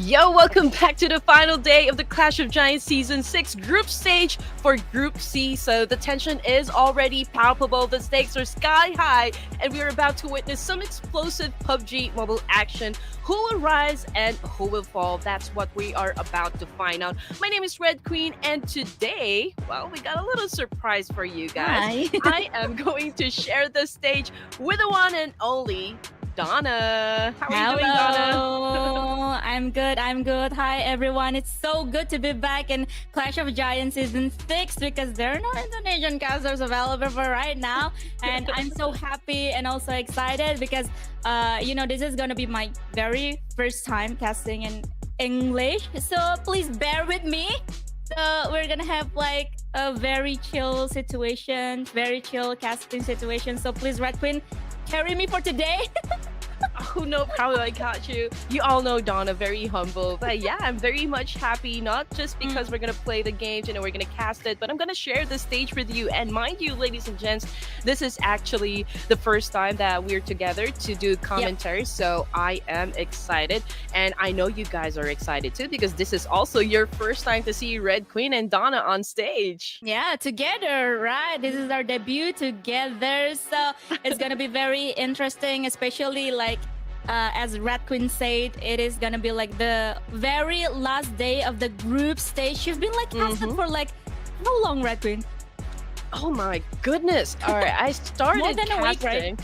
Yo, welcome back to the final day of the Clash of Giants Season 6 group stage for Group C. So the tension is already palpable, the stakes are sky high, and we are about to witness some explosive PUBG Mobile action. Who will rise and who will fall? That's what we are about to find out. My name is Red Queen, and today, well, we got a little surprise for you guys. Hi. I am going to share the stage with the one and only Donna. How are you doing, Donna? Hello. I'm good. Hi, everyone. It's so good to be back in Clash of Giants Season 6 because there are no Indonesian casters available for right now. And I'm so happy and also excited because, this is going to be my very first time casting in English. So please bear with me. So we're going to have like a very chill situation, very chill casting situation. So please, Red Queen, carry me for today. Oh, no problem. I got you. You all know Donna, very humble. But yeah, I'm very much happy, not just because we're going to play the games, we're going to cast it, but I'm going to share the stage with you. And mind you, ladies and gents, this is actually the first time that we're together to do commentary. Yep. So I am excited. And I know you guys are excited too, because this is also your first time to see Red Queen and Donna on stage. Yeah, together, right? This is our debut together. So it's going to be very interesting, especially like as Red Queen said, it is gonna be like the very last day of the group stage. You've been like casted for like how long, Red Queen? Oh my goodness! All right, I started more than casting. A week, right?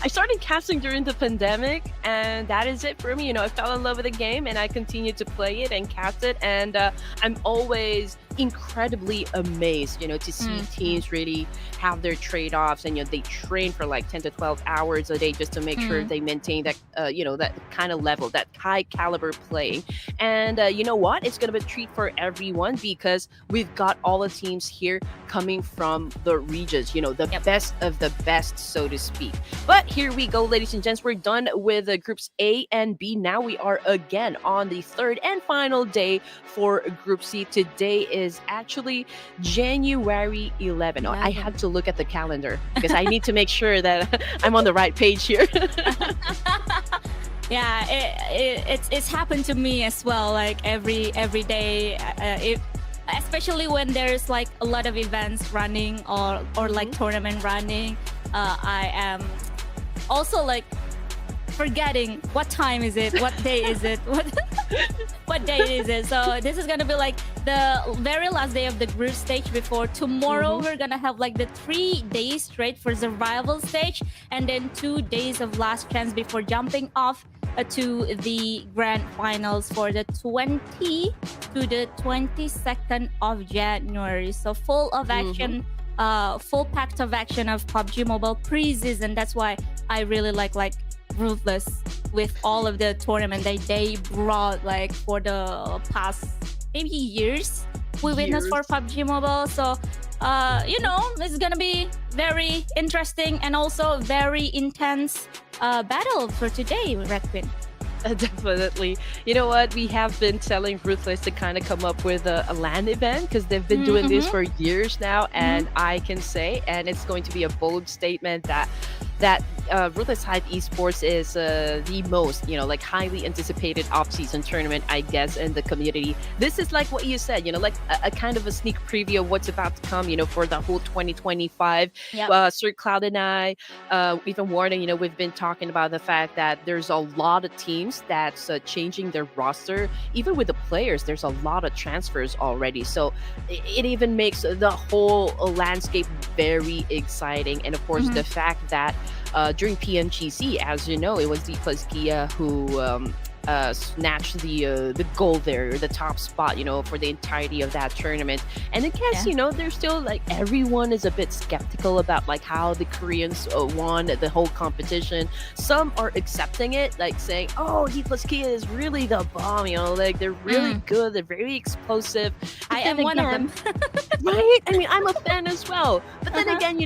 I started casting during the pandemic, and that is it for me. I fell in love with the game, and I continued to play it and cast it. And I'm always incredibly amazed, to see teams really have their trade-offs, and they train for like 10 to 12 hours a day just to make sure they maintain that that kind of level, that high caliber playing. And you know what, it's gonna be a treat for everyone because we've got all the teams here coming from the regions, the best of the best, so to speak. But here we go, ladies and gents, we're done with groups A and B. Now we are again on the third and final day for Group C. Today is actually January 11. Oh, I had to look at the calendar because I need to make sure that I'm on the right page here. Yeah, it's happened to me as well. Like every day, especially when there's like a lot of events running or like tournament running, I am also like forgetting what time is it, what day is it, what day is it. So this is gonna be like the very last day of the group stage before tomorrow. We're gonna have like the 3 days straight for survival stage, and then 2 days of last chance before jumping off to the grand finals for the 20 to the 22nd of January. So full of action, full packed of action of PUBG Mobile pre-season. That's why I really like Ruthless with all of the tournament that they brought like for the past maybe years we witnessed for PUBG Mobile. So it's gonna be very interesting and also very intense battle for today, Red Queen. Definitely. You know what? We have been telling Ruthless to kind of come up with a LAN event because they've been doing this for years now. And I can say, and it's going to be a bold statement, that Ruthless Hive Esports is the most, like highly anticipated off-season tournament, I guess, in the community. This is like what you said, like a kind of a sneak preview of what's about to come, for the whole 2025. Sir Cloud and I, we've been warning, we've been talking about the fact that there's a lot of teams that's changing their roster. Even with the players, there's a lot of transfers already. So it even makes the whole landscape very exciting. And of course, the fact that during PMGC, as you know, it was Kia who snatched the gold there, the top spot, for the entirety of that tournament. And I guess, there's still like everyone is a bit skeptical about like how the Koreans won the whole competition. Some are accepting it, like saying, oh, Kia is really the bomb, like they're really good, they're very explosive. I am one of them. Right? I mean, I'm a fan as well. But then again,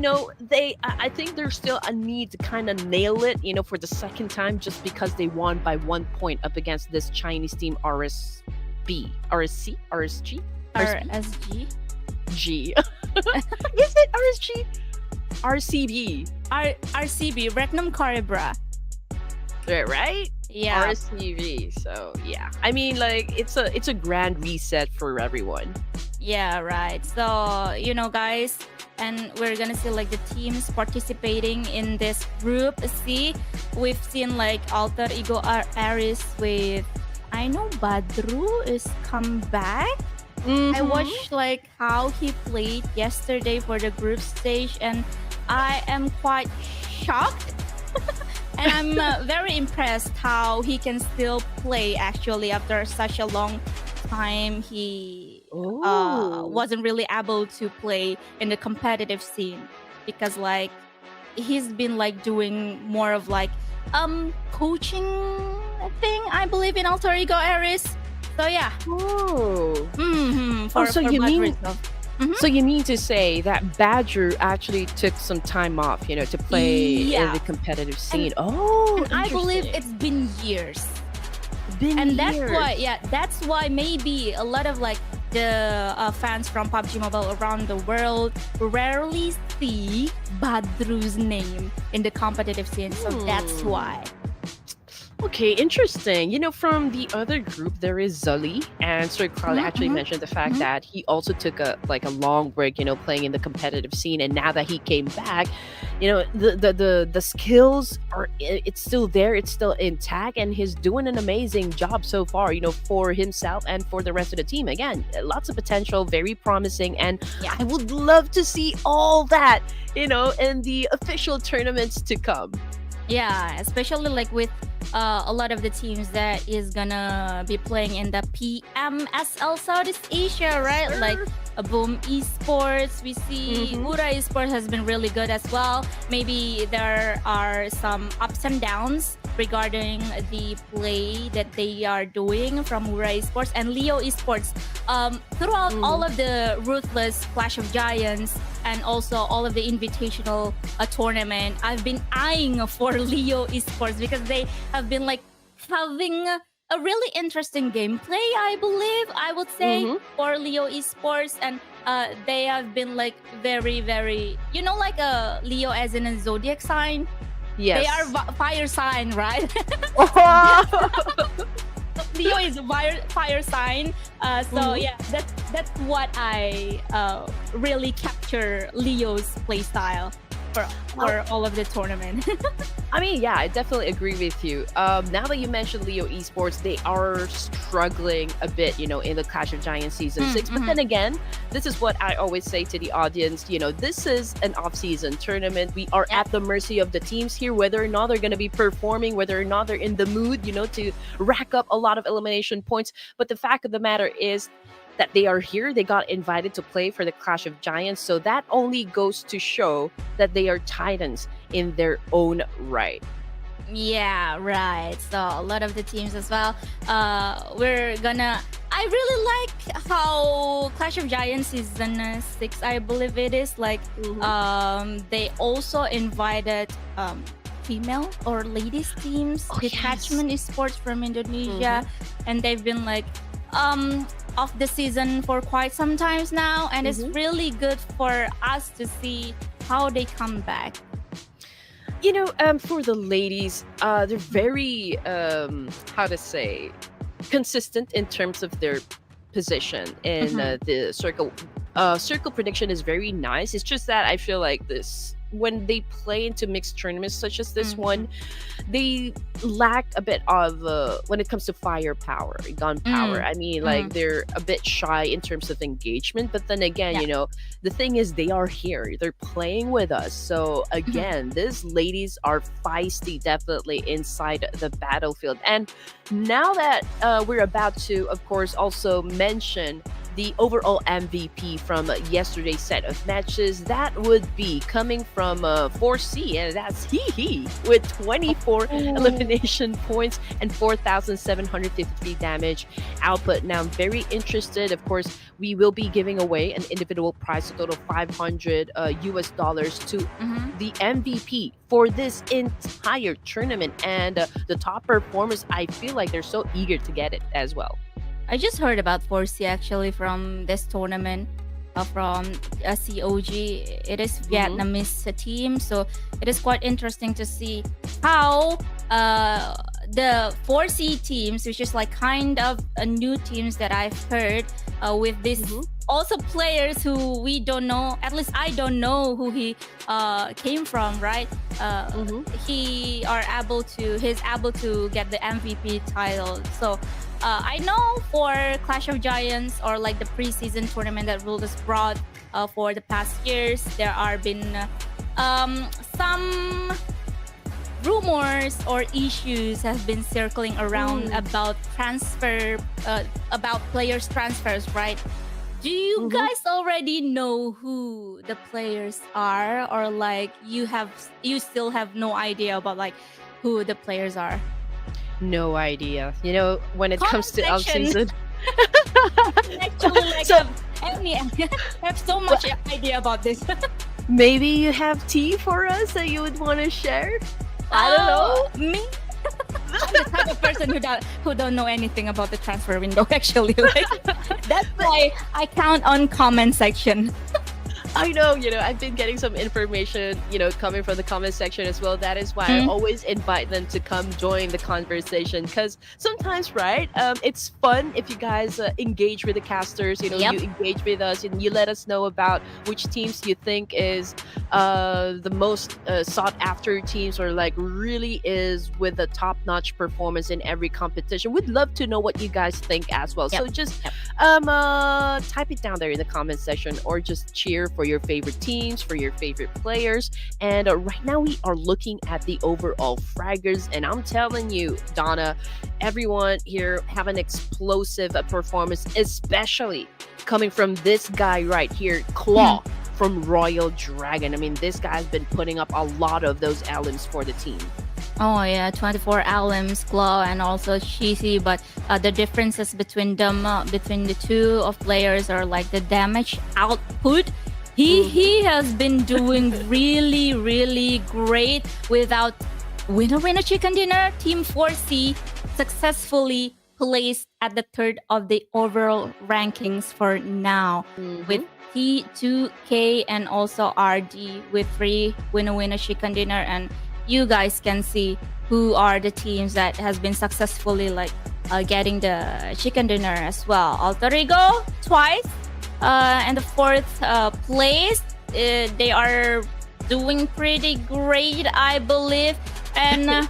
I think there's still a need to kind of nail it, for the second time, just because they won by 1 point up against this Chinese team RSG. G. Is it RSG? RCB. RCB, Regnum Coribra. Right? Yeah. RSTV. So yeah, I mean, like it's a grand reset for everyone. Yeah, right. So, guys, and we're gonna see like the teams participating in this group C. We've seen like Alter Ego Aris with, I know Badru is come back. I watched like how he played yesterday for the group stage, and I am quite shocked. And I'm very impressed how he can still play actually after such a long time. He Oh. wasn't really able to play in the competitive scene because like he's been like doing more of like coaching thing, I believe, in Alter Ego Aris. So yeah. Oh. For So you mean Badru. so you mean to say that Badger actually took some time off, to play in Yeah. the competitive scene? Oh, And I believe interesting. it's been years. Been And that's years. why, that's why maybe a lot of like the fans from PUBG Mobile around the world rarely see Badru's name in the competitive scene. So that's why. Okay, interesting. From the other group, there is Zully, and Sir Carl actually mentioned the fact that he also took a long break, playing in the competitive scene, and now that he came back, the skills it's still there, it's still intact, and he's doing an amazing job so far, for himself and for the rest of the team. Again, lots of potential, very promising, and Yeah. I would love to see all that, in the official tournaments to come. Yeah, especially like with a lot of the teams that is gonna be playing in the PMSL Southeast Asia, right? Sure. Like Boom Esports, we see HORAA Esports has been really good as well. Maybe there are some ups and downs regarding the play that they are doing from HORAA Esports and Leo Esports. Throughout all of the Ruthless, Clash of Giants, and also all of the invitational tournament, I've been eyeing for Leo Esports because they have been like having a really interesting gameplay, I believe, I would say, for Leo Esports. And they have been like very, very, like a Leo as in a zodiac sign. Yes. They are fire sign, right? Leo is a fire sign. So yeah, that's what I really capture Leo's playstyle for all of the tournament. I mean, yeah, I definitely agree with you. Now that you mentioned Leo Esports, they are struggling a bit, in the Clash of Giants Season 6. But then again, this is what I always say to the audience, this is an off-season tournament. We are at the mercy of the teams here, whether or not they're going to be performing, whether or not they're in the mood, to rack up a lot of elimination points. But the fact of the matter is that they are here. They got invited to play for the Clash of Giants. So that only goes to show that they are titans in their own right. Yeah, right. So a lot of the teams as well. I really like how Clash of Giants Season 6, I believe it is, like they also invited female or ladies teams, Detachment Esports from Indonesia, and they've been like off the season for quite some times now, and it's really good for us to see how they come back. For the ladies, they're very how to say, consistent in terms of their position in the circle. Circle prediction is very nice. It's just that I feel like when they play into mixed tournaments such as this one, they lack a bit of when it comes to firepower, gunpower. I mean, like they're a bit shy in terms of engagement. But then again, the thing is, they are here. They're playing with us. So again, these ladies are feisty, definitely inside the battlefield. And now that we're about to, of course, also mention the overall MVP from yesterday's set of matches, that would be coming from 4C, and that's he with 24 elimination points and 4,753 damage output. Now, I'm very interested. Of course, we will be giving away an individual prize, a total of $500 US to the MVP for this entire tournament. And the top performers, I feel like they're so eager to get it as well. I just heard about 4C actually from this tournament from COG. It is Vietnamese team, so it is quite interesting to see how the 4C teams, which is like kind of a new teams that I've heard with this also players who we don't know, at least I don't know who he came from, right? He's able to get the MVP title. So I know for Clash of Giants or like the preseason tournament that Ruthless brought for the past years, there are been some rumors or issues have been circling around about about players transfers, right? Do you guys already know who the players are, or like you still have no idea about like who the players are? No idea. You know, when it comes to off-season. Actually, like So- I have so much idea about this. Maybe you have tea for us that you would want to share? I don't know. Me? I'm the type of person who don't know anything about the transfer window. Actually, like, that's why I count on comment section. I know, you know, I've been getting some information, you know, coming from the comment section as well. That is why I always invite them to come join the conversation, because sometimes, right, it's fun if you guys engage with the casters, you know, you engage with us and you let us know about which teams you think is the most sought after teams, or like really is with a top-notch performance in every competition. We'd love to know what you guys think as well. So just type it down there in the comment section, or just cheer for your favorite teams, for your favorite players. And right now we are looking at the overall fraggers, and I'm telling you, Donna, everyone here have an explosive performance, especially coming from this guy right here, Claw from Royal Dragon. I mean, this guy's been putting up a lot of those LMs for the team. Oh yeah, 24 LMs, Claw, and also Cheesy. But the differences between them, between the two of players, are like the damage output. He has been doing really great without winner chicken dinner. Team 4C successfully placed at the third of the overall rankings for now, with T2K and also RD with 3 winner chicken dinner. And you guys can see who are the teams that has been successfully like getting the chicken dinner as well. Alter Ego twice, and the 4th place. They are doing pretty great, I believe. And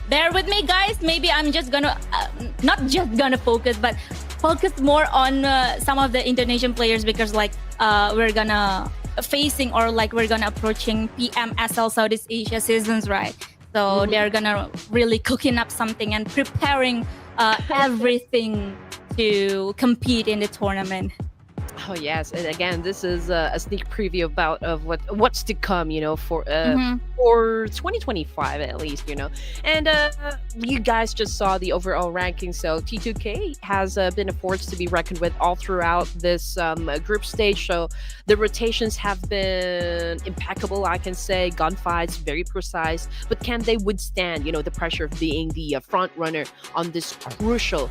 bear with me, guys. Maybe I'm just gonna not just gonna focus, but focus more on some of the Indonesian players, because like we're gonna facing, or like we're gonna approaching PMSL Southeast Asia seasons, right? So they're gonna really cooking up something and preparing everything to compete in the tournament. Oh yes, and again, this is a sneak preview about of what's to come, you know, for 2025 at least, you know. And you guys just saw the overall ranking, so T2K has been a force to be reckoned with all throughout this group stage. So the rotations have been impeccable, I can say. Gunfights, very precise, but can they withstand, you know, the pressure of being the front runner on this crucial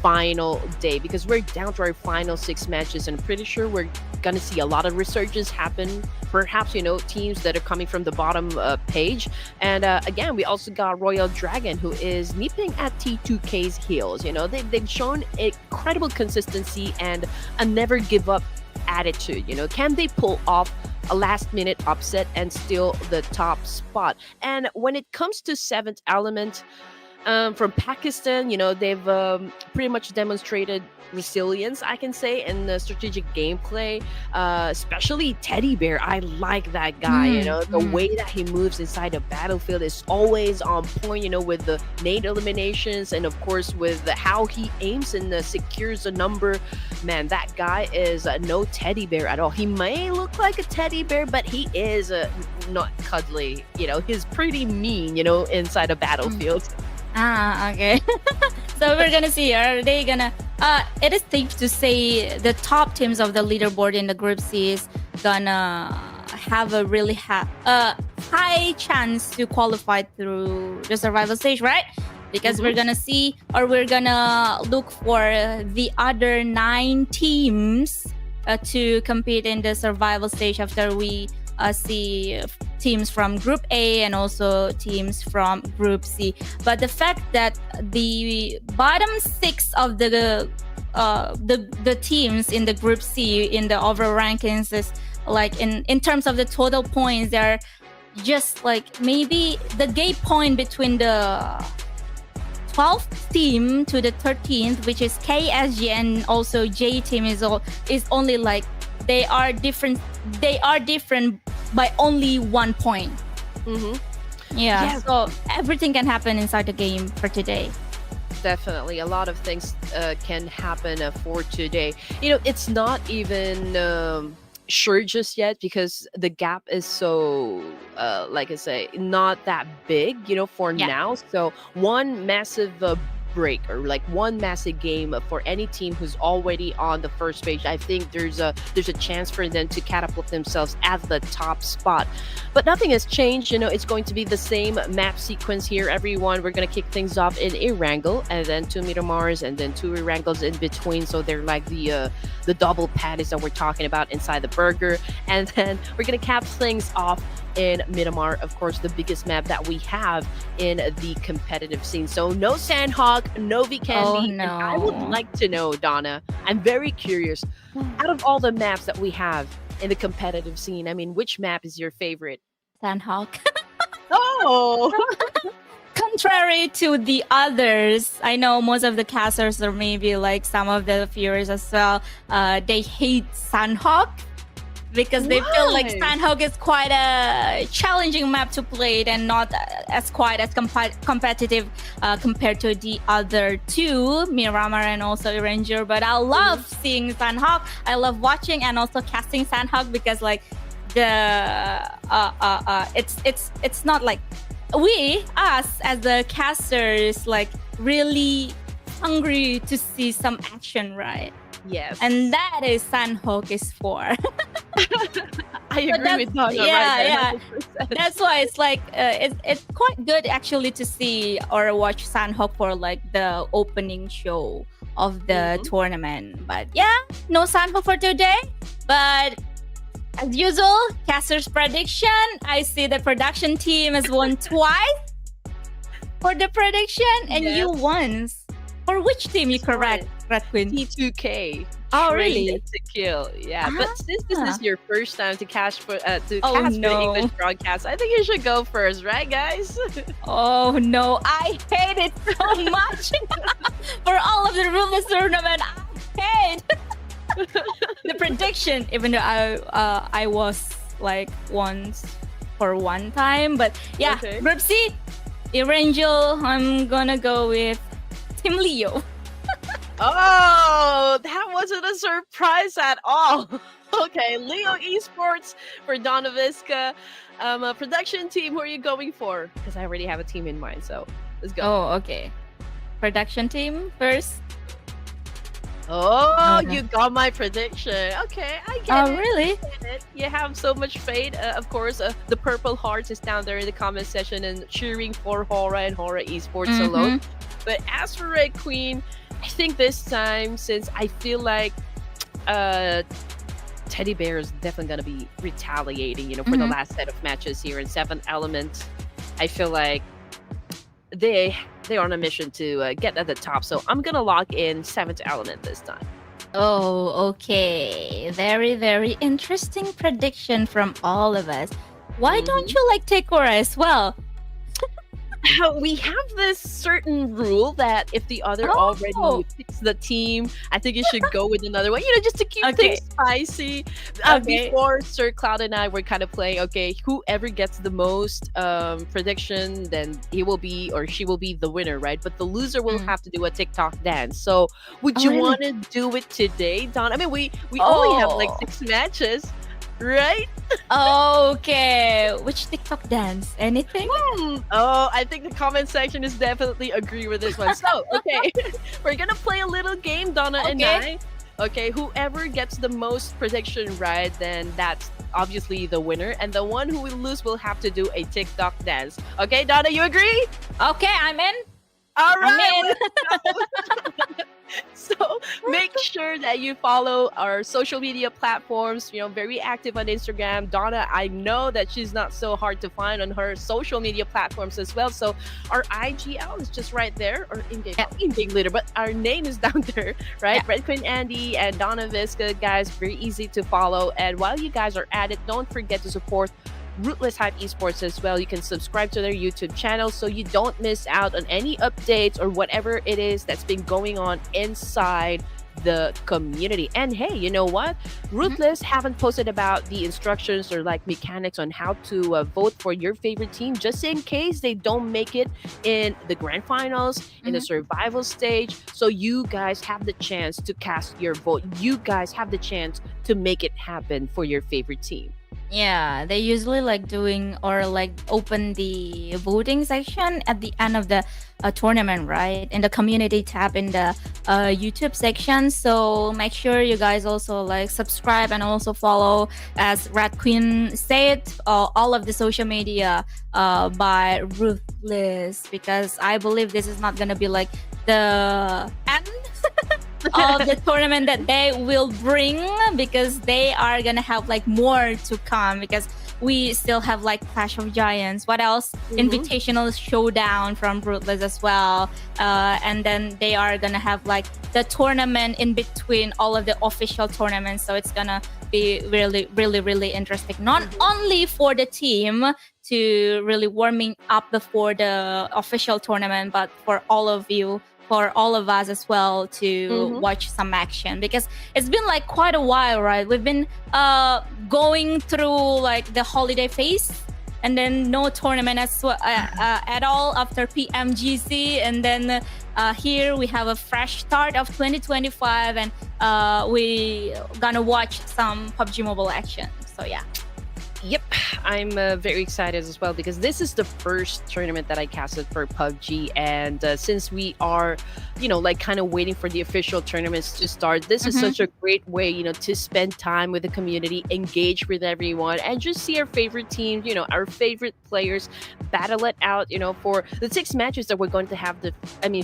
final day? Because we're down to our final 6 matches, and pretty sure we're gonna see a lot of resurgence happen, perhaps, you know, teams that are coming from the bottom page. And again, we also got Royal Dragon, who is nipping at T2K's heels. You know, they've shown incredible consistency and a never give up attitude. You know, can they pull off a last minute upset and steal the top spot? And when it comes to 7th element, from Pakistan, you know, they've pretty much demonstrated resilience, I can say, in the strategic gameplay, especially Teddy Bear. I like that guy, you know, the way that he moves inside the battlefield is always on point, you know, with the nade eliminations, and of course with how he aims and secures a number. Man, that guy is no teddy bear at all. He may look like a teddy bear, but he is not cuddly, you know. He's pretty mean, you know, inside a battlefield. Okay. So we're gonna see, are they gonna it is safe to say the top teams of the leaderboard in the group C is gonna have a really high chance to qualify through the survival stage, right? Because we're gonna see, or we're gonna look for the other 9 teams to compete in the survival stage after we see teams from Group A and also teams from Group C. But the fact that the bottom 6 of the teams in the Group C in the overall rankings is like in terms of the total points, they're just like maybe the gap point between the 12th team to the 13th, which is KSG and also JTEAM is only like they are different by only 1 point. Yeah, so everything can happen inside the game for today. Definitely, a lot of things can happen for today. You know, it's not even sure just yet because the gap is so, like I say, not that big, you know, for now. So one massive break or like one massive game for any team who's already on the first page, I think there's a chance for them to catapult themselves at the top spot. But nothing has changed, you know. It's going to be the same map sequence here, everyone. We're gonna kick things off in Erangel and then 2 Miramars and then 2 Erangels in between, so they're like the double patties that we're talking about inside the burger. And then we're gonna cap things off in Miramar, of course, the biggest map that we have in the competitive scene. So no Sandhawk, no Vikendi. Oh, no. And I would like to know, Donna, I'm very curious, out of all the maps that we have in the competitive scene, I mean, which map is your favorite? Sandhawk. Oh! Contrary to the others, I know most of the casters or maybe like some of the viewers as well, they hate Sandhawk because they feel like Sandhawk is quite a challenging map to play and not as competitive compared to the other two, Miramar and also Erangel. But I love seeing Sandhawk. I love watching and also casting Sandhawk because like it's not like us as the casters like really hungry to see some action, right? Yes. And that is Sandhawk is for. I agree with Donna. Yeah, right yeah. That's why it's like it's quite good actually to see or watch Sandhawk for like the opening show of the tournament. But yeah, no Sandhawk for today. But as usual, caster's prediction. I see the production team has won twice for the prediction, and you once. For which team you correct, Red Queen? T2K. Oh, really? To kill. Yeah, but since this is your first time to cast for the English broadcast, I think you should go first, right, guys? Oh no, I hate it so much. For all of the Ruthless tournament, I hate the prediction. Even though I was like once for one time, but yeah, Group C, Erangel. I'm gonna go with Team Leo. Oh, that wasn't a surprise at all. Okay, Leo Esports for Donna Visca. Production team, who are you going for? Because I already have a team in mind, so let's go. Oh, okay. Production team first. Oh, you got my prediction. Okay, I get it. Oh, really? I get it. You have so much faith. Of course, the Purple Hearts is down there in the comment section and cheering for HORAA and HORAA Esports alone. But as for Red Queen, I think this time, since I feel like Teddy Bear is definitely going to be retaliating, you know, for the last set of matches here in 7th Element, I feel like they're on a mission to get at the top. So I'm going to lock in 7th Element this time. Oh, okay. Very, very interesting prediction from all of us. Why don't you like Tekora as well? We have this certain rule that if the other already picks the team, I think you should go with another one, you know, just to keep things spicy. Before Sir Cloud and I were kind of playing, okay, whoever gets the most prediction, then he will be or she will be the winner, right? But the loser will have to do a TikTok dance. So would you want to do it today, Don? I mean, we only have like 6 matches. Right? Okay. Which TikTok dance? Anything? Oh, I think the comment section is definitely agree with this one. So, okay, we're gonna play a little game, Donna and I. Okay, whoever gets the most prediction right, then that's obviously the winner. And the one who will lose will have to do a TikTok dance. Okay, Donna, you agree? Okay, I'm in. All right. So make sure that you follow our social media platforms. Very active on Instagram. Donna, I know that she's not so hard to find on her social media platforms as well. So our IGL is just right there, or in-game leader, but our name is down there, right? Red Queen Andy and Donna Visca, guys, very easy to follow. And while you guys are at it, don't forget to support Ruthless Hype Esports as well. You can subscribe to their YouTube channel so you don't miss out on any updates or whatever it is that's been going on inside the community. And hey, you know what? Ruthless haven't posted about the instructions or like mechanics on how to vote for your favorite team, just in case they don't make it in the grand finals, in the survival stage. So you guys have the chance to cast your vote. You guys have the chance to make it happen for your favorite team. Yeah, they usually like doing or like open the voting section at the end of the tournament, right? In the community tab in the YouTube section. So make sure you guys also like subscribe and also follow, as Red Queen said, all of the social media by Ruthless, because I believe this is not gonna be like the end of the tournament that they will bring, because they are gonna have like more to come, because we still have like Clash of Giants, what else, Invitational Showdown from Ruthless as well, and then they are gonna have like the tournament in between all of the official tournaments. So it's gonna be really, really, really interesting, not only for the team to really warming up before the official tournament, but for all of you, for all of us as well, to watch some action, because it's been like quite a while, right? We've been going through like the holiday phase, and then no tournament at all after PMGC, and then here we have a fresh start of 2025, and we gonna watch some PUBG Mobile action. So yeah. Yep, I'm very excited as well, because this is the first tournament that I casted for PUBG, and since we are, like kind of waiting for the official tournaments to start, this is such a great way, to spend time with the community, engage with everyone, and just see our favorite teams, our favorite players battle it out, for the 6 matches that we're going to have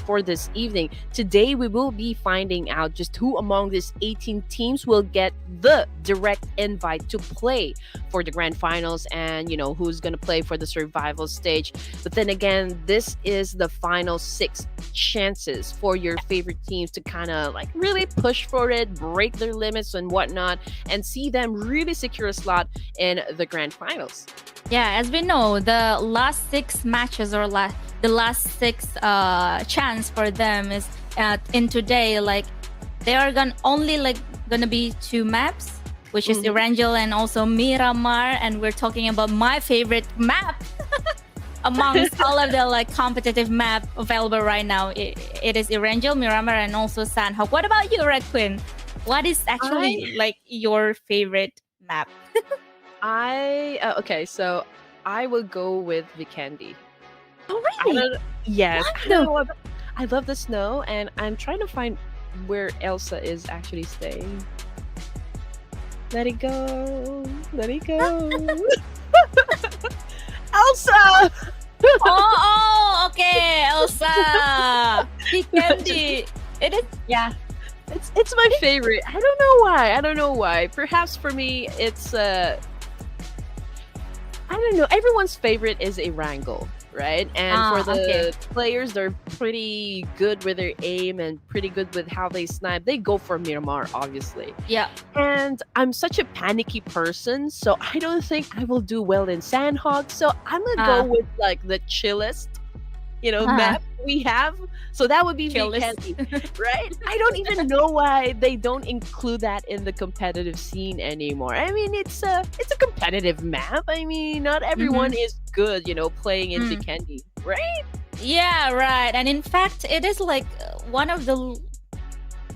for this evening. Today, we will be finding out just who among these 18 teams will get the direct invite to play for the grand finals, and who's gonna play for the survival stage. But then again, this is the final 6 chances for your favorite teams to kind of like really push for it, break their limits and whatnot, and see them really secure a slot in the grand finals. Yeah, as we know, the last 6 matches, or the last 6 chance for them is in today, like they are gonna be 2 maps, which is Erangel and also Miramar, and we're talking about my favorite map amongst all of the like competitive map available right now. It is Erangel, Miramar, and also Sandhawk. What about you, Red Queen? What is actually like your favorite map? Okay, so I will go with Vikendi. Oh really? Yes. I love the snow, and I'm trying to find where Elsa is actually staying. Let it go. Let it go. Elsa! Okay, Elsa. Vikendi. It is, yeah. It's my favorite. I don't know why. Perhaps for me, it's I don't know. Everyone's favorite is Erangel, right? And for the players, they're pretty good with their aim and pretty good with how they snipe. They go for Miramar, obviously. Yeah. And I'm such a panicky person, so I don't think I will do well in Sandhawk. So I'm gonna go with like the chillest, map we have. So that would be Vikendi, right? I don't even know why they don't include that in the competitive scene anymore. I mean, it's a competitive map. I mean, not everyone is good, playing in Vikendi, right? Yeah, right. And in fact, it is like one of the,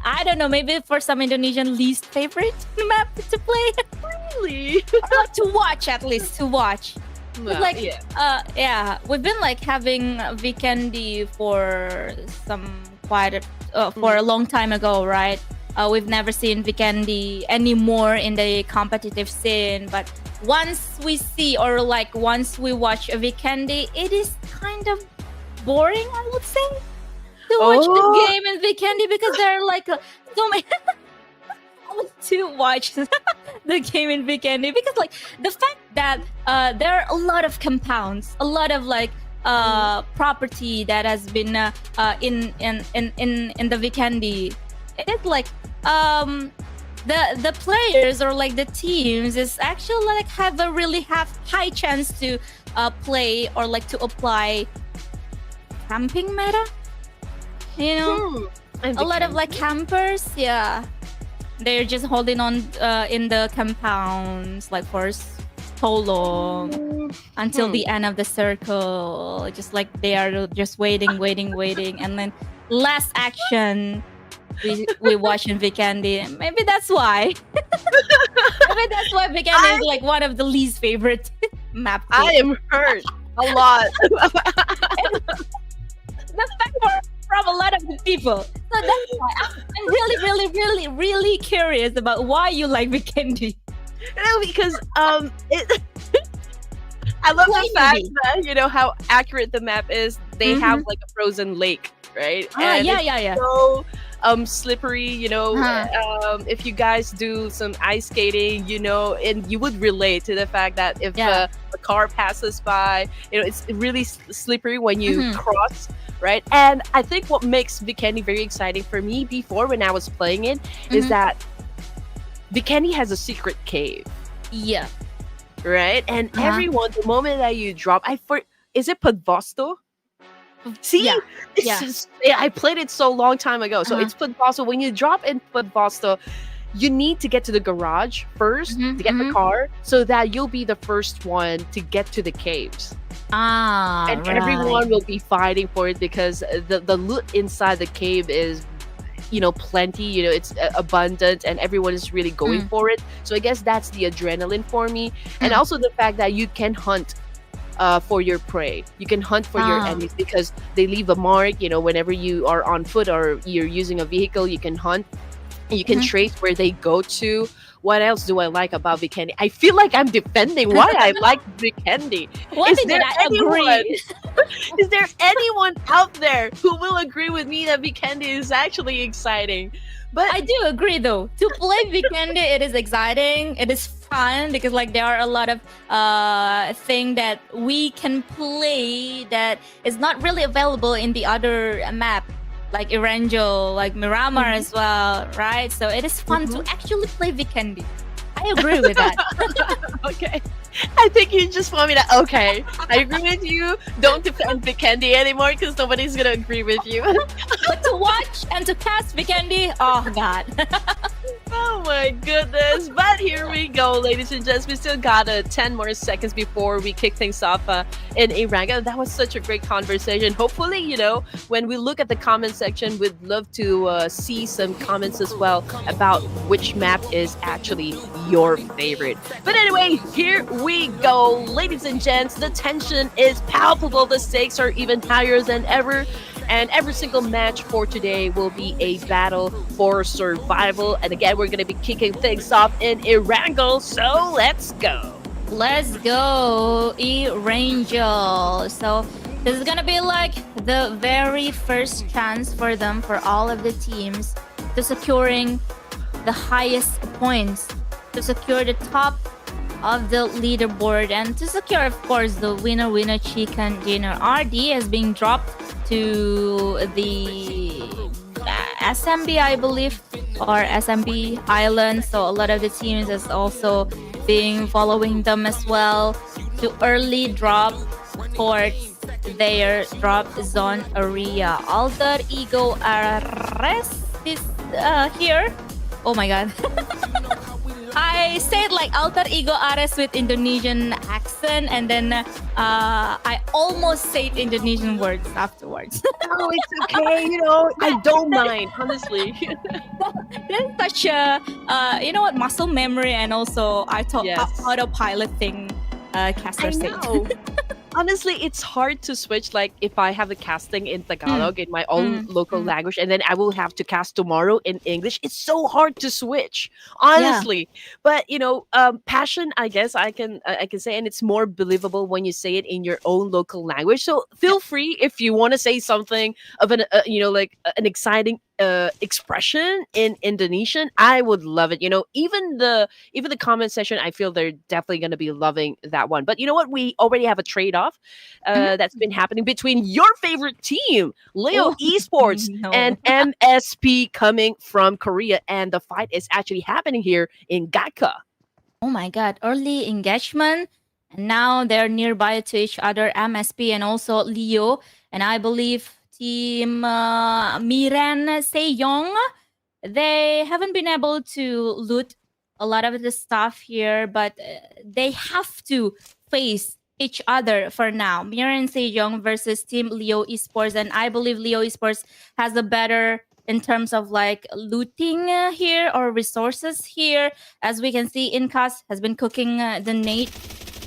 I don't know, maybe for some Indonesian, least favorite map to play. Really? Or to watch, at least to watch. Well, like we've been like having Vikendi for for a long time ago, right? We've never seen Vikendi anymore in the competitive scene, but once we see, or like once we watch a Vikendi, it is kind of boring, I would say. to watch the Oh. game in Vikendi because there are like so many. To watch the game in Vikendi because like the fact that there are a lot of compounds, a lot of like property that has been in the Vikendi. It's like the players or like the teams is actually like have a really high chance to play or like to apply camping meta, you know. A lot of like campers, yeah, they're just holding on in the compounds like for so long until the end of the circle, just like they are just waiting, and then last action we watch in Vikendi. Maybe that's why. Maybe that's why Vikendi is like one of the least favorite map. I am hurt a lot. The fact from a lot of the people. So that's why I'm really curious about why you like Vikendi. No, because I love the fact that you know how accurate the map is. They have like a frozen lake, right? And Yeah. So slippery, you know. If you guys do some ice skating, you know, and you would relate to the fact that if a car passes by, you know, it's really slippery when you cross, right? And I think what makes Vikendi very exciting for me before when I was playing it is that Vikendi has a secret cave. Yeah. Right? And everyone, the moment that you drop, is it Podvosto? See? I played it so long time ago. So it's Podvosto. When you drop in Podvosto, you need to get to the garage first to get the car so that you'll be the first one to get to the caves. And everyone will be fighting for it because the loot inside the cave is, you know, plenty, you know, it's abundant and everyone is really going for it. So I guess that's the adrenaline for me. And also the fact that you can hunt for your prey. You can hunt for your enemies because they leave a mark, you know, whenever you are on foot or you're using a vehicle, you can hunt. You can trace where they go to. What else do I like about Vikendi? I feel like I'm defending why I like Vikendi. Is there anyone out there who will agree with me that Vikendi is actually exciting? But I do agree though. To play Vikendi, it is exciting. It is fun because like there are a lot of thing that we can play that is not really available in the other map. Like Erangel, like Miramar as well, right? So it is fun to actually play Vikendi. I agree with that. Okay. I think you just want me to, okay, I agree with you. Don't defend Vikendi anymore because nobody's going to agree with you. But to watch and to cast Vikendi, oh God. Oh my goodness. But here we go, ladies and gents. We still got 10 more seconds before we kick things off in Erangel. That was such a great conversation. Hopefully, you know, when we look at the comment section, we'd love to see some comments as well about which map is actually your favorite. But anyway, here we go, ladies and gents. The tension is palpable. The stakes are even higher than ever. And every single match for today will be a battle for survival. And again, we're going to be kicking things off in Erangel. So let's go. Let's go, Erangel. So this is going to be like the very first chance for them, for all of the teams, to securing the highest points, to secure the top of the leaderboard, and to secure, of course, the winner chicken dinner. RD is being dropped to the SMB, I believe, or SMB Island. So a lot of the teams is also being following them as well to early drop towards their drop zone area. Alter Ego Ares is here. Oh my God. I said like Alter Ego Ares with Indonesian accent, and then I almost said Indonesian words afterwards. Oh, it's okay. You know, I don't mind, honestly. That's such a, you know what, muscle memory, and also I thought Yes. autopilot thing, caster I said. know. honestly, it's hard to switch. Like if I have the casting in Tagalog in my own local mm. language, and then I will have to cast tomorrow in English. It's so hard to switch, Yeah. honestly. But passion. I guess I can say, and it's more believable when you say it in your own local language. So Yep. feel free if you want to say something of an like an exciting expression in Indonesian. I would love it. Even the comment section, I feel they're definitely going to be loving that one. But you know what? We already have a trade off Mhm. that's been happening between your favorite team, Leo Oh Esports, and no. MSP coming from Korea. And the fight is actually happening here in Gakka. Oh my god, early engagement. And now they're nearby to each other, MSP and also Leo. And I believe team MIRAEN SEJONG, they haven't been able to loot a lot of the stuff here, but they have to face each other for now. MIRAEN SEJONG versus team Leo Esports. And I believe Leo Esports has a better in terms of like looting here or resources here. As we can see, Incas has been cooking the nade.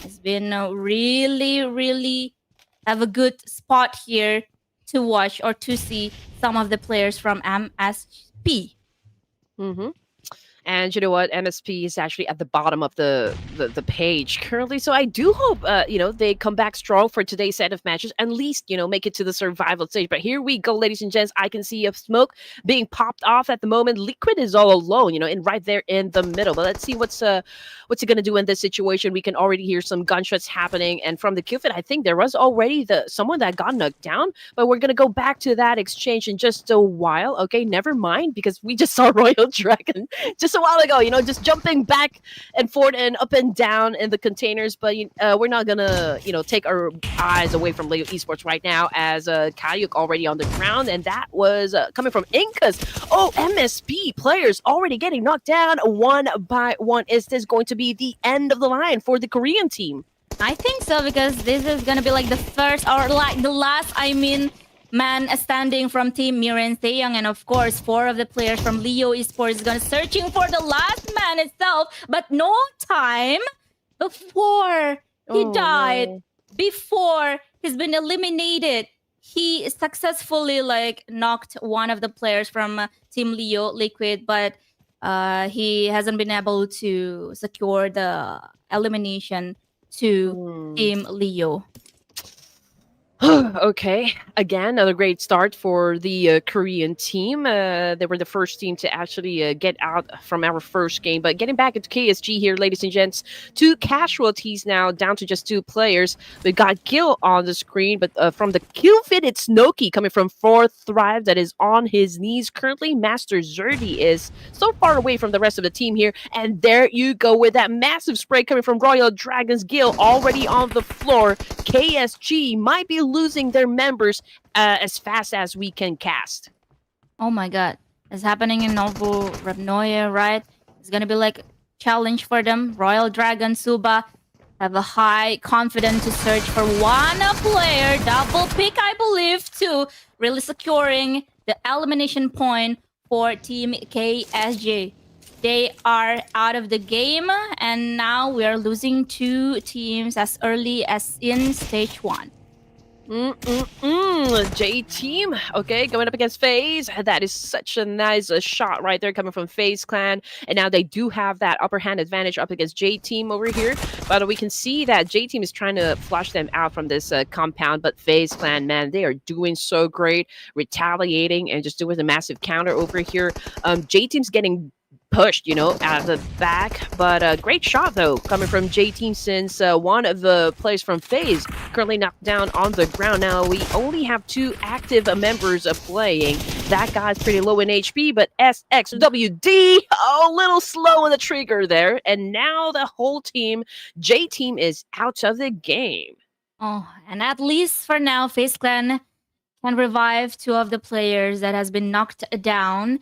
Has been really, really have a good spot here to watch or to see some of the players from MSP. Mm-hmm. And you know what? MSP is actually at the bottom of the page currently. So I do hope, they come back strong for today's set of matches, at least, make it to the survival stage. But here we go, ladies and gents. I can see a smoke being popped off at the moment. Liquid is all alone, and right there in the middle. But let's see what's he going to do in this situation. We can already hear some gunshots happening. And from the kill feed, I think there was already someone that got knocked down. But we're going to go back to that exchange in just a while. Okay, never mind, because we just saw Royal Dragon just a while ago, just jumping back and forth and up and down in the containers. But we're not gonna, take our eyes away from Leo Esports right now, as Kayuk already on the ground, and that was coming from Incas. Oh, MSP players already getting knocked down one by one. Is this going to be the end of the line for the Korean team? I think so, because this is gonna be like the first or like the last, man standing from team MIRAEN SEJONG, and of course 4 of the players from Leo Esports is gonna searching for the last man itself, but no time before he died, no. before he's been eliminated. He successfully like knocked one of the players from team Leo, Liquid, but he hasn't been able to secure the elimination to team Leo. Okay, again, another great start for the Korean team. They were the first team to actually get out from our first game. But getting back into KSG here, ladies and gents, 2 casualties now, down to just 2 players. We got Gil on the screen, but from the kill feed, it's Noki coming from 4th Thrive that is on his knees. Currently, Master Zerdy is so far away from the rest of the team here. And there you go with that massive spray coming from Royal Dragons. Gil already on the floor. KSG might be losing their members as fast as we can cast. Oh my god. It's happening in Novo Ravnoye, right? It's gonna be like challenge for them. Royal Dragon, Suba have a high confidence to search for one player. Double pick, I believe, too. Really securing the elimination point for Team KSG. They are out of the game, and now we are losing 2 teams as early as in stage 1. JTEAM, okay, going up against FAZE. That is such a nice shot right there coming from FAZE Clan. And now they do have that upper hand advantage up against JTEAM over here. But we can see that JTEAM is trying to flush them out from this compound. But FAZE Clan, man, they are doing so great, retaliating and just doing a massive counter over here. JTEAM's getting pushed, out of the back. But great shot, though, coming from JTEAM, since one of the players from FAZE currently knocked down on the ground. Now, we only have 2 active members playing. That guy's pretty low in HP, but SXWD, a little slow on the trigger there. And now the whole team, JTEAM, is out of the game. Oh, and at least for now, FaZe Clan can revive 2 of the players that has been knocked down.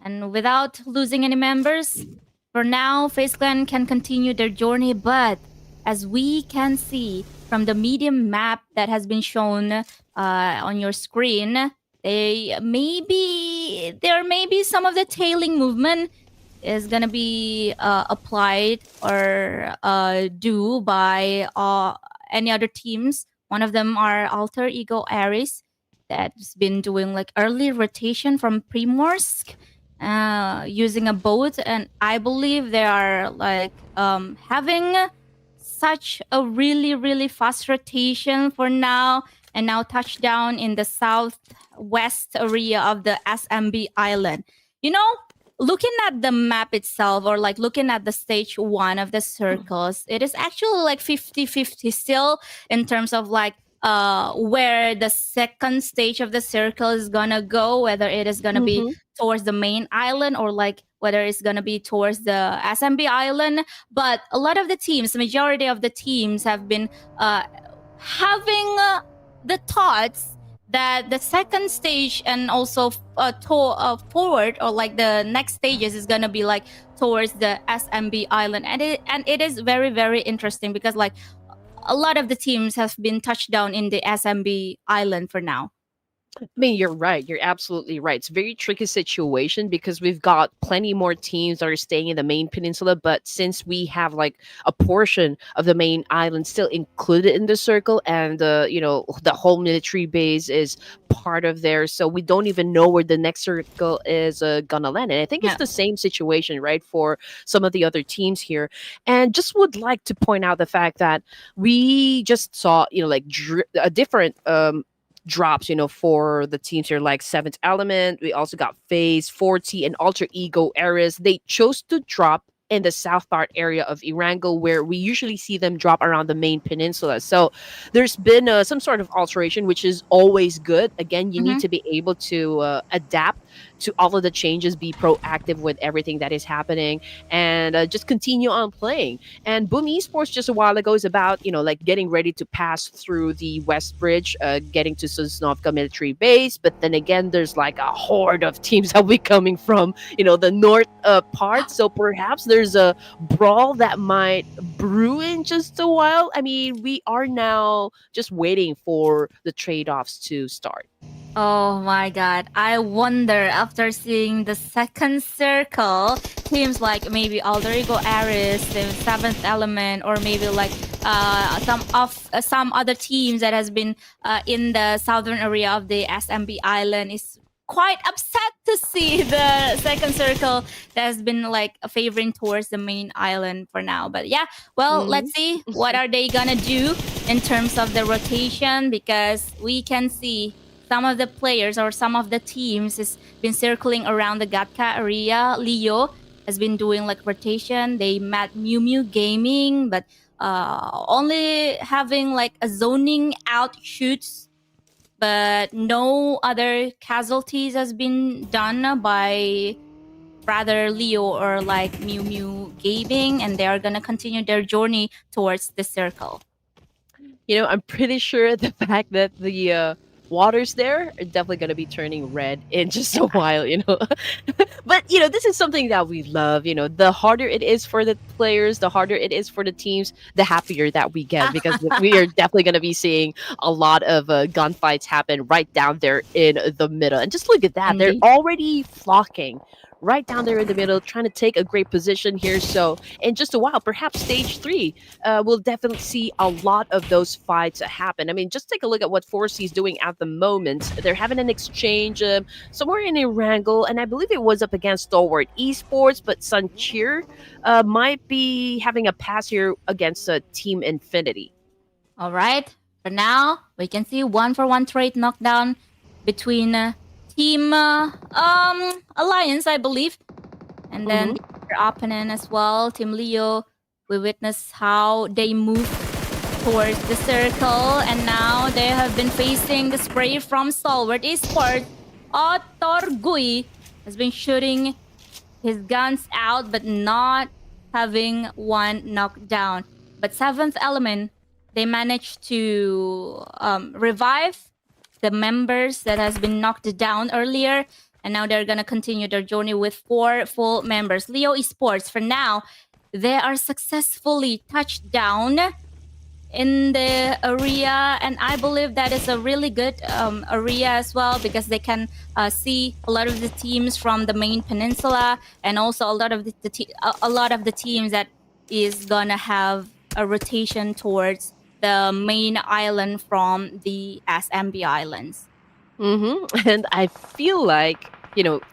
And without losing any members, for now, FaZe Clan can continue their journey. But as we can see from the medium map that has been shown on your screen, there may be some of the tailing movement is gonna be applied or do by any other teams One of them are Alter Ego Ares that's been doing like early rotation from Primorsk using a boat, and I believe they are like having such a really fast rotation for now, and now touchdown in the southwest area of the SMB island. You know, looking at the map itself, or like looking at the stage 1 of the circles, it is actually like 50-50 still in terms of like where the second stage of the circle is gonna go, whether it is gonna be towards the main island or like whether it's gonna be towards the SMB island. But a lot of the teams, the majority of the teams have been having the thoughts that the second stage and also forward, or like the next stages, is gonna be like towards the SMB island, and it is very interesting because like a lot of the teams have been touched down in the SMB island for now. I mean, you're right. You're absolutely right. It's a very tricky situation because we've got plenty more teams that are staying in the main peninsula, but since we have like a portion of the main island still included in the circle, and the whole military base is part of there, so we don't even know where the next circle is gonna land. And I think it's the same situation, right, for some of the other teams here. And just would like to point out the fact that we just saw, like a different drops, for the teams here, like Seventh Element. We also got FAZE, 40, and Alter Ego Ares. They chose to drop in the south part area of Erangel, where we usually see them drop around the main peninsula. So there's been some sort of alteration, which is always good. Again, you need to be able to adapt to all of the changes, be proactive with everything that is happening, and just continue on playing. And Boom Esports just a while ago is about, like getting ready to pass through the West Bridge, getting to Sosnovka military base. But then again, there's like a horde of teams that will be coming from, the north part. So perhaps there's a brawl that might brew in just a while. I mean, we are now just waiting for the trade-offs to start. Oh my god, I wonder, after seeing the second circle, teams like maybe Alter Ego Ares, the Seventh Element, or maybe like some other teams that has been in the southern area of the SMB island is quite upset to see the second circle that has been like favoring towards the main island for now. But yeah, well, let's see what are they gonna do in terms of the rotation, because we can see some of the players or some of the teams has been circling around the Gatka area. Leo has been doing like rotation. They met MIUMIU Gaming, but only having like a zoning out shoots, but no other casualties has been done by rather Leo or like MIUMIU Gaming, and they are gonna continue their journey towards the circle. I'm pretty sure the fact that the waters there are definitely going to be turning red in just a while, But, this is something that we love. The harder it is for the players, the harder it is for the teams, the happier that we get, because we are definitely going to be seeing a lot of gunfights happen right down there in the middle. And just look at that. They're already flocking right down there in the middle, trying to take a great position here. So in just a while, perhaps stage 3, we'll definitely see a lot of those fights happen. I mean, just take a look at what Forcey is doing at the moment. They're having an exchange somewhere in Erangel, and I believe it was up against Stalwart Esports, but Suncheer might be having a pass here against Team Infinity. All right, for now, we can see 1-for-1 trade knockdown between Team Alliance, I believe, and then their opponent as well, Team Leo. We witness how they move towards the circle, and now they have been facing the spray from Stalwart Esports. Otorgui has been shooting his guns out, but not having one knockdown. But Seventh Element, they managed to revive the members that has been knocked down earlier, and now they're gonna continue their journey with 4 full members. Leo Esports, for now, they are successfully touched down in the area, and I believe that is a really good area as well, because they can see a lot of the teams from the main peninsula, and also a lot of the teams that is gonna have a rotation towards the main island from the SMB Islands. And I feel like,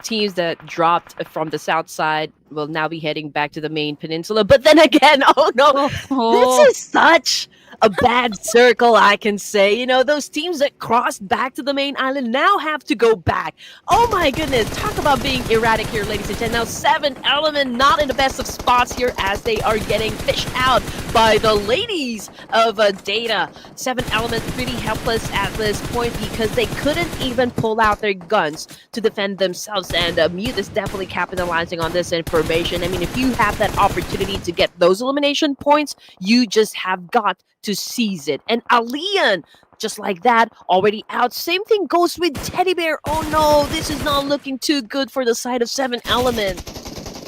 teams that dropped from the south side will now be heading back to the main peninsula. But then again, oh no, this Oh, is such a bad circle, I can say. Those teams that crossed back to the main island now have to go back. Oh my goodness, talk about being erratic here, ladies and gentlemen. Now, 7 Element not in the best of spots here as they are getting fished out by the ladies of Data. 7 Element pretty helpless at this point because they couldn't even pull out their guns to defend themselves, and Mute is definitely capitalizing on this information. I mean, if you have that opportunity to get those elimination points, you just have got to seize it. And Alian, just like that, already out. Same thing goes with Teddy Bear. Oh no, this is not looking too good for the side of 7 Element.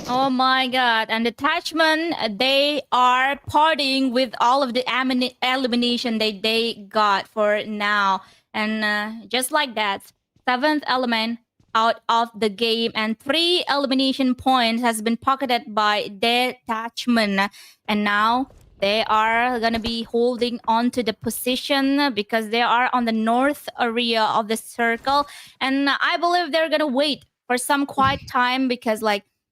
oh my god. And Detachment, they are partying with all of the elimination they got for now. And just like that, 7th Element out of the game, and 3 elimination points has been pocketed by Detachment. And now they are going to be holding on to the position because they are on the north area of the circle. And I believe they're going to wait for some quiet time because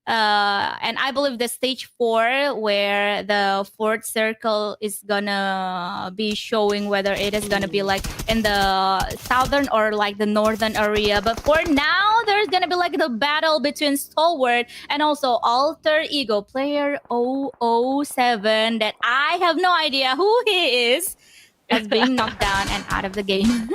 and I believe the stage 4 where the 4th circle is gonna be showing whether it is gonna be like in the southern or like the northern area. But for now, there's gonna be like the battle between Stalwart and also Alter Ego player 007 that I have no idea who he is, as being knocked down and out of the game.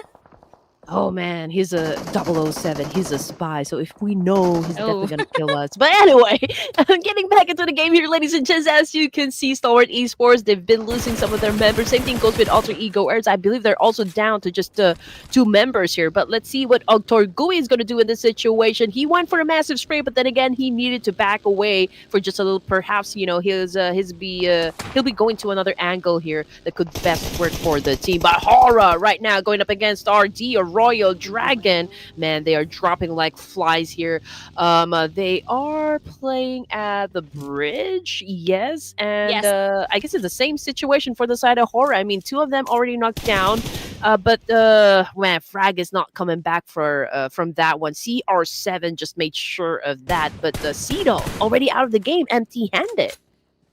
Oh man, he's a 007. He's a spy. So if we know, he's definitely gonna kill us. But anyway, getting back into the game here, ladies and gents. As you can see, Stalwart Esports, they've been losing some of their members. Same thing goes with Alter Ego Airs. I believe they're also down to just 2 members here. But let's see what Gui is gonna do in this situation. He went for a massive spray, but then again, he needed to back away for just a little. Perhaps he'll be going to another angle here that could best work for the team. But HORAA right now going up against RD or Royal Dragon. Man, they are dropping like flies here. They are playing at the bridge, yes, and Yes. I guess it's the same situation for the side of HORAA. I mean, 2 of them already knocked down, but man, Frag is not coming back from that one. CR7 just made sure of that, but Cedo already out of the game, empty-handed.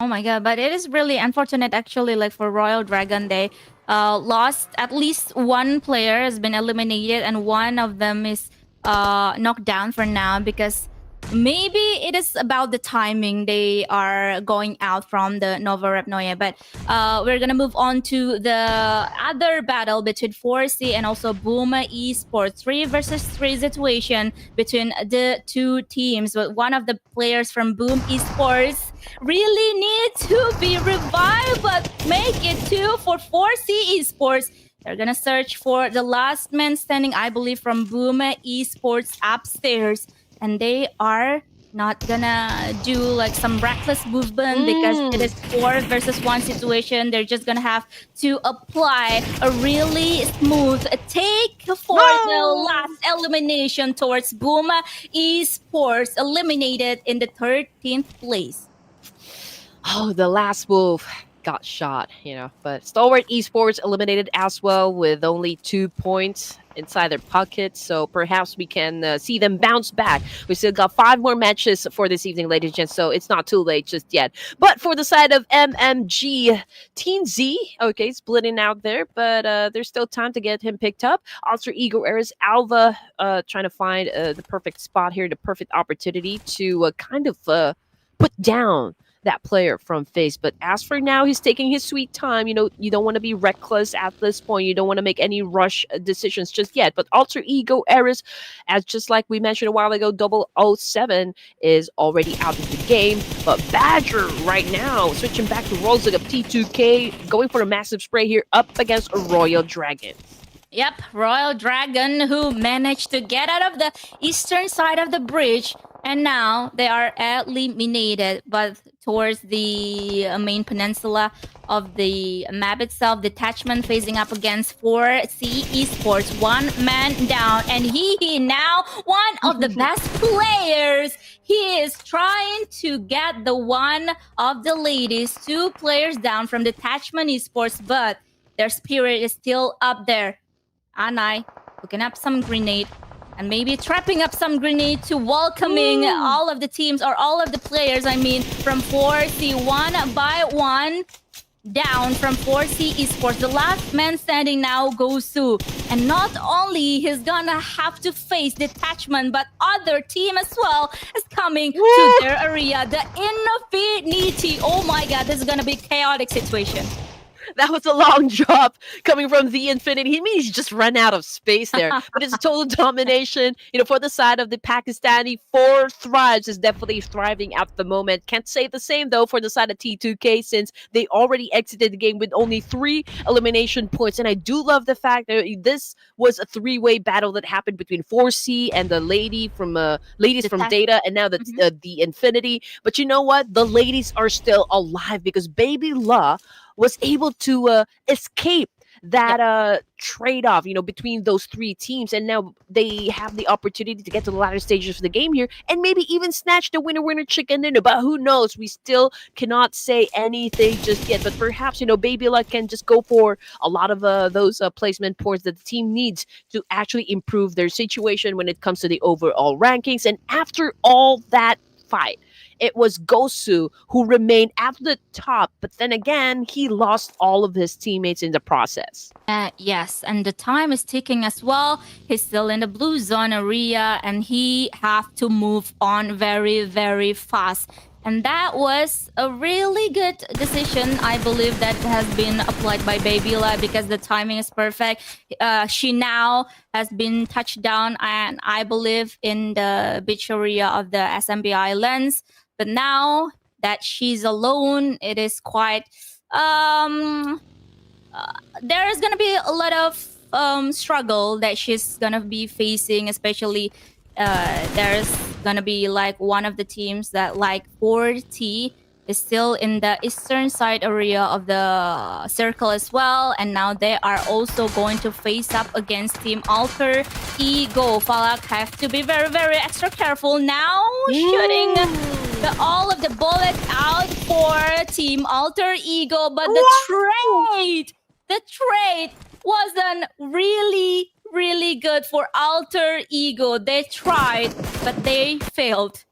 Oh my god, but it is really unfortunate actually, like for Royal Dragon, they lost at least 1 player has been eliminated, and 1 of them is knocked down for now because maybe it is about the timing they are going out from the Nova Repnoya. But we're gonna move on to the other battle between 4C and also Boom Esports, 3 versus 3 situation between the 2 teams. But one of the players from Boom Esports really need to be revived, but make it 2 for 4C Esports. They're gonna search for the last man standing, I believe, from Boom Esports upstairs. And they are not gonna do like some reckless movement because it is 4 versus 1 situation. They're just gonna have to apply a really smooth take for the last elimination towards Boom Esports, eliminated in the 13th place. Oh, the last wolf got shot, but Stalwart Esports eliminated as well with only 2 points inside their pockets, so perhaps we can see them bounce back. We still got 5 more matches for this evening, ladies and gents, so it's not too late just yet. But for the side of MMG, Teen Z, okay, splitting out there, but there's still time to get him picked up. Alter Ego Airs, Alva trying to find the perfect spot here, the perfect opportunity to kind of put down that player from FAZE. But as for now, he's taking his sweet time. You don't want to be reckless at this point. You don't want to make any rush decisions just yet. But Alter Ego Eris, as just like we mentioned a while ago, 007 is already out of the game. But Badger right now, switching back to roles of T2K, going for a massive spray here up against a Royal Dragon. Yep, Royal Dragon, who managed to get out of the eastern side of the bridge, and now they are eliminated. But towards the main peninsula of the map itself, Detachment facing up against 4C Esports, 1 man down, and he now one of the best players. He is trying to get the one of the ladies, 2 players down from Detachment Esports, but Their spirit is still up there. Anai hooking up some grenade and maybe trapping up some grenade to welcoming all of the teams or all of the players, I mean, from 4C one by one down from 4C Esports. The last man standing now goes to. And not only he's gonna have to face detachment, but other team as well is coming to their area. The Infinity. Oh my god, this is gonna be a chaotic situation. That was a long drop coming from the Infinity. He means just run out of space there. But it's total domination. For the side of the Pakistani, 4 thrives is definitely thriving at the moment. Can't say the same though for the side of T2K since they already exited the game with only 3 elimination points. And I do love the fact that this was a 3-way battle that happened between 4C and the ladies from Data, and now the Infinity. But you know what? The ladies are still alive because Baby La was able to escape that trade-off, between those 3 teams. And now they have the opportunity to get to the latter stages of the game here and maybe even snatch the winner chicken dinner. But who knows? We still cannot say anything just yet. But perhaps, Baby Luck can just go for a lot of those placement points that the team needs to actually improve their situation when it comes to the overall rankings. And after all that fight, it was Gosu who remained at the top, but then again, he lost all of his teammates in the process. Yes, and the time is ticking as well. He's still in the blue zone area, and he have to move on very, very fast. And that was a really good decision, I believe, that has been applied by Babila because the timing is perfect. She now has been touched down, and I believe in the beach area of the SMB Islands. But now that she's alone, it is quite... there is going to be a lot of struggle that she's going to be facing, especially there's going to be like one of the teams that like 4T is still in the eastern side area of the circle as well. And now they are also going to face up against Team Alter Ego. Falak have to be very, very extra careful now, shooting all of the bullets out for Team Alter Ego. But the trade wasn't really, really good for Alter Ego. They tried, but they failed.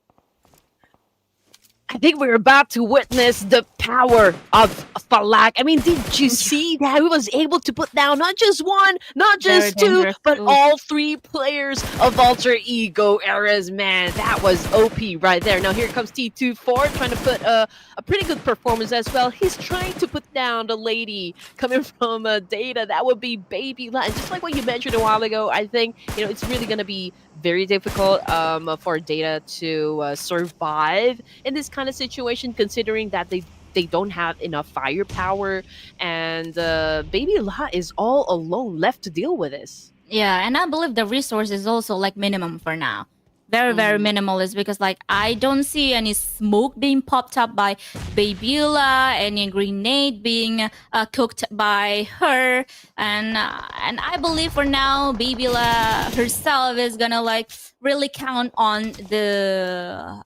I think we're about to witness the power of Falak. I mean, did you see that he was able to put down not just one, not just two, but all 3 players of Alter Ego eras? Man, that was OP right there. Now here comes T24 trying to put a pretty good performance as well. He's trying to put down the lady coming from Data. That would be Baby La. And just like what you mentioned a while ago, I think it's really going to be very difficult for Data to survive in this kind of situation, considering that they don't have enough firepower, and Baby La is all alone left to deal with this. Yeah, and I believe the resource is also like minimum for now. Very, very minimalist because like I don't see any smoke being popped up by Babila, any grenade being cooked by her, and I believe for now Babila herself is gonna like really count on the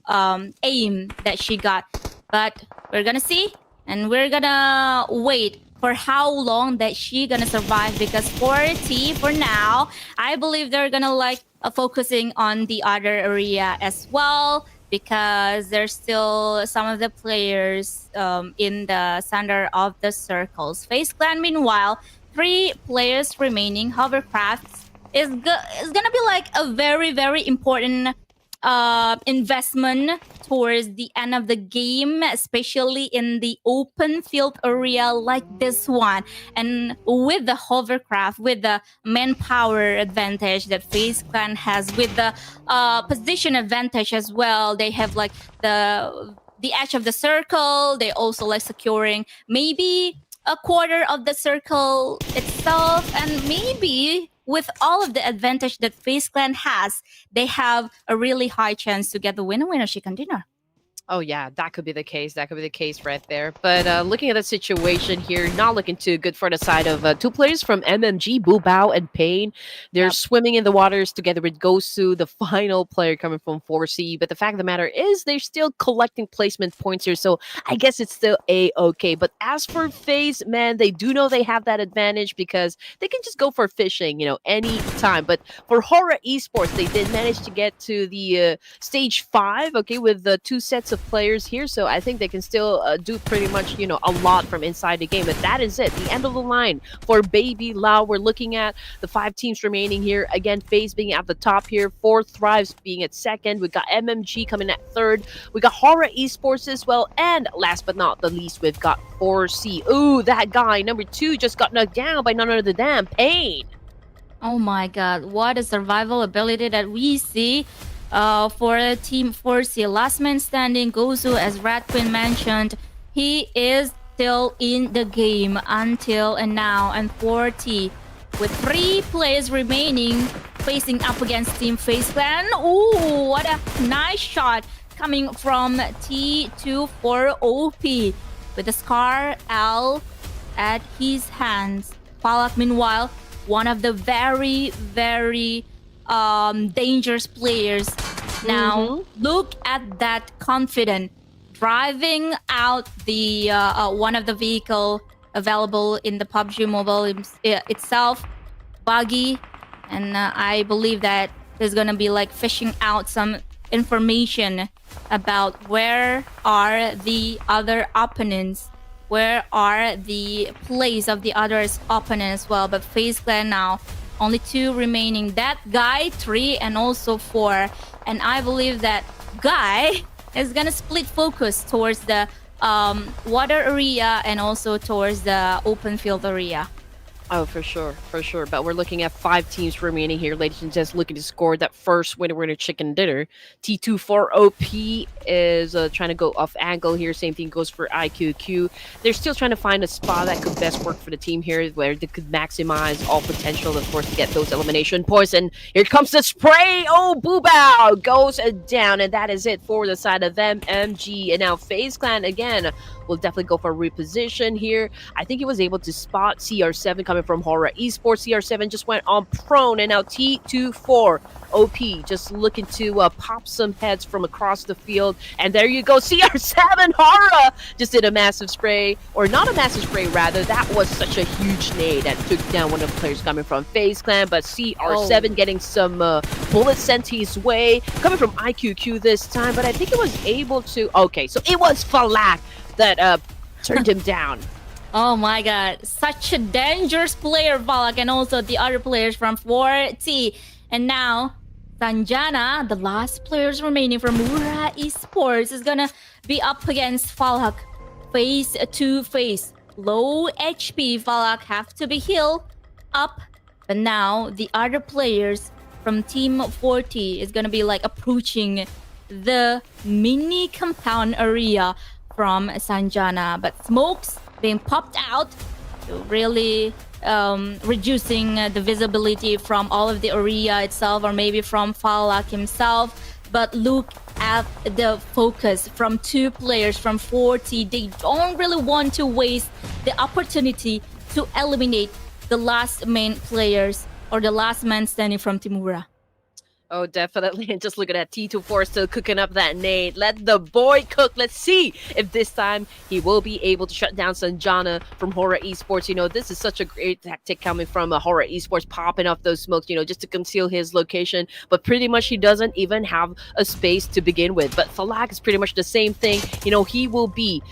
aim that she got. But we're gonna see, and we're gonna wait for how long that she gonna survive, because for T for now, I believe they're gonna like focusing on the other area as well, because there's still some of the players in the center of the circles. FaZe Clan, meanwhile, 3 players remaining. Hovercraft is gonna be like a very, very important investment towards the end of the game, especially in the open field area like this one. And with the hovercraft, with the manpower advantage that FaZe Clan has, with the position advantage as well, they have like the edge of the circle. They also like securing maybe a quarter of the circle itself, and maybe with all of the advantage that FaZe Clan has, they have a really high chance to get the winner chicken dinner. Oh yeah, that could be the case. That could be the case right there. But looking at the situation here, not looking too good for the side of two players from MMG, Bao and Pain. They're Yep. swimming in the waters together with Gosu, the final player coming from 4C. But the fact of the matter is, they're still collecting placement points here, so I guess it's still a okay. But as for FaZe, man, they do know they have that advantage because they can just go for fishing, any time. But for HORAA Esports, they did manage to get to the stage 5, okay, with the two sets of players here. So I think they can still do pretty much, a lot from inside the game. But that is it. The end of the line for Baby Lau. We're looking at the 5 teams remaining here. Again, FaZe being at the top here. 4 Thrives being at second. We got MMG coming at third. We got HORAA Esports as well. And last but not the least, we've got 4C. Ooh, that guy, number 2, just got knocked down by none other than Pain. Oh my god, what a survival ability that we see for Team 4C. Last man standing, Gozu, as Rat Queen mentioned, he is still in the game until and now. And 4T, with 3 players remaining, facing up against Team FaZe Clan. Ooh, what a nice shot coming from T24OP with the Scar L at his hands. Falak, meanwhile, one of the very, very dangerous players. Now, look at that confident driving out the one of the vehicle available in the PUBG Mobile itself, buggy, and I believe that there's gonna be like fishing out some information about where are the other opponents. Where are the plays of the others opponents as well? But FaZe Clan now, only 2 remaining. That guy, 3, and also 4. And I believe that guy is gonna split focus towards the water area and also towards the open field area. Oh, for sure, for sure. But we're looking at 5 teams remaining here, ladies and gents, looking to score that first winner chicken dinner. T24OP is trying to go off angle here. Same thing goes for IQQ. They're still trying to find a spot that could best work for the team here, where they could maximize all potential, of course, to get those elimination points. And here comes the spray. Oh, Boobao goes down, and that is it for the side of MMG. And now FaZe Clan again will definitely go for a reposition here. I think he was able to spot CR7 coming from HORAA Esports. CR7 just went on prone, and now T24OP just looking to pop some heads from across the field. And there you go, CR7 HORAA just did a massive spray, or not a massive spray rather. That was such a huge nade that took down one of the players coming from FaZe Clan. But CR7 getting some bullets sent his way, coming from IQQ this time. But I think it was able to. Okay, so it was Falak that turned him down. Oh my god, such a dangerous player, Valak, and also the other players from 4T. And now, Sanjana, the last players remaining from HORAA Esports, is gonna be up against Falak. Face to face. Low HP, Falak have to be healed up. But now, the other players from Team 4T is gonna be like approaching the mini compound area from Sanjana. But smokes being popped out, really reducing the visibility from all of the area itself, or maybe from Falak himself. But look at the focus from 2 players from 4T. They don't really want to waste the opportunity to eliminate the last main players, or the last man standing from Team HORAA. Oh, definitely. And just look at that. T24 still cooking up that nade. Let the boy cook. Let's see if this time he will be able to shut down Sanjana from HORAA Esports. This is such a great tactic coming from HORAA Esports, popping off those smokes, just to conceal his location. But pretty much he doesn't even have a space to begin with. But Falak is pretty much the same thing. He will be,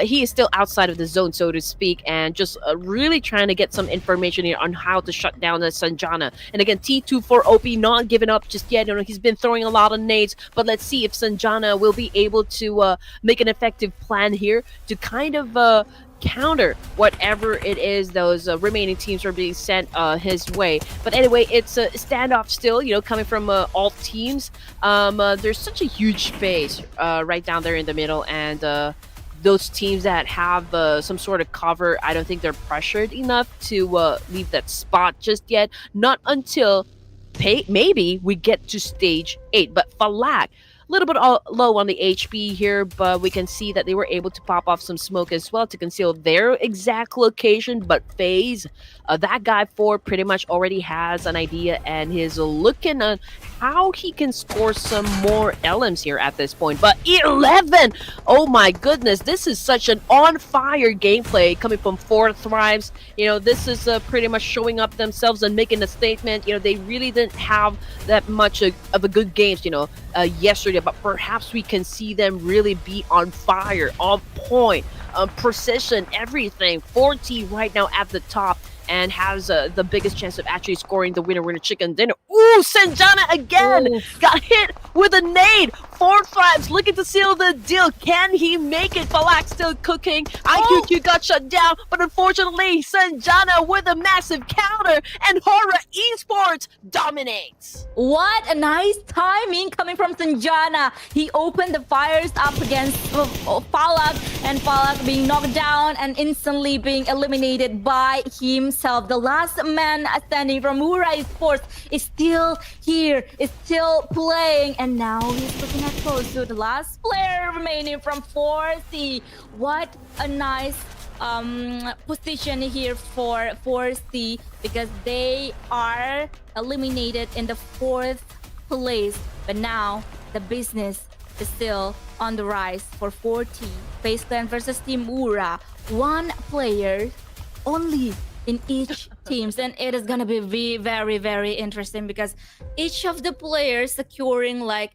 he is still outside of the zone, so to speak, and just really trying to get some information here on how to shut down the Sanjana. And again, T24OP not giving up just yet. He's been throwing a lot of nades, but let's see if Sanjana will be able to make an effective plan here to kind of counter whatever it is those remaining teams are being sent his way. But anyway, it's a standoff still, coming from all teams. There's such a huge space right down there in the middle, and those teams that have some sort of cover, I don't think they're pressured enough to leave that spot just yet. Not until maybe we get to stage 8. But Falak, little bit low on the HP here, but we can see that they were able to pop off some smoke as well to conceal their exact location. But FAZE, that guy 4 pretty much already has an idea, and he's looking at how he can score some more LMs here at this point. But 11! Oh my goodness, this is such an on-fire gameplay coming from 4 Thrives. You know, this is pretty much showing up themselves and making a statement. You know, they really didn't have that much of a good games, you know, yesterday, but perhaps we can see them really be on fire, on point, precision, everything. 4T right now at the top and has the biggest chance of actually scoring the winner chicken dinner. Ooh, SEJONG again! Ooh. Got hit with a nade! 4 Thrives looking to seal the deal. Can he make it? Falak still cooking. IQQ got shut down, but unfortunately, SEJONG with a massive counter, and HORAA Esports dominates. What a nice timing coming from SEJONG. He opened the fires up against Falak, and Falak being knocked down and instantly being eliminated by himself. The last man standing from HORAA Esports is still here, is still playing, and now he's looking at close to the last player remaining from 4C. What a nice position here for 4C, because they are eliminated in the 4th place, but now the business is still on the rise for 4T. FaZe Clan versus Team HORAA. 1 player only in each teams, and it is gonna be very, very interesting, because each of the players securing like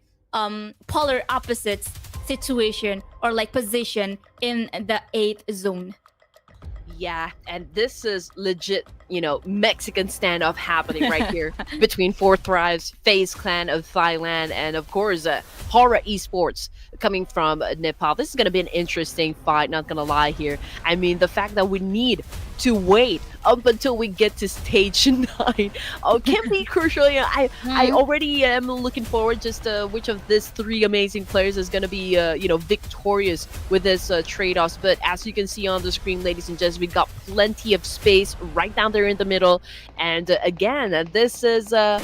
polar opposites situation or like position in the 8th zone. Yeah, and this is legit, you know, Mexican standoff happening right here between 4 Thrives, FaZe Clan of Thailand, and of course HORAA Esports coming from Nepal. This is going to be an interesting fight, not going to lie here. I mean, the fact that we need to wait up until we get to stage 9 can be crucial. You know, I already am looking forward just which of these 3 amazing players is going to be you know, victorious with this trade-offs. But as you can see on the screen, ladies and gents, we got plenty of space right down there in the middle. And again, this is a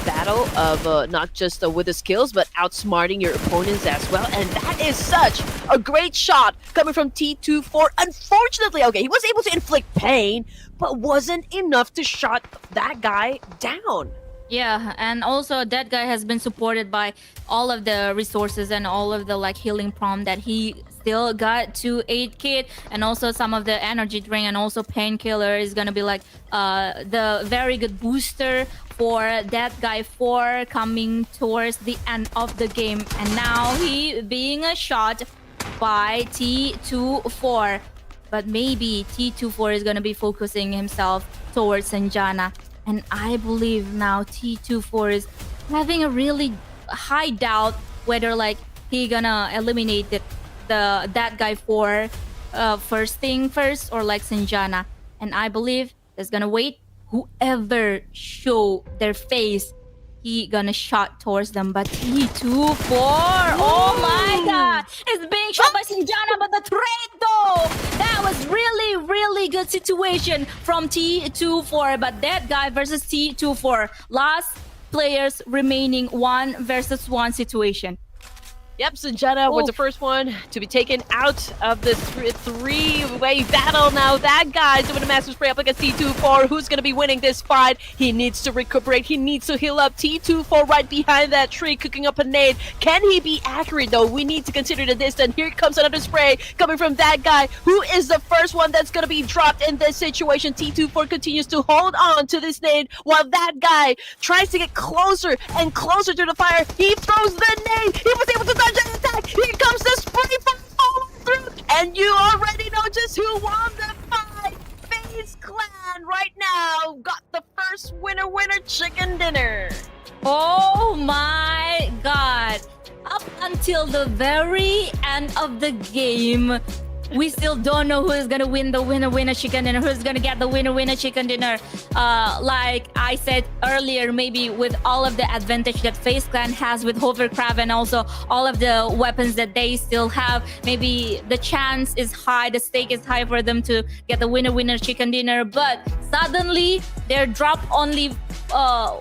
battle of not just with the skills, but outsmarting your opponents as well. And that is such a great shot coming from T24. Unfortunately, okay, he was able to inflict pain, but wasn't enough to shut that guy down. Yeah, and also that guy has been supported by all of the resources and all of the like healing prom that he still got to 8 kit, and also some of the energy drink and also painkiller is gonna be like the very good booster for that guy 4 coming towards the end of the game. And now he being shot by T24, but maybe T24 is gonna be focusing himself towards SEJONG. And I believe now T24 is having a really high doubt whether like he gonna eliminate that guy for first thing first, or like SEJONG. And I believe there's gonna wait whoever show their face, he gonna shot towards them. But T24, oh my god, it's being shot by SEJONG, but the trade though, that was really good situation from T24. But that guy versus T24, last players remaining 1 versus 1 situation. Yep, SEJONG was the first one to be taken out of this three-way battle. Now that guy's doing a massive spray up against T24. Who's going to be winning this fight? He needs to recuperate. He needs to heal up. T24 right behind that tree, cooking up a nade. Can he be accurate, though? We need to consider the distance. Here comes another spray coming from that guy. Who is the first one that's going to be dropped in this situation? T24 continues to hold on to this nade while that guy tries to get closer and closer to the fire. He throws the nade. He was able to dodge an attack. Here comes the spray from follow through. And you already know just who won the fight. FaZe Clan right now got the first winner chicken dinner. Oh my god. Up until the very end of the game, we still don't know who is gonna win the winner chicken dinner, who's gonna get the winner chicken dinner. Like I said earlier, maybe with all of the advantage that FaZe Clan has with hovercraft and also all of the weapons that they still have, maybe the chance is high, the stake is high for them to get the winner chicken dinner. But suddenly they're dropped only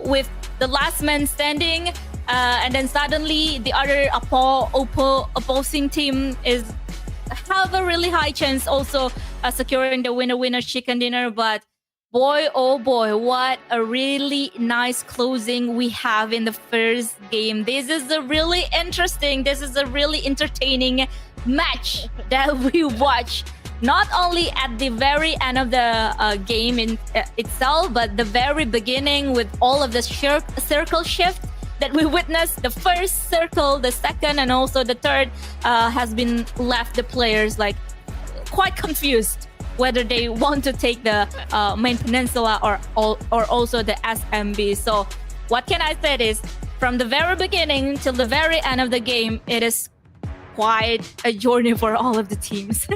with the last man standing. and then suddenly the other opposing team is have a really high chance also securing the winner chicken dinner. But boy, oh boy, what a really nice closing we have in the first game. This is a really interesting, this is a really entertaining match that we watch. Not only at the very end of the game itself, but the very beginning with all of the circle shift that we witnessed. The first circle, the second, and also the third has been left the players like quite confused whether they want to take the main peninsula or also the SMB. So what can I say is, from the very beginning till the very end of the game, it is quite a journey for all of the teams.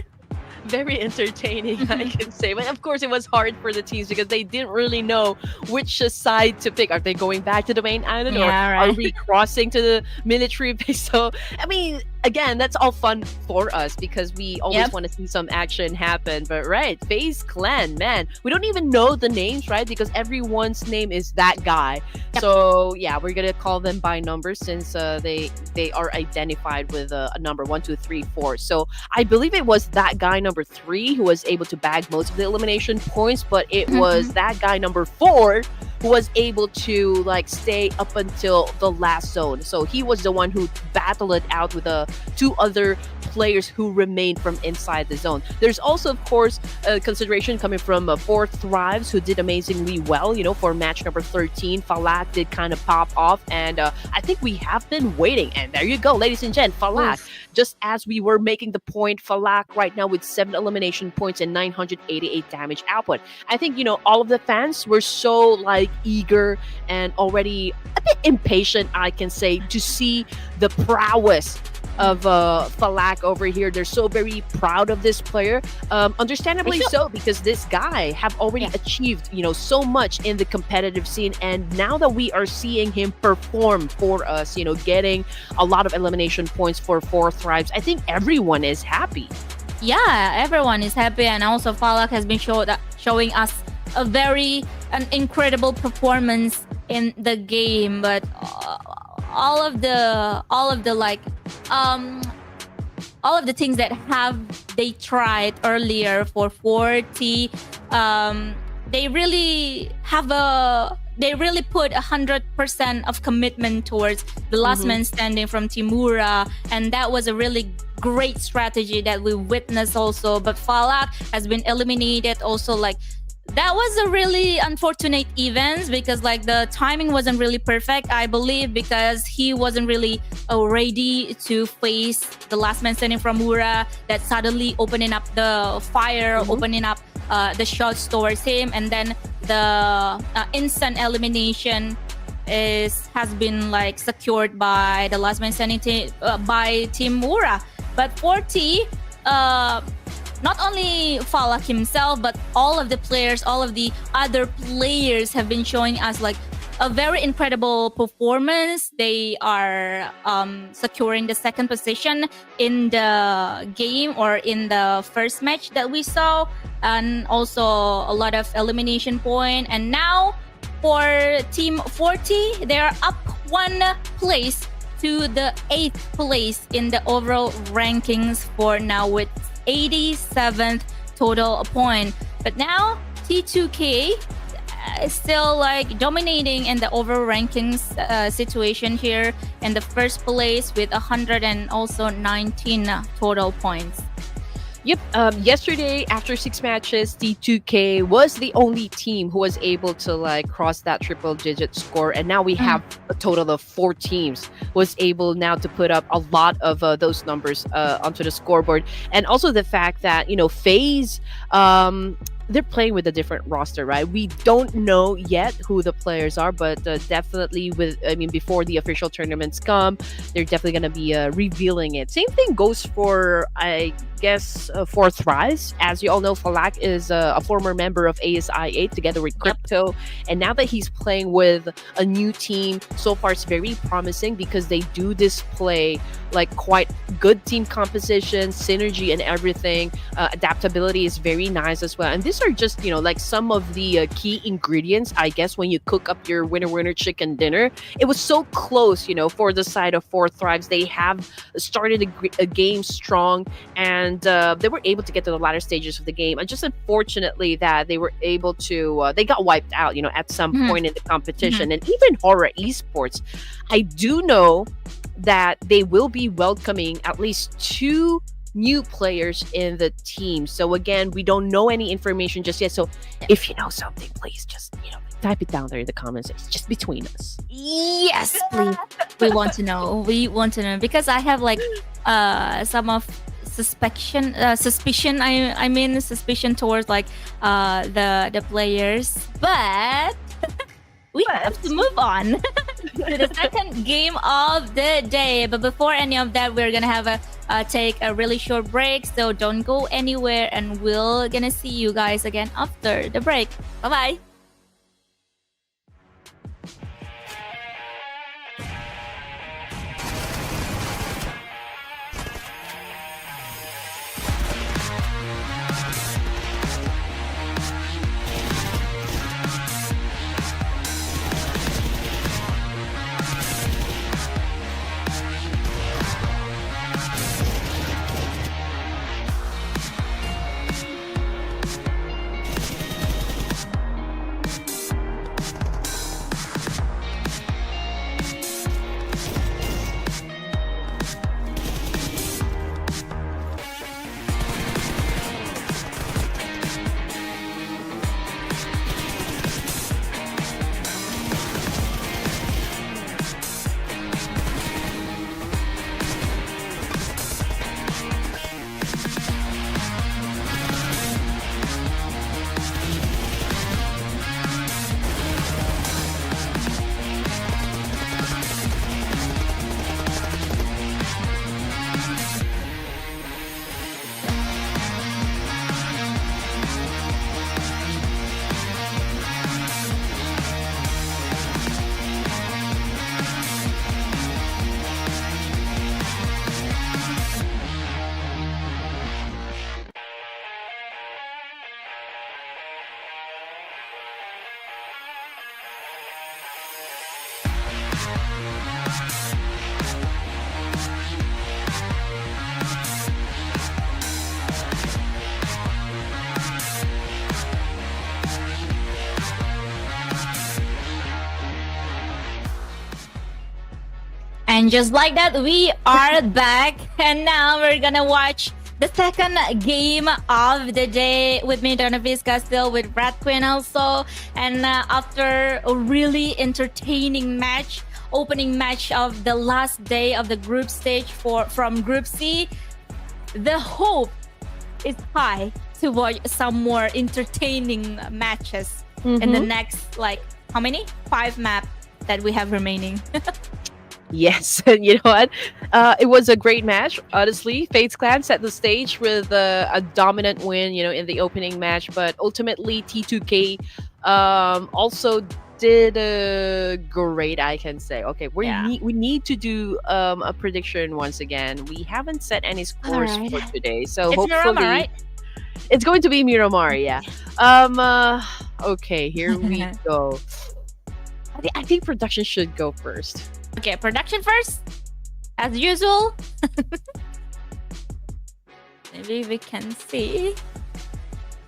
Very entertaining, I can say. But of course, it was hard for the teams because they didn't really know which side to pick. Are they going back to the main island, or are we crossing to the military base? So, I mean, again, that's all fun for us because we always want to see some action happen. But right, FAZE clan, man, we don't even know the names, right? Because everyone's name is that guy. So yeah, we're gonna call them by numbers since they are identified with a number 1, 2, 3, 4. So I believe it was that guy number 3 who was able to bag most of the elimination points, but it was that guy number 4 who was able to like stay up until the last zone. So he was the one who battled it out with the 2 other players who remained from inside the zone. There's also, of course, a consideration coming from 4 Thrives, who did amazingly well, you know, for match number 13. Falak did kind of pop off, and I think we have been waiting. And there you go, ladies and gents, Falak. Just as we were making the point, Falak right now with 7 elimination points and 988 damage output. I think, you know, all of the fans were so like eager and already a bit impatient, I can say, to see the prowess of Falak over here. They're so very proud of this player, understandably so, because this guy have already achieved, you know, so much in the competitive scene, and now that we are seeing him perform for us, you know, getting a lot of elimination points for 4 Thrives, I think everyone is happy. Yeah, everyone is happy, and also Falak has been showing us an incredible performance in the game. But all of the like all of the things that they tried earlier for 40, they really put 100% of commitment towards the last man standing from Timura, and that was a really great strategy that we witnessed also. But Falak has been eliminated also. Like, that was a really unfortunate event because like the timing wasn't really perfect, I believe, because he wasn't really ready to face the last man standing from Mura that suddenly opening up the fire, opening up the shots towards him, and then the instant elimination has been like secured by the last man standing by Team Mura. But 40, not only Falak himself, but all of the players, all of the other players have been showing us like a very incredible performance. They are securing the second position in the game or in the first match that we saw, and also a lot of elimination point. And now for Team 40, they are up 1 place to the 8th place in the overall rankings for now with 87th total point. But now T2K is still like dominating in the overall rankings situation here in the first place with 119 total points. Yep. Yesterday, after 6 matches, T2K was the only team who was able to like cross that triple-digit score, and now we have a total of 4 teams was able now to put up a lot of those numbers onto the scoreboard, and also the fact that, you know, FAZE, they're playing with a different roster, right? We don't know yet who the players are, but definitely before the official tournaments come, they're definitely going to be revealing it. Same thing goes for, I guess, for Thrives. As you all know, Falak is a former member of ASI8 together with Crypto, and now that he's playing with a new team, so far it's very promising because they do display like quite good team composition, synergy, and everything. Adaptability is very nice as well, and this those are just, like some of the key ingredients, I guess, when you cook up your winner chicken dinner. It was so close, for the side of Four Thrives. They have started a game strong, and they were able to get to the latter stages of the game. And just unfortunately that they were able to, they got wiped out, at some point in the competition. And even HORAA Esports, I do know that they will be welcoming at least 2 new players in the team. So again, we don't know any information just yet. So if you know something, please just, type it down there in the comments. It's just between us. Yes, please. We want to know. We want to know, because I have like some of suspicion. I mean suspicion towards like the players, but we have to move on to the second game of the day. But before any of that, we're gonna have take a really short break. So don't go anywhere, and we're gonna see you guys again after the break. Bye bye. And just like that, we are back. And now we're gonna watch the second game of the day. With me, Donna Visca, still with Rat Queen also. And after a really entertaining match, opening match of the last day of the group stage from Group C, the hope is high to watch some more entertaining matches in the next, like, how many? 5 maps that we have remaining. Yes, and you know what? It was a great match, honestly. FaZe Clan set the stage with a dominant win, in the opening match. But ultimately, T2K also did great, I can say. Okay, we need to do a prediction once again. We haven't set any scores for today, so it's hopefully, Miramar, right? It's going to be Miramar. Yeah. Okay, here we go. I think production should go first. Okay, production first, as usual. Maybe we can see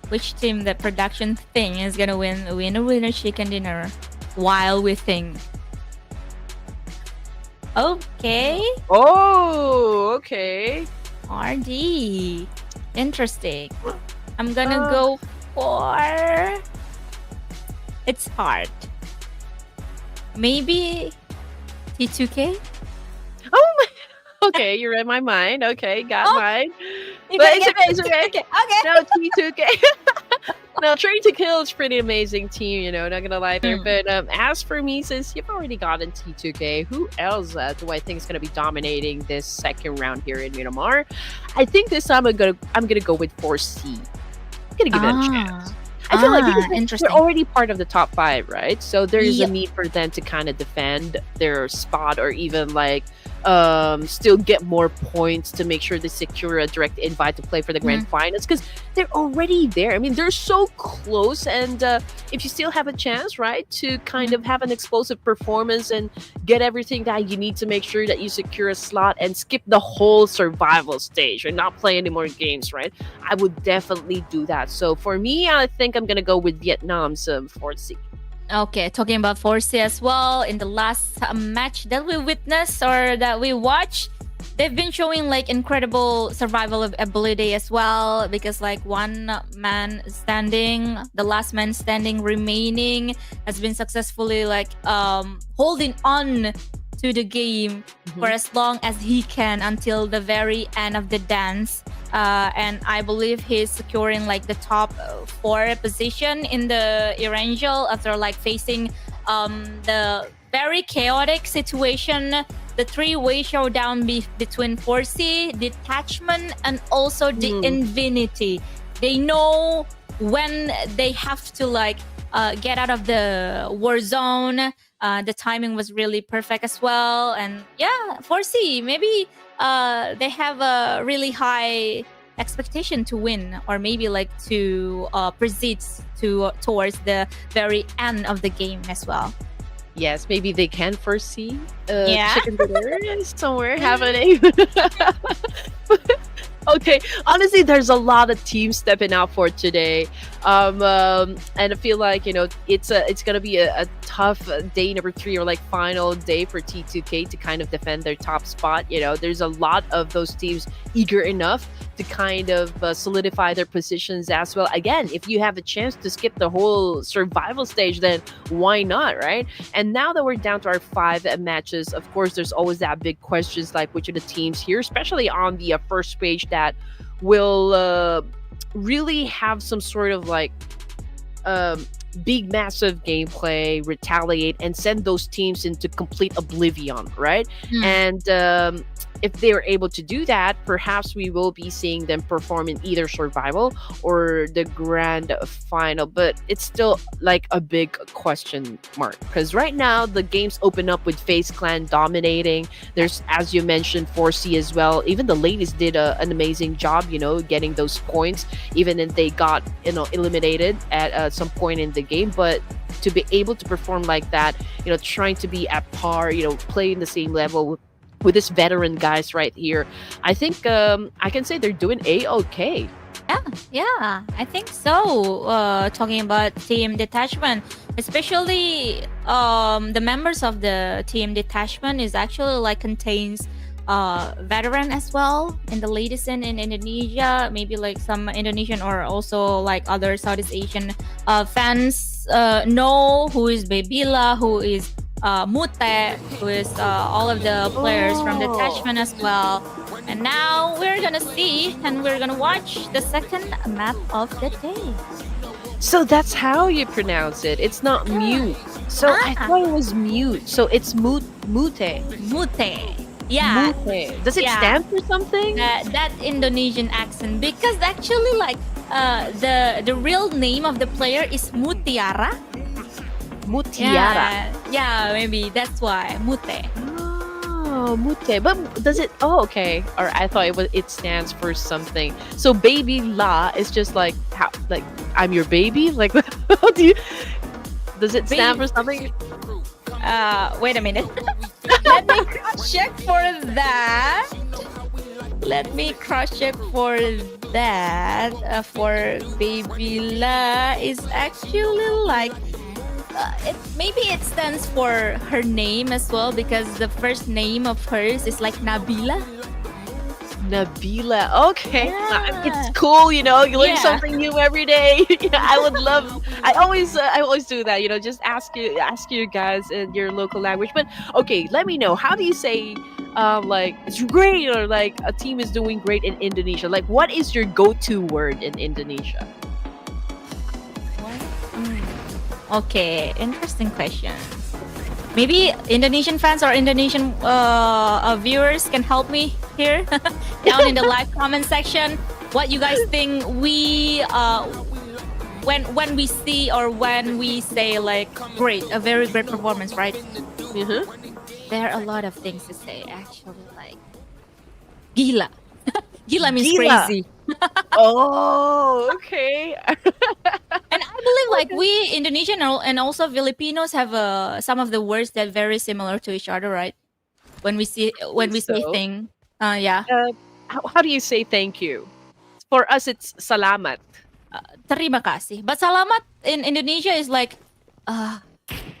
which team the production thing is gonna win a winner chicken dinner while we think. Okay. Oh, okay. RD. Interesting. I'm gonna go for... It's hard. Maybe T2K? Oh my... Okay, you're in my mind. Okay, got mine. But it's okay. Okay. No, T2K. No, Train to Kill is pretty amazing team, not gonna lie there. But as for me, since you've already gotten T2K, who else do I think is gonna be dominating this second round here in Miramar? I think this time I'm gonna go with 4C. I'm gonna give it a chance. I feel like because they're already part of the top 5, right? So there is a need for them to kind of defend their spot, or even like still get more points to make sure they secure a direct invite to play for the grand finals, because they're already there. I mean, they're so close, and if you still have a chance, right, to kind of have an explosive performance and get everything that you need to make sure that you secure a slot and skip the whole survival stage and not play any more games, right, I would definitely do that. So for me, I think I'm gonna go with Vietnam's 4C. Okay, talking about 4C as well, in the last match that we witnessed or that we watched, they've been showing like incredible survival ability as well, because like one man standing, the last man standing remaining, has been successfully like holding on to the game for as long as he can until the very end of the dance. And I believe he's securing like the top 4 position in the Erangel after like facing the very chaotic situation, the 3-way showdown between 4C, Detachment, and also the Infinity. They know when they have to like get out of the war zone. The timing was really perfect as well. And yeah, 4C, maybe they have a really high expectation to win, or maybe like to proceed towards the very end of the game as well. Yes, maybe they can foresee Yeah. chicken dinner somewhere happening. Okay, honestly, there's a lot of teams stepping out for today, and I feel like, you know, it's gonna be a tough day number 3, or like final day for T2K to kind of defend their top spot. You know, there's a lot of those teams eager enough to kind of solidify their positions as well. Again, if you have a chance to skip the whole survival stage, then why not, right? And now that we're down to our 5 matches, of course, there's always that big questions like which of the teams here, especially on the first page, that will really have some sort of like big massive gameplay, retaliate, and send those teams into complete oblivion, right? And if they're able to do that, perhaps we will be seeing them perform in either survival or the grand final. But it's still like a big question mark, because right now the games open up with FaZe Clan dominating. There's, as you mentioned, 4C as well. Even the ladies did an amazing job, you know, getting those points, even if they got, you know, eliminated at some point in the game. But to be able to perform like that, you know, trying to be at par, you know, play in the same level with this veteran guys right here, I think I can say they're doing a-okay. Yeah, I think so. Talking about Team Detachment, especially the members of the Team Detachment is actually like contains veteran as well in the latest in Indonesia. Maybe like some Indonesian or also like other Southeast Asian fans know who is Babila, who is Mute, who is all of the players from Detachment as well. And now we're gonna see and we're gonna watch the second map of the day. So that's how you pronounce it. It's not mute. So I thought it was mute. So it's mute. Mute. Yeah. Mute. Does it stand for something? That Indonesian accent, because actually like the real name of the player is Mutiara. Mutiara. Yeah, maybe that's why Mute. Oh, Mute. But does it? Oh, okay. Or I thought it stands for something. So baby la is just like how, like I'm your baby. Like how do you? Does it stand for something? Wait a minute. Let me cross check for that. For baby la is actually like. Maybe it stands for her name as well, because the first name of hers is like Nabila. Okay. Yeah. It's cool, you know, you learn something new every day. I would love, I always do that, you know, just ask you guys in your local language. But okay, let me know, how do you say like it's great, or like a team is doing great in Indonesia? Like, what is your go-to word in Indonesia? Okay, interesting questions. Maybe Indonesian fans or Indonesian viewers can help me here down in the live comment section. What you guys think we when we see or when we say like great, a very great performance, right? There are a lot of things to say, actually. Like, gila. Gila means Gila. crazy. Oh, okay. And I believe like we Indonesian and also Filipinos have some of the words that very similar to each other, right? When we say So, thing, yeah, how do you say thank you? For us, it's salamat. terima kasih. But salamat in Indonesia is like,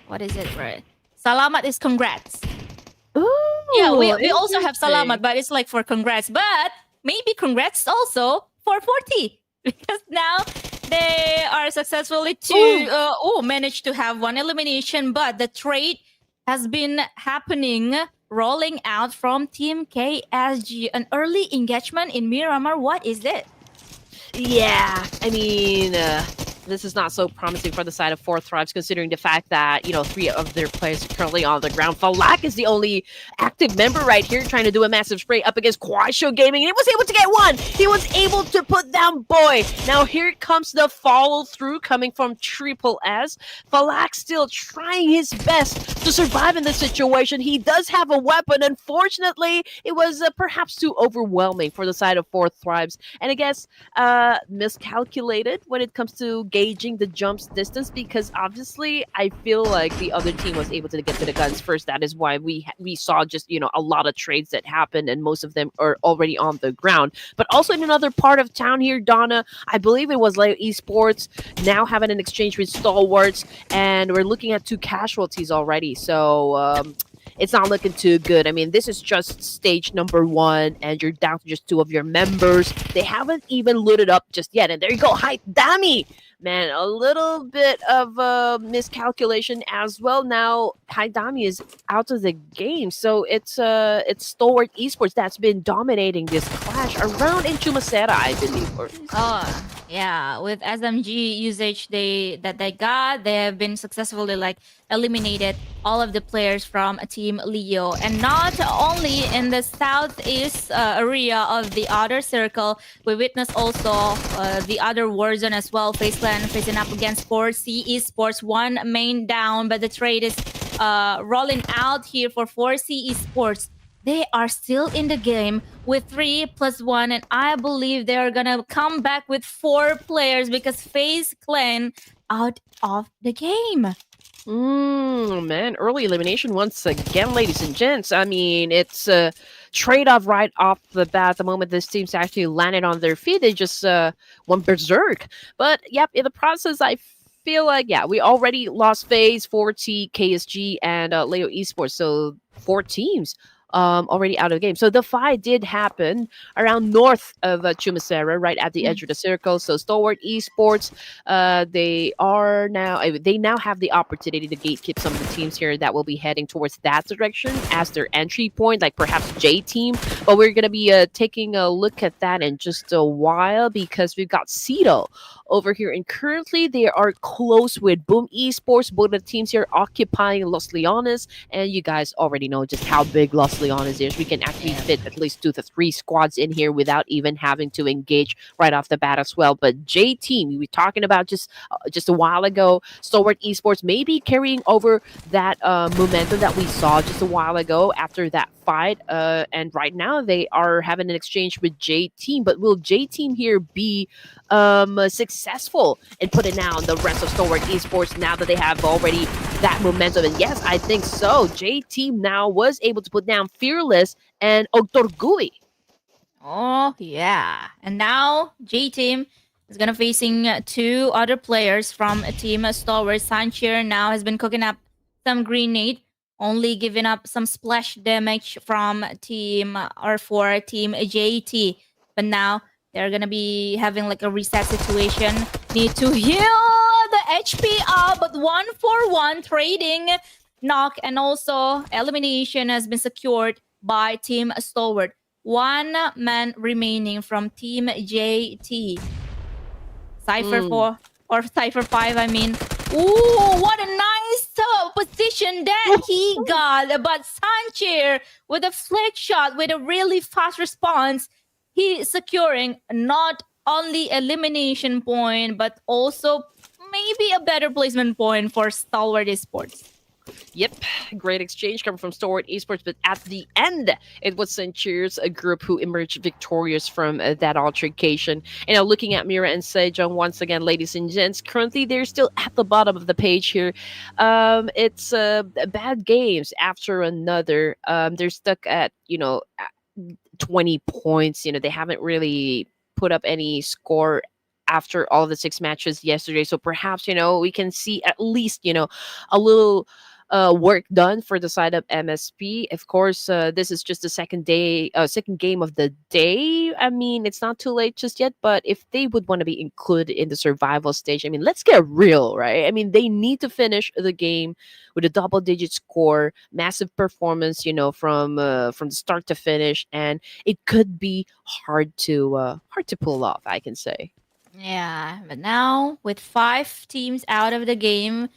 what is it, right? Salamat is congrats. Yeah, Ooh, we also have salamat, interesting. but it's like for congrats. But maybe congrats also for 40 because now they are successfully managed to have one elimination. But the trade has been happening, rolling out from Team KSG. An early engagement in Miramar. What is it? Yeah, I mean, this is not so promising for the side of Fourth Thrives, considering the fact that, you know, 3 of their players are currently on the ground. Falak is the only active member right here trying to do a massive spray up against KUAISHOU Gaming, and he was able to get one! He was able to put down Boy! Now here comes the follow-through coming from Triple S. Falak still trying his best to survive in this situation. He does have a weapon. Unfortunately, it was perhaps too overwhelming for the side of Fourth Thrives. And I guess miscalculated when it comes to gauging the jumps distance, because obviously I feel like the other team was able to get to the guns first. That is why we saw just, you know, a lot of trades that happened, and most of them are already on the ground. But also in another part of town here, Donna, I believe it was like Esports now having an exchange with Stalwarts, and we're looking at 2 casualties already. So it's not looking too good. I mean, this is just stage number 1, and you're down to just 2 of your members. They haven't even looted up just yet. And there you go. Hi, Dami! Man, a little bit of miscalculation as well. Now, Haidami is out of the game, so it's Stalwart Esports that's been dominating this clash around in Chumasera, I believe. Oh, yeah. With SMG usage they got, they have been successfully like eliminated all of the players from Team Leo. And not only in the southeast area of the other circle, we witnessed also the other war zone as well. FaZe facing up against 4C Esports, 1 main down, but the trade is rolling out here for 4C Esports. They are still in the game with 3+1, and I believe they are gonna come back with 4 players because FaZe Clan out of the game. Man, early elimination once again, ladies and gents. I mean, it's a trade-off right off the bat. The moment this team's actually landed on their feet, they just went berserk. But, yep, in the process, I feel like, yeah, we already lost FaZe, 4T, KSG, and Leo Esports. So 4 teams already out of the game. So the fight did happen around north of Chumasera, right at the edge of the circle. So Stalwart Esports, they now have the opportunity to gatekeep some of the teams here that will be heading towards that direction as their entry point, like perhaps JTEAM. But we're gonna be taking a look at that in just a while, because we've got Cedo over here, and currently they are close with Boom Esports. Both of the teams here occupying Los Leones, and you guys already know just how big Los Leones is. We can actually fit at least 2 to 3 squads in here without even having to engage right off the bat as well. But JTEAM, we were talking about just a while ago, Stalwart Esports maybe carrying over that momentum that we saw just a while ago after that fight, and right now they are having an exchange with JTEAM. But will JTEAM here be successful in putting down the rest of Stalwart Esports now that they have already that momentum? And yes, I think so. JTEAM now was able to put down Fearless and Ogtorgui. Oh, yeah. And now JTEAM is going to facing 2 other players from Team Stalwart. Sanchir now has been cooking up some grenade, only giving up some splash damage from Team JT. But now they're going to be having like a reset situation. Need to heal the HP up, but 1-for-1 trading knock, and also elimination has been secured by Team Stalwart. 1 man remaining from Team JT. Cypher 4 or Cypher 5, I mean. Ooh, what a nice position that he got. But Sanchir with a flick shot with a really fast response, he securing not only elimination point, but also maybe a better placement point for Stalwart Esports. Yep, great exchange coming from Stalwart Esports, but at the end, it was Centurions, a group who emerged victorious from that altercation. And now looking at Mira and Sejong once again, ladies and gents, currently they're still at the bottom of the page here. It's bad games after another. They're stuck at 20 points. They haven't really put up any score after all the 6 matches yesterday. So perhaps, we can see at least, a little work done for the side of MSP. Of course, this is just the second game of the day. I mean, it's not too late just yet, but if they would want to be included in the survival stage, I mean, let's get real, right? I mean, they need to finish the game with a double-digit score, massive performance, from the start to finish, and it could be hard to pull off, I can say. Yeah, but now with 5 teams out of the game,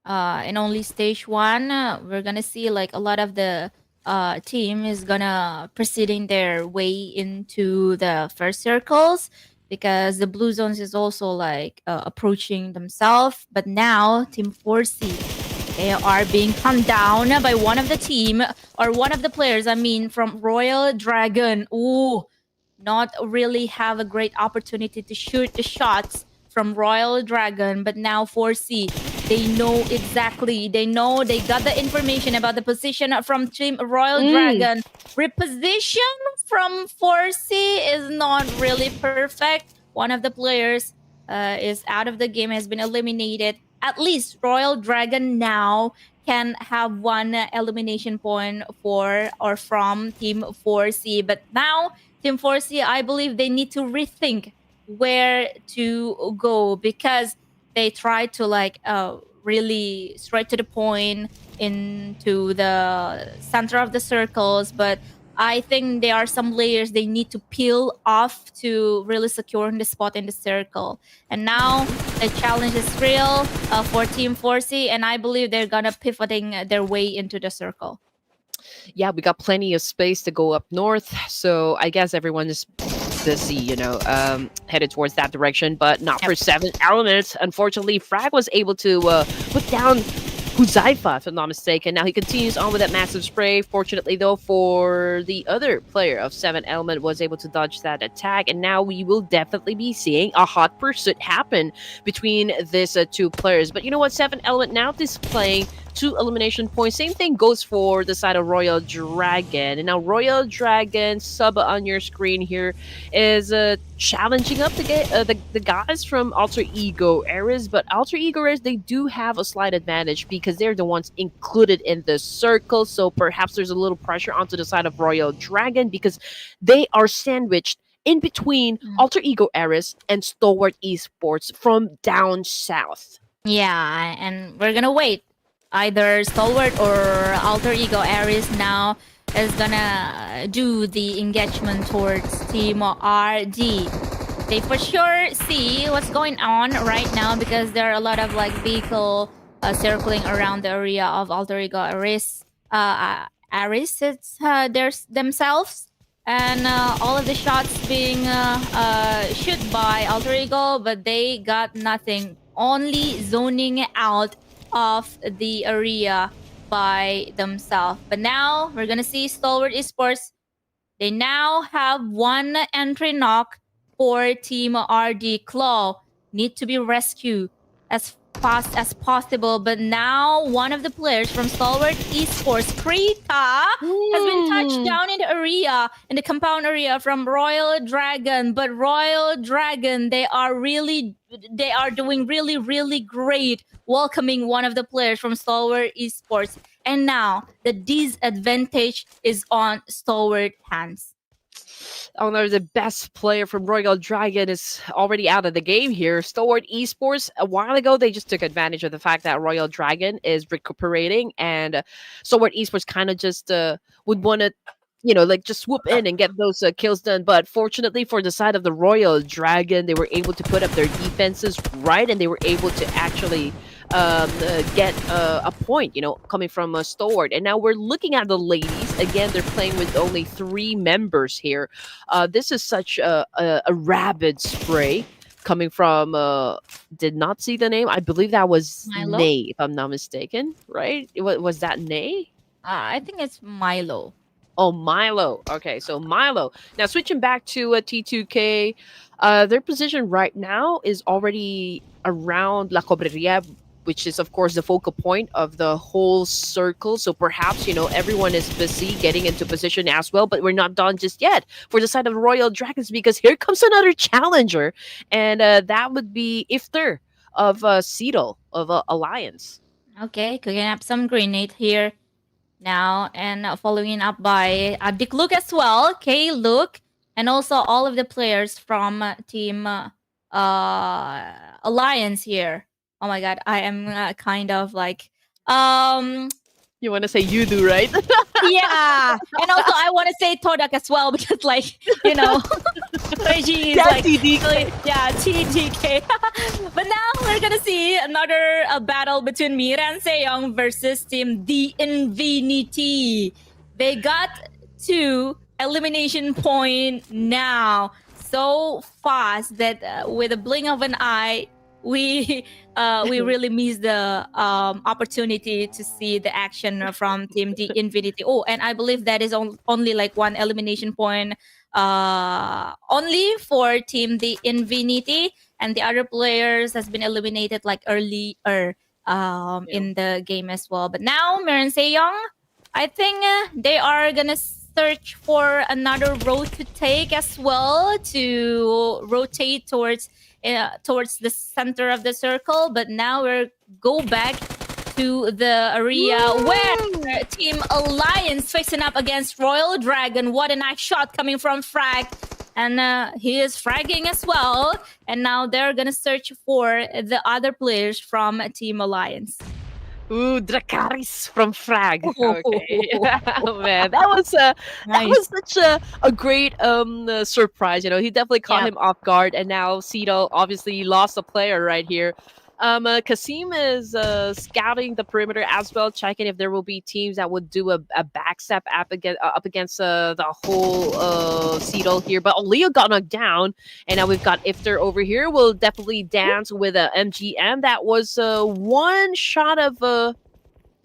in only stage one, we're gonna see like a lot of the team is gonna proceeding their way into the first circles because the blue zones is also like approaching themselves. But now Team 4C, they are being hunt down by one of the team or one of the players. I mean, from Royal Dragon. Ooh, not really have a great opportunity to shoot the shots from Royal Dragon, but now 4C, they know exactly. They know they got the information about the position from Team Royal Dragon. Reposition from 4C is not really perfect. One of the players is out of the game, has been eliminated. At least Royal Dragon now can have one elimination point for or from Team 4C. But now Team 4C, I believe they need to rethink where to go because they try to like really straight to the point into the center of the circles, but I think there are some layers they need to peel off to really secure the spot in the circle. And now the challenge is real for Team 4C, and I believe they're gonna pivoting their way into the circle. Yeah, we got plenty of space to go up north, so I guess everyone is busy, headed towards that direction, but not for 7 elements. Unfortunately, Frag was able to put down Huzaifa, if I'm not mistaken. Now he continues on with that massive spray. Fortunately, though, for the other player of 7 element was able to dodge that attack, and now we will definitely be seeing a hot pursuit happen between these two players. But you know what? 7 element now displaying 2 elimination points. Same thing goes for the side of Royal Dragon. And now Royal Dragon, sub on your screen here, is challenging up the guys from Alter Ego Ares. But Alter Ego Ares, they do have a slight advantage because they're the ones included in the circle. So perhaps there's a little pressure onto the side of Royal Dragon because they are sandwiched in between Alter Ego Ares and Stalwart Esports from down south. Yeah, and we're gonna wait. Either Stalwart or Alter Ego Ares now is gonna do the engagement towards Team RD. They for sure see what's going on right now because there are a lot of like vehicle circling around the area of Alter Ego Ares. Ares, it's themselves, and all of the shots being shoot by Alter Ego, but they got nothing. Only zoning out of the area by themselves. But now we're gonna see Stalwart Esports. They now have one entry knock for Team RD. Claw need to be rescued as fast as possible. But now one of the players from Stalwart Esports, Krita, has been touched down in the area, in the compound area from Royal Dragon. But Royal Dragon, they are doing really, really great welcoming one of the players from Stalwart Esports. And now the disadvantage is on Stalwart hands. Oh no, the best player from Royal Dragon is already out of the game here. Stalwart Esports, a while ago, they just took advantage of the fact that Royal Dragon is recuperating, and Stalwart Esports kind of just would want to, just swoop in and get those kills done. But fortunately for the side of the Royal Dragon, they were able to put up their defenses right, and they were able to actually get a point, coming from Stalwart. And now we're looking at the ladies. Again, they're playing with only 3 members here. This is such a rabid spray coming from did not see the name. I believe that was Milo? Nay, if I'm not mistaken, right? Was that Nay? I think it's Milo. Oh, Milo. Okay, so Milo. Now switching back to T2K, their position right now is already around La Cobreria, which is of course the focal point of the whole circle. So perhaps everyone is busy getting into position as well, but we're not done just yet for the side of Royal Dragons because here comes another challenger, and that would be Ifter of Cedal of Alliance. Okay, cooking up some grenade here now, and following up by Dick Luke as well, K Luke, and also all of the players from team Alliance here. Oh my god, I am kind of like You want to say you do, right? yeah, and also I want to say Todak as well because Reggie is like TDK. yeah, TDK. But now we're gonna see another battle between Mira and Sejong versus Team The Infinity. They got 2 elimination point now so fast that with a blink of an eye, we really missed the opportunity to see the action from Team The Infinity. Oh, and I believe that is only like 1 elimination point only for Team The Infinity, and the other players has been eliminated like earlier in the game as well. But now Miran Sejong, I think they are gonna search for another road to take as well to rotate towards the center of the circle. But now we'll go back to the area where Team Alliance facing up against Royal Dragon. What a nice shot coming from Frag. And he is fragging as well. And now they're going to search for the other players from Team Alliance. Ooh, Dracaris from Frag. Okay. Oh man, that was that was such a great surprise. He definitely caught him off guard, and now Cito obviously lost a player right here. Kasim is scouting the perimeter as well, checking if there will be teams that would do a backstep up against the whole Cito here. But Leo got knocked down, and now we've got Ifter over here. We'll definitely dance with a MGM. That was one shot of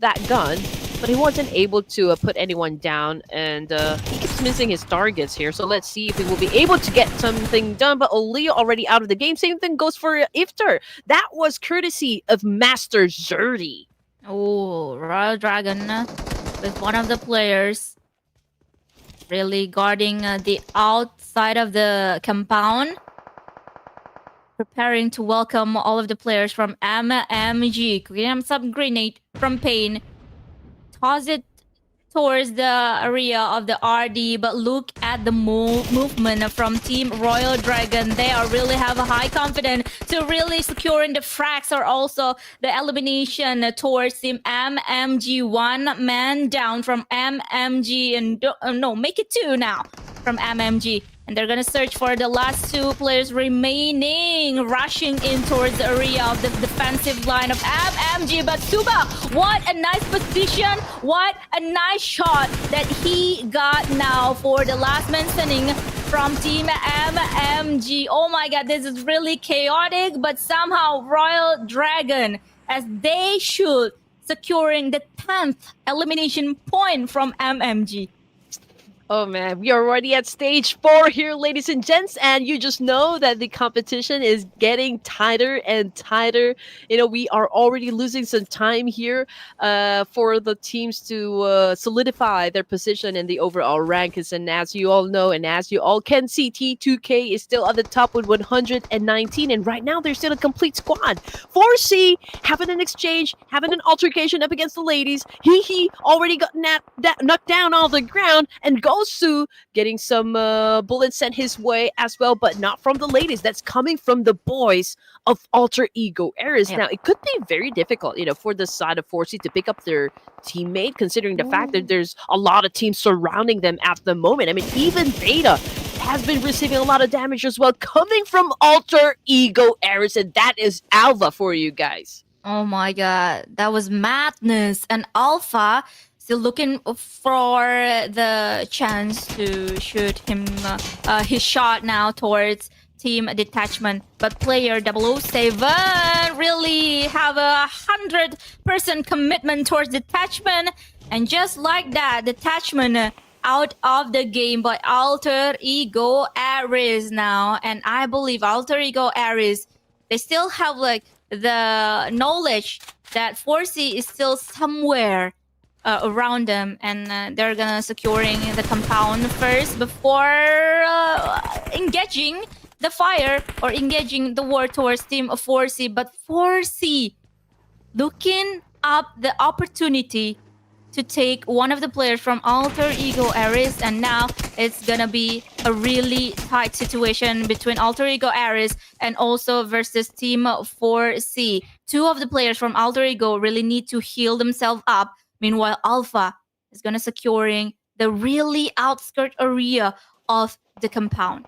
that gun, but he wasn't able to put anyone down, and he keeps missing his targets here. So let's see if he will be able to get something done. But Oleo already out of the game. Same thing goes for Ifter. That was courtesy of Master Zerdy. Oh, Royal Dragon with one of the players really guarding the outside of the compound, preparing to welcome all of the players from MMG. Create some grenade from Pain. Toss it towards the area of the RD, but look at the movement from Team Royal Dragon. They are really have a high confidence to really securing the frags or also the elimination towards Team MMG. 1 man down from MMG, and no, make it 2 now from MMG. And they're gonna search for the last 2 players remaining, rushing in towards the area of the defensive line of MMG. But Suba, what a nice position, what a nice shot that he got now for the last man standing from Team MMG. Oh my god, this is really chaotic, but somehow Royal Dragon, as they should, securing the 10th elimination point from MMG. Oh man, we are already at stage 4 here, ladies and gents, and you just know that the competition is getting tighter and tighter. We are already losing some time here for the teams to solidify their position in the overall rankings. And as you all know, and as you all can see, T2K is still at the top with 119, and right now they're still a complete squad. 4C having an exchange, having an altercation up against the ladies. He already got knocked down on the ground, and Gosu getting some bullets sent his way as well, but not from the ladies. That's coming from the boys of Alter Ego Eris. Now, it could be very difficult, for the side of 4C to pick up their teammate, considering the fact that there's a lot of teams surrounding them at the moment. I mean, even Beta has been receiving a lot of damage as well, coming from Alter Ego Eris, and that is Alpha for you guys. Oh my god, that was madness. And Alpha still looking for the chance to shoot him his shot now towards team detachment. But player 007 really have 100% commitment towards detachment. And just like that, detachment out of the game by Alter Ego Ares now. And I believe Alter Ego Ares, they still have like the knowledge that 4C is still somewhere around them, and they're gonna securing the compound first before engaging the fire or engaging the war towards team of 4C. But 4C looking up the opportunity to take one of the players from Alter Ego Ares, and now it's gonna be a really tight situation between Alter Ego Ares and also versus Team 4C. Two of the players from Alter Ego really need to heal themselves up. Meanwhile, Alpha is gonna securing the really outskirt area of the compound.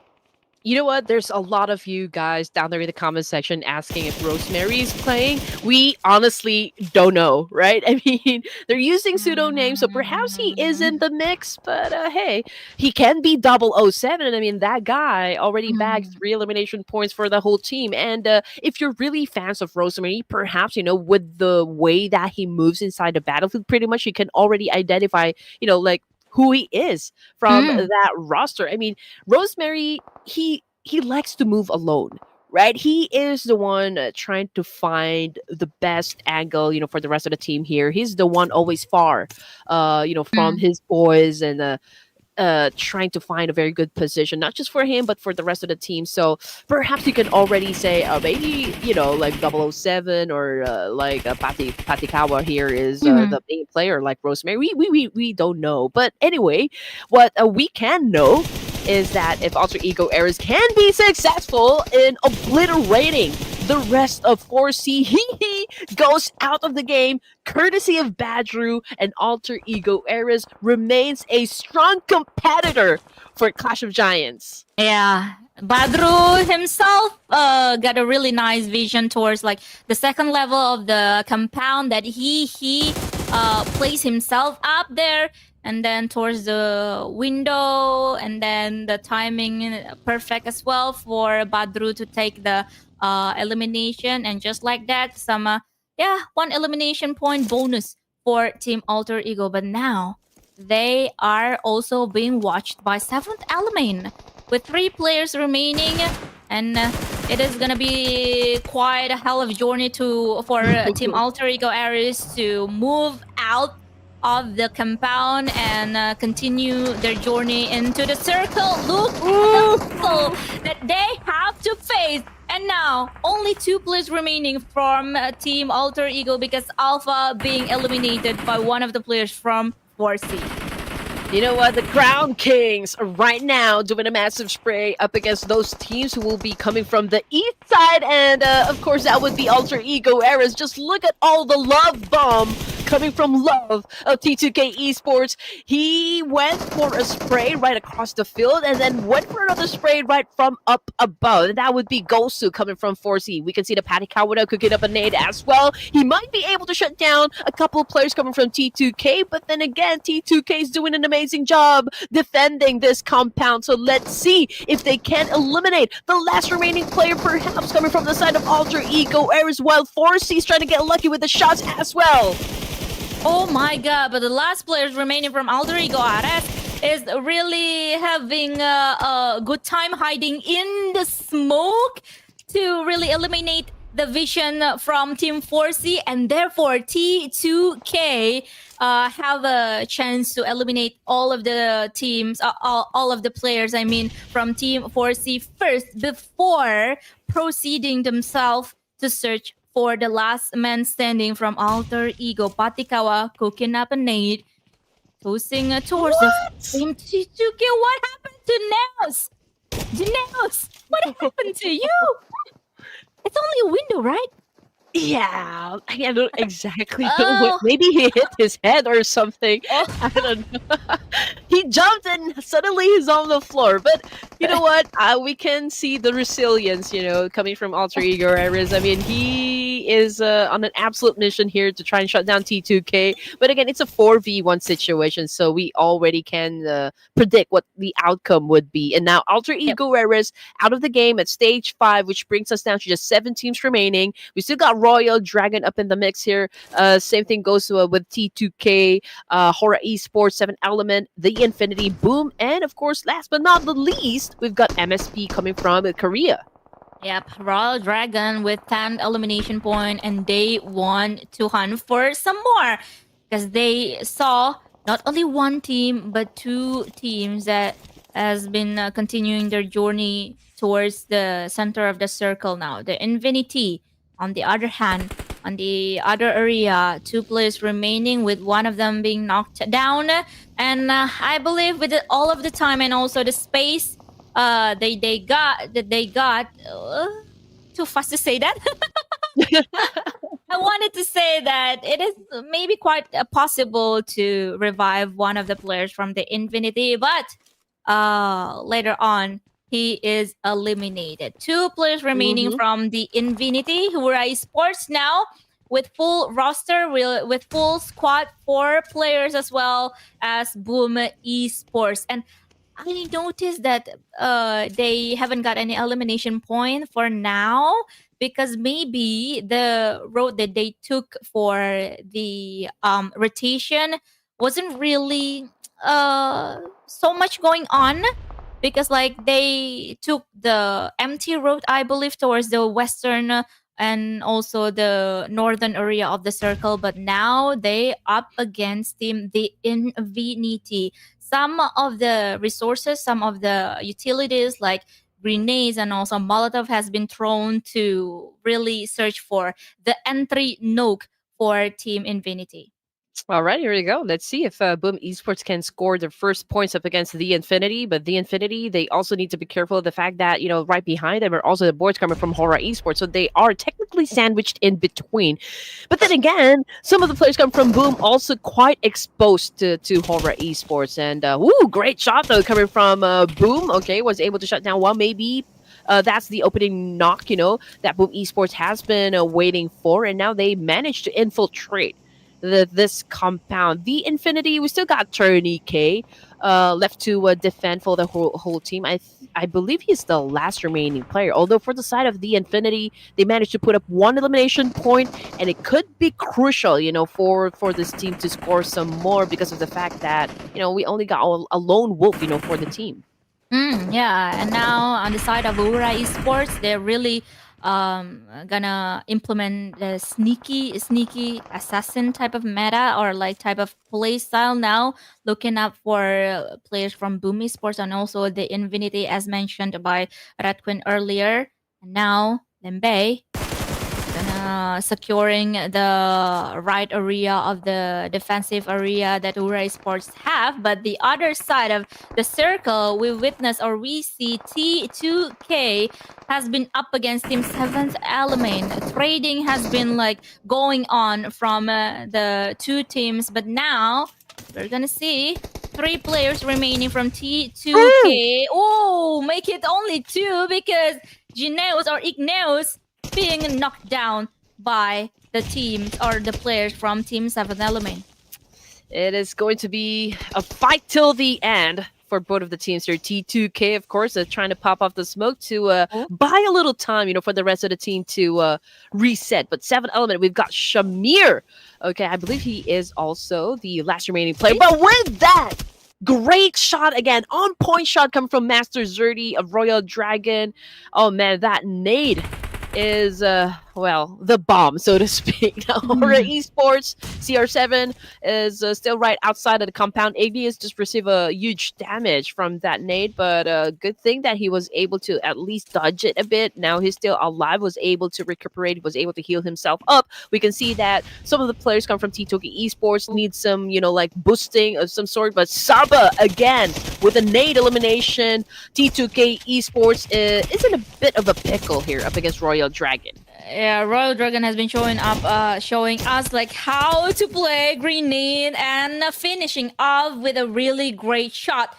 You know what? There's a lot of you guys down there in the comment section asking if Rosemary's playing. We honestly don't know, right? I mean, they're using pseudonames, so perhaps he is in the mix, but hey, he can be 007. I mean, that guy already bagged 3 elimination points for the whole team. And if you're really fans of Rosemary, perhaps, with the way that he moves inside the battlefield, pretty much you can already identify, like, who he is from that roster. I mean, Rosemary, he likes to move alone, right? He is the one trying to find the best angle, for the rest of the team here. He's the one always far, from his boys, and trying to find a very good position, not just for him, but for the rest of the team. So perhaps you can already say, maybe, like 007 or Patikawa here is the main player, like Rosemary. We don't know. But anyway, what we can know is that if Alter Ego Ares can be successful in obliterating the rest of 4C, he goes out of the game courtesy of Badru, and Alter Ego Ares remains a strong competitor for Clash of Giants. Yeah, Badru himself got a really nice vision towards like the second level of the compound that he placed himself up there, and then towards the window, and then the timing perfect as well for Badru to take the elimination. And just like that, some 1 elimination point bonus for Team Alter Ego. But now they are also being watched by 7th Element with 3 players remaining, and it is gonna be quite a hell of a journey for Team Alter Ego Ares to move out of the compound and continue their journey into the circle. Look at the people that they have to face. And now, only 2 players remaining from Team Alter Ego, because Alpha being eliminated by one of the players from 4C. You know what? The Crown Kings are right now doing a massive spray up against those teams who will be coming from the east side. And of course, that would be Alter Ego Ares. Just look at all the love bomb coming from Love of T2K Esports. He went for a spray right across the field and then went for another spray right from up above. And that would be Gosu coming from 4C. We can see the Patty Kawada cooking up a nade as well. He might be able to shut down a couple of players coming from T2K, but then again, T2K is doing an amazing job defending this compound. So let's see if they can eliminate the last remaining player, perhaps coming from the side of Alter Ego Ares, while 4C is trying to get lucky with the shots as well. Oh my god, but the last players remaining from Alter Ego Ares is really having a good time hiding in the smoke to really eliminate the vision from Team 4C, and therefore T2K have a chance to eliminate all of the teams, all of the players, I mean, from Team 4C first before proceeding themselves to search for the last man standing from Alter Ego. Patikawa cooking up a nade, tossing towards the Team T2K. What happened to Nails? Nails, what happened to you? It's only a window, right? Yeah, I don't exactly know. Maybe he hit his head or something. I don't know. He jumped and suddenly he's on the floor. But you know what? We can see the resilience, coming from Alter Ego Ares. I mean, he Infinity is on an absolute mission here to try and shut down T2K. But again, it's a 4v1 situation, so we already can predict what the outcome would be. And now Alter Yep. Ego Rares out of the game at stage 5, which brings us down to just 7 teams remaining. We still got Royal Dragon up in the mix here. Same thing goes with T2K, HORAA Esports, 7 Element, The Infinity, Boom, and of course, last but not the least, we've got MSP coming from Korea. Yep, Royal Dragon with 10 elimination point, and they want to hunt for some more because they saw not only one team but 2 teams that has been continuing their journey towards the center of the circle now. The Infinity, on the other hand, on the other area, 2 players remaining with one of them being knocked down. And I believe with all of the time and also the space they got too fast to say that. I wanted to say that it is maybe quite possible to revive one of the players from the Infinity, but later on he is eliminated. 2 players remaining from the Infinity, HORAA Esports now with full roster, with full squad, 4 players as well as Boom Esports. And I noticed that they haven't got any elimination point for now because maybe the road that they took for the rotation wasn't really so much going on, because like they took the empty road, I believe, towards the western and also the northern area of the circle, but now they up against the Infinity. Some of the resources, some of the utilities like grenades and also Molotov has been thrown to really search for the entry nuke for Team Infinity. All right, here we go. Let's see if Boom Esports can score their first points up against the Infinity. But the Infinity, they also need to be careful of the fact that, right behind them are also the boards coming from HORAA Esports. So they are technically sandwiched in between. But then again, some of the players come from Boom also quite exposed to HORAA Esports. And, great shot, though, coming from Boom. Okay, was able to shut down one, maybe. That's the opening knock, that Boom Esports has been waiting for. And now they managed to infiltrate this compound. The Infinity, we still got Turney K left to defend for the whole team. I believe he's the last remaining player. Although for the side of the Infinity, they managed to put up 1 elimination point, and it could be crucial, for this team to score some more because of the fact that we only got a lone wolf, for the team. Yeah, and now on the side of HORAA Esports, they're really gonna implement the sneaky assassin type of meta, or like type of play style now, looking up for players from Boom Esports and also the Infinity, as mentioned by Radquin earlier. And now Lembe gonna securing the right area of the defensive area that HORAA Esports have. But the other side of the circle, we witness or we see T2K has been up against Team 7th Element. Trading has been like going on from the 2 teams, but now we're gonna see 3 players remaining from T2K. Oh, make it only 2 because Gineus or Igneus being knocked down by the teams or the players from Team 7th Element. It is going to be a fight till the end for both of the teams here. T2K, of course, trying to pop off the smoke to buy a little time, for the rest of the team to reset. But 7th Element, we've got Shamir. Okay, I believe he is also the last remaining player. But with that, great shot again. On point shot coming from Master Zerdy of Royal Dragon. Oh man, that nade is the bomb, so to speak. Now, HORAA Esports CR7 is still right outside of the compound. Igneus just received a huge damage from that nade, but good thing that he was able to at least dodge it a bit. Now he's still alive, was able to recuperate, was able to heal himself up. We can see that some of the players come from T2K Esports, need some, like boosting of some sort, but Saba again with a nade elimination. T2K Esports is in a bit of a pickle here up against Royal Dragon. Yeah, Royal Dragon has been showing us like how to play grenade and finishing off with a really great shot.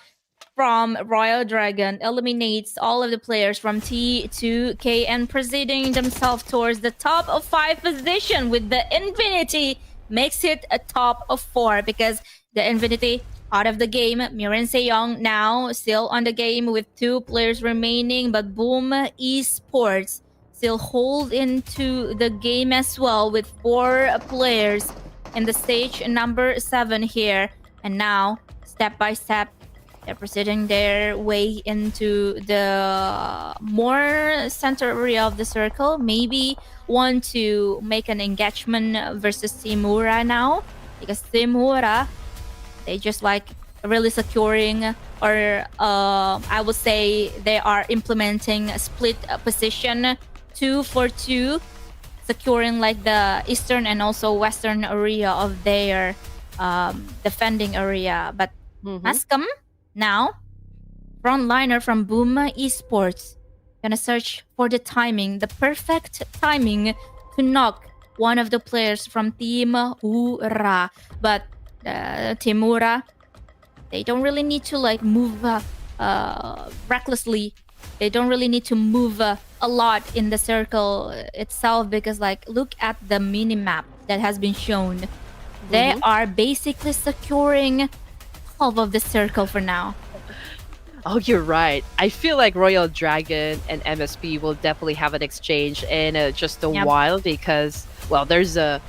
from Royal Dragon eliminates all of the players from T2K and proceeding themselves towards the top of 5 position with the Infinity makes it a top of 4 because the Infinity out of the game. MIRAEN SEJONG now still on the game with 2 players remaining, but Boom Esports still hold into the game as well with 4 players in the stage number 7 here. And now, step by step, they're proceeding their way into the more center area of the circle. Maybe want to make an engagement versus Team HORAA now, because Team HORAA, they just like really securing, or I would say they are implementing a split position 2 for 2, securing like the eastern and also western area of their defending area. But Mascom now, frontliner from Boom Esports, gonna search for the timing, the perfect timing to knock one of the players from Team HORAA. But Team HORAA, they don't really need to like move recklessly. They don't really need to move a lot in the circle itself, because like look at the mini map that has been shown. They are basically securing half of the circle for now. Oh, you're right. I feel like Royal Dragon and MSP will definitely have an exchange in just a while, because well, there's a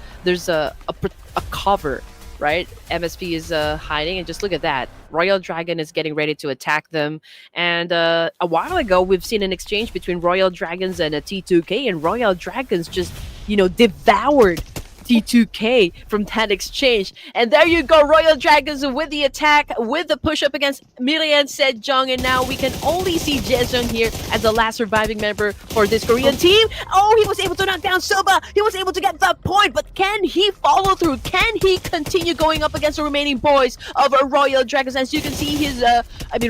cover, right? MSP is hiding, and just look at that. Royal Dragon is getting ready to attack them. And a while ago, we've seen an exchange between Royal Dragons and a T2K, and Royal Dragons just, you know, devoured T2K from that exchange. And there you go, Royal Dragons with the attack, with the push up against MIRAEN SEJONG, and now we can only see Jaeseong here as the last surviving member for this Korean team. Oh, he was able to knock down Soba. He was able to get the point, but can he follow through? Can he continue going up against the remaining boys of Royal Dragons? As you can see, his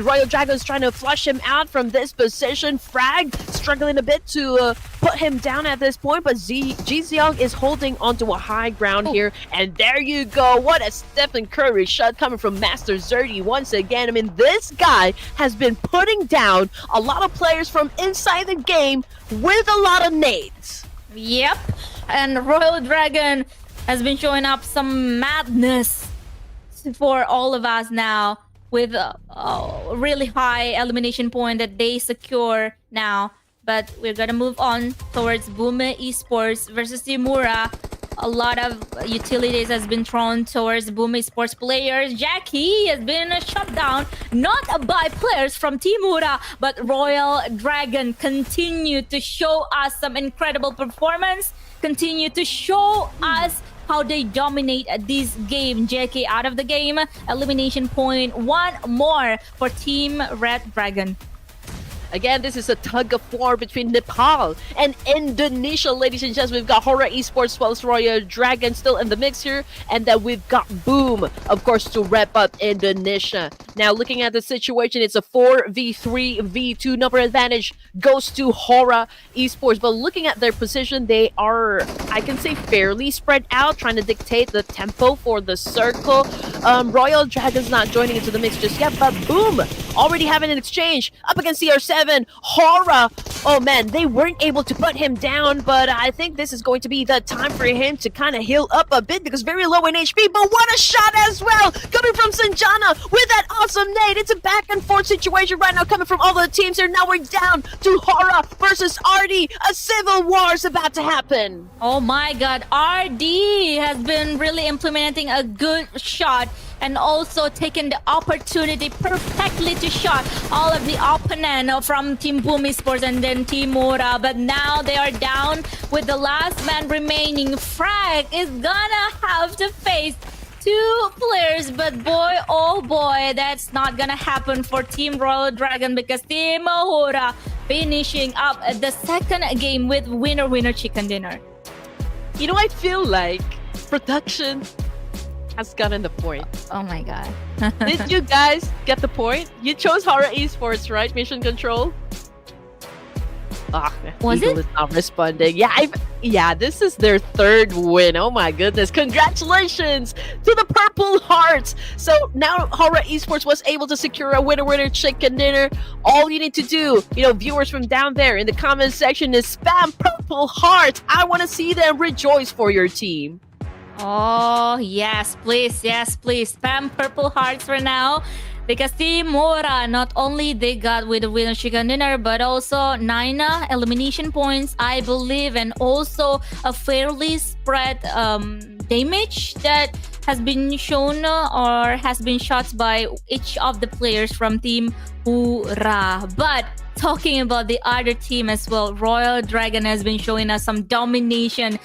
Royal Dragons trying to flush him out from this position. Frag struggling a bit to put him down at this point, but Jaeseong is holding onto a high ground here. And there you go. What a Stephen Curry shot coming from Master Zerdy once again. I mean, this guy has been putting down a lot of players from inside the game with a lot of nades. Yep. And Royal Dragon has been showing up some madness for all of us now, with a really high elimination point that they secure now. But we're gonna move on towards Boom Esports versus Team HORAA. A lot of utilities has been thrown towards Boom Esports players. Jackie has been shut down, not by players from Team HORAA, but Royal Dragon continue to show us some incredible performance, continue to show us how they dominate this game. Jackie out of the game, elimination point, 1 more for Team Red Dragon. Again, this is a tug of war between Nepal and Indonesia, ladies and gents. We've got HORAA Esports plus Royal Dragon still in the mix here, and then we've got Boom, of course, to wrap up Indonesia. Now, looking at the situation, it's a 4v3v2. Number advantage goes to HORAA Esports, but looking at their position, they are, I can say, fairly spread out, trying to dictate the tempo for the circle. Royal Dragon's not joining into the mix just yet, but Boom already having an exchange up against CR7. HORAA, oh man, they weren't able to put him down, but I think this is going to be the time for him to kind of heal up a bit, because very low in HP. But what a shot as well, coming from Sanjana with that awesome nade. It's a back and forth situation right now, coming from all the teams here. Now we're down to HORAA versus RD. A civil war is about to happen. Oh my god, RD has been really implementing a good shot, and also taking the opportunity perfectly to shot all of the opponent from Team Boom Esports and then Team HORAA. But now they are down with the last man remaining. Frag is gonna have to face 2 players, but boy, oh boy, that's not gonna happen for Team Royal Dragon, because Team HORAA finishing up the second game with winner chicken dinner. You know, I feel like production has gotten the point. Oh my god. Did you guys get the point? You chose HORAA Esports, right? Mission Control? Ah, Was Eagle it? is not responding. Yeah, this is their third win. Oh my goodness. Congratulations to the Purple Hearts. So now HORAA Esports was able to secure a winner chicken dinner. All you need to do, viewers from down there in the comment section is spam Purple Hearts. I want to see them rejoice for your team. Oh, yes, please. Yes, please. Spam purple hearts for now. Because Team HORAA, not only they got with the winner chicken dinner, but also 9 elimination points, I believe, and also a fairly spread damage that has been shown or has been shot by each of the players from Team HORAA. But talking about the other team as well, Royal Dragon has been showing us some domination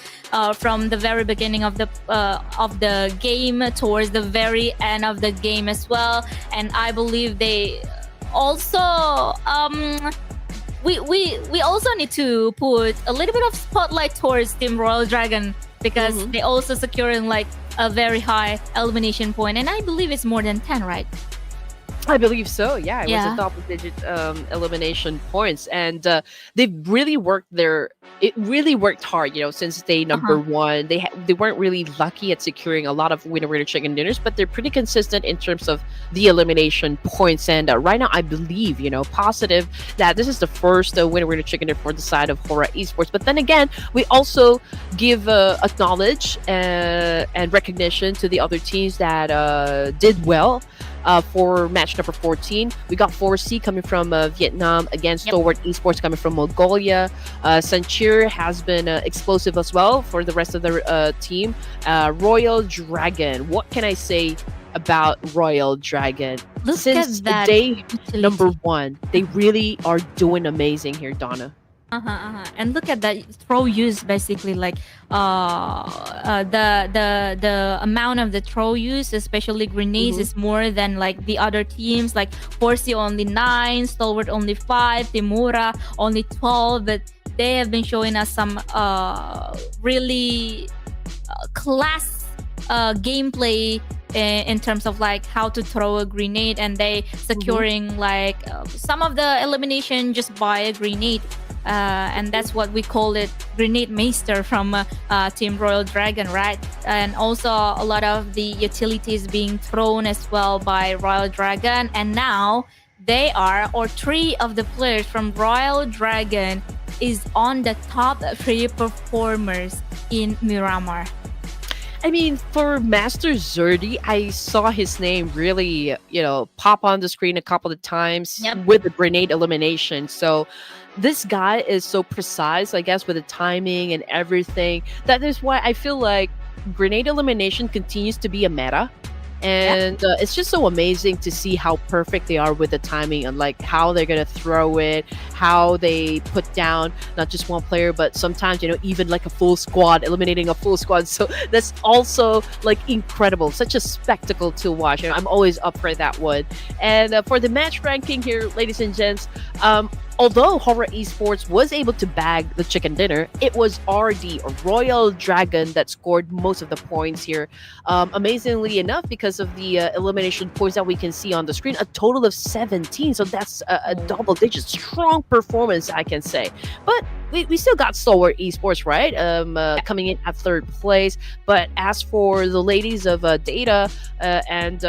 from the very beginning of the game towards the very end of the game as well. And I believe they also we also need to put a little bit of spotlight towards Team Royal Dragon, because they also securing like a very high elimination point, and I believe it's more than 10, right? I believe so. Yeah, it was Yeah. a double-digit elimination points, and they've really worked It really worked hard, since day number one. They weren't really lucky at securing a lot of winner chicken dinners, but they're pretty consistent in terms of the elimination points. And right now, I believe, positive that this is the first winner chicken dinner for the side of HORAA Esports. But then again, we also give acknowledge and recognition to the other teams that did well. For match number 14, we got 4C coming from Vietnam against STALWART Esports coming from Mongolia. Sanchir has been explosive as well for the rest of the team. Royal Dragon, what can I say about Royal Dragon? Look Since at that day utility. number one, they really are doing amazing here, Donna. And look at that throw use, basically, like the amount of the throw use, especially grenades, is more than like the other teams. Like 4C only 9, Stalwart only 5, Team HORAA only 12. But they have been showing us some really class gameplay in terms of like how to throw a grenade, and they securing like some of the elimination just by a grenade. And that's what we call it, Grenade Meister from Team Royal Dragon, right? And also a lot of the utilities being thrown as well by Royal Dragon. And now they are, or 3 of the players from Royal Dragon is on the top 3 performers in Miramar. I mean, for Master Zerdy, I saw his name really, pop on the screen a couple of times with the grenade elimination. So this guy is so precise, I guess, with the timing and everything. That is why I feel like grenade elimination continues to be a meta. And it's just so amazing to see how perfect they are with the timing and like how they're gonna throw it, how they put down not just one player, but sometimes even like a full squad, eliminating a full squad. So that's also like incredible, such a spectacle to watch. I'm always up for that one. And for the match ranking here, ladies and gents, although HORAA Esports was able to bag the chicken dinner, it was RD, or Royal Dragon, that scored most of the points here. Amazingly enough, because of the elimination points that we can see on the screen, a total of 17. So that's a double-digit strong performance, I can say. But we still got Stalwart Esports, right? Coming in at 3rd place. But as for the ladies of Data and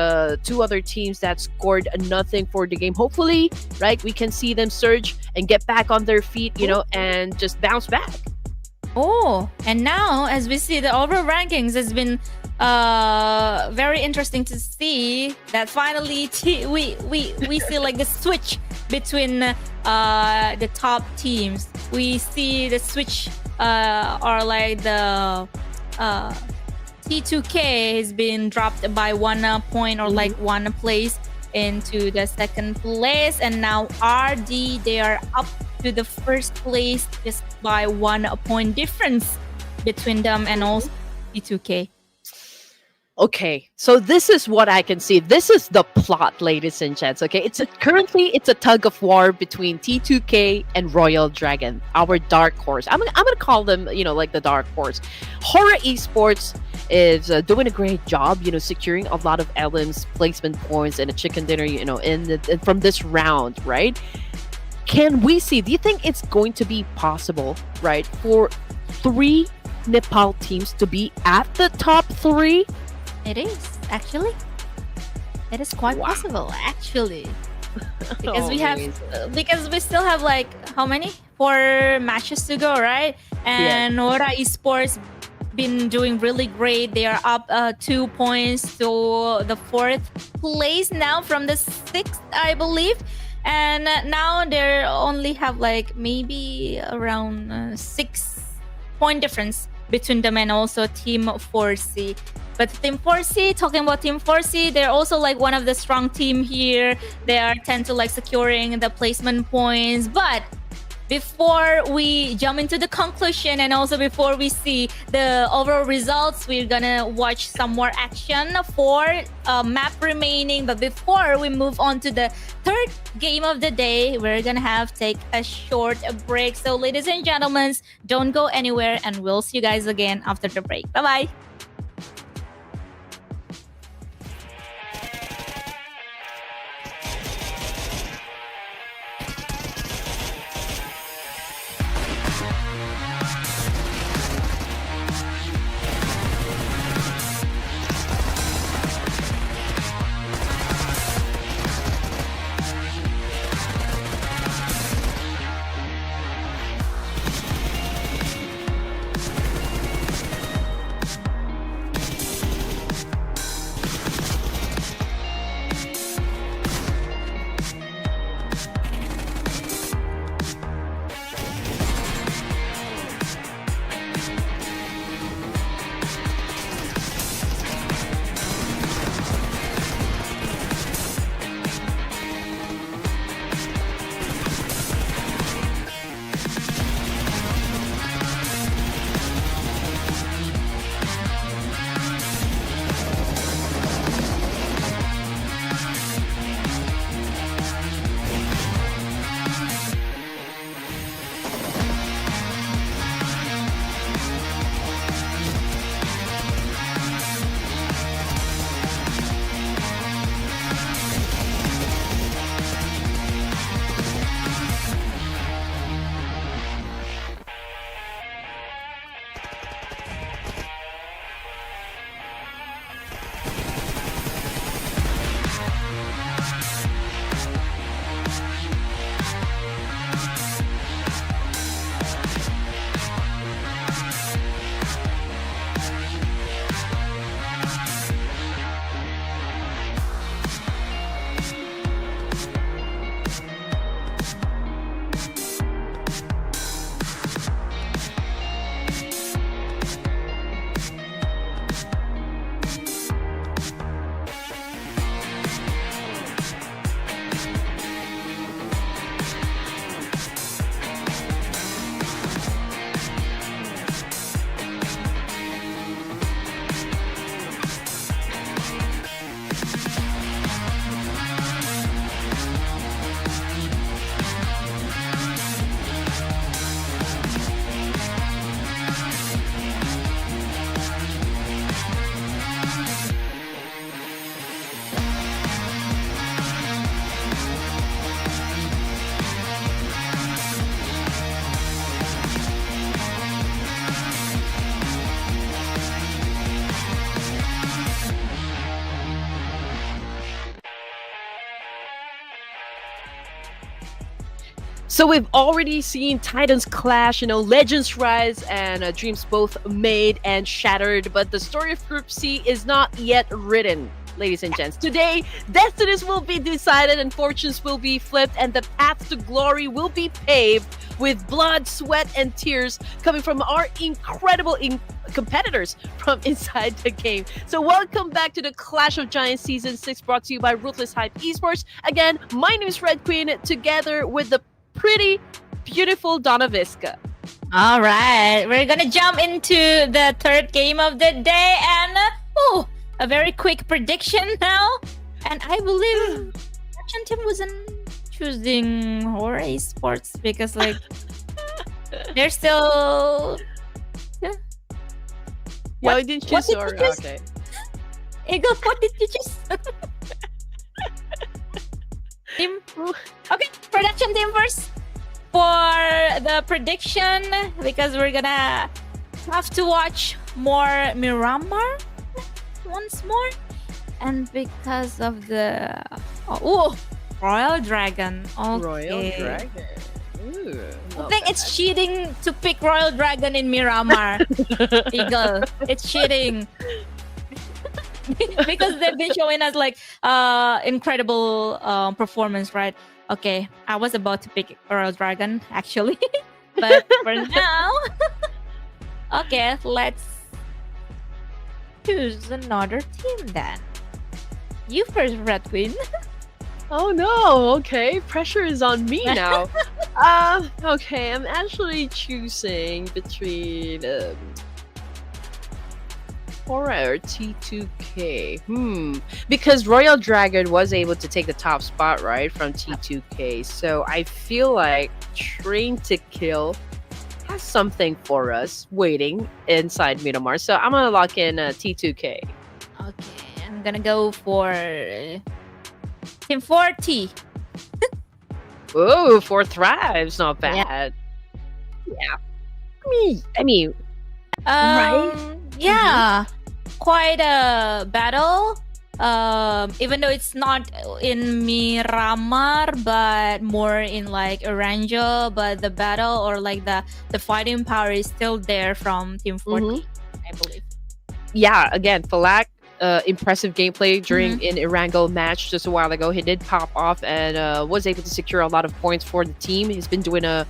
2 other teams that scored nothing for the game, hopefully, right, we can see them surge and get back on their feet, and just bounce back. Oh, and now as we see the overall rankings has been very interesting to see that finally we see like the switch between the top teams. We see the switch or like the T2K has been dropped by 1 point or like 1 place into the 2nd place, and now RD, they are up to the 1st place just by 1 point difference between them and also T2K. Okay, so this is what I can see. This is the plot, ladies and gents. Okay, currently it's a tug of war between T2K and Royal Dragon, our dark horse. I'm gonna call them, like the dark horse. HORAA Esports is doing a great job, securing a lot of LMs, placement points, and a chicken dinner, from this round, right? can we see, do you think it's going to be possible, right, for 3 Nepal teams to be at the top 3? It is, actually. It is quite possible, actually. Because because we still have like, how many? 4 matches to go, right? And HORAA Esports been doing really great. They are up 2 points to the 4th place now from the 6th, I believe. And now they only have like maybe around 6 point difference between them and also Team 4C. But Team 4C, talking about Team 4C, they're also like one of the strong team here. They are tend to like securing the placement points. But before we jump into the conclusion and also before we see the overall results, we're gonna watch some more action for map remaining. But before we move on to the 3rd game of the day, we're gonna take a short break. So ladies and gentlemen, don't go anywhere and we'll see you guys again after the break. Bye-bye. So we've already seen Titans clash, legends rise, and dreams both made and shattered. But the story of Group C is not yet written, ladies and gents. Today, destinies will be decided and fortunes will be flipped, and the path to glory will be paved with blood, sweat, and tears coming from our incredible competitors from inside the game. So welcome back to the Clash of Giants Season 6, brought to you by Ruthless Esports. Again, my name is Red Queen, together with the pretty, beautiful Donna Visca. All right, we're gonna jump into the 3rd game of the day, and a very quick prediction now. And I believe Action Team wasn't choosing HORAA Esports because they're still I didn't choose HORAA. Okay. Eagle, what did you choose? Team. Okay, production team first. for the prediction, because we're gonna have to watch more Miramar once more, and because of the Royal Dragon. Okay. Royal Dragon. Ooh, I not think bad. it's cheating to pick Royal Dragon in Miramar. Eagle, it's cheating. Because they've been showing us like incredible performance, right? Okay, I was about to pick Royal Dragon actually, but for now, okay, let's choose another team then. You first, Red Queen. Oh no, okay. Pressure is on me now. Okay, I'm actually choosing between HORAA or T2K. Because Royal Dragon was able to take the top spot, right, from T2K. So I feel like Train to Kill has something for us waiting inside Miramar. So I'm gonna lock in T2K. Okay, I'm gonna go for Team 40. Oh, for Thrives, not bad. Yeah. I mean, right? Yeah, quite a battle. Even though it's not in Miramar, but more in like Erangel, but the battle or like the fighting power is still there from Team 40, I believe. Yeah, again, Falak, impressive gameplay during an Erangel match just a while ago. He did pop off and was able to secure a lot of points for the team. He's been doing a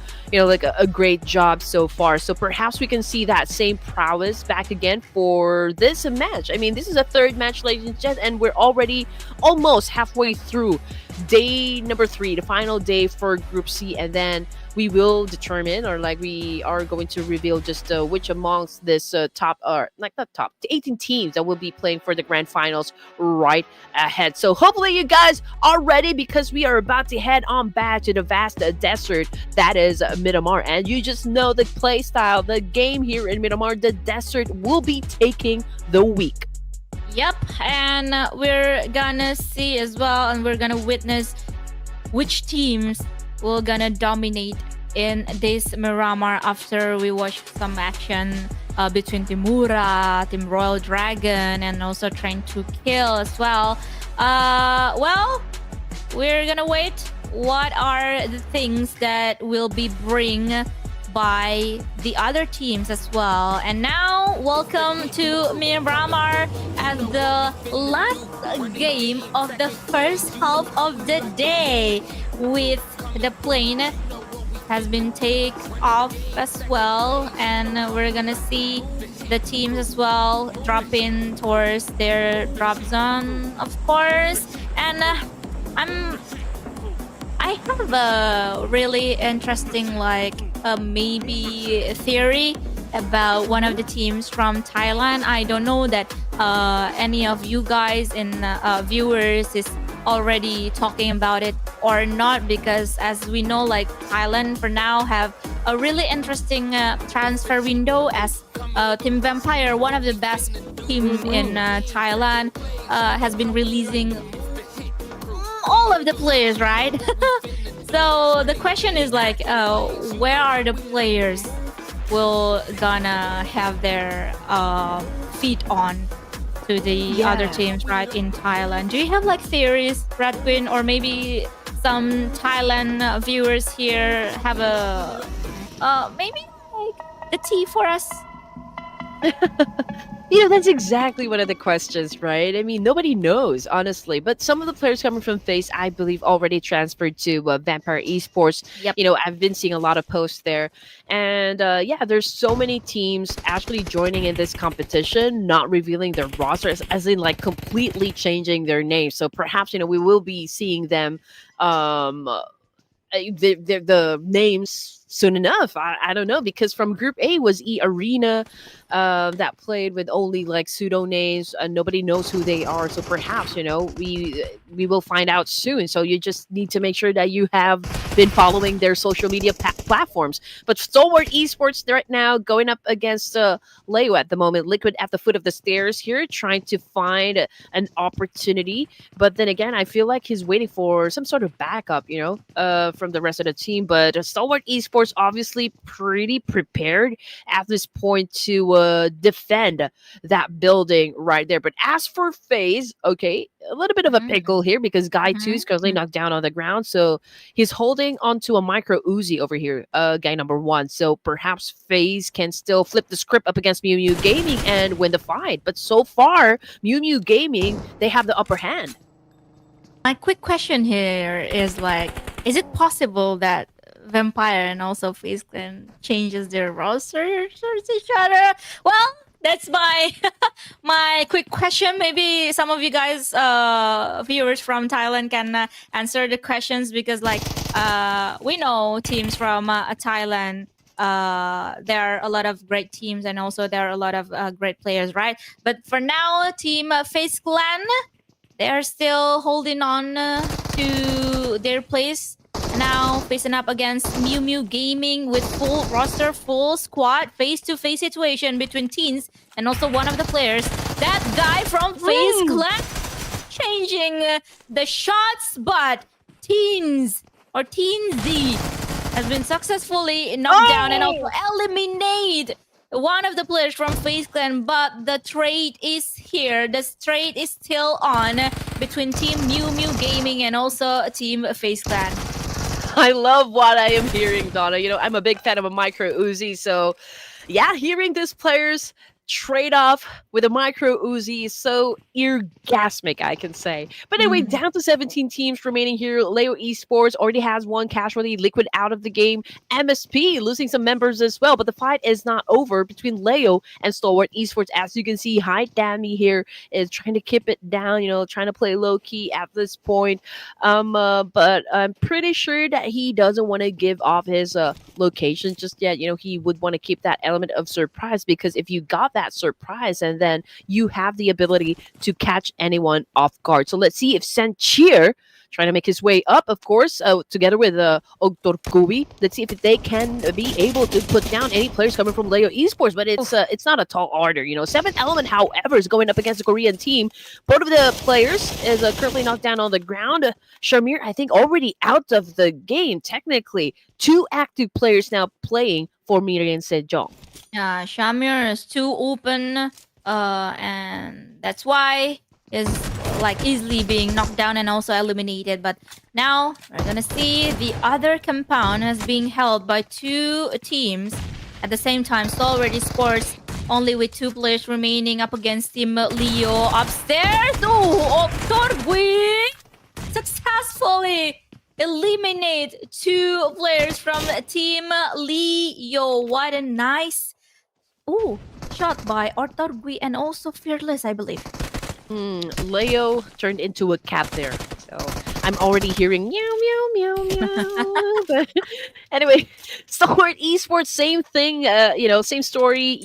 great job so far. So perhaps we can see that same prowess back again for this match. I mean, this is a third match, ladies and gents, and we're already almost halfway through day number 3, the final day for Group C, and then we will determine, or like we are going to reveal just which amongst this top, or like not top, the 18 teams that will be playing for the grand finals right ahead. So hopefully you guys are ready, because we are about to head on back to the vast desert that is Miramar. And you just know the play style, the game here in Miramar, the desert will be taking the week. Yep, and we're gonna see as well, and we're gonna witness which teams will gonna dominate in this Miramar after we watch some action between Team HORAA, Team Royal Dragon, and also Train to Kill as well. Well, we're gonna wait. What are the things that will be bring by the other teams as well? And now, welcome to Miramar as the last game of the first half of the day, with the plane has been take off as well, and we're gonna see the teams as well dropping towards their drop zone, of course. And I have a really interesting maybe theory about one of the teams from Thailand. I don't know that any of you guys and viewers is already talking about it or not, because as we know, like Thailand for now have a really interesting transfer window, as Team Vampire, one of the best team in Thailand, has been releasing all of the players, right? So the question is like, where are the players will gonna have their feet on to the other teams, right, in Thailand? Do you have like theories, Red Queen, or maybe some Thailand viewers here have a maybe like the tea for us? That's exactly one of the questions, right? I mean, nobody knows, honestly. But some of the players coming from FAZE, I believe, already transferred to Vampire Esports. Yep. I've been seeing a lot of posts there. And there's so many teams actually joining in this competition, not revealing their rosters, as in like completely changing their names. So perhaps, we will be seeing them, the names soon enough. I don't know, because from Group A was Arena that played with only like pseudo names, and nobody knows who they are. So perhaps we will find out soon. So you just need to make sure that you have been following their social media platforms. But Stalwart Esports right now going up against Leo at the moment. Liquid at the foot of the stairs here, trying to find an opportunity. But then again, I feel like he's waiting for some sort of backup, from the rest of the team. But Stalwart Esports obviously pretty prepared at this point to defend that building right there. But as for FaZe, okay, a little bit of a pickle here because Guy 2 is currently knocked down on the ground. So he's holding onto a micro Uzi over here, guy number 1. So perhaps FaZe can still flip the script up against MIUMIU Gaming and win the fight. But so far, MIUMIU Gaming, they have the upper hand. My quick question here is is it possible that Vampire and also FaZe Clan changes their rosters towards each other? Well, that's my my quick question. Maybe some of you guys, viewers from Thailand, can answer the questions because, we know teams from Thailand. There are a lot of great teams, and also there are a lot of great players, right? But for now, Team FaZe Clan, they are still holding on to their place. Now facing up against MIUMIU Gaming with full roster, full squad, face-to-face situation between teens and also one of the players. That guy from FaZe Clan changing the shots, but Teens or Teensy has been successfully knocked down and also eliminate one of the players from FaZe Clan, but the trade is here. The trade is still on between Team MIUMIU Gaming and also Team FaZe Clan. I love what I am hearing, Donna. I'm a big fan of a micro Uzi, so yeah, hearing this players trade off with a micro Uzi is so orgasmic, I can say. But anyway, down to 17 teams remaining here. Leo Esports already has one casualty. Liquid out of the game. MSP losing some members as well. But the fight is not over between Leo and Stalwart Esports. As you can see, High Dammy here is trying to keep it down, trying to play low key at this point. But I'm pretty sure that he doesn't want to give off his location just yet. He would want to keep that element of surprise, because if you got that surprise and then you have the ability to catch anyone off guard. So let's see if Sancheer trying to make his way up, of course, together with Ogtorkubi. Let's see if they can be able to put down any players coming from Leo Esports. But it's not a tall order. 7th Element, however, is going up against a Korean team. Both of the players is currently knocked down on the ground. Shamir, I think, already out of the game, technically. 2 active players now playing for MIRAEN SEJONG. Yeah, Shamir is too open, and that's why is easily being knocked down and also eliminated. But now we're gonna see the other compound as being held by 2 teams at the same time. Stalwart Esports only with 2 players remaining up against Team Leo upstairs. Oh, Torgui successfully eliminate 2 players from Team Leo. What a nice shot by Ortorgui and also Fearless, I believe. Leo turned into a cat there. So I'm already hearing meow, meow, meow, meow. But anyway, Stalwart Esports, same thing, same story.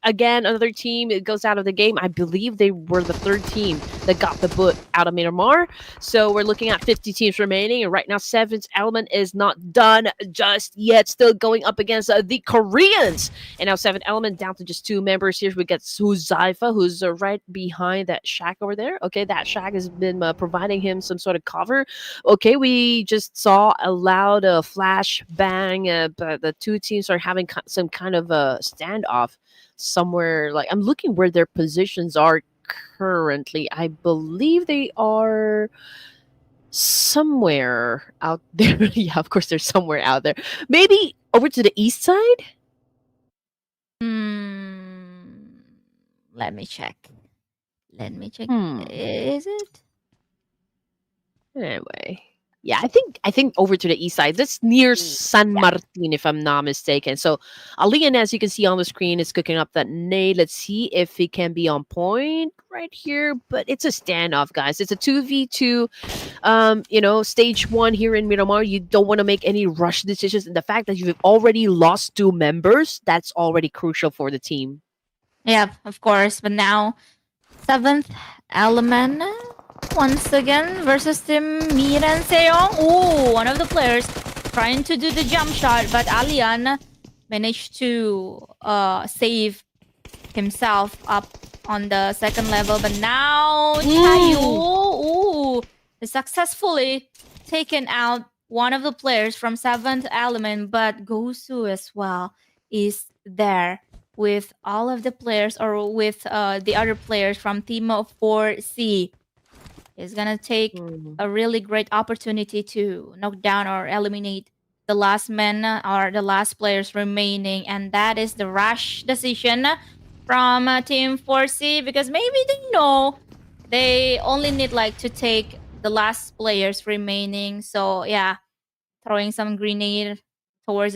Again, another team, it goes out of the game. I believe they were the 3rd team that got the boot out of Miramar. So we're looking at 50 teams remaining. And right now, 7th Element is not done just yet. Still going up against the Koreans. And now 7th Element down to just 2 members here. We got Suzaifa, who's right behind that shack over there. Okay, that shack has been providing him some sort of cover. Okay, we just saw a loud flash bang. But the 2 teams are having some kind of a standoff somewhere. I'm looking where their positions are currently. I believe they are somewhere out there. Yeah, of course they're somewhere out there. Maybe over to the east side? Let me check. Is it? Anyway. Yeah, I think over to the east side. That's near San Martin, if I'm not mistaken. So Alian, as you can see on the screen, is cooking up that nade. Let's see if he can be on point right here. But it's a standoff, guys. It's a 2v2. Stage 1 here in Miramar. You don't want to make any rush decisions. And the fact that you've already lost 2 members, that's already crucial for the team. Yeah, of course. But now, 7th Element once again versus Team MIRAEN SEJONG. One of the players trying to do the jump shot, but Alian managed to save himself up on the second level. But now Chayu is successfully taken out one of the players from 7th element, but Gosu as well is there with all of the players, or with the other players from team of 4C. He's gonna take a really great opportunity to knock down or eliminate the last men or the last players remaining, and that is the rash decision from team 4C, because maybe they know they only need like to take the last players remaining. So yeah, throwing some grenade towards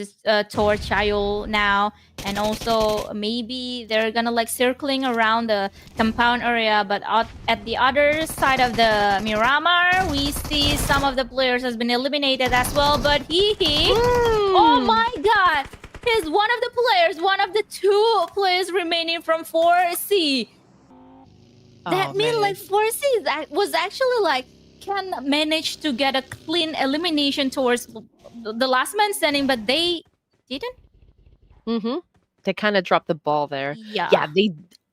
towards Chayo now, and also maybe they're gonna like circling around the compound area. But at the other side of the Miramar, we see some of the players has been eliminated as well. But oh my god, he's one of the players, one of the 2 players remaining from 4C. That means like 4C was actually like can manage to get a clean elimination towards the last man standing, but they didn't. They kind of dropped the ball there. Yeah.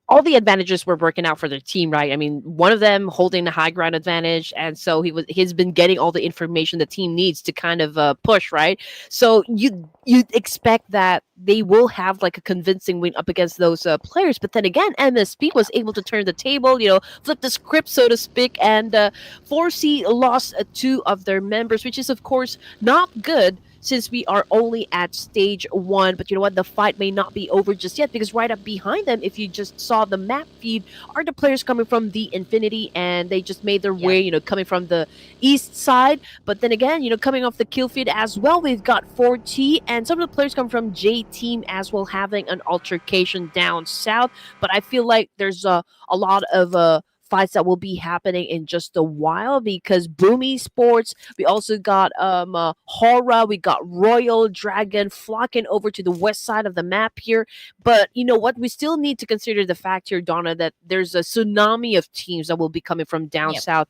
All the advantages were working out for their team, right? I mean, one of them holding the high ground advantage, and so he's been getting all the information the team needs to kind of push, right? So you'd expect that they will have like a convincing win up against those players, but then again, MSP was able to turn the table, flip the script, so to speak, and 4C lost 2 of their members, which is of course not good, since we are only at stage 1. But you know what? The fight may not be over just yet, because right up behind them, if you just saw the map feed, are the players coming from the Infinity, and they just made their way, coming from the east side. But then again, coming off the kill feed as well, we've got 4T, and some of the players come from JTEAM as well, having an altercation down south. But I feel like there's a lot of fights that will be happening in just a while, because Boom Esports, we also got HORAA, we got Royal Dragon flocking over to the west side of the map here. But you know what? We still need to consider the fact here, Donna, that there's a tsunami of teams that will be coming from down south,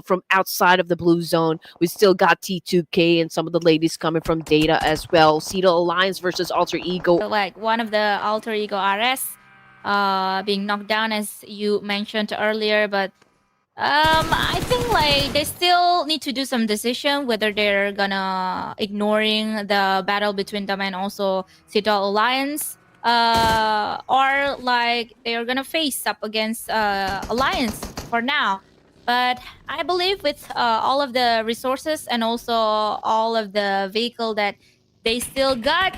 from outside of the blue zone. We still got T2K and some of the ladies coming from Data as well. Cedar Alliance versus Alter Ego. Like one of the Alter Ego RS being knocked down, as you mentioned earlier. But I think like they still need to do some decision whether they're gonna ignoring the battle between them and also Citadel Alliance, or like they are gonna face up against Alliance for now. But I believe with all of the resources and also all of the vehicle that they still got,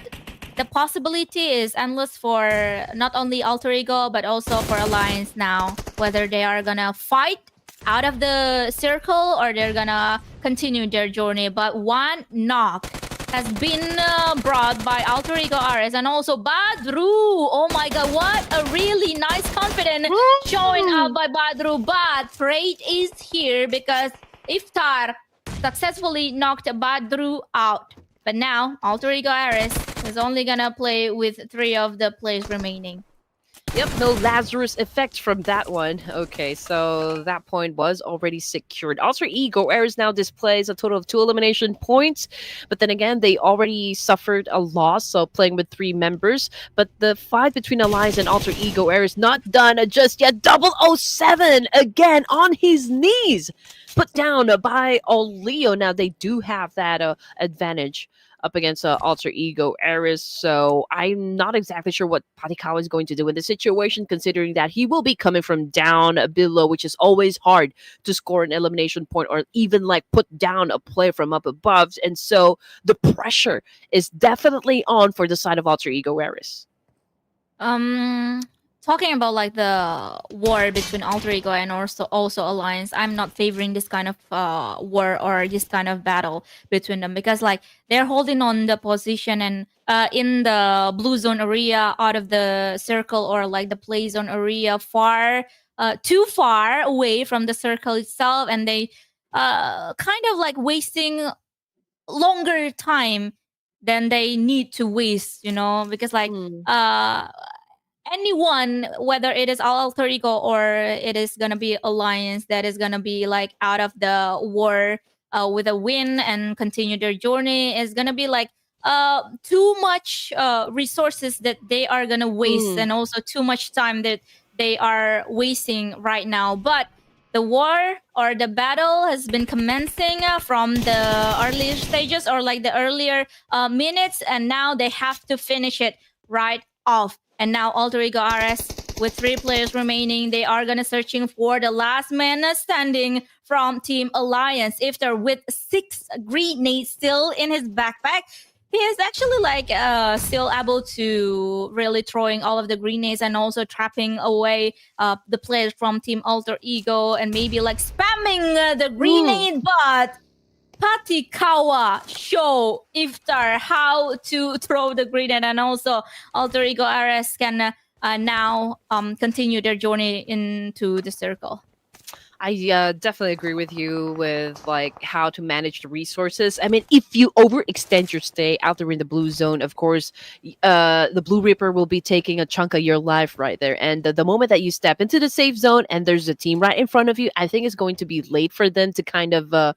the possibility is endless for not only Alter Ego but also for Alliance now, whether they are gonna fight out of the circle or they're gonna continue their journey. But one knock has been brought by Alter Ego RS and also Badru. Oh my god, what a really nice confidence showing out by Badru. But fate is here because Iftar successfully knocked Badru out. But now Alter Ego RS is only gonna play with 3 of the players remaining. Yep, no Lazarus effect from that one. Okay, so that point was already secured. Alter Ego Ares now displays a total of 2 elimination points, but then again, they already suffered a loss, so playing with 3 members. But the fight between Alliance and Alter Ego Ares not done just yet. 007 again on his knees, put down by Oleo. Now they do have that advantage up against Alter Ego Ares. So I'm not exactly sure what Patikawa is going to do in this situation, considering that he will be coming from down below, which is always hard to score an elimination point or even like put down a player from up above. And so the pressure is definitely on for the side of Alter Ego Ares. Talking about like the war between Alter Ego and also Alliance, I'm not favoring this kind of war or this kind of battle between them, because like they're holding on the position and in the blue zone area, out of the circle, or like the play zone area, too far away from the circle itself, and they kind of like wasting longer time than they need to waste, because like anyone, whether it is Alter Ego or it is gonna be Alliance, that is gonna be like out of the war with a win and continue their journey is gonna be like too much resources that they are gonna waste, and also too much time that they are wasting right now. But the war or the battle has been commencing from the earlier stages, or like the earlier minutes, and now they have to finish it right off. And now Alter Ego RS, with 3 players remaining, they are gonna searching for the last man standing from Team Alliance. If they're with 6 grenades still in his backpack, he is actually like still able to really throwing all of the grenades and also trapping away the players from Team Alter Ego, and maybe like spamming the grenade. But Patikawa show Iftar how to throw the grenade, and also Alter Ego RS can now continue their journey into the circle. I definitely agree with you with like how to manage the resources. I mean, if you overextend your stay out there in the blue zone, of course, the Blue Reaper will be taking a chunk of your life right there. And the moment that you step into the safe zone and there's a team right in front of you, I think it's going to be late for them to kind of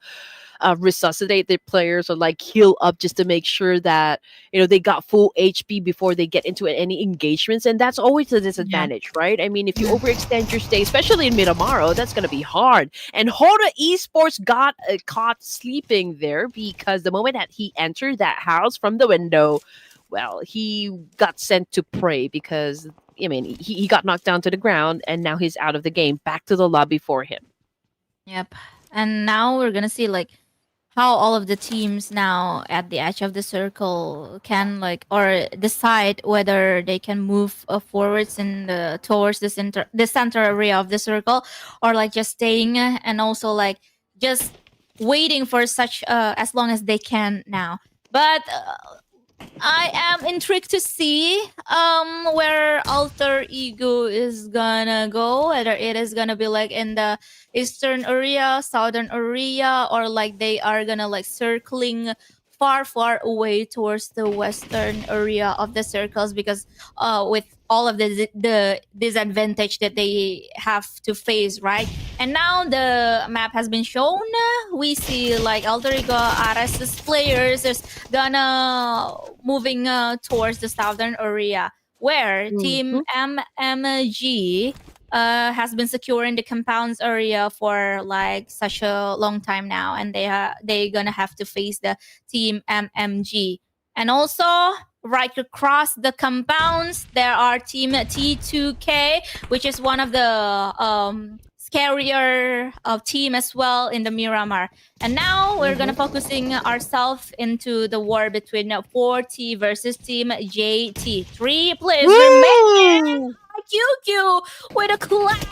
resuscitate their players or like heal up just to make sure that they got full HP before they get into any engagements, and that's always a disadvantage, right? I mean, if you overextend your stay, especially in Miramar, that's gonna be hard. And HORAA Esports got caught sleeping there because the moment that he entered that house from the window, well, he got sent to pray because I mean he got knocked down to the ground and now he's out of the game. Back to the lobby for him. Yep. And now we're gonna see like how all of the teams now at the edge of the circle can like or decide whether they can move forwards in the towards the center area of the circle, or like just staying and also like just waiting for such as long as they can now. But I am intrigued to see where Alter Ego is gonna go, whether it is gonna be like in the eastern area, southern area, or like they are gonna like circling far away towards the western area of the circles, because with all of the disadvantage that they have to face, right? And now the map has been shown. We see like Alter Ego RS's players is gonna moving towards the southern area, where Team MMG has been securing the compounds area for like such a long time now, and they gonna have to face the Team MMG. And also right across the compounds there are Team T2K, which is one of the scarier team as well in the Miramar. And now we're gonna focusing ourselves into the war between 4T versus Team JT. 3 players remaining. QQ with a class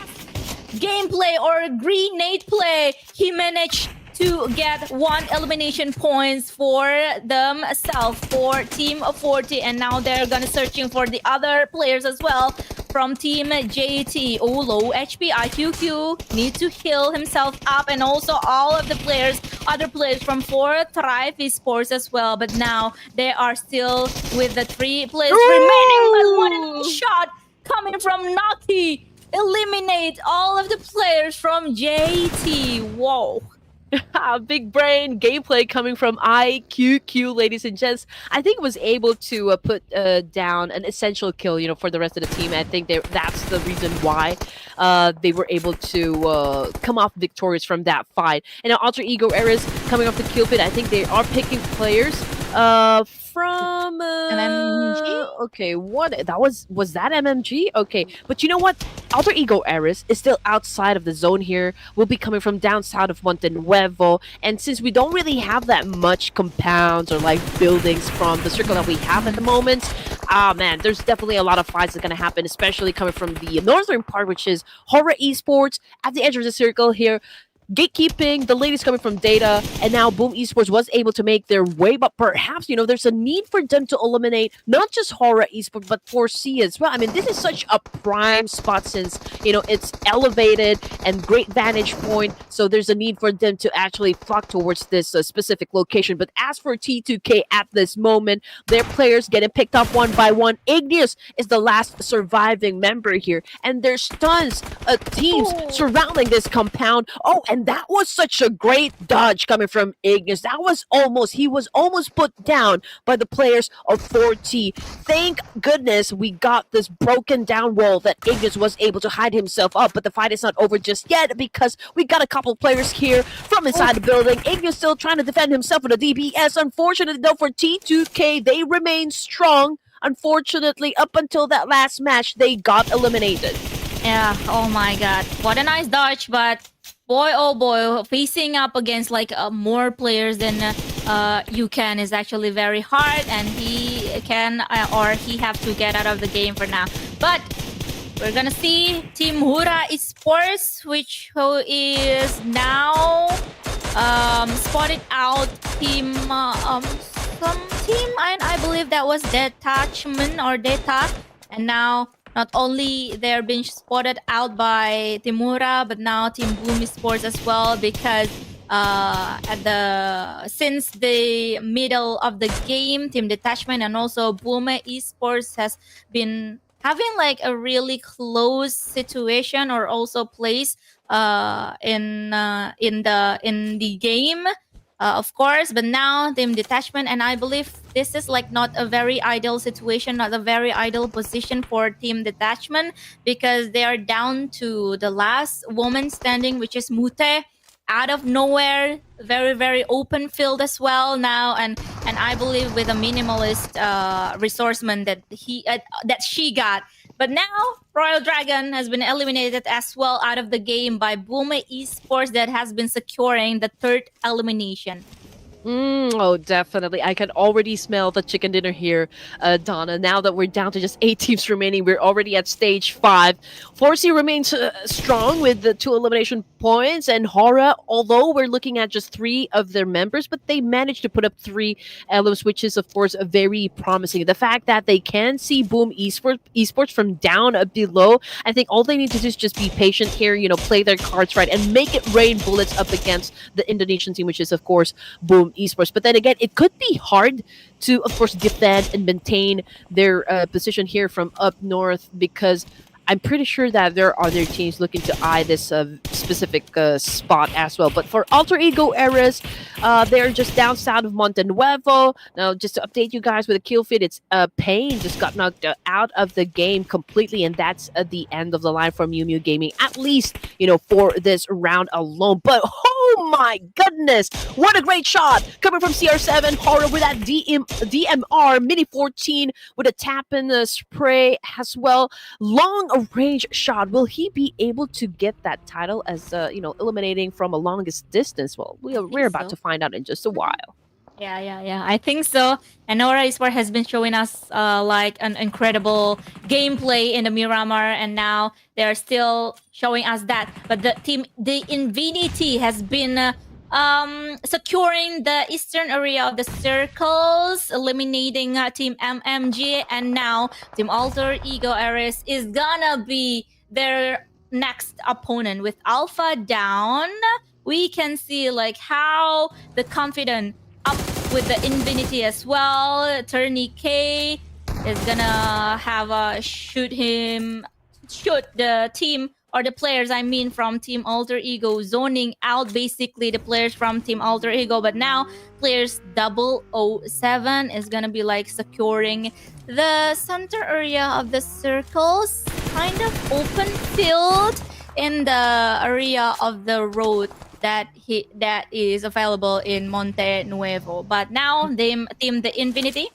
gameplay or grenade play. He managed to get 1 elimination points for themselves for Team 40, and now they're gonna searching for the other players as well from Team JT. Oh, low HP. IQQ need to heal himself up, and also all of the players, other players from 4 Thrive Esports as well. But now they are still with the 3 players remaining, but one shot coming from Naki eliminate all of the players from JT. Whoa. Big brain gameplay coming from IQQ, ladies and gents. I think was able to put down an essential kill, for the rest of the team. I think that's the reason why they were able to come off victorious from that fight. And now Alter Ego Eris coming off the kill pit. I think they are picking players from MMG? Okay, what that was that MMG? Okay, but you know what? Alter Ego Eris is still outside of the zone here. Will be coming from down south of Monte Nuevo, and since we don't really have that much compounds or like buildings from the circle that we have at the moment, man, there's definitely a lot of fights that are gonna happen, especially coming from the northern part, which is HORAA Esports at the edge of the circle here. Gatekeeping, the ladies coming from Data, and now Boom Esports was able to make their way, but perhaps, there's a need for them to eliminate not just HORAA Esports, but 4C as well. I mean, this is such a prime spot since, it's elevated and great vantage point, so there's a need for them to actually flock towards this specific location. But as for T2K at this moment, their players getting picked up one by one. Igneous is the last surviving member here, and there's tons of teams surrounding this compound. Oh, and and that was such a great dodge coming from Ignis. He was almost put down by the players of 4T. Thank goodness we got this broken down wall that Ignis was able to hide himself up, but the fight is not over just yet because we got a couple players here from inside the building. Ignis still trying to defend himself with a DPS. Unfortunately though for T2K, they remain strong. Unfortunately, up until that last match, they got eliminated. Yeah, oh my god. What a nice dodge, but boy oh boy, facing up against like more players than you can is actually very hard, and he can or he have to get out of the game for now. But we're gonna see Team HORAA Esports, which who is now spotted out team some team, and I believe that was Detachment or Deta, and now not only they're being spotted out by Team HORAA, but now Team Boom Esports as well, because since the middle of the game, Team Detachment and also Boom Esports has been having like a really close situation or also place in the game. Of course, but now Team Detachment, and I believe this is like not a very ideal situation, not a very ideal position for Team Detachment, because they are down to the last woman standing, which is Mute, out of nowhere, very very open field as well now, and I believe with a minimalist resourcement that she got. But now Royal Dragon has been eliminated as well out of the game by Boom Esports, that has been securing the third elimination. Oh, definitely. I can already smell the chicken dinner here, Donna. Now that we're down to just 8 teams remaining, we're already at stage 5. 4C remains strong with the 2 elimination points, and HORAA, although we're looking at just 3 of their members, but they managed to put up 3 elims, which is, of course, very promising. The fact that they can see Boom Esports from down below, I think all they need to do is just be patient here, play their cards right, and make it rain bullets up against the Indonesian team, which is, of course, Boom Esports. But then again, it could be hard to, of course, defend and maintain their position here from up north, because I'm pretty sure that there are other teams looking to eye this specific spot as well. But for Alter Ego Eras, they're just down south of Monte Nuevo. Now, just to update you guys with a kill feed, it's Pain just got knocked out of the game completely, and that's the end of the line for MIUMIU Gaming, at least, for this round alone. But oh my goodness, what a great shot coming from CR7. HORAA with that DMR Mini 14 with a tap-in spray as well. Long range shot. Will he be able to get that title as eliminating from a longest distance? Well, we're about to find out in just a while. Yeah. I think so. And HORAA Esports has been showing us like an incredible gameplay in the Miramar, and now they're still showing us that. But the Infinity has been securing the eastern area of the circles, eliminating Team MMG, and now Team Alter Ego Ares is gonna be their next opponent. With Alpha down, we can see like how the confident up with the Infinity as well. Tourney K is gonna have a shoot the team, or the players, I mean, from Team Alter Ego, zoning out basically the players from Team Alter Ego. But now players 007 is gonna be like securing the center area of the circles, kind of open field in the area of the road that is available in Monte Nuevo. But now Team the Infinity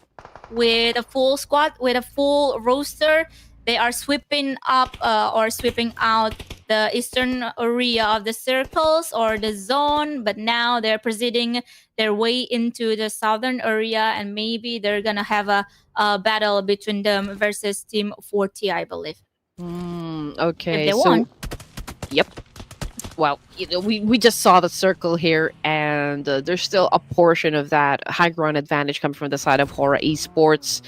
with a full squad, with a full roster, they are sweeping up or sweeping out the eastern area of the circles or the zone. But now they're proceeding their way into the southern area, and maybe they're gonna have a battle between them versus Team 40, I believe. Okay. If they won. Yep. Well, we just saw the circle here, and there's still a portion of that high ground advantage coming from the side of HORAA Esports.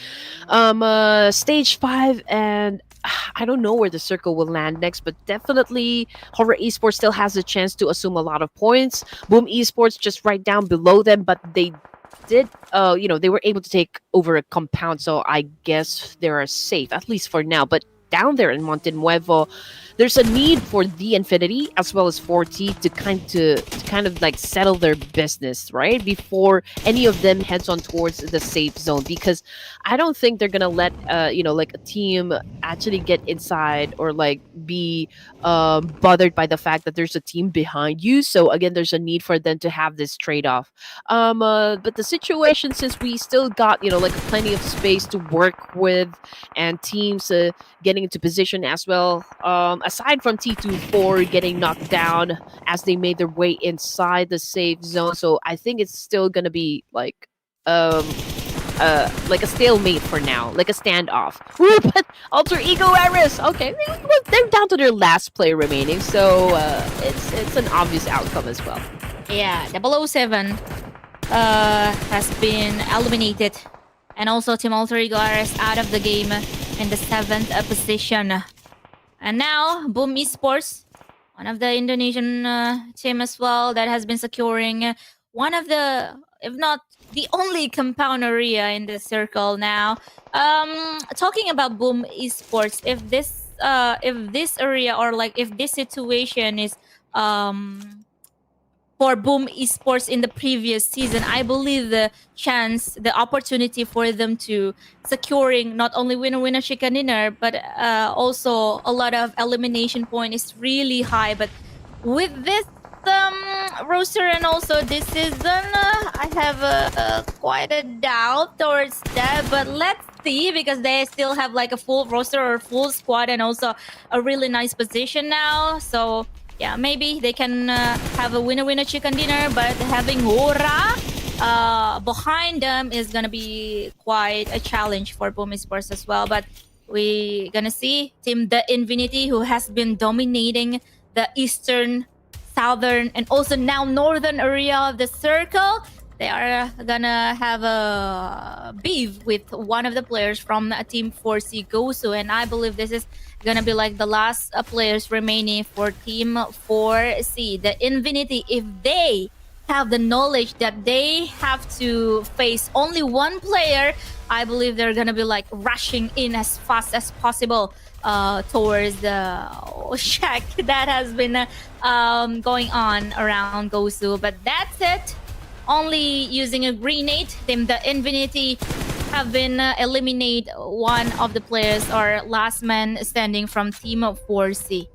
Stage 5, and I don't know where the circle will land next, but definitely HORAA Esports still has a chance to assume a lot of points. Boom Esports just right down below them, but they did, they were able to take over a compound, so I guess they are safe, at least for now. But down there in Monte Nuevo, there's a need for the Infinity as well as 4T to kind of like settle their business, right, before any of them heads on towards the safe zone, because I don't think they're gonna let like a team actually get inside or like be bothered by the fact that there's a team behind you. So again, there's a need for them to have this trade-off. But the situation, since we still got like plenty of space to work with, and teams getting into position as well, aside from T24 getting knocked down as they made their way inside the safe zone. So I think it's still gonna be like a stalemate for now, like a standoff. Ooh, but Alter Ego Eris, okay, they're down to their last player remaining, so it's an obvious outcome as well. Yeah, 007 has been eliminated, and also Team Alter Ego is out of the game in the 7th position. And now Boom Esports, one of the Indonesian team as well, that has been securing one of the, if not the only compound area in the circle now. Talking about Boom Esports, if this area, or like if this situation is for Boom Esports in the previous season, I believe the opportunity for them to securing not only winner chicken dinner, but also a lot of elimination point is really high. But with this roster and also this season, I have quite a doubt towards that. But let's see, because they still have like a full roster or full squad, and also a really nice position now. So yeah, maybe they can have a winner chicken dinner, but having HORAA behind them is gonna be quite a challenge for Boom Esports as well. But we gonna see Team The Infinity, who has been dominating the eastern, southern, and also now northern area of the circle. They are gonna have a beef with one of the players from Team 4C KUAISHOU, and I believe this is gonna be like the last players remaining for Team 4C. The Infinity, if they have the knowledge that they have to face only one player, I believe they're gonna be like rushing in as fast as possible towards the shack that has been going on around KUAISHOU. But that's it. Only using a grenade, Team The Infinity have been eliminate one of the players, or last man standing from Team 4C.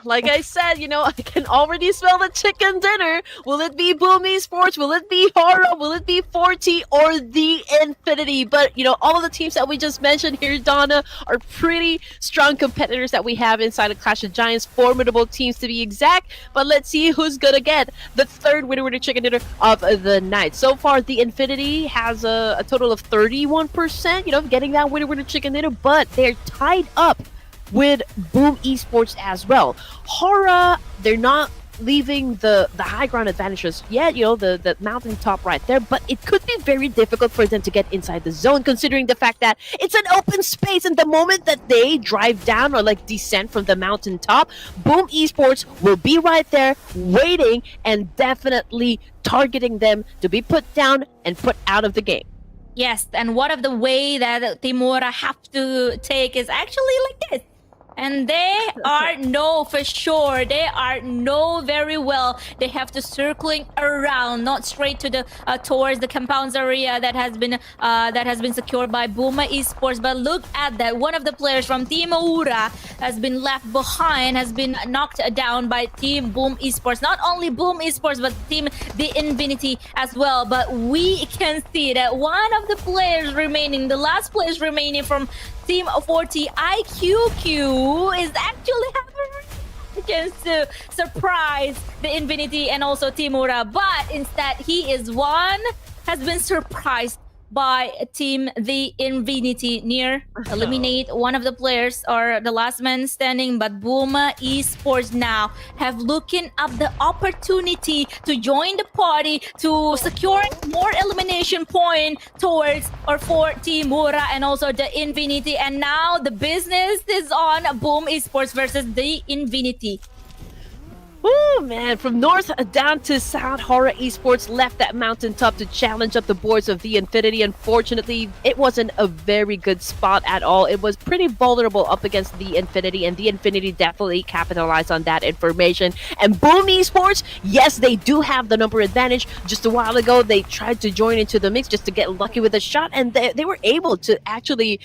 Like I said, I can already smell the chicken dinner. Will it be Boom Esports? Will it be HORAA? Will it be 4T or the Infinity? But, all of the teams that we just mentioned here, Donna, are pretty strong competitors that we have inside of Clash of Giants. Formidable teams to be exact. But let's see who's gonna get the third winner chicken dinner of the night. So far, the Infinity has a total of 31%, getting that winner chicken dinner, but they're tied up with Boom Esports as well. HORAA, they're not leaving the high ground advantages yet, the mountaintop right there, but it could be very difficult for them to get inside the zone, considering the fact that it's an open space, and the moment that they drive down or like descend from the mountaintop, Boom Esports will be right there waiting and definitely targeting them to be put down and put out of the game. Yes, and one of the way that Team HORAA have to take is actually like this. And they are for sure. They are very well. They have to circling around, not straight to the towards the compounds area that has been secured by Boom Esports. But look at that. One of the players from Team HORAA has been left behind, has been knocked down by Team Boom Esports. Not only Boom Esports, but Team The Infinity as well. But we can see that one of the players remaining, the last players remaining from Team 4T, IQQ, is actually having a chance to surprise The Infinity and also Team HORAA. But instead, has been surprised by Team The Infinity, near eliminate one of the players, or the last man standing. But Boom Esports now have looking up the opportunity to join the party to secure more elimination point towards or for Team HORAA and also The Infinity. And now the business is on Boom Esports versus The Infinity. Oh man, from north down to south, HORAA Esports left that mountaintop to challenge up the boards of the Infinity. Unfortunately, it wasn't a very good spot at all. It was pretty vulnerable up against the Infinity, and the Infinity definitely capitalized on that information. And Boom Esports, yes, they do have the number advantage. Just a while ago, they tried to join into the mix just to get lucky with a shot, and they were able to actually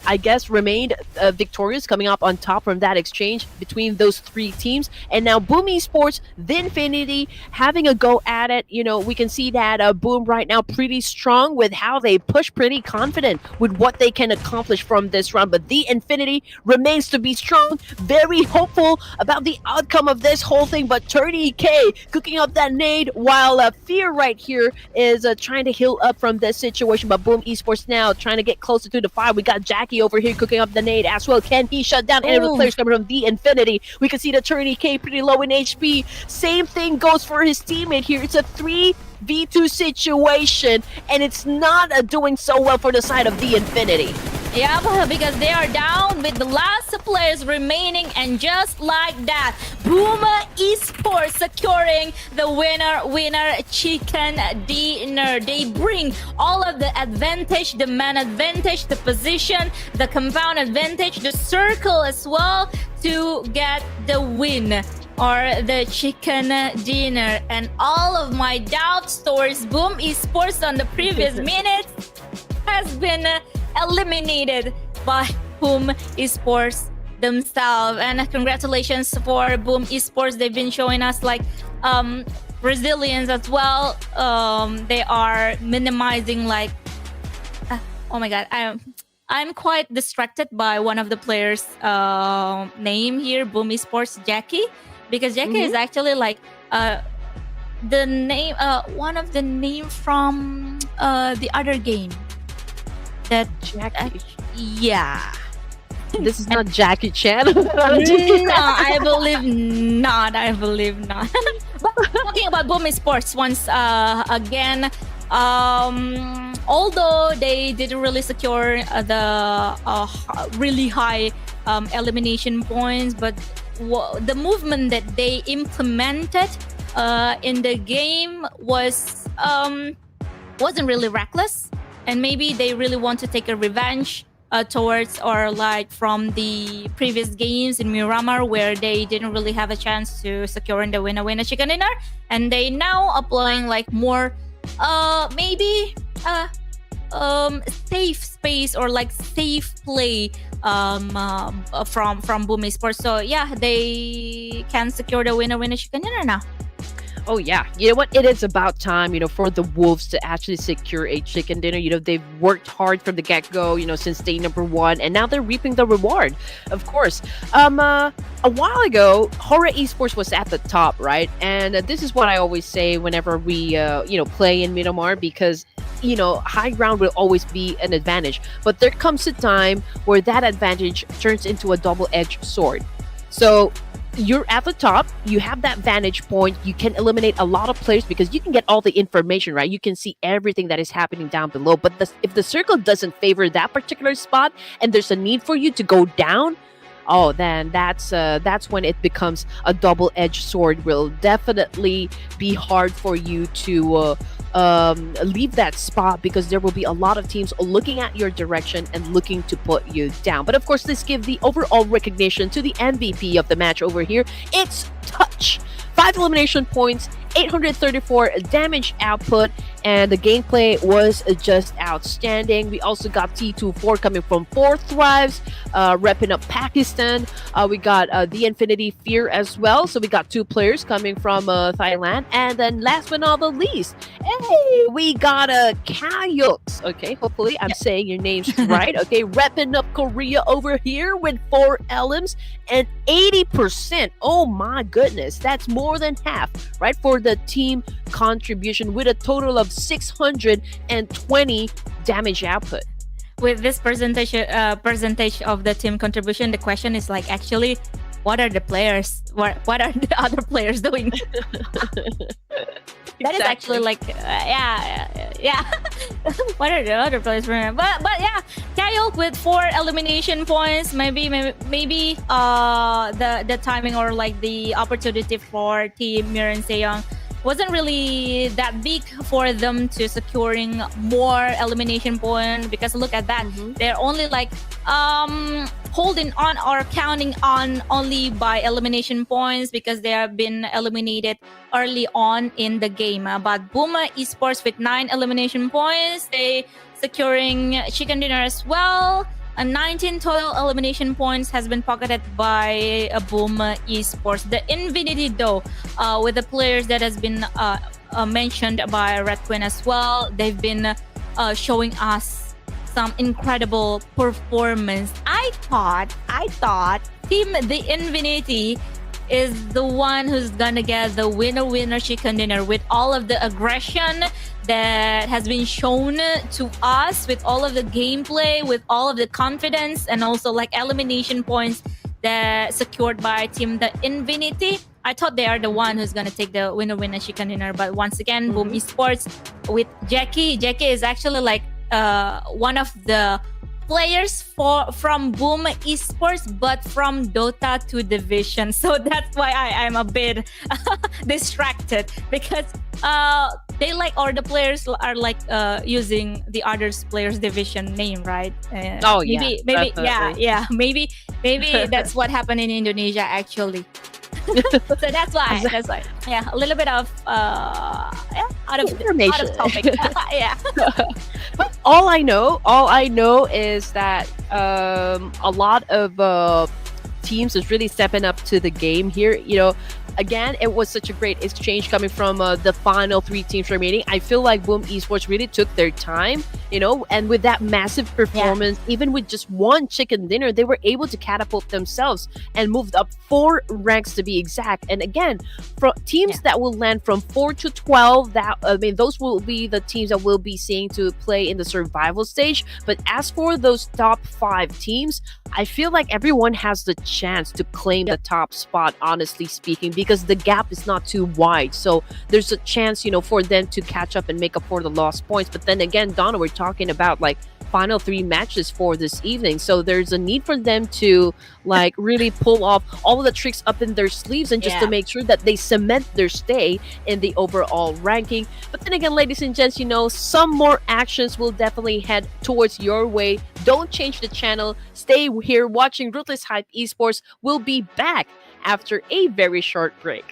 I guess, remained victorious, coming up on top from that exchange between those three teams. And now Boom Esports, the Infinity, having a go at it. You know, we can see that Boom right now pretty strong with how they push, pretty confident with what they can accomplish from this round. But the Infinity remains to be strong, very hopeful about the outcome of this whole thing. But 30K cooking up that nade while Fear right here is trying to heal up from this situation. But Boom Esports now trying to get closer to the fire. We got Jackie over here cooking up the nade as well. Can he shut down any of the players coming from the Infinity? We can see the Attorney K pretty low in HP. Same thing goes for his teammate here. It's a 3v2 situation, and it's not doing so well for the side of the Infinity. Yeah, because they are down with the last players remaining, and just like that, Boom Esports securing the winner chicken dinner. They bring all of the advantage, the man advantage, the position, the compound advantage, the circle as well to get the win or the chicken dinner. And all of my doubts towards Boom Esports on the previous minutes has been eliminated by Boom Esports themselves. And congratulations for Boom Esports. They've been showing us like resilience as well. They are minimizing like oh my god, I'm quite distracted by one of the players name here, Boom Esports, Jackie, because Jackie is actually like the name one of the name from the other game. That Jackie. Yeah. This is not Jackie Chan. No, I believe not. I believe not. But talking about Boom Esports once again, although they didn't really secure the really high elimination points, but the movement that they implemented in the game wasn't really reckless. And maybe they really want to take a revenge towards or like from the previous games in Miramar where they didn't really have a chance to secure the winner chicken dinner, and they now applying like more maybe safe space or like safe play from Boom Esports. So yeah, they can secure the winner chicken dinner now. Oh yeah, you know what? It is about time, for the Wolves to actually secure a chicken dinner. They've worked hard from the get-go, since day number 1, and now they're reaping the reward. Of course, a while ago, HORAA Esports was at the top, right? And this is what I always say whenever we, play in Miramar, because high ground will always be an advantage. But there comes a time where that advantage turns into a double-edged sword. So you're at the top, you have that vantage point, you can eliminate a lot of players because you can get all the information, right? You can see everything that is happening down below. But if the circle doesn't favor that particular spot and there's a need for you to go down, then that's when it becomes a double-edged sword. Will definitely be hard for you to leave that spot, because there will be a lot of teams looking at your direction and looking to put you down. But of course, let's give the overall recognition to the MVP of the match over here. It's Touch. 5 elimination points, 834 damage output, and the gameplay was just outstanding. We also got T24 coming from 4 Thrives, repping up Pakistan. We got the Infinity Fear as well. So we got 2 players coming from Thailand. And then last but not the least, hey, we got KUAISHOU. Okay, hopefully I'm saying your names right. Okay, repping up Korea over here with 4 LMs and 80%. Oh my goodness, that's more than half, right, for the team contribution, with a total of 620 damage output. With this percentage of the team contribution, the question is like, actually, what are the players? What are the other players doing? That is actually like, Yeah. What are the other players? But yeah, Kayok with 4 elimination points. Maybe the timing or like the opportunity for Team MIRAEN SEJONG wasn't really that big for them to securing more elimination point, because look at that, they're only like holding on or counting on only by elimination points because they have been eliminated early on in the game. But Boom Esports with 9 elimination points, they securing chicken dinner as well. 19 total elimination points has been pocketed by Boom Esports. The Infinity though, with the players that has been mentioned by Red Queen as well, they've been showing us some incredible performance. I thought Team the Infinity is the one who's gonna get the winner chicken dinner with all of the aggression that has been shown to us, with all of the gameplay, with all of the confidence, and also like elimination points that secured by Team the Infinity. I thought they are the one who's gonna take the winner chicken dinner, but once again, Boom Esports with Jackie is actually like one of the players from Boom Esports, but from Dota 2 division. So that's why I'm a bit distracted, because they like, or the players are like using the other players division name, right? Maybe maybe that's what happened in Indonesia actually. So that's why yeah, a little bit of out of topic. Yeah. All I know is that a lot of teams is really stepping up to the game here. You know, again, it was such a great exchange coming from the final 3 teams remaining. I feel like Boom Esports really took their time, you know, and with that massive performance, even with just 1 chicken dinner, they were able to catapult themselves and moved up 4 ranks to be exact. And again, for teams that will land from 4 to 12, that those will be the teams that we'll be seeing to play in the survival stage. But as for those top 5 teams, I feel like everyone has the chance to claim the top spot, honestly speaking, because the gap is not too wide. So there's a chance, you know, for them to catch up and make up for the lost points. But then again, Donna, we're talking about like final 3 matches for this evening, so there's a need for them to like really pull off all of the tricks up in their sleeves, and just to make sure that they cement their stay in the overall ranking. But then again, ladies and gents, you know, some more actions will definitely head towards your way. Don't change the channel, stay here watching Ruthless Hype Esports. We'll be back after a very short break.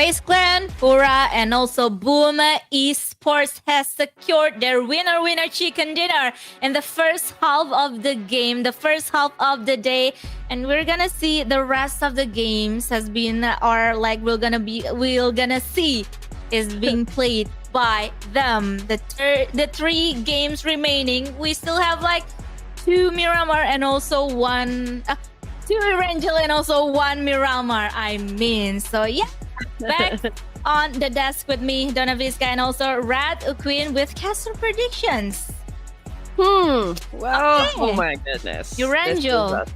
FAZE Clan, HORAA, and also Boom Esports has secured their winner chicken dinner in the first half of the game, the first half of the day. And we're gonna see the rest of the games has been, or like we're gonna see is being played by them. The 3 games remaining, we still have like 2 Miramar and also 1 2 Erangel and also 1 Miramar, I mean. So yeah, back on the desk with me, Donna Vizca, and also Rat Queen with caster predictions. Well, Okay. oh my goodness. Erangel.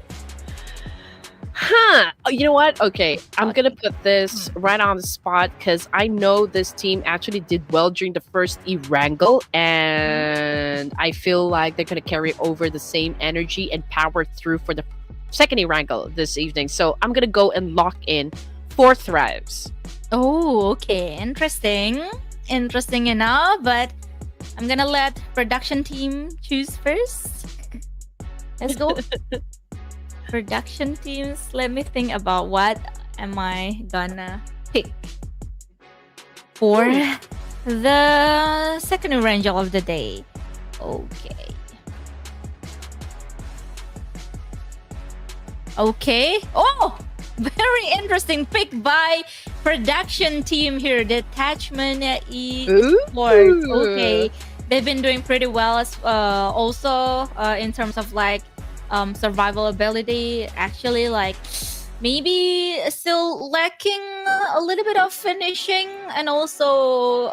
You know what? Okay, I'm gonna put this right on the spot because I know this team actually did well during the first Erangel, and I feel like they're gonna carry over the same energy and power through for the second Erangel this evening. So I'm gonna go and lock in 4 Thrives. Oh, okay. Interesting enough, but I'm gonna let production team choose first. Let's go. Production teams, let me think about what am I gonna pick for the second Erangel of the day. Okay. Oh, very interesting pick by production team here. Detachment Esports. Okay, they've been doing pretty well as also in terms of like survival ability. Actually, like maybe still lacking a little bit of finishing, and also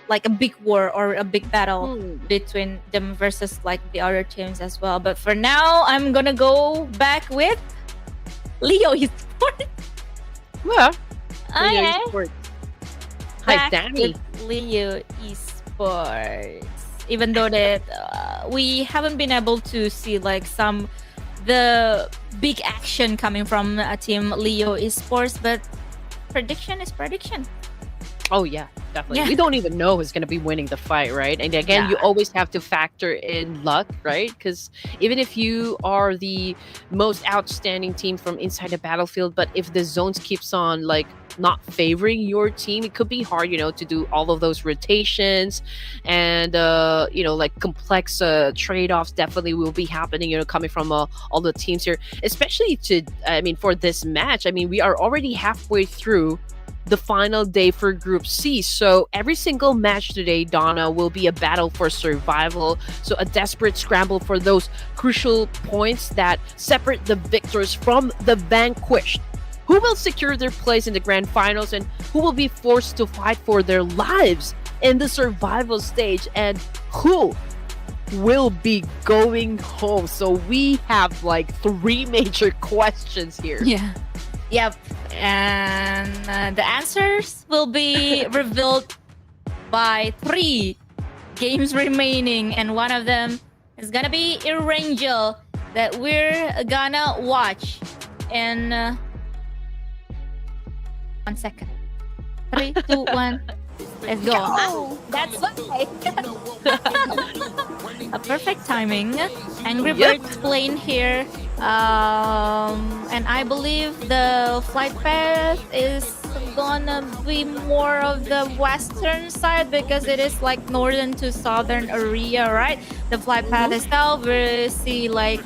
like a big war or a big battle between them versus like the other teams as well. But for now, I'm gonna go back with Leo Esports. Yeah. Okay. Esports. Hi, Back Danny. with Leo Esports. Even though that we haven't been able to see like the big action coming from team Leo Esports, but prediction is prediction. Oh yeah, definitely. Yeah. We don't even know who's going to be winning the fight, right? And again, you always have to factor in luck, right? Because even if you are the most outstanding team from inside the battlefield, but if the zones keeps on like not favoring your team, it could be hard, to do all of those rotations, and like complex trade-offs definitely will be happening, coming from all the teams here, especially for this match. We are already halfway through the final day for Group C. So every single match today, Donna, will be a battle for survival. So a desperate scramble for those crucial points that separate the victors from the vanquished. Who will secure their place in the grand finals, and who will be forced to fight for their lives in the survival stage, and who will be going home? So we have like 3 major questions here. Yeah. Yep. And the answers will be revealed by 3 games remaining, and one of them is gonna be Erangel that we're gonna watch in 1 second. 3, 2, 1. Let's go. That's right. A perfect timing. Angry Birds plane here. And I believe the flight path is gonna be more of the western side because it is like northern to southern area, right? The flight path itself, we see like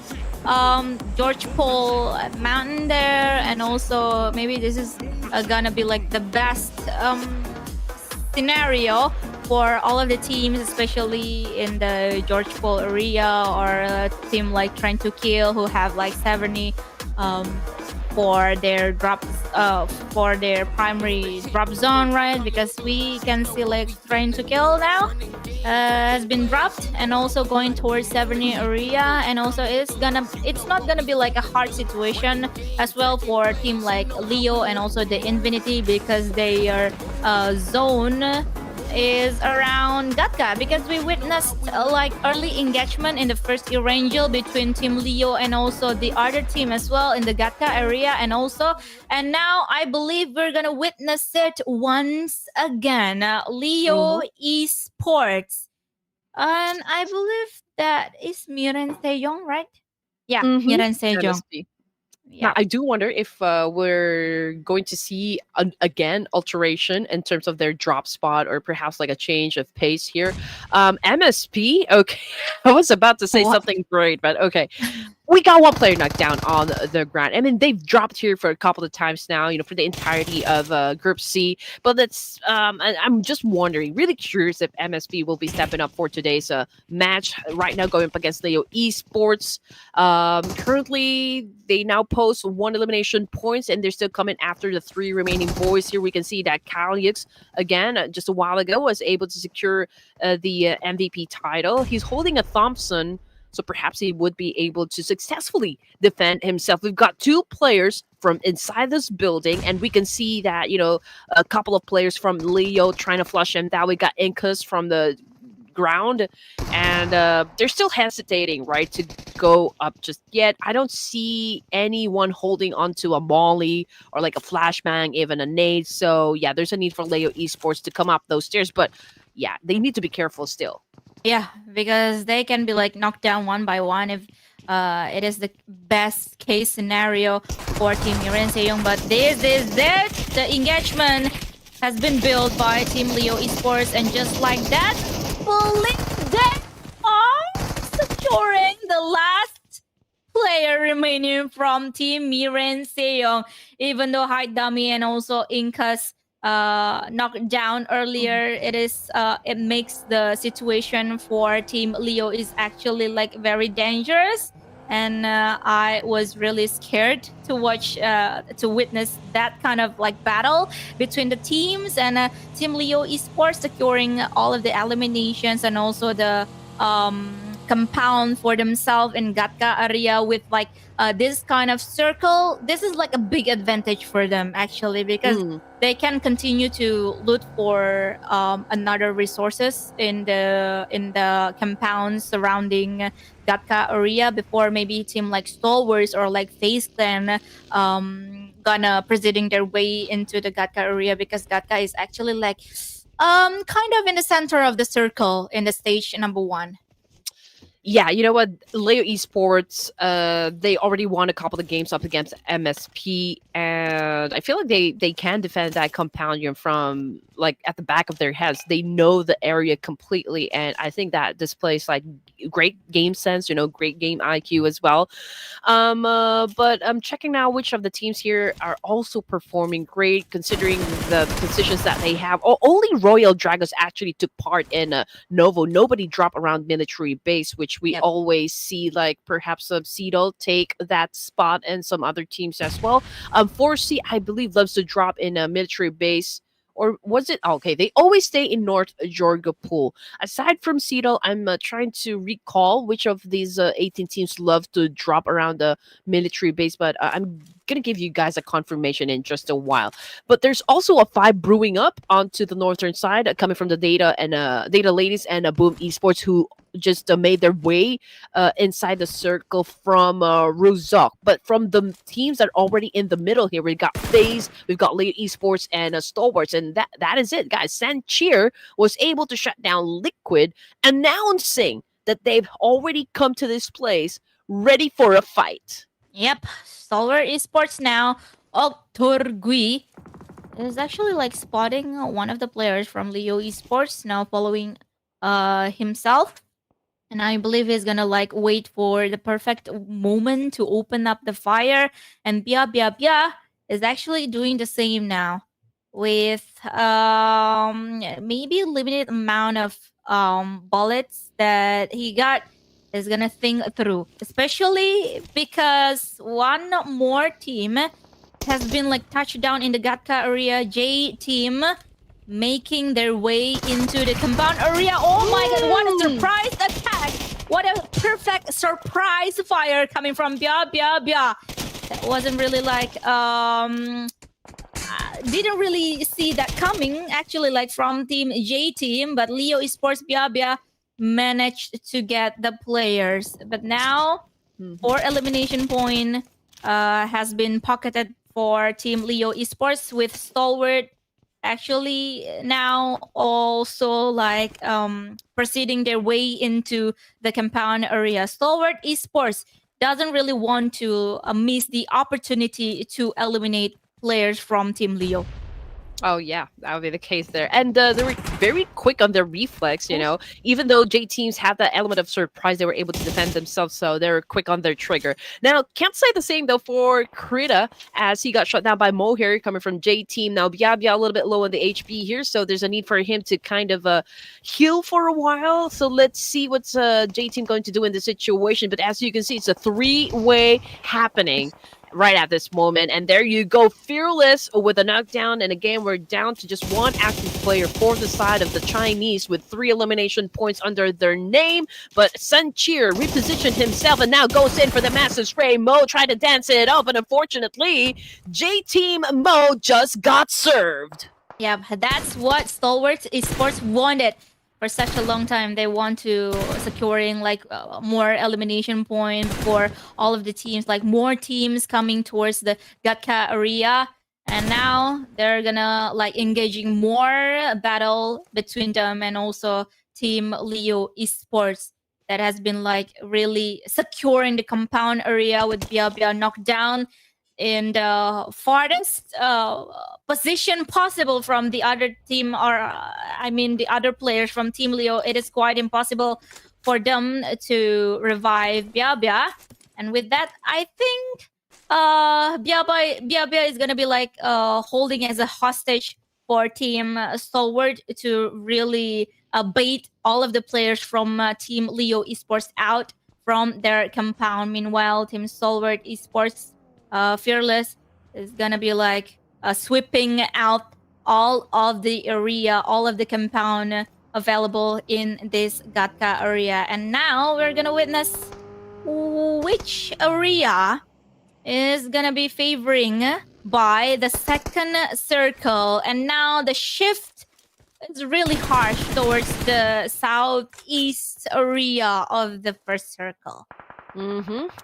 George Pole Mountain there, and also maybe this is gonna be like the best scenario for all of the teams, especially in the George Pole area, or a team like Trying to Kill who have like 70 for their drops, for their primary drop zone, right? Because we can see like Trying to Kill now has been dropped, and also going towards 70 area, and also it's not gonna be like a hard situation as well for a team like Leo and also the Infinity, because their zone is around Gatka, because we witnessed like early engagement in the first Erangel between Team Leo and also the other team as well in the Gatka area, and now I believe we're gonna witness it once again. Leo Esports, and I believe that is MIRAEN SEJONG, right? Yeah, MIRAEN SEJONG. Now, Yep. I do wonder if we're going to see again alteration in terms of their drop spot, or perhaps like a change of pace here. MSP, okay, I was about to say What? something great, but okay. We got one player knocked down on the ground. I mean, they've dropped here for a couple of times now, for the entirety of Group C. But that's, I'm just wondering, really curious if MSP will be stepping up for today's match right now, going up against Leo Esports. Currently, they now post 1 elimination points, and they're still coming after the 3 remaining boys here. We can see that Kalyux, again, just a while ago, was able to secure the MVP title. He's holding a Thompson, so perhaps he would be able to successfully defend himself. We've got 2 players from inside this building, and we can see that, a couple of players from Leo trying to flush him down. We got Incas from the ground, and they're still hesitating, right, to go up just yet. I don't see anyone holding onto a molly or like a flashbang, even a nade. So yeah, there's a need for Leo Esports to come up those stairs, but yeah, they need to be careful still. Yeah, because they can be like knocked down one by one if it is the best case scenario for Team MIRAEN SEJONG. But this is it. The engagement has been built by Team Leo Esports, and just like that, believe they are securing the last player remaining from Team MIRAEN SEJONG. Even though Hide Dummy and also Incas knocked down earlier, it makes the situation for Team Leo is actually like very dangerous, and I was really scared to watch to witness that kind of like battle between the teams, and Team Leo Esports securing all of the eliminations and also the compound for themselves in Gatka area with like this kind of circle. This is like a big advantage for them actually, because they can continue to loot for another resources in the compounds surrounding Gatka area before maybe team like Stalwarts or like FAZE Clan gonna proceeding their way into the Gatka area, because Gatka is actually like kind of in the center of the circle in the stage number 1. Yeah, you know what? Leo Esports, they already won a couple of games up against MSP, and I feel like they can defend that compound from like at the back of their heads. They know the area completely, and I think that displays like great game sense, great game IQ as well. But I'm checking now which of the teams here are also performing great, considering the positions that they have. Only Royal Dragons actually took part in Novo. Nobody dropped around military base, which we always see like perhaps Seedle take that spot, and some other teams as well. 4C, I believe, loves to drop in a military base. Or was it okay? They always stay in North Georgia Pool. Aside from Seattle, I'm trying to recall which of these 18 teams love to drop around the military base, but I'm gonna give you guys a confirmation in just a while. But there's also a 5 brewing up onto the northern side, coming from the Data and Data Ladies and Boom Esports, who just made their way inside the circle from Ruzok. But from the teams that are already in the middle here, we've got FaZe, we've got Late Esports, and Stalwarts, and that is it, guys. Sancheer was able to shut down Liquid, announcing that they've already come to this place ready for a fight. Yep, Stalwart Esports now. Oktorgui is actually like spotting one of the players from Leo Esports now, following himself. And I believe he's gonna like wait for the perfect moment to open up the fire. And Bia Bia Bia is actually doing the same now, with maybe a limited amount of bullets that he got is gonna think through, especially because one more team has been like touched down in the Gatka area. JTEAM making their way into the compound area. Oh my god, what a surprise attack! What a perfect surprise fire coming from Bia Bia Bia. That wasn't really like didn't really see that coming actually, like from team JTEAM, but Leo Esports Bia Bia managed to get the players. But now 4 elimination point has been pocketed for team Leo Esports, with Stalwart actually now also like proceeding their way into the compound area. Stalwart Esports doesn't really want to miss the opportunity to eliminate players from Team Leo. Oh yeah, that would be the case there. And they were very quick on their reflex, you know. Even though J teams have that element of surprise, they were able to defend themselves, so they were quick on their trigger. Now, can't say the same though for Krita, as he got shot down by Mohair coming from J team. Now, Bia a little bit low on the HP here, so there's a need for him to kind of heal for a while. So let's see what's J team going to do in this situation. But as you can see, it's a three-way happening right at this moment. And there you go, Fearless with a knockdown. And again, we're down to just one active player for the side of the Chinese with 3 elimination points under their name. But Sun Cheer repositioned himself and now goes in for the massive spray. Mo tried to dance it up, and unfortunately, J-Team Mo just got served. Yeah, that's what Stalwart Esports wanted for such a long time. They want to securing like more elimination point for all of the teams, like more teams coming towards the Gatka area. And now they're gonna like engaging more battle between them and also Team Leo Esports that has been like really securing the compound area with Bia knocked down in the farthest position possible from the other team, or I mean the other players from Team Leo. It is quite impossible for them to revive Bia. And with that, I think Bia is gonna be like holding as a hostage for Team Stalwart to really bait all of the players from Team Leo Esports out from their compound. Meanwhile, Team Stalwart Esports Fearless is gonna be like sweeping out all of the area, all of the compound available in this Gatka area. And now we're gonna witness which area is gonna be favoring by the second circle. And now the shift is really harsh towards the southeast area of the first circle.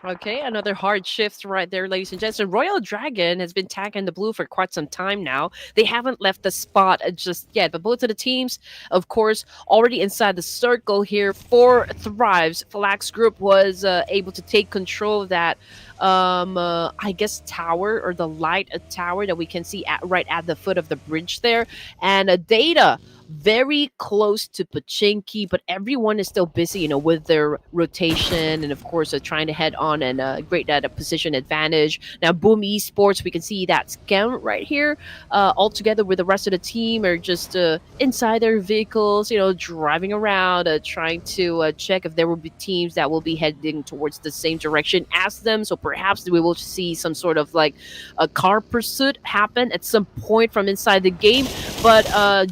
Okay, another hard shift right there, ladies and gents. And Royal Dragon has been tagging the blue for quite some time now. They haven't left the spot just yet, but both of the teams, of course, already inside the circle here for Thrives. Flax Group was able to take control of that, I guess, tower, or the light tower that we can see right at the foot of the bridge there. And Data very close to Pachinki, but everyone is still busy, you know, with their rotation and, of course, trying to head on and create that position advantage. Now, Boom Esports, we can see that scout right here, all together with the rest of the team, are just inside their vehicles, you know, driving around, trying to check if there will be teams that will be heading towards the same direction as them. So perhaps we will see some sort of like a car pursuit happen at some point from inside the game. But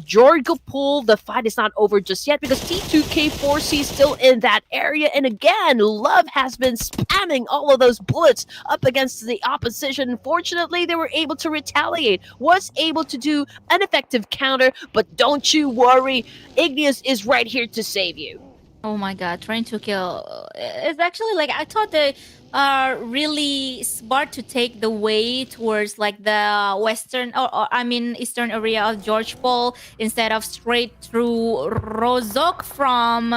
Jorgo Pool, the fight is not over just yet because T2K4C is still in that area. And again, Love has been spamming all of those bullets up against the opposition. Unfortunately, they were able to retaliate, was able to do an effective counter, but don't you worry, Igneous is right here to save you. Oh my god, trying to kill. It's actually like, I thought they are really smart to take the way towards like the western, or I mean eastern area of George Paul instead of straight through Rozok from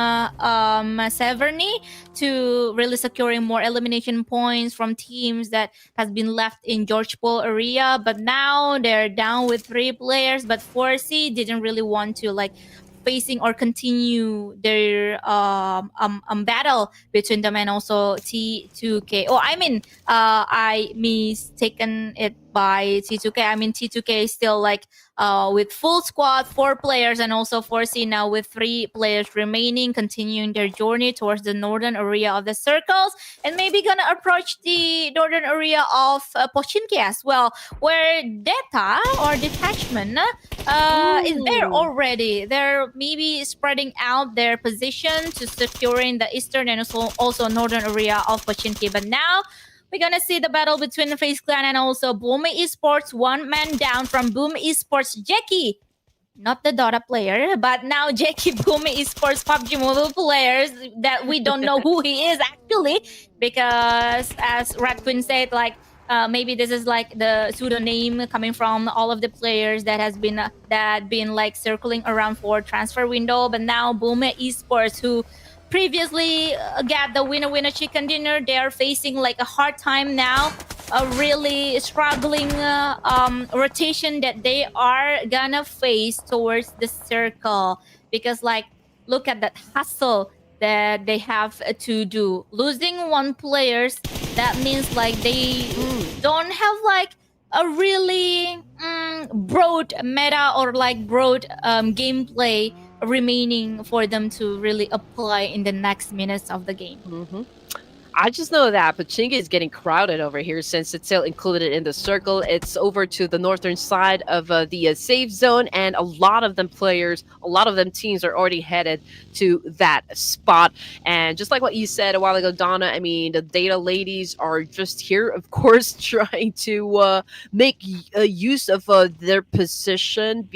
Severny to really securing more elimination points from teams that has been left in George Paul area. But now they're down with 3 players, but 4C didn't really want to like facing or continue their battle between them and also T2K. Oh, I mean, I mistaken it by T2K. I mean, T2K is still like with full squad, 4 players, and also 4C now with 3 players remaining, continuing their journey towards the northern area of the circles, and maybe gonna approach the northern area of Pochinki as well, where Data or Detachment is there already. They're maybe spreading out their position to securing the eastern and also northern area of Pochinki. But now we're gonna see the battle between the FaZe Clan and also Boom Esports. 1 man down from Boom Esports, Jackie. Not the Dota player, but now Jackie, Boom Esports PUBG Mobile players that we don't know who he is actually, because as Red Queen said, like maybe this is like the pseudonym coming from all of the players that has been like circling around for transfer window. But now Boom Esports, who previously got the winner chicken dinner, they are facing like a hard time now, a really struggling rotation that they are gonna face towards the circle, because like look at that hustle that they have to do. Losing one players, that means like they don't have like a really broad meta or like broad gameplay remaining for them to really apply in the next minutes of the game. I just know that Pachinga is getting crowded over here since it's still included in the circle. It's over to the northern side of the safe zone, and a lot of them teams are already headed to that spot. And just like what you said a while ago, Donna, I mean, the data ladies are just here, of course, trying to make use of their position.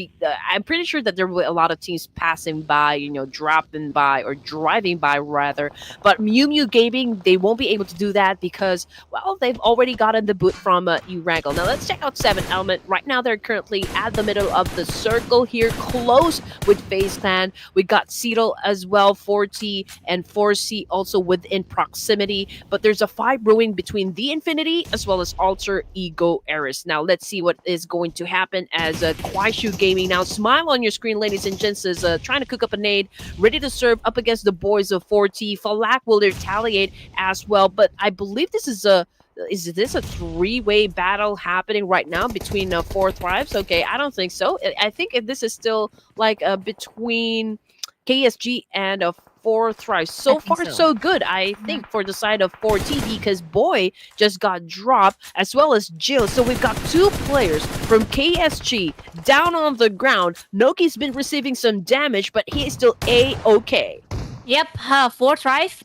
I'm pretty sure that there will be a lot of teams passing by, dropping by or driving by rather. But MIUMIU Gaming, they won't be able to do that because, well, they've already gotten the boot from Erangel. Now let's check out 7 Element. Right now they're currently at the middle of the circle here, close with FAZE Clan. We got Cedal as well, 4T and 4C also within proximity. But there's a fight brewing between the Infinity as well as Alter Ego Eris. Now let's see what is going to happen as KUAISHOU Gaming. Now smile on your screen, ladies and gents, is trying to cook up a nade, ready to serve up against the boys of 4T. Falak will retaliate as well, but I believe this is a 3-way battle happening right now between 4 Thrives? Okay, I don't think so. I think this is still like between KSG and 4 Thrives. So far, so good, I think, for the side of 4T, because Boy just got dropped, as well as Jill. So we've got 2 players from KSG down on the ground. Noki's been receiving some damage, but he is still A-okay. Yep, 4 Thrive.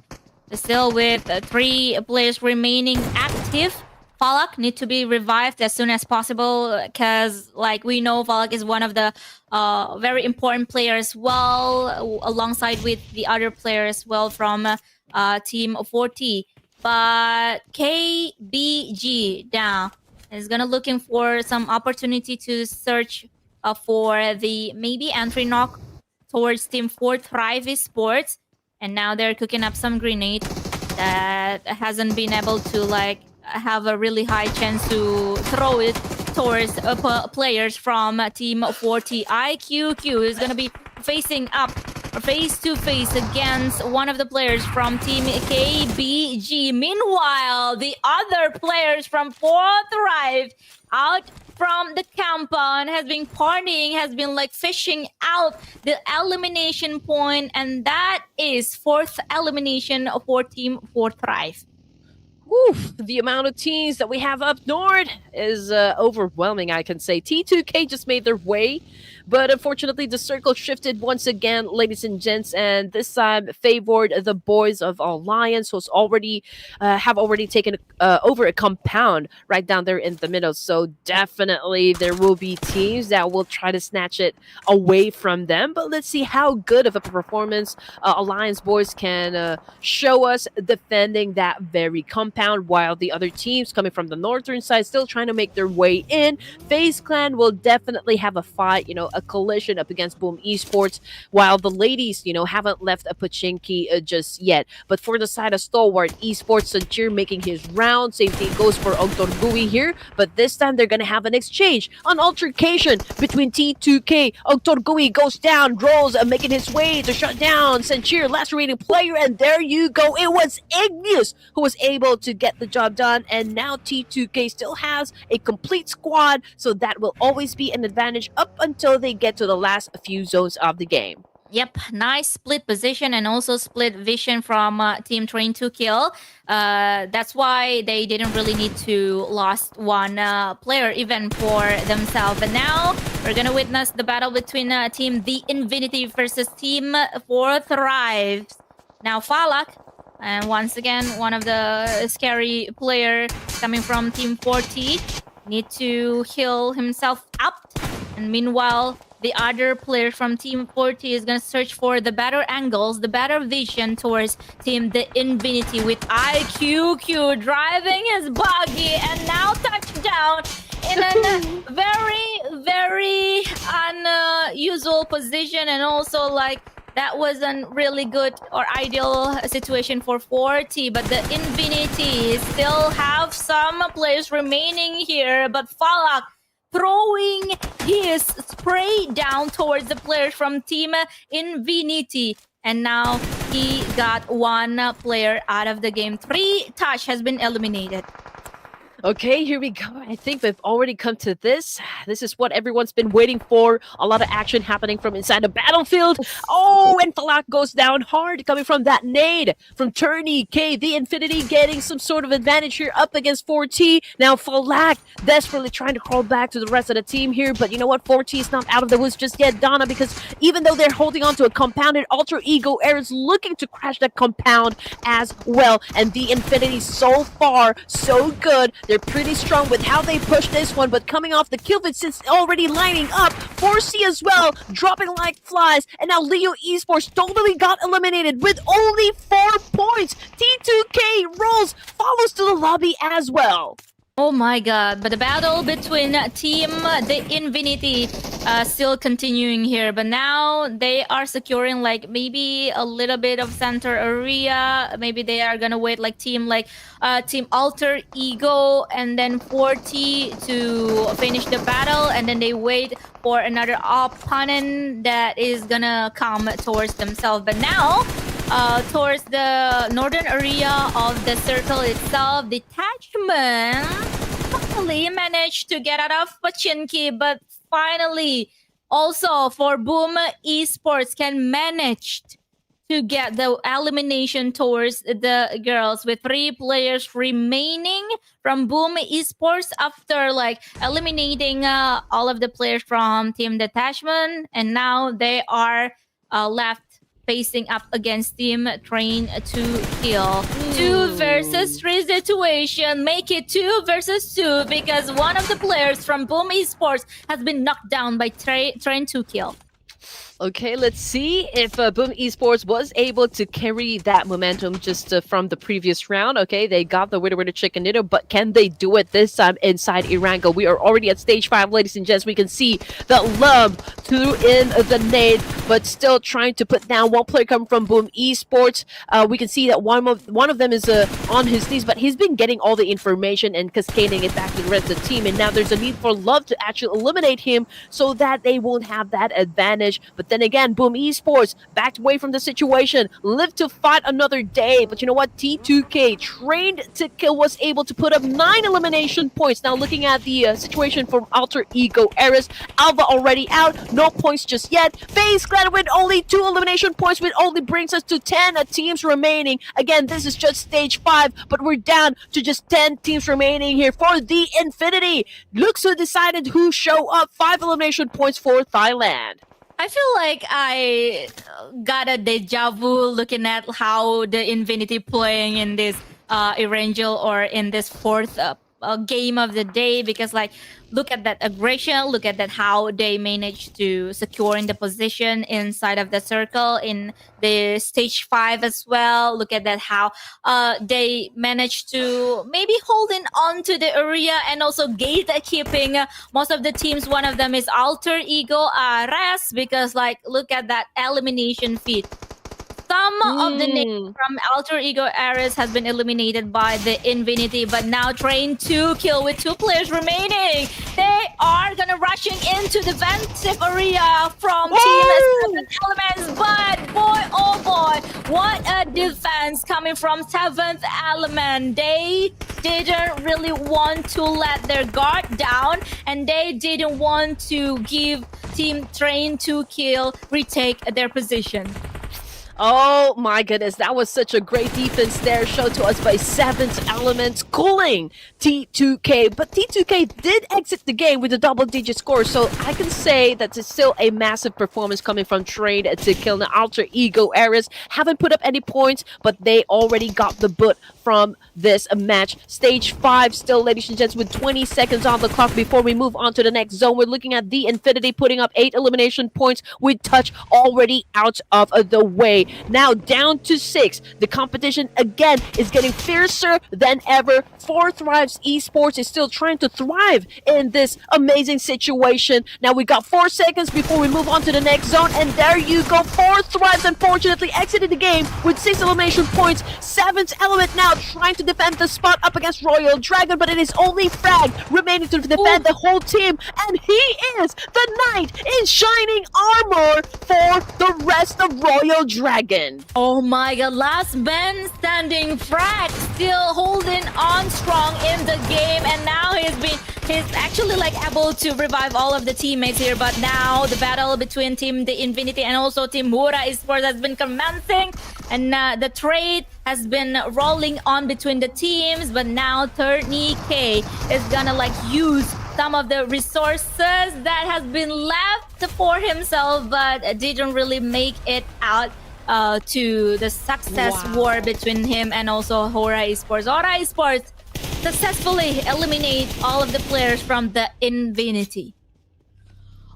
Still with 3 players remaining active. Falak need to be revived as soon as possible, because like we know Falak is one of the very important players as well, alongside with the other players as well from team 4T. But KBG now is gonna looking for some opportunity to search for the maybe entry knock towards team 4 Thrive Esports. And now they're cooking up some grenade that hasn't been able to like have a really high chance to throw it towards players from team 4T. IQQ is gonna be facing up face to face against one of the players from team KBG. Meanwhile, the other players from 4 Thrive out from the compound has been partying, has been like fishing out the elimination point, and that is 4th elimination for team 4 Thrive. Oof, the amount of teams that we have up north is overwhelming, I can say. T2K just made their way, but unfortunately the circle shifted once again, ladies and gents, and this time favored the boys of Alliance, who's already have already taken over a compound right down there in the middle. So definitely there will be teams that will try to snatch it away from them, but let's see how good of a performance Alliance boys can show us defending that very compound, while the other teams coming from the northern side still trying to make their way in. FaZe Clan will definitely have a fight, a collision up against Boom Esports, while the ladies, haven't left a Pachinki just yet. But for the side of Stalwart Esports, Sanchir making his round. Same thing goes for Ogtorgui here, but this time they're gonna have an exchange, an altercation between T2K. Ogtorgui goes down, rolls, making his way to shut down Sanchir, last remaining player, and there you go. It was Igneous who was able to get the job done, and now T2K still has a complete squad, so that will always be an advantage up until they get to the last few zones of the game. Yep, nice split position and also split vision from Team Train to Kill. That's why they didn't really need to lost one player even for themselves. And now we're gonna witness the battle between Team The Infinity versus Team 4 Thrive. Now Falak, and once again, one of the scary player coming from Team 4T, need to heal himself up. And meanwhile, the other player from Team 4T is going to search for the better angles, the better vision towards Team The Infinity, with IQQ driving his buggy and now touchdown in a very, very unusual position, and also like that wasn't really good or ideal situation for 40, but the Infinity still have some players remaining here, but Falak throwing his spray down towards the players from Team Infinity. And now he got one player out of the game. 3 touch has been eliminated. Okay, here we go. I think we've already come to this. This is what everyone's been waiting for. A lot of action happening from inside the battlefield. Oh, and Falak goes down hard coming from that nade from Turney. K, the Infinity getting some sort of advantage here up against 4T. Now Falak desperately trying to crawl back to the rest of the team here. But you know what? 4T is not out of the woods just yet, Donna, because even though they're holding on to a compounded Alter Ego, Air is looking to crash that compound as well. And the Infinity so far, so good. They're pretty strong with how they push this one, but coming off the kill feed, it's already lining up. 4C as well, dropping like flies, and now Leo Esports totally got eliminated with only 4 points. T2K rolls, follows to the lobby as well. Oh my god, but the battle between Team the Infinity still continuing here, but now they are securing like maybe a little bit of center area. Maybe they are gonna wait like Team Alter Ego and then 40 to finish the battle, and then they wait for another opponent that is gonna come towards themselves. But now towards the northern area of the circle itself, Detachment finally managed to get out of Pachinki, but finally also for Boom Esports can manage to get the elimination towards the girls with 3 players remaining from Boom Esports after like eliminating all of the players from Team Detachment, and now they are left facing up against Team Train to Kill. 2 versus 3 situation. Make it 2 versus 2 because one of the players from Boom Esports has been knocked down by Train to Kill. Okay, let's see if Boom Esports was able to carry that momentum just from the previous round. Okay, they got the winner chicken dinner, but can they do it this time inside Erangel? We are already at stage 5, ladies and gents. We can see the Lum threw in the nade, but still trying to put down one player coming from Boom Esports. We can see that one of them is on his knees, but he's been getting all the information and cascading it back to the rest of the team. And now there's a need for Love to actually eliminate him so that they won't have that advantage. But then again, Boom Esports backed away from the situation, lived to fight another day. But you know what? T2K, trained to kill, was able to put up 9 elimination points. Now looking at the situation from Alter Ego Eris, Alva already out, no points just yet. FAZE granted with only 2 elimination points, which only brings us to 10 teams remaining. Again, this is just stage 5, but we're down to just 10 teams remaining here for the Infinity. Looks who decided who show up. 5 elimination points for Thailand. I feel like I got a deja vu looking at how the Infinity playing in this Erangel or in this 4th game of the day, because like look at that aggression, look at that how they managed to secure in the position inside of the circle in the stage 5 as well. Look at that how they managed to maybe holding on to the area and also gatekeeping most of the teams. One of them is Alter Ego Res, because like look at that elimination feed. Some of the names from Alter Ego Ares has been eliminated by the Infinity, but now Train to Kill with 2 players remaining. They are gonna rushing into the defensive area from Team 7 Elements, but boy, oh boy, what a defense coming from 7th Element. They didn't really want to let their guard down, and they didn't want to give Team Train to Kill retake their position. Oh my goodness, that was such a great defense there, shown to us by 7th Element, cooling T2K. But T2K did exit the game with a double-digit score, so I can say that it's still a massive performance coming from Train to Kill. The Alter Ego Ares haven't put up any points, but they already got the boot from this match. Stage 5 still, ladies and gents, with 20 seconds on the clock before we move on to the next zone. We're looking at the Infinity putting up 8 elimination points with Touch already out of the way. Now down to 6. The competition again is getting fiercer than ever. 4 Thrives Esports is still trying to thrive in this amazing situation. Now we got 4 seconds before we move on to the next zone, and there you go. 4 Thrives unfortunately exited the game with 6 elimination points. 7th Element now trying to defend the spot up against Royal Dragon, but it is only Frag remaining to defend the whole team, and he is the knight in shining armor for the rest of Royal Dragon. Oh my god, last man standing. Frag still holding on strong in the game, and now he's actually like able to revive all of the teammates here. But now the battle between Team The Infinity and also Team HORAA Esports has been commencing, and the trade has been rolling on between the teams. But now Turny K is gonna like use some of the resources that has been left for himself, but didn't really make it out to the success war between him and also HORAA Esports. HORAA Esports successfully eliminate all of the players from the Infinity.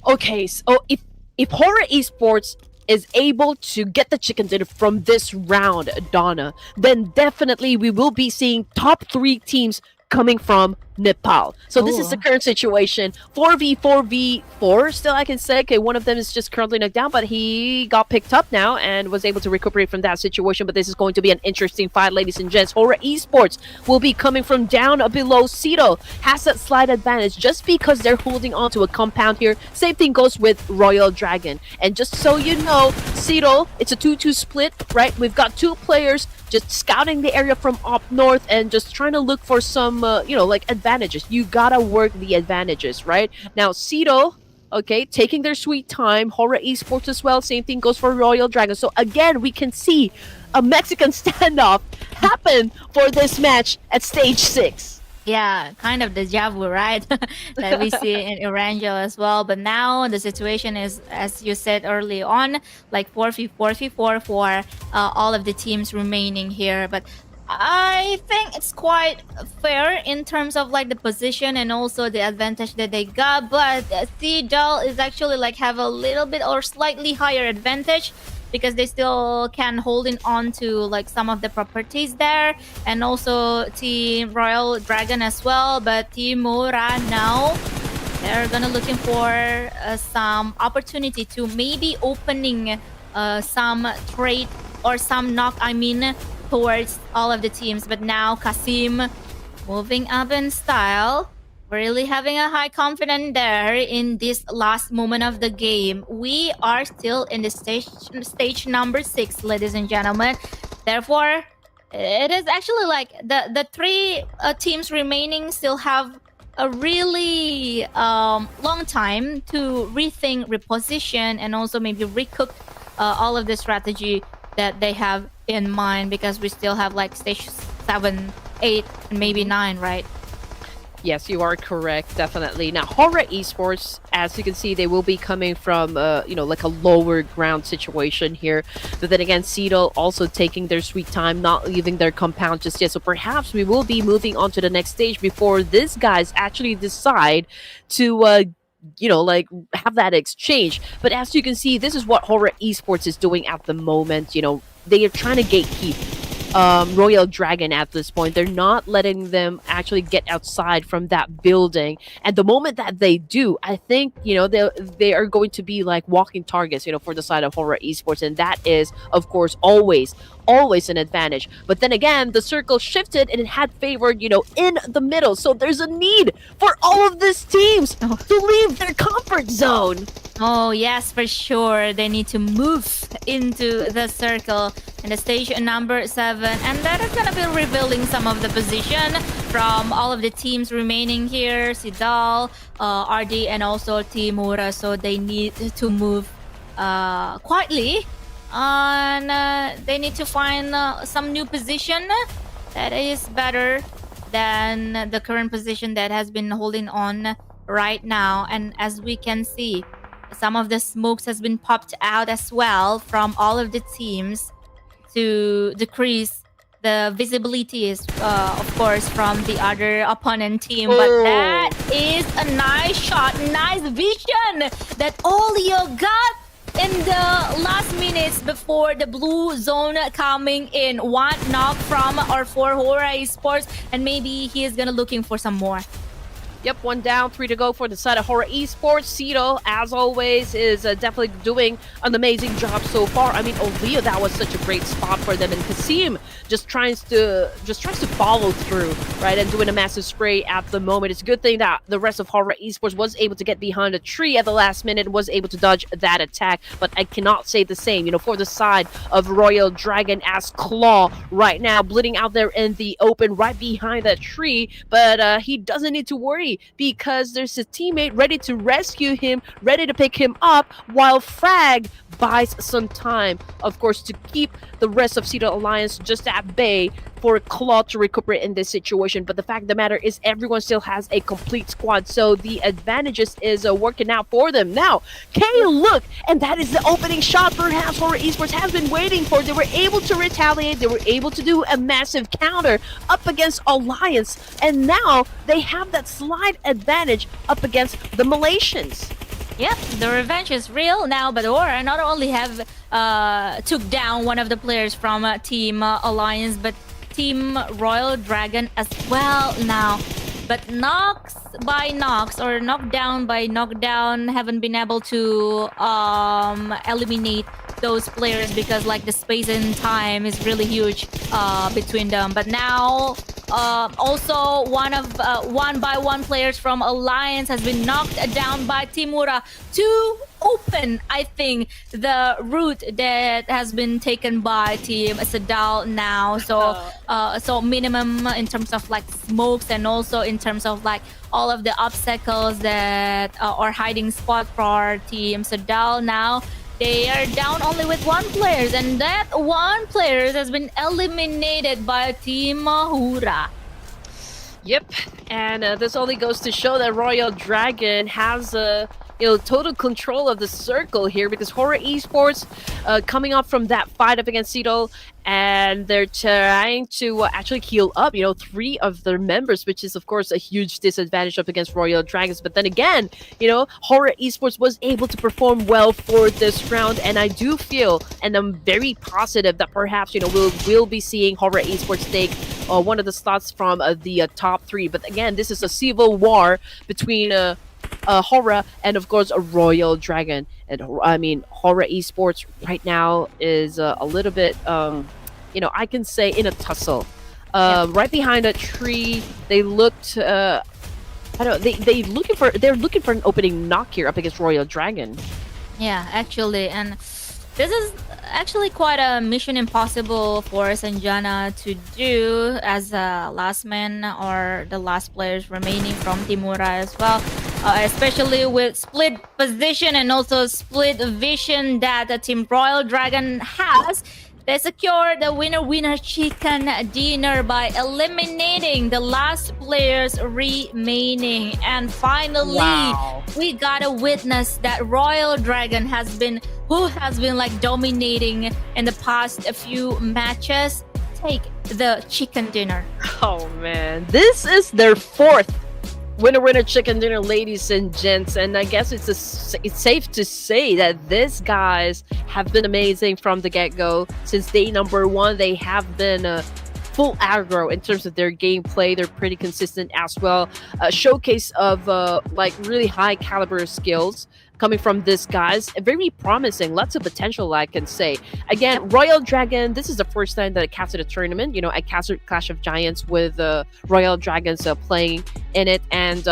Okay, so if HORAA Esports is able to get the chicken dinner from this round, Donna, then definitely we will be seeing top 3 teams coming from Nepal. So this is the current situation. 4v4 still, I can say. Okay, one of them is just currently knocked down, but he got picked up now and was able to recuperate from that situation. But this is going to be an interesting fight, ladies and gents. HORAA Esports will be coming from down below. Cedo has that slight advantage just because they're holding on to a compound here. Same thing goes with Royal Dragon. And just so you know, Cedo, it's a 2-2 split, right? We've got 2 players just scouting the area from up north and just trying to look for some, like advantages. You gotta work the advantages, right? Now, Cedo, okay, taking their sweet time. HORAA Esports as well. Same thing goes for Royal Dragon. So again, we can see a Mexican standoff happen for this match at stage 6. Yeah, kind of deja vu, right? That we see in Erangel as well. But now the situation is, as you said early on, like 4v4 for all of the teams remaining here. But I think it's quite fair in terms of like the position and also the advantage that they got. But Cedo is actually like have a little bit or slightly higher advantage, because they still can holding on to like some of the properties there, and also Team Royal Dragon as well. But Team HORAA now, they're gonna looking for some opportunity to maybe opening some trade or some knock, towards all of the teams. But now Kasim moving up in style, really having a high confidence there in this last moment of the game. We are still in the stage number 6, ladies and gentlemen. Therefore, it is actually like the 3 teams remaining still have a really long time to rethink, reposition, and also maybe recook all of the strategy that they have in mind, because we still have like stage 7, 8, and maybe 9, right? Yes, you are correct, definitely. Now, HORAA Esports, as you can see, they will be coming from, like a lower ground situation here. But then again, Cedo also taking their sweet time, not leaving their compound just yet. So perhaps we will be moving on to the next stage before these guys actually decide to, have that exchange. But as you can see, this is what HORAA Esports is doing at the moment. They are trying to gatekeep Royal Dragon at this point. They're not letting them actually get outside from that building, and the moment that they do, I think they are going to be like walking targets for the side of HORAA Esports, and that is of course always an advantage. But then again, the circle shifted and it had favored in the middle, so there's a need for all of these teams to leave their comfort zone. Oh yes, for sure. They need to move into the circle in the stage number 7, and that is gonna be revealing some of the position from all of the teams remaining here. Sidal, RD, and also Team HORAA. So they need to move quietly, and they need to find some new position that is better than the current position that has been holding on right now. And as we can see, some of the smokes has been popped out as well from all of the teams to decrease the visibility is of course from the other opponent team. But that is a nice shot, nice vision that all you got in the last minutes before the blue zone coming in. One knock from or for HORAA Esports, and maybe he is gonna looking for some more. Yep, 1 down, 3 to go for the side of HORAA Esports. Cito, as always, is definitely doing an amazing job so far. I mean, Olio, that was such a great spot for them, and Kasim just tries to follow through, right, and doing a massive spray at the moment. It's a good thing that the rest of HORAA Esports was able to get behind a tree at the last minute and was able to dodge that attack, but I cannot say the same, for the side of Royal Dragon, as Claw right now bleeding out there in the open right behind that tree, but he doesn't need to worry because there's a teammate ready to rescue him, ready to pick him up, while Frag buys some time, of course, to keep the rest of Cedar Alliance just at bay for Claw to recuperate in this situation. But the fact of the matter is everyone still has a complete squad, so the advantages is working out for them. Now, can you look? And that is the opening shot perhaps HORAA Esports has been waiting for. They were able to retaliate. They were able to do a massive counter up against Alliance, and now they have that slight advantage up against the Malaysians. Yep, the revenge is real now, but HORAA not only have took down one of the players from Team Alliance, but Team Royal Dragon as well now. But knocks by knocks or knockdown by knockdown haven't been able to eliminate those players because like the space and time is really huge between them. But now also one by one players from Alliance has been knocked down by Team HORAA to open, I think, the route that has been taken by Team Sedal now. So minimum in terms of like smokes and also in terms of like all of the obstacles that are hiding spot for Team Sedal now. They are down only with one player, and that one player has been eliminated by Team HORAA. Yep, and this only goes to show that Royal Dragon has total control of the circle here, because HORAA Esports coming up from that fight up against Cito, and they're trying to actually heal up 3 of their members, which is of course a huge disadvantage up against Royal Dragons. But then again, HORAA Esports was able to perform well for this round, and I do feel, and I'm very positive that perhaps we'll be seeing HORAA Esports take one of the slots from the top 3. But again, this is a civil war between HORAA and of course a Royal Dragon, and I mean HORAA Esports right now is a little bit I can say in a tussle. Right behind a tree, they looked I don't know, they're looking for an opening knock here up against Royal Dragon. Yeah, actually, and this is actually quite a mission impossible for Sanjana to do as a last man or the last players remaining from Team HORAA as well. Especially with split position and also split vision that the Team Royal Dragon has. They secure the winner chicken dinner by eliminating the last players remaining. And finally, we got to witness that Royal Dragon who has been like dominating in the past few matches, take the chicken dinner. Oh man, this is their 4th winner chicken dinner, ladies and gents, and I guess it's safe to say that these guys have been amazing from the get-go. Since day number 1, they have been full aggro in terms of their gameplay. They're pretty consistent as well. A showcase of like really high caliber skills coming from these guys. Very promising, lots of potential, I can say. Again, Royal Dragon, this is the first time that I casted a tournament. I casted Clash of Giants with Royal Dragons playing in it, and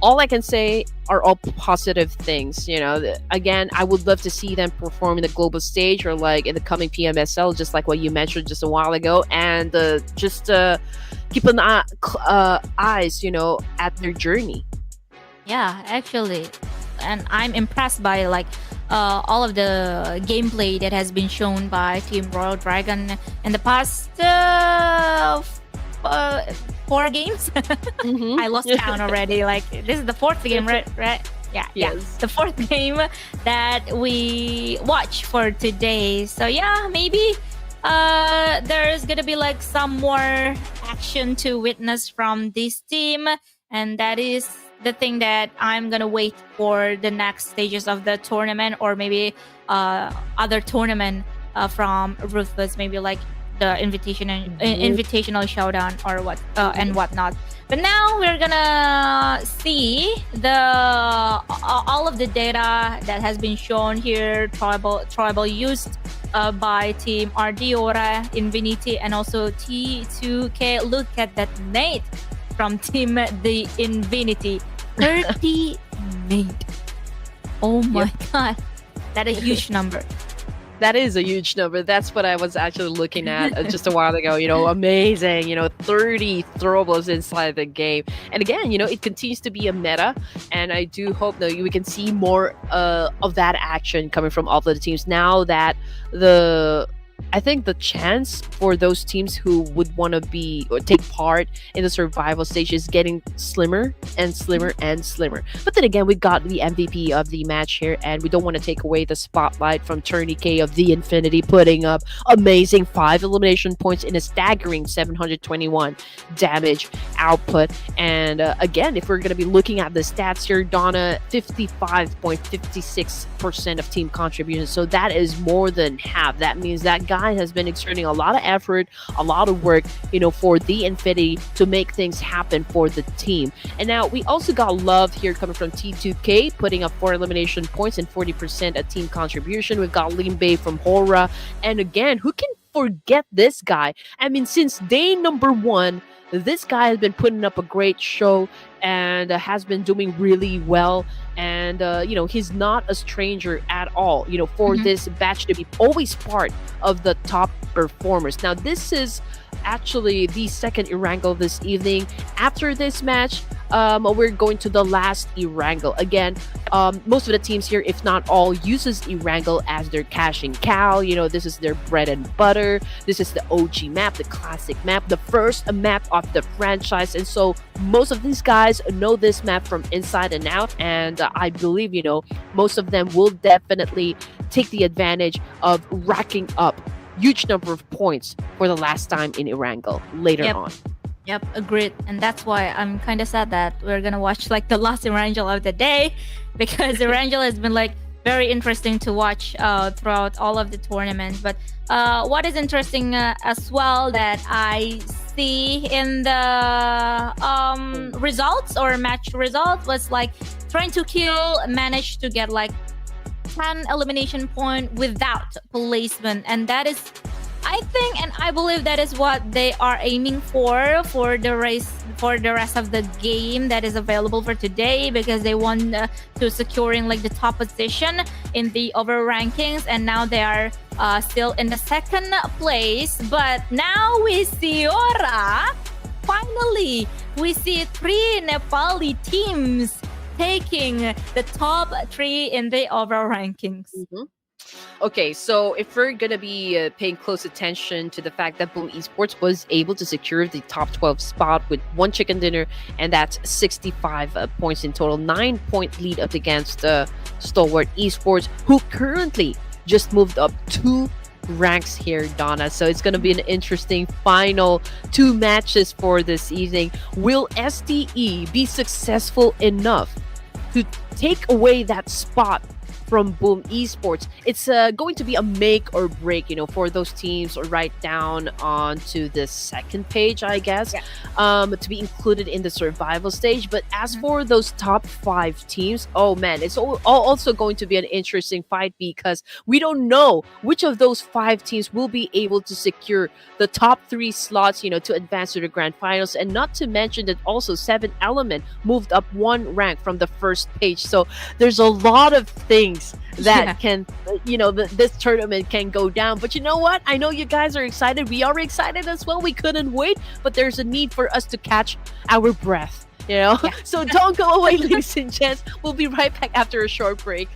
all I can say are all positive things. Again, I would love to see them perform in the global stage or like in the coming PMSL, just like what you mentioned just a while ago, and just keep an eyes at their journey. Yeah, actually, and I'm impressed by like all of the gameplay that has been shown by Team Royal Dragon in the past 4 games. I lost count already. Like this is the 4th game, right? Yeah, yes. The 4th game that we watch for today. So yeah, maybe there's gonna be like some more action to witness from this team, and that is the thing that I'm gonna wait for the next stages of the tournament, or maybe other tournament from Ruthless, maybe like the invitational showdown or what and whatnot. But now we're gonna see the all of the data that has been shown here, tribal used by team RD, HORAA, Infinity, and also T2K. Look at that nade from team the Infinity. 30 nade. Oh my god. That is a huge number. That is a huge number. That's what I was actually looking at just a while ago. Amazing. 30 throwables inside the game. And again, it continues to be a meta. And I do hope that we can see more of that action coming from all of the teams now that I think the chance for those teams who would want to be or take part in the survival stage is getting slimmer and slimmer and slimmer. But then again, we got the MVP of the match here, and we don't want to take away the spotlight from Tourney of the Infinity, putting up amazing 5 elimination points in a staggering 721 damage output. And again, if we're going to be looking at the stats here, Donna, 55.56% of team contribution. So that is more than half. That means that guy has been exerting a lot of effort, a lot of work, for the Infinity to make things happen for the team. And now we also got love here coming from T2K, putting up 4 elimination points and 40% of team contribution. We've got Limbe from HORAA. And again, who can forget this guy? I mean, since day number 1, this guy has been putting up a great show and has been doing really well. And, he's not a stranger at all, for this batch to be always part of the top performers. Now, this is actually the second Erangel this evening. After this match, we're going to the last Erangel. Again, most of the teams here, if not all, uses Erangel as their cashing cow. This is their bread and butter. This is the OG map, the classic map, the first map of the franchise. And so most of these guys know this map from inside and out. And I believe, most of them will definitely take the advantage of racking up huge number of points for the last time in Erangel later on. Yep, agreed. And that's why I'm kind of sad that we're gonna watch like the last Erangel of the day, because Erangel has been like very interesting to watch throughout all of the tournaments. But what is interesting as well that I see in the results or match results was like trying to kill, managed to get like 10 elimination point without placement, and that is, I think, and I believe that is what they are aiming for the rest of the game that is available for today, because they want to securing like the top position in the overall rankings, and now they are still in the second place. But now we see HORAA. Finally, we see 3 Nepali teams taking the top 3 in the overall rankings. Okay, so if we're going to be paying close attention to the fact that Boom Esports was able to secure the top 12 spot with 1 chicken dinner, and that's 65 points in total, 9-point lead up against Stalwart Esports, who currently just moved up 2 ranks here, Donna. So it's going to be an interesting final 2 matches for this evening. Will SDE be successful enough to take away that spot from Boom Esports? It's going to be a make or break, for those teams right down onto the second page, I guess, to be included in the survival stage. But as for those top 5 teams, oh man, it's also going to be an interesting fight, because we don't know which of those 5 teams will be able to secure the top 3 slots, to advance to the grand finals. And not to mention that also 7 Element moved up 1 rank from the first page. So there's a lot of things that can, this tournament can go down. But you know what? I know you guys are excited. We are excited as well. We couldn't wait, but there's a need for us to catch our breath, So don't go away, ladies and gents. We'll be right back after a short break.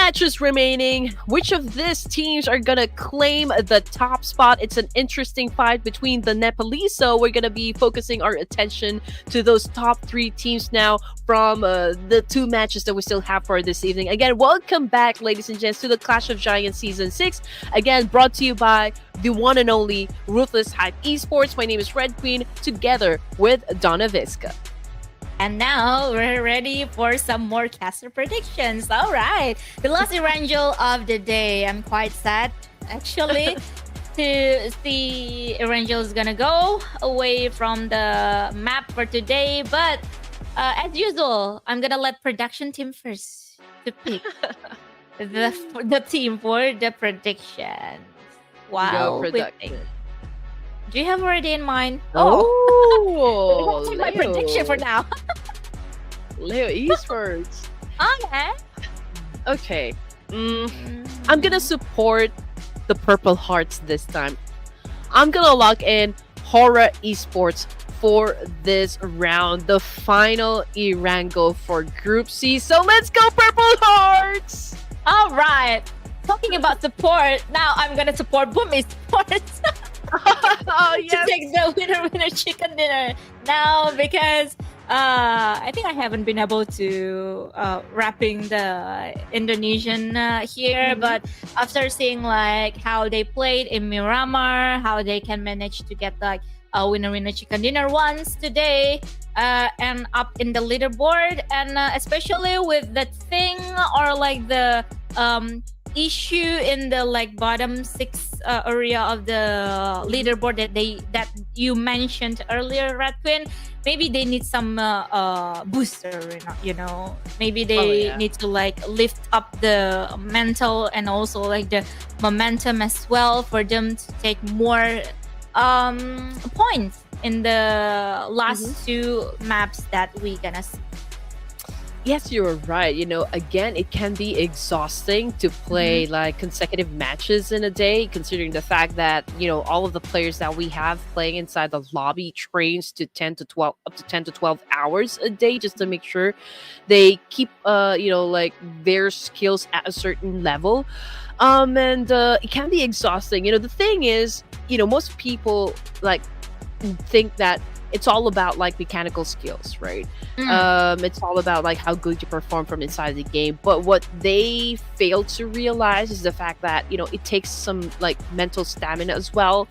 matches remaining. Which of these teams are gonna claim the top spot? It's an interesting fight between the Nepalese, so we're gonna be focusing our attention to those top 3 teams now from the 2 matches that we still have for this evening. Again, welcome back, ladies and gents, to the Clash of Giants Season 6. Again, brought to you by the one and only Ruthless Esports. My name is Red Queen, together with Donna Visca. And now we're ready for some more caster predictions. All right. The last Erangel of the day. I'm quite sad, actually, to see Erangel is going to go away from the map for today. But as usual, I'm going to let production team first to pick the team for the predictions. Wow. Do you have already in mind? Oh, that's my prediction for now. Leo Esports. Okay. I'm gonna support the Purple Hearts this time. I'm gonna lock in HORAA Esports for this round, the final Erangel for Group C. So let's go, Purple Hearts! All right. Talking about support, now I'm gonna support Boom Esports. Oh, yes. To take the winner chicken dinner now, because I think I haven't been able to wrapping the Indonesian here, but after seeing like how they played in Miramar, how they can manage to get like a winner chicken dinner once today, and up in the leaderboard, and especially with that thing or like the issue in the like bottom 6 area of the leaderboard that you mentioned earlier, Red Queen. Maybe they need some booster, you know. Maybe they need to like lift up the mental and also like the momentum as well for them to take more points in the last 2 maps that we gonna see. Yes, you're right. You know, again, it can be exhausting to play like consecutive matches in a day, considering the fact that, you know, all of the players that we have playing inside the lobby trains to 10 to 12, up to 10 to 12 hours a day, just to make sure they keep, you know, like their skills at a certain level. And it can be exhausting. You know, the thing is, you know, most people like think that it's all about like mechanical skills, right? It's all about like how good you perform from inside the game. But what they fail to realize is the fact that, you know, it takes some like mental stamina as well.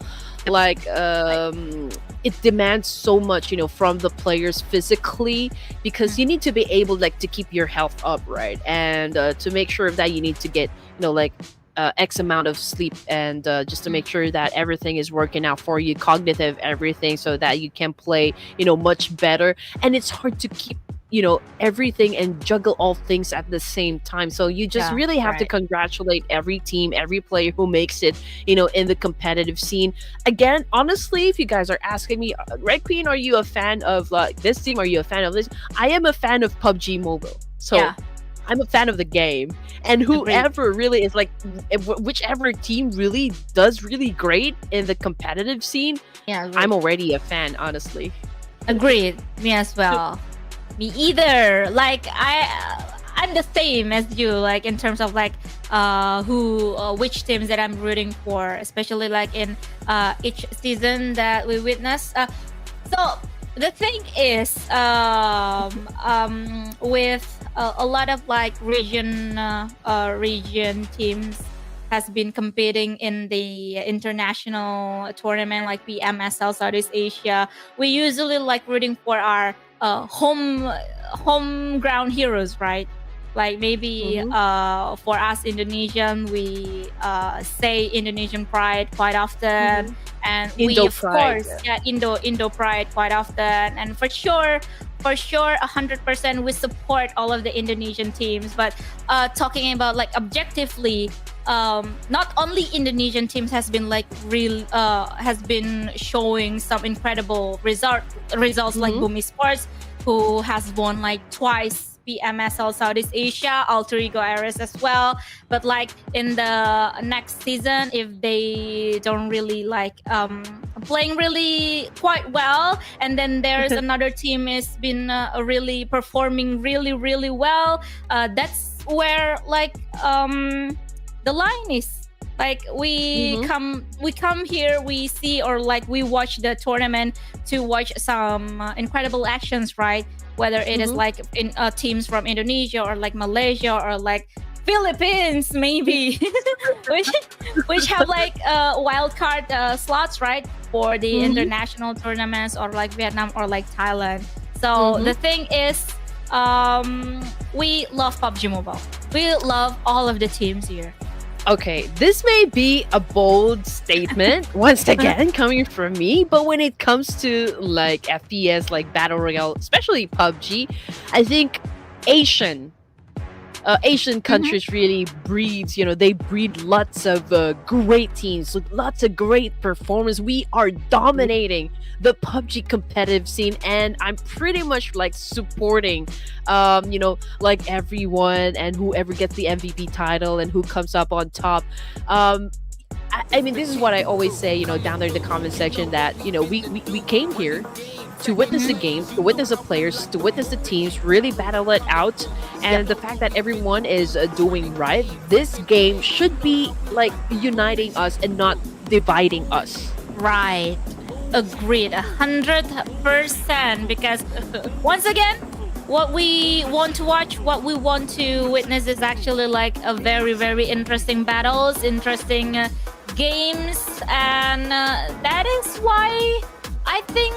Like it demands so much, you know, from the players physically, because you need to be able like to keep your health up, right? And to make sure that you need to get, you know, like X amount of sleep, and just to make sure that everything is working out for you, cognitive everything, so that you can play, you know, much better. And it's hard to keep, you know, everything and juggle all things at the same time. So you just really have to congratulate every team, every player who makes it, you know, in the competitive scene. Again, honestly, if you guys are asking me, Red Queen, are you a fan of like this team? Are you a fan of this? I am a fan of PUBG Mobile. So I'm a fan of the game, and whoever really is like, whichever team really does really great in the competitive scene, I'm already a fan, honestly. Agreed. Me as well. Me either. Like I'm the same as you, like in terms of like which teams that I'm rooting for, especially like in each season that we witness. So the thing is, with a lot of like region teams has been competing in the international tournament like PMSL Southeast Asia, we usually like rooting for our home ground heroes, right? Like maybe for us Indonesian, we say Indonesian pride quite often, and Indo we of pride, course Indo pride quite often, and for sure 100% we support all of the Indonesian teams. But talking about like objectively, not only Indonesian teams has been like has been showing some incredible results like Boom Esports, who has won like twice PMSL Southeast Asia, Alter Ego Ares as well. But like in the next season, if they don't really like playing really quite well, and then there's another team has been really performing really well, that's where like the line is. Like we come here, we see or like we watch the tournament to watch some incredible actions, right? Whether it is like in teams from Indonesia or like Malaysia or like Philippines, maybe, which have like wild card slots, right, for the international tournaments, or like Vietnam or like Thailand. So the thing is, we love PUBG Mobile. We love all of the teams here. Okay, this may be a bold statement once again coming from me, but when it comes to like FPS, like Battle Royale, especially PUBG, I think Asian countries really breeds, they breed lots of great teams with lots of great performance. We are dominating the PUBG competitive scene, and I'm pretty much like supporting like everyone and whoever gets the MVP title and who comes up on top. I mean, this is what I always say, down there in the comment section, that we came here to witness the games, to witness the players, to witness the teams really battle it out. And the fact that everyone is doing right, this game should be like uniting us and not dividing us. Right. Agreed. 100%. Because once again, what we want to watch, what we want to witness is actually like a very, very interesting battles, interesting games. And that is why I think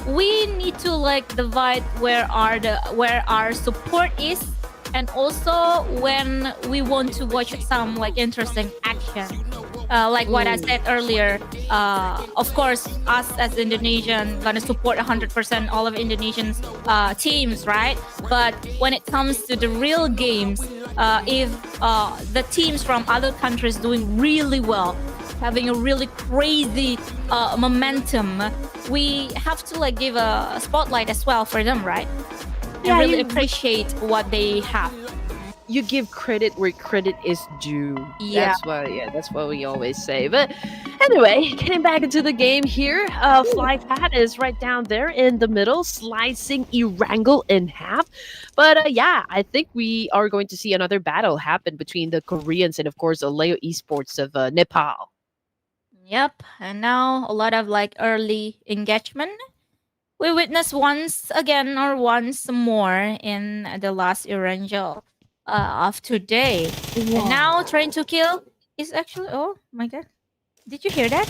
we need to like divide where our support is, and also when we want to watch some like interesting action. Like what I said earlier, of course, us as Indonesian gonna support 100% all of Indonesian teams, right? But when it comes to the real games, if the teams from other countries doing really well, having a really crazy momentum, we have to like give a spotlight as well for them, right? And Yeah, really appreciate what they have. You give credit where credit is due. Yeah. That's what we always say. But anyway, getting back into the game here, Fly Pat is right down there in the middle, slicing Erangel in half. But yeah, I think we are going to see another battle happen between the Koreans and, of course, Leo Esports of Nepal. Yep. And now a lot of like early engagement. We witnessed once again or once more in the last Erangel of today. And now trying to kill is actually, oh my god. Did you hear that?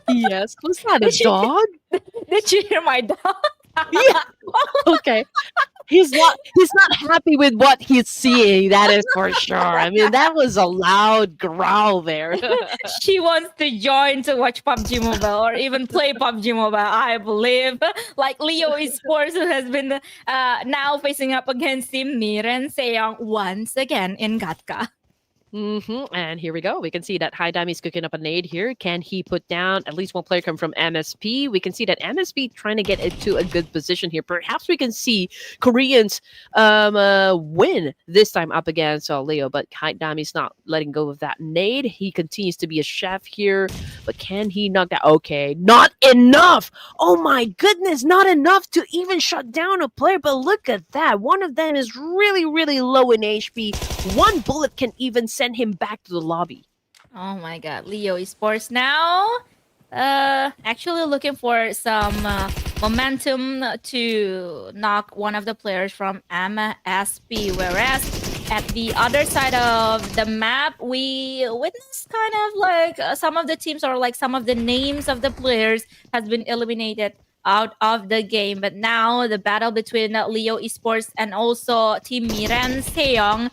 Yes. Was that a dog? Did you hear my dog? Yeah. Okay. He's not happy with what he's seeing, that is for sure. I mean, that was a loud growl there. She wants to join to watch PUBG Mobile or even play PUBG Mobile, I believe. Like Leo Esports has been now facing up against Team MIRAEN SEJONG once again in Gatka. And here we go. We can see that High Dami is cooking up a nade here. Can he put down at least one player come from MSP? We can see that MSP trying to get into a good position here. Perhaps we can see Koreans win this time up against Leo, but High Dami's not letting go of that nade. He continues to be a chef here, but can he knock that? Okay, not enough. Oh my goodness, not enough to even shut down a player. But look at that. One of them is really, really low in HP. One bullet can even send him back to the lobby. Oh my god, Leo Esports now actually looking for some momentum to knock one of the players from MSP, whereas at the other side of the map we witnessed kind of like some of the teams or like some of the names of the players has been eliminated out of the game. But now the battle between Leo Esports and also Team MIRAEN SEJONG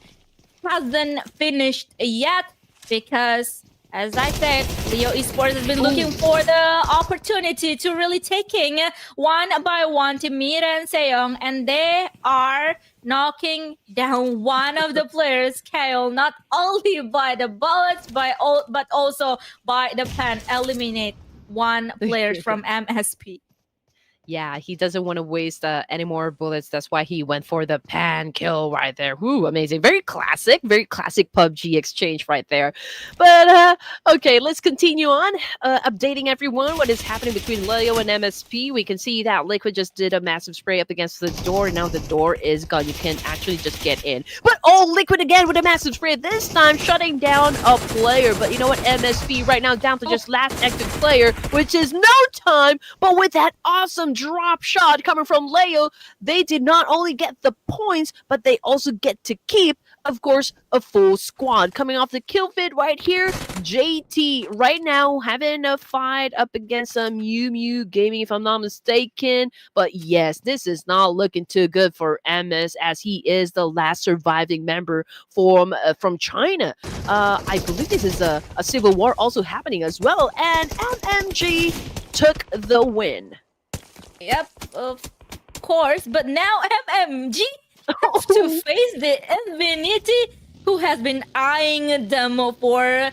hasn't finished yet, because as I said, Leo Esports has been looking for the opportunity to really taking one by one to MIRAEN SEJONG, and they are knocking down one of the players, Kale, not only by the bullets but also by the pen. Eliminate one player from MSP. Yeah, he doesn't want to waste any more bullets. That's why he went for the pan kill right there. Woo, amazing. Very classic PUBG exchange right there. But okay, let's continue on. Updating everyone what is happening between Leo and MSP. We can see that Liquid just did a massive spray up against the door. Now the door is gone. You can actually just get in. But Liquid again with a massive spray. This time shutting down a player. But you know what? MSP right now down to just last active player, which is no time. But with that awesome drop shot coming from Leo, they did not only get the points, but they also get to keep, of course, a full squad. Coming off the kill feed right here, JT right now having a fight up against some MIUMIU Gaming, if I'm not mistaken. But yes, this is not looking too good for MS, as he is the last surviving member from China. I believe this is a civil war also happening as well, and MMG took the win. Yep, of course. But now MMG has to face the Infinity, who has been eyeing them for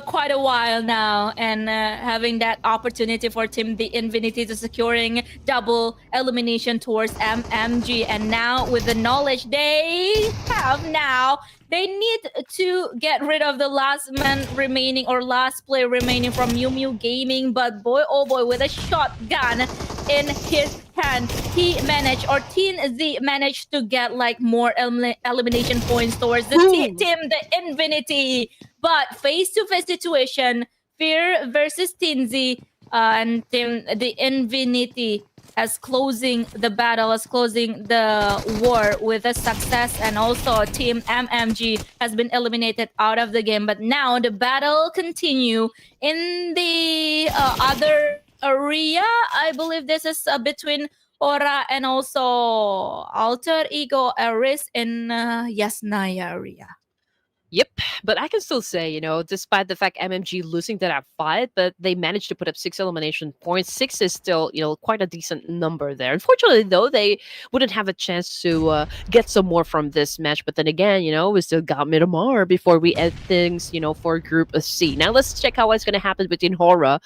quite a while now, and having that opportunity for Team the Infinity to securing double elimination towards MMG. And now with the knowledge they have now, they need to get rid of the last man remaining or last player remaining from MIUMIU Gaming. But boy, oh boy, with a shotgun in his hand, he managed, or Teen Z managed to get like more elimination points towards the team, the Infinity. But face-to-face situation, Fear versus Teen Z, and Team the Infinity as closing the battle, as closing the war with a success. And also Team MMG has been eliminated out of the game. But now the battle continue in the other area. I believe this is between HORAA and also Alter Ego Aris in Yasnaya area. Yep, but I can still say, despite the fact MMG losing that fight, but they managed to put up 6 elimination points. 6 is still, quite a decent number there. Unfortunately, though, they wouldn't have a chance to get some more from this match. But then again, we still got Miramar before we end things, for Group C. Now let's check out what's going to happen between HORAA,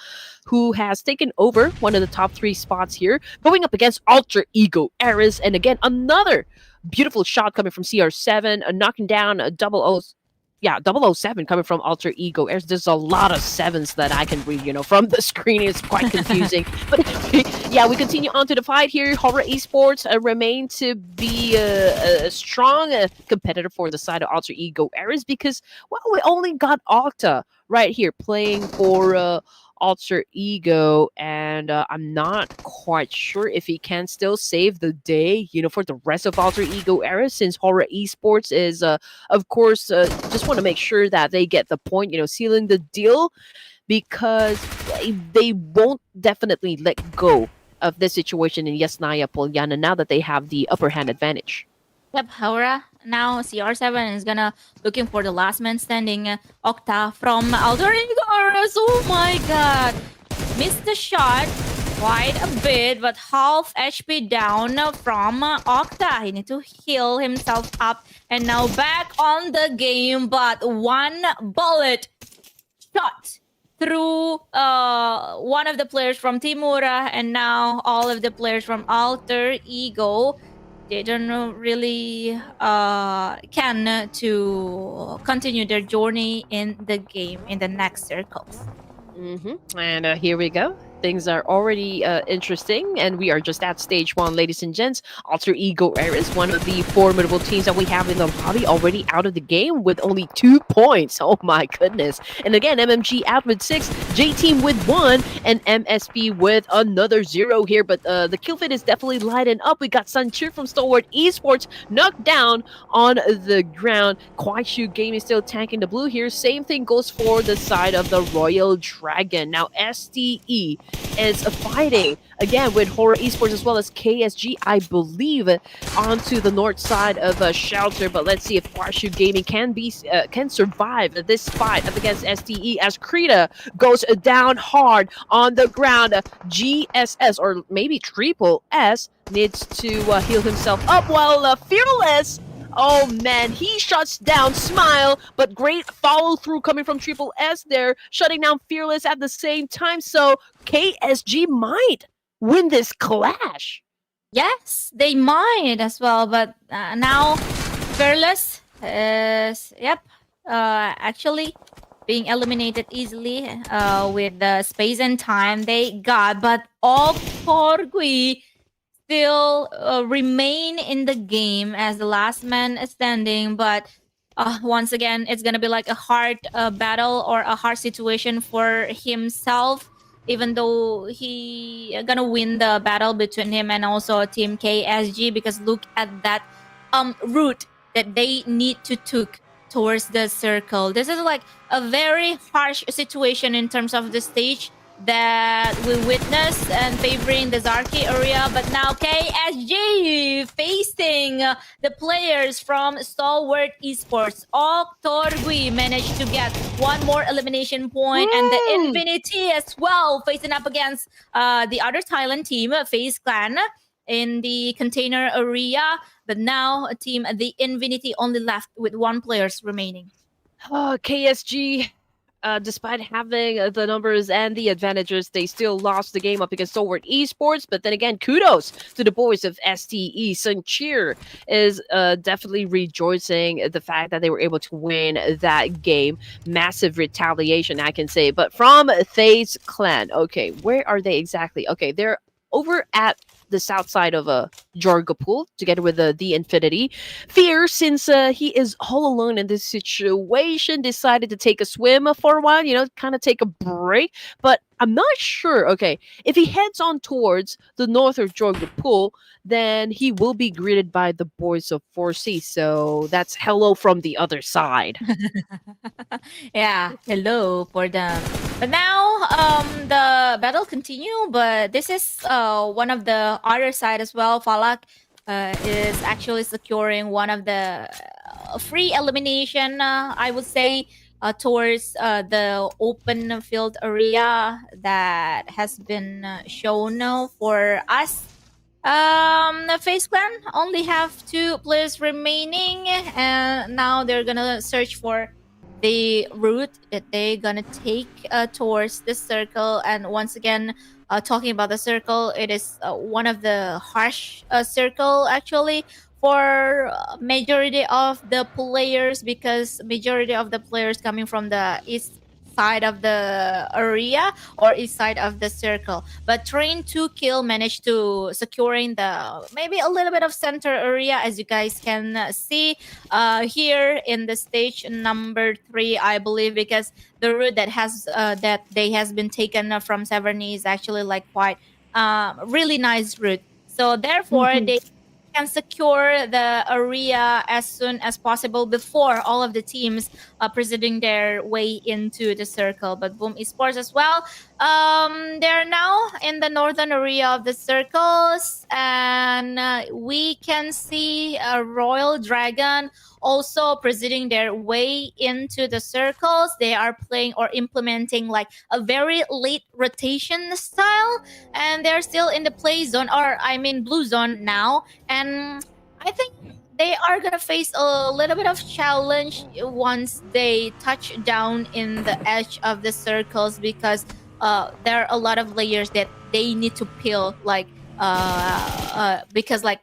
who has taken over one of the top 3 spots here, going up against Alter Ego Aris. And again, another beautiful shot coming from CR7, knocking down a 007 coming from Alter Ego. There's a lot of 7s that I can read, from the screen. It's quite confusing. But yeah, we continue on to the fight here. HORAA Esports remain to be a strong competitor for the side of Alter Ego Aris, because, well, we only got Octa right here playing for Alter Ego, and I'm not quite sure if he can still save the day, for the rest of Alter Ego era, since HORAA Esports is, of course, just want to make sure that they get the point, sealing the deal, because they won't definitely let go of this situation in Yasnaya Polyana now that they have the upper hand advantage. Yep, HORAA. Now CR7 is gonna looking for the last man standing, Octa from Alter Ego. Oh my god, missed the shot quite a bit, but half HP down from Octa. He need to heal himself up, and now back on the game. But one bullet shot through one of the players from Team HORAA, and now all of the players from Alter Ego, they don't really can to continue their journey in the game in the next circles. And here we go. Things are already interesting, and we are just at stage 1, ladies and gents. Alter Ego Aris, one of the formidable teams that we have in the lobby, already out of the game with only 2 points. Oh my goodness. And again, MMG out with 6, JTEAM with 1, and MSP with another 0 here. But the kill feed is definitely lighting up. We got Suncheer from Stalwart Esports knocked down on the ground. KUAISHOU Gaming still tanking the blue here. Same thing goes for the side of the Royal Dragon. Now STE is fighting again with HORAA Esports as well as KSG, I believe, onto the north side of Shelter. But let's see if KUAISHOU Gaming can survive this fight up against STE, as Krita goes down hard on the ground. GSS, or maybe Triple S, needs to heal himself up, while Fearless, oh man, he shuts down Smile, but great follow through coming from Triple S there, shutting down Fearless at the same time. So KSG might win this clash. Yes, they might as well, but now Fearless is actually being eliminated easily with the space and time they got, but all Torgui still remain in the game as the last man standing, but once again it's gonna be like a hard battle or a hard situation for himself, even though he gonna win the battle between him and also team KSG, because look at that route that they need to took towards the circle. This is like a very harsh situation in terms of the stage that we witnessed and favoring the Zarki area, but now KSG facing the players from Stalwart Esports. Oktorgui managed to get one more elimination point, and the Infinity as well facing up against the other Thailand team, FAZE Clan, in the container area. But now team the Infinity only left with one players remaining. KSG, despite having the numbers and the advantages, they still lost the game up against Stalwart Esports. But then again, kudos to the boys of STE. Sun Cheer is definitely rejoicing the fact that they were able to win that game. Massive retaliation, I can say. But from FAZE Clan, okay, where are they exactly? Okay, they're over at the south side of Jorgapul, together with the Infinity. Fear, since he is all alone in this situation, decided to take a swim for a while, kind of take a break. But I'm not sure, okay, if he heads on towards the north of Jorgapul, then he will be greeted by the boys of 4C. So that's hello from the other side. Yeah, hello for them. But now the battle continue, but this is one of the other side as well. Falak is actually securing one of the free elimination, I would say, towards the open field area that has been shown for us. The FAZE Clan only have 2 players remaining, and now they're gonna search for the route that they're gonna take towards the circle. And once again, talking about the circle, it is one of the harsh circle actually for majority of the players, because majority of the players coming from the east side of the area or east side of the circle. But Train 2 Kill managed to securing the maybe a little bit of center area, as you guys can see here in the stage number 3, I believe, because the route that has been taken from Severny is actually like quite really nice route. So therefore they can secure the area as soon as possible before all of the teams proceeding their way into the circle. But Boom Esports as well, they're now in the northern area of the circles, and we can see a Royal Dragon also proceeding their way into the circles. They are playing or implementing like a very late rotation style, and they're still in the play zone, or I mean blue zone now. And I think they are gonna face a little bit of challenge once they touch down in the edge of the circles, because there are a lot of layers that they need to peel, like because like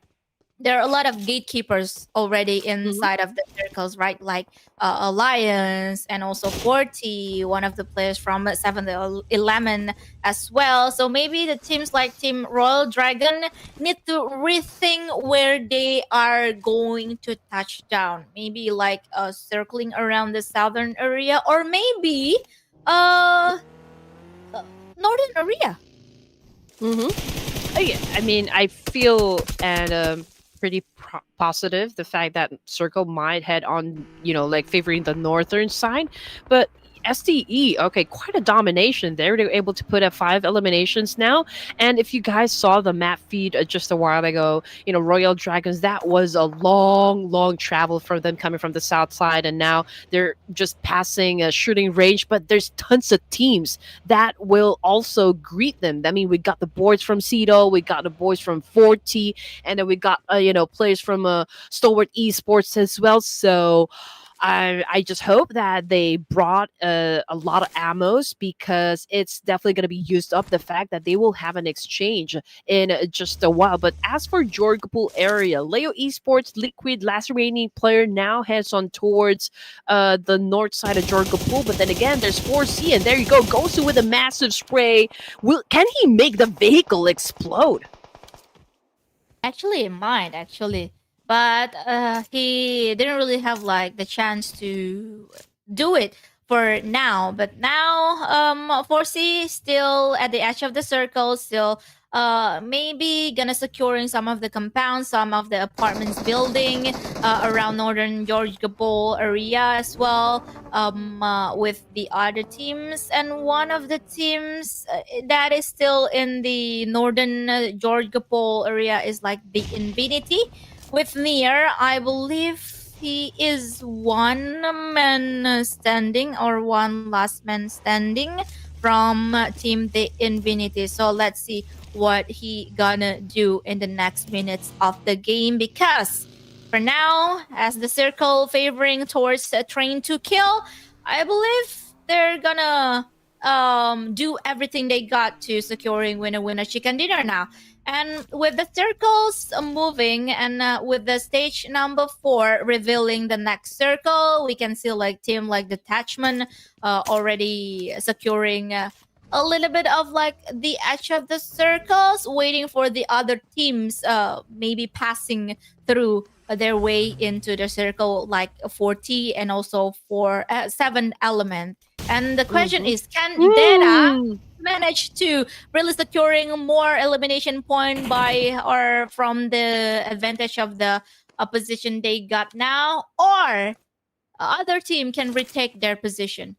there are a lot of gatekeepers already inside of the circles, right? Like Alliance and also 40, one of the players from 7-11 as well. So maybe the teams like Team Royal Dragon need to rethink where they are going to touch down. Maybe like circling around the southern area, or maybe northern area. Yeah, I mean, I feel and pretty positive the fact that Circle might head on, like favoring the northern side, but STE, okay, quite a domination there. They were able to put up 5 eliminations now. And if you guys saw the map feed just a while ago, Royal Dragons, that was a long travel for them coming from the south side. And now they're just passing a shooting range. But there's tons of teams that will also greet them. I mean, we got the boys from Cedo, we got the boys from 40, and then we got, players from Stalwart Esports as well. So I just hope that they brought a lot of ammos because it's definitely going to be used up. The fact that they will have an exchange in just a while. But as for Jorgapul area, Leo Esports Liquid, last remaining player, now heads on towards the north side of Jorgapul. But then again, there's 4C, and there you go, Gosu with a massive spray. Can he make the vehicle explode? Actually, it might actually, but he didn't really have like the chance to do it for now. But now, 4C still at the edge of the circle, still maybe gonna securing some of the compounds, some of the apartments building around northern George Gabol area as well, with the other teams. And one of the teams that is still in the northern George Gabol area is like the Infinity with Nier. I believe he is one man standing or one last man standing from team the Infinity. So let's see what he gonna do in the next minutes of the game, because for now, as the circle favoring towards Train to Kill, I believe they're gonna do everything they got to securing winner chicken dinner now. And with the circles moving, and with the stage number 4 revealing the next circle, we can see like team like Detachment already securing a little bit of like the edge of the circles, waiting for the other teams maybe passing through their way into the circle, like 40 and also for 7 element. And the question is, can Data manage to really securing more elimination point by or from the advantage of the position they got now, or other team can retake their position?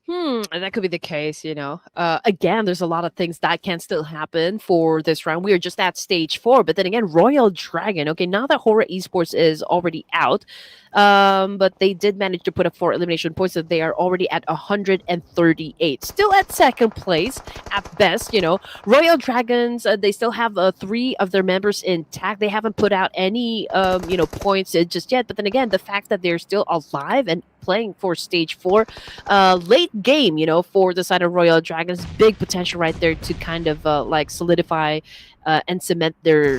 That could be the case, you know. Again, there's a lot of things that can still happen for this round. We are just at stage 4, but then again, Royal Dragon. Okay, now that HORAA Esports is already out, but they did manage to put up 4 elimination points, so they are already at 138. Still at second place at best, you know. Royal Dragons, they still have 3 of their members intact. They haven't put out any, points just yet. But then again, the fact that they're still alive and playing for stage 4, late game, you know, for the side of Royal Dragons, big potential right there to kind of solidify and cement their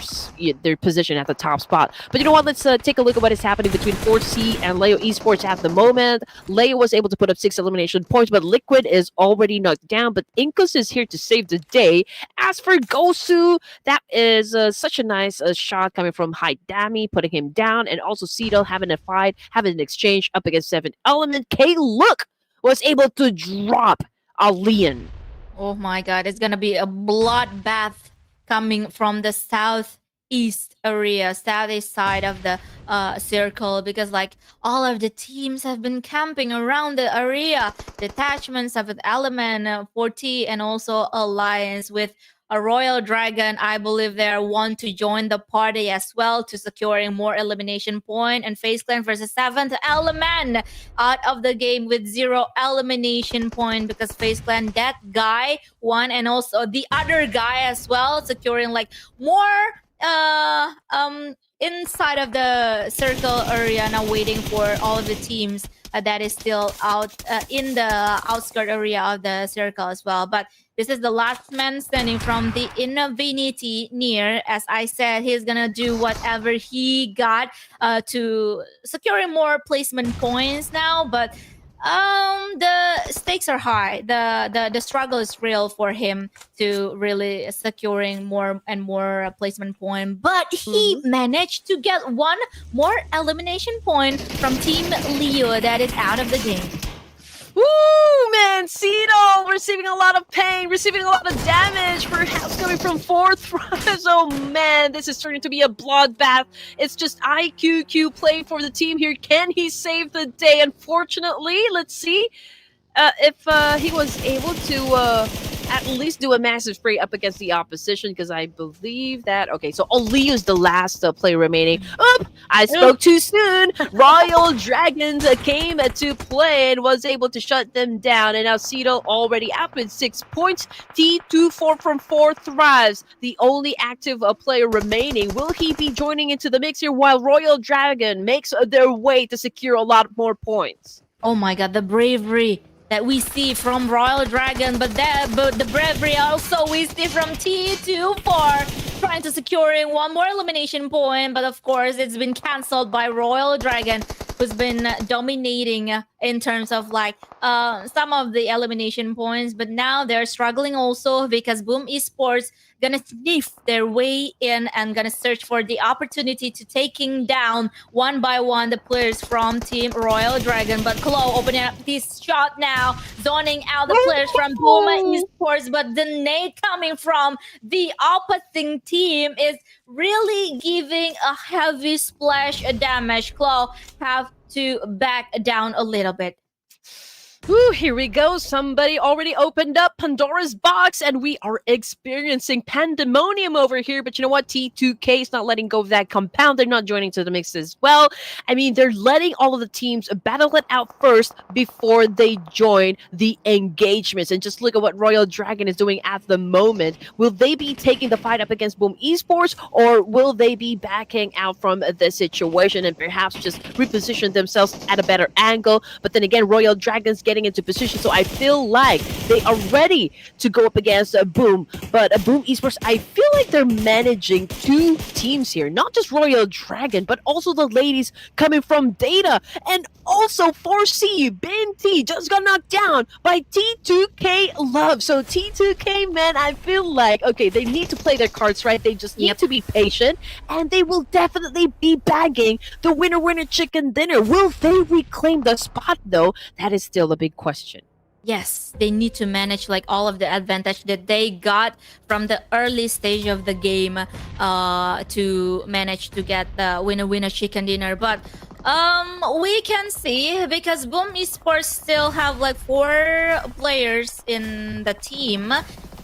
position at the top spot. But you know what? Let's take a look at what is happening between 4C and Leo Esports at the moment. Leo was able to put up 6 elimination points, but Liquid is already knocked down. But Incus is here to save the day. As for Gosu, that is such a nice shot coming from Haidami, putting him down, and also Cito having a fight, having an exchange up against 7 element. K-Look was able to drop a Leon. Oh my god, it's gonna be a bloodbath coming from the southeast area, southeast side of the circle, because like all of the teams have been camping around the area. Detachments of an element, 40, and also Alliance with a Royal Dragon. I believe they want to join the party as well to securing more elimination point. And FaZe Clan versus 7th element out of the game with 0 elimination point, because FaZe Clan, that guy won, and also the other guy as well, securing like more inside of the circle area, now waiting for all of the teams that is still out in the outskirt area of the circle as well. But this is the last man standing from the Infinity Nier. As I said, he's gonna do whatever he got to securing more placement points now. But the stakes are high. The struggle is real for him to really securing more and more placement point. But he managed to get 1 more elimination point from Team Leo that is out of the game. Woo, man, Cito receiving a lot of pain, receiving a lot of damage, perhaps coming from 4th rise. Oh man, this is turning to be a bloodbath. It's just IQQ playing for the team here. Can he save the day? Unfortunately, let's see if he was able to at least do a massive spray up against the opposition, because I believe that... Okay, so Oliu is the last player remaining. Oop! I spoke too soon. Royal Dragons came to play and was able to shut them down. And now Cito already up with 6 points. T2 4 from 4 thrives. The only active player remaining. Will he be joining into the mix here while Royal Dragon makes their way to secure a lot more points? Oh my god, the bravery that we see from Royal Dragon, but the bravery also we see from T2 for trying to securing one more elimination point, but of course it's been cancelled by Royal Dragon, who's been dominating in terms of like some of the elimination points, but now they're struggling also because Boom Esports gonna sniff their way in and gonna search for the opportunity to taking down one by one the players from Team Royal Dragon. But Klo opening up this shot now, zoning out the players from Boom Esports, but the nade coming from the opposing team is really giving a heavy splash damage. Klo have to back down a little bit. Ooh, here we go. Somebody already opened up Pandora's box and we are experiencing pandemonium over here. But you know what? T2K is not letting go of that compound. They're not joining to the mix as well. I mean, they're letting all of the teams battle it out first before they join the engagements. And just look at what Royal Dragon is doing at the moment. Will they be taking the fight up against Boom Esports, or will they be backing out from the situation and perhaps just reposition themselves at a better angle? But then again, Royal Dragon's getting into position, so I feel like they are ready to go up against Boom. But Boom Esports, I feel like they're managing two teams here, not just Royal Dragon, but also the ladies coming from Data, and also 4C Binti just got knocked down by T2K Love. So T2K, man, I feel like, okay, they need to play their cards right. They just need to be patient, and they will definitely be bagging the winner chicken dinner. Will they reclaim the spot though? That is still a big question. Yes, they need to manage like all of the advantage that they got from the early stage of the game to manage to get the winner chicken dinner. But we can see, because Boom Esports still have like 4 players in the team,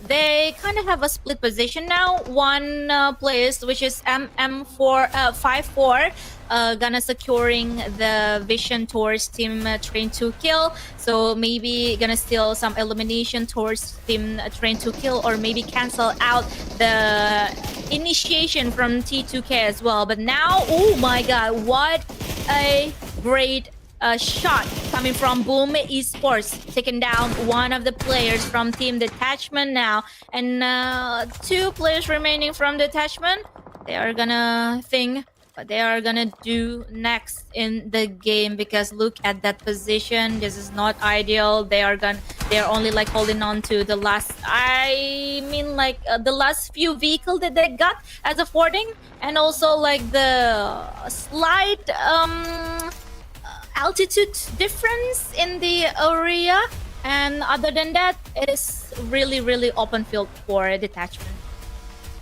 they kind of have a split position now. One place, which is MM54, gonna securing the vision towards Team Train to Kill. So maybe gonna steal some elimination towards Team Train to Kill, or maybe cancel out the initiation from T2K as well. But now, oh my god, what a great shot coming from Boom Esports, taking down one of the players from Team Detachment now, and 2 players remaining from Detachment. They are gonna think what they are gonna do next in the game, because look at that position. This is not ideal. They're only like holding on to the last, the last few vehicles that they got as a fording, and also like the slight altitude difference in the area, and other than that, it is really open field for Detachment.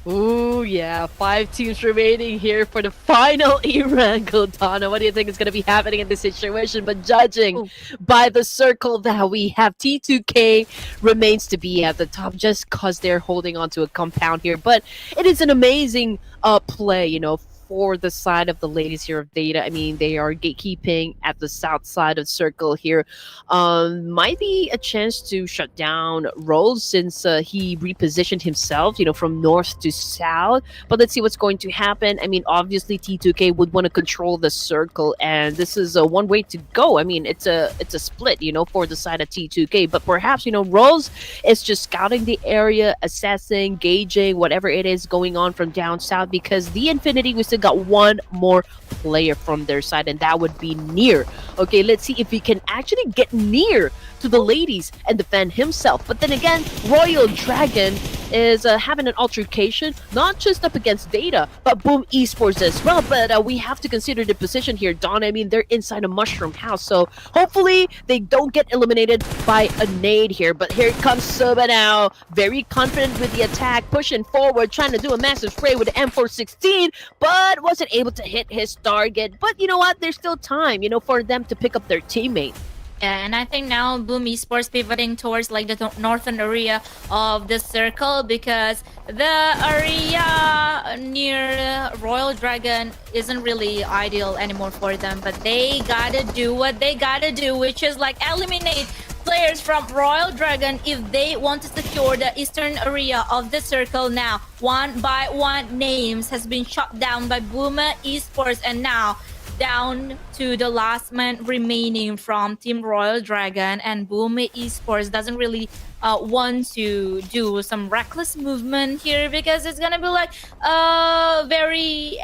Ooh, yeah, 5 teams remaining here for the final Erangel. Donna, what do you think is going to be happening in this situation? But judging by the circle that we have, T2K remains to be at the top just because they're holding on to a compound here. But it is an amazing play, you know, for the side of the ladies here of Data. I mean, they are gatekeeping at the south side of circle here. Might be a chance to shut down Rose, since he repositioned himself, you know, from north to south. But let's see what's going to happen. I mean, obviously T2K would want to control the circle, and this is one way to go. I mean, it's a split, you know, for the side of T2K. But perhaps, you know, Rose is just scouting the area, assessing, gauging whatever it is going on from down south, because the Infinity, we still got one more player from their side, and that would be Near. Okay, let's see if he can actually get near to the ladies and defend himself. But then again, Royal Dragon is having an altercation, not just up against Data, but Boom Esports as well. But we have to consider the position here, Don. I mean, they're inside a mushroom house, so hopefully they don't get eliminated by a nade here. But here comes Soba now, very confident with the attack, pushing forward, trying to do a massive spray with the M416, but wasn't able to hit his target. But you know what? There's still time, you know, for them to pick up their teammate. Yeah, and I think now Boom Esports pivoting towards like the northern area of the circle, because the area near Royal Dragon isn't really ideal anymore for them. But they gotta do what they gotta do, which is like eliminate players from Royal Dragon if they want to secure the eastern area of the circle. Now, one by one, names has been shot down by Boom Esports, and now down to the last man remaining from Team Royal Dragon, and Boom Esports doesn't really want to do some reckless movement here, because it's gonna be like a very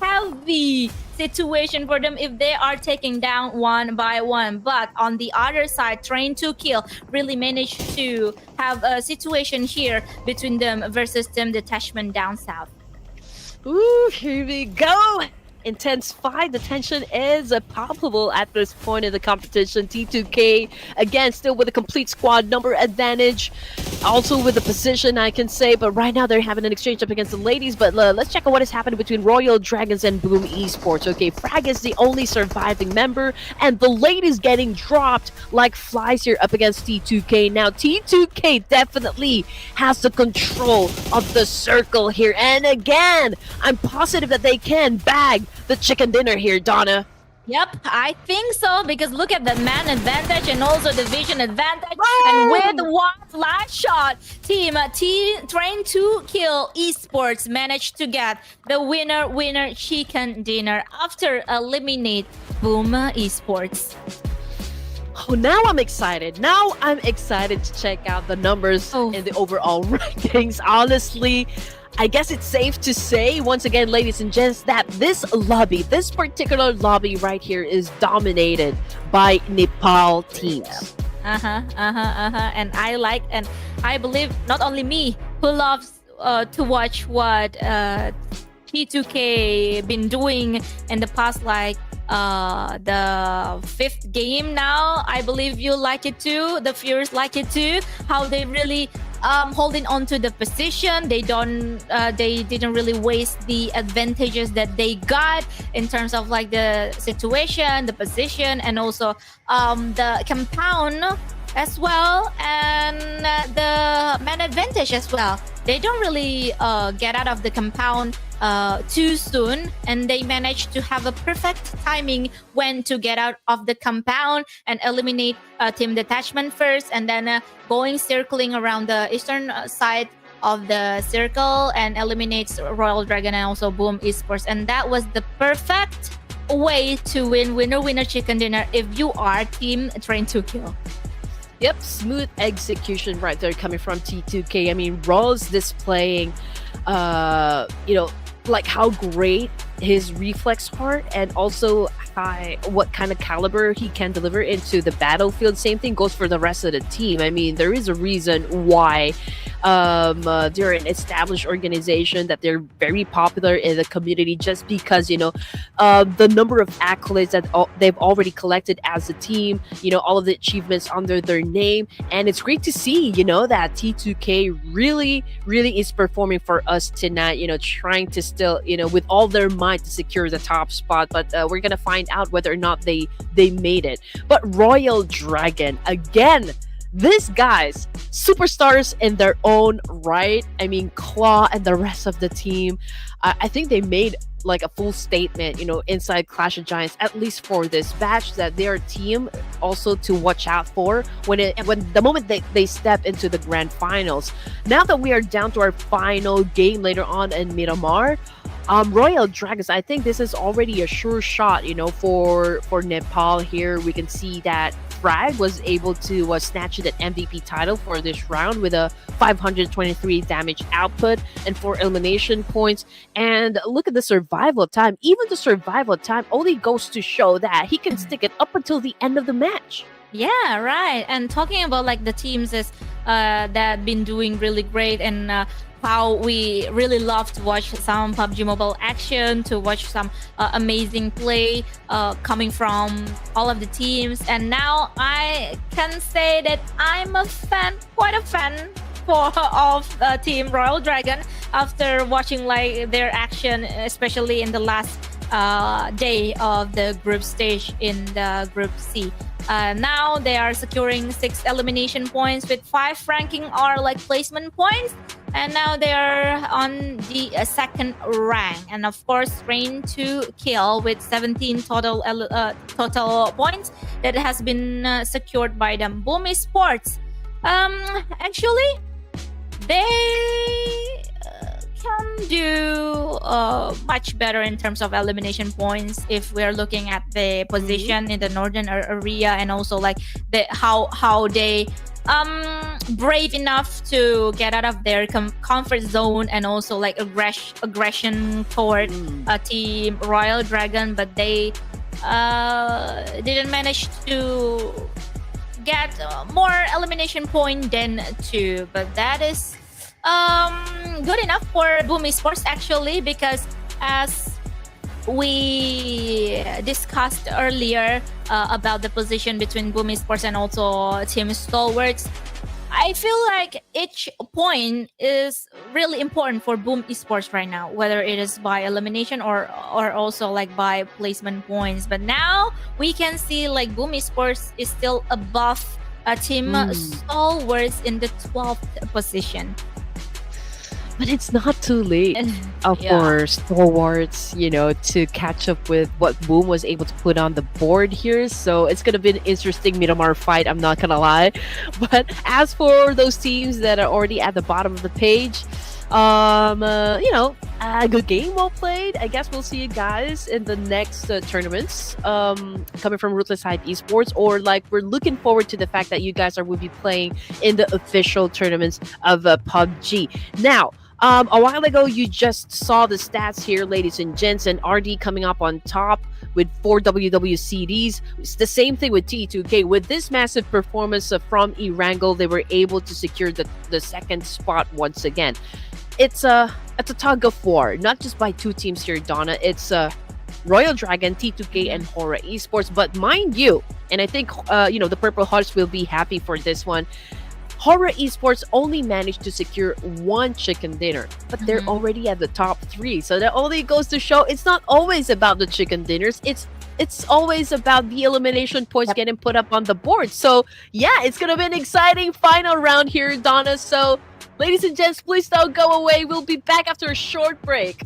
heavy situation for them if they are taking down one by one. But on the other side, Train to Kill really managed to have a situation here between them versus Team Detachment down south. Ooh, here we go. Intense fight. The tension is palpable at this point in the competition. T2K again still with a complete squad number advantage, also with the position, I can say. But right now they're having an exchange up against the ladies. But let's check out what has happened between Royal Dragons and Boom Esports. Okay, Frag is the only surviving member, and the ladies getting dropped like flies here up against T2K. Now T2K definitely has the control of the circle here, and again I'm positive that they can bag the chicken dinner here, Donna. Yep, I think so, because look at the man advantage and also the vision advantage. And with one last shot, Team Train to Kill Esports managed to get the winner chicken dinner after eliminate Boom Esports. Oh, now I'm excited. Now I'm excited to check out the numbers in the overall rankings. Honestly, I guess it's safe to say, once again, ladies and gents, that this particular lobby right here is dominated by Nepal teams. And I believe not only me who loves to watch what T2K been doing in the past, like the 5th game now. I believe you like it too. The viewers like it too. How they really holding on to the position. They didn't really waste the advantages that they got in terms of like the situation, the position, and also the compound as well, and the man advantage as well. They don't really get out of the compound too soon, and they managed to have a perfect timing when to get out of the compound and eliminate Team Detachment first, and then going circling around the eastern side of the circle and eliminates Royal Dragon and also Boom Esports. And that was the perfect way to win winner chicken dinner if you are Team Train to Kill. Yep, smooth execution right there coming from T2K. I mean, Raw's displaying, like how great his reflex are, and also what kind of caliber he can deliver into the battlefield. Same thing goes for the rest of the team. I mean, there is a reason why they're an established organization, that they're very popular in the community, just because the number of accolades that they've already collected as a team, all of the achievements under their name. And it's great to see that T2K really is performing for us tonight, trying to still with all their might to secure the top spot. But we're gonna find out whether or not they made it. But Royal Dragon, again, these guys, superstars in their own right. I mean, Claw and the rest of the team, I think they made like a full statement, inside Clash of Giants, at least for this batch, that they're a team also to watch out for when the moment they step into the grand finals. Now that we are down to our final game later on in Miramar, Royal Dragons, I think this is already a sure shot, for Nepal here. We can see that Frag was able to snatch it an MVP title for this round with a 523 damage output and 4 elimination points. And look at the survival time. Even the survival time only goes to show that he can stick it up until the end of the match. Yeah, right. And talking about like the teams that been doing really great, and how we really love to watch some PUBG Mobile action, to watch some amazing play coming from all of the teams. And now I can say that I'm quite a fan of Team Royal Dragon after watching like their action, especially in the last day of the group stage in the Group C. Now they are securing 6 elimination points with 5 ranking or like placement points. And now they are on the second rank. And of course, reign to kill with 17 total points that has been secured by them. Boom Esports. Actually, they can do much better in terms of elimination points if we're looking at the position in the northern area, and also like how they brave enough to get out of their comfort zone, and also like aggression toward team Royal Dragon, but they didn't manage to get more elimination point than 2, but that is good enough for Boom Esports actually, because as we discussed earlier about the position between Boom Esports and also Team Stalwarts, I feel like each point is really important for Boom Esports right now, whether it is by elimination or also like by placement points. But now we can see like Boom Esports is still above Team Stalwarts in the 12th position. But it's not too late for Stalwarts, to catch up with what Boom was able to put on the board here. So it's going to be an interesting Miramar fight, I'm not going to lie. But as for those teams that are already at the bottom of the page, a good game, well played. I guess we'll see you guys in the next tournaments coming from Ruthless Hype Esports, or like we're looking forward to the fact that you guys will be playing in the official tournaments of PUBG. Now, a while ago, you just saw the stats here, ladies and gents, and RD coming up on top with 4 WWCDs. It's the same thing with T2K. With this massive performance from Erangel, they were able to secure the second spot once again. It's a tug of war, not just by 2 teams here, Donna. It's Royal Dragon, T2K, and HORAA Esports. But mind you, and I think the Purple Hearts will be happy for this one, HORAA Esports only managed to secure 1 chicken dinner, but they're already at the top 3. So that only goes to show it's not always about the chicken dinners. It's always about the elimination points getting put up on the board. So yeah, it's gonna be an exciting final round here, Donna. So ladies and gents, please don't go away. We'll be back after a short break.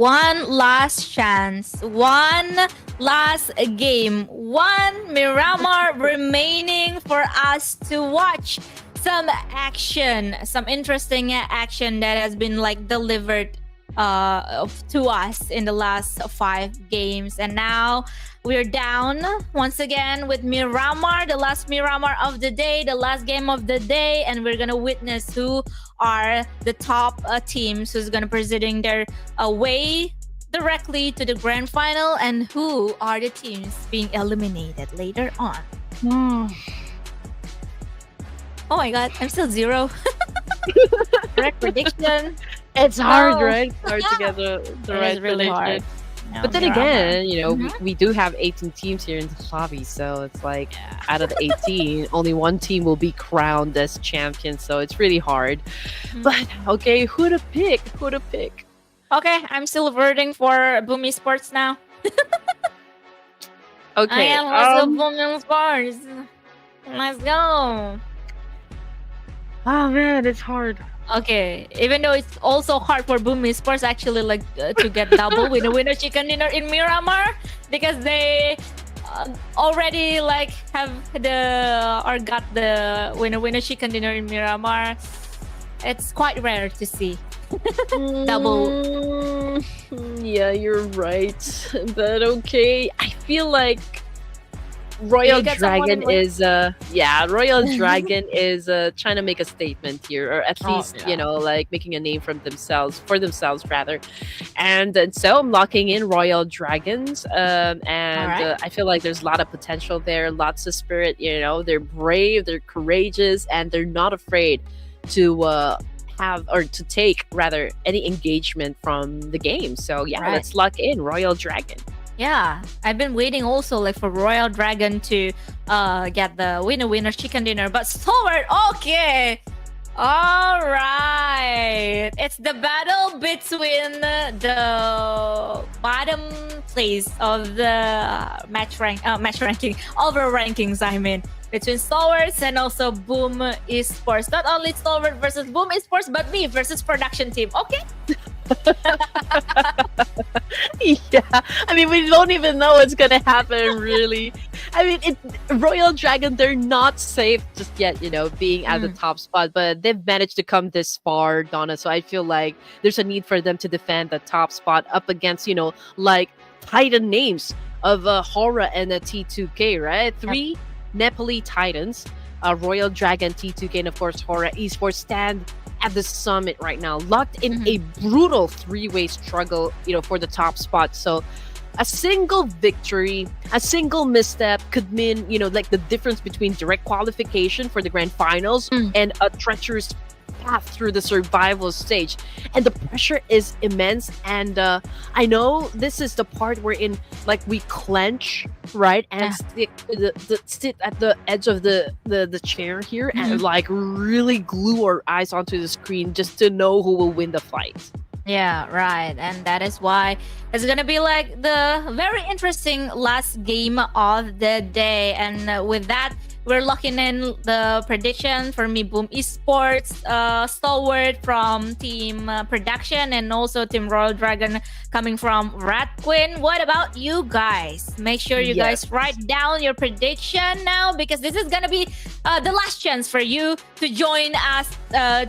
one last chance, one last game, one Miramar remaining for us to watch. Some action, some interesting action that has been like delivered to us in the last 5 games, and now we're down once again with Miramar, the last Miramar of the day, the last game of the day, and we're gonna witness who are the top teams who's gonna presenting their way directly to the grand final, and who are the teams being eliminated later on. Oh my god, I'm still 0. Correct prediction. It's hard, No. right? It's hard to get the It right is really hard. prediction. No, But then Miramar. again, you know, we do have 18 teams here in the lobby, so it's like out of the 18, only one team will be crowned as champion, so it's really hard. But okay, who to pick? Who to pick? Okay, I'm still voting for Boom Esports now. Okay, I am also Boom Esports. Let's go. oh man, it's hard. Okay, even though it's also hard for Boom Esports actually like to get double winner chicken dinner in Miramar, because they already like have got the winner chicken dinner in Miramar. It's quite rare to see double. Yeah, you're right. But okay, I feel like Royal You got someone in Dragon mind? is Royal Dragon is trying to make a statement here, or at Oh, least yeah. like making a name for themselves rather. And so I'm locking in Royal Dragons, and Alright. I feel like there's a lot of potential there, lots of spirit. You know, they're brave, they're courageous, and they're not afraid to have, or to take rather, any engagement from the game. So yeah, Right. let's lock in Royal Dragon. Yeah, I've been waiting also like for Royal Dragon to get the winner chicken dinner, but Stalwart, okay. All right, it's the battle between the bottom place of the match ranking, overall rankings. I mean, between Stalwarts and also Boom Esports. Not only Stalwart versus Boom Esports, but me versus production team. Okay. Yeah, I mean, we don't even know what's gonna happen, really. I mean, Royal Dragon, they're not safe just yet, you know, being at the top spot, but they've managed to come this far, Donna. So I feel like there's a need for them to defend the top spot up against, you know, like Titan names of HORAA and T2K, right? 3 Nepali Titans, Royal Dragon, T2K, and of course HORAA Esports stand at the summit right now, locked in a brutal 3-way struggle, you know, for the top spot. So a single victory, a single misstep could mean, you know, like the difference between direct qualification for the grand finals and a treacherous path through the survival stage. And the pressure is immense, and I know this is the part wherein like we clench, right, and sit at the edge of the chair here and like really glue our eyes onto the screen just to know who will win the fight. Yeah, right. And that is why it's going to be like the very interesting last game of the day. And with that, we're locking in the prediction for me, Boom Esports, Stalwart from Team Production, and also Team Royal Dragon coming from Rat Queen. What about you guys? Make sure you guys write down your prediction now, because this is going to be the last chance for you to join us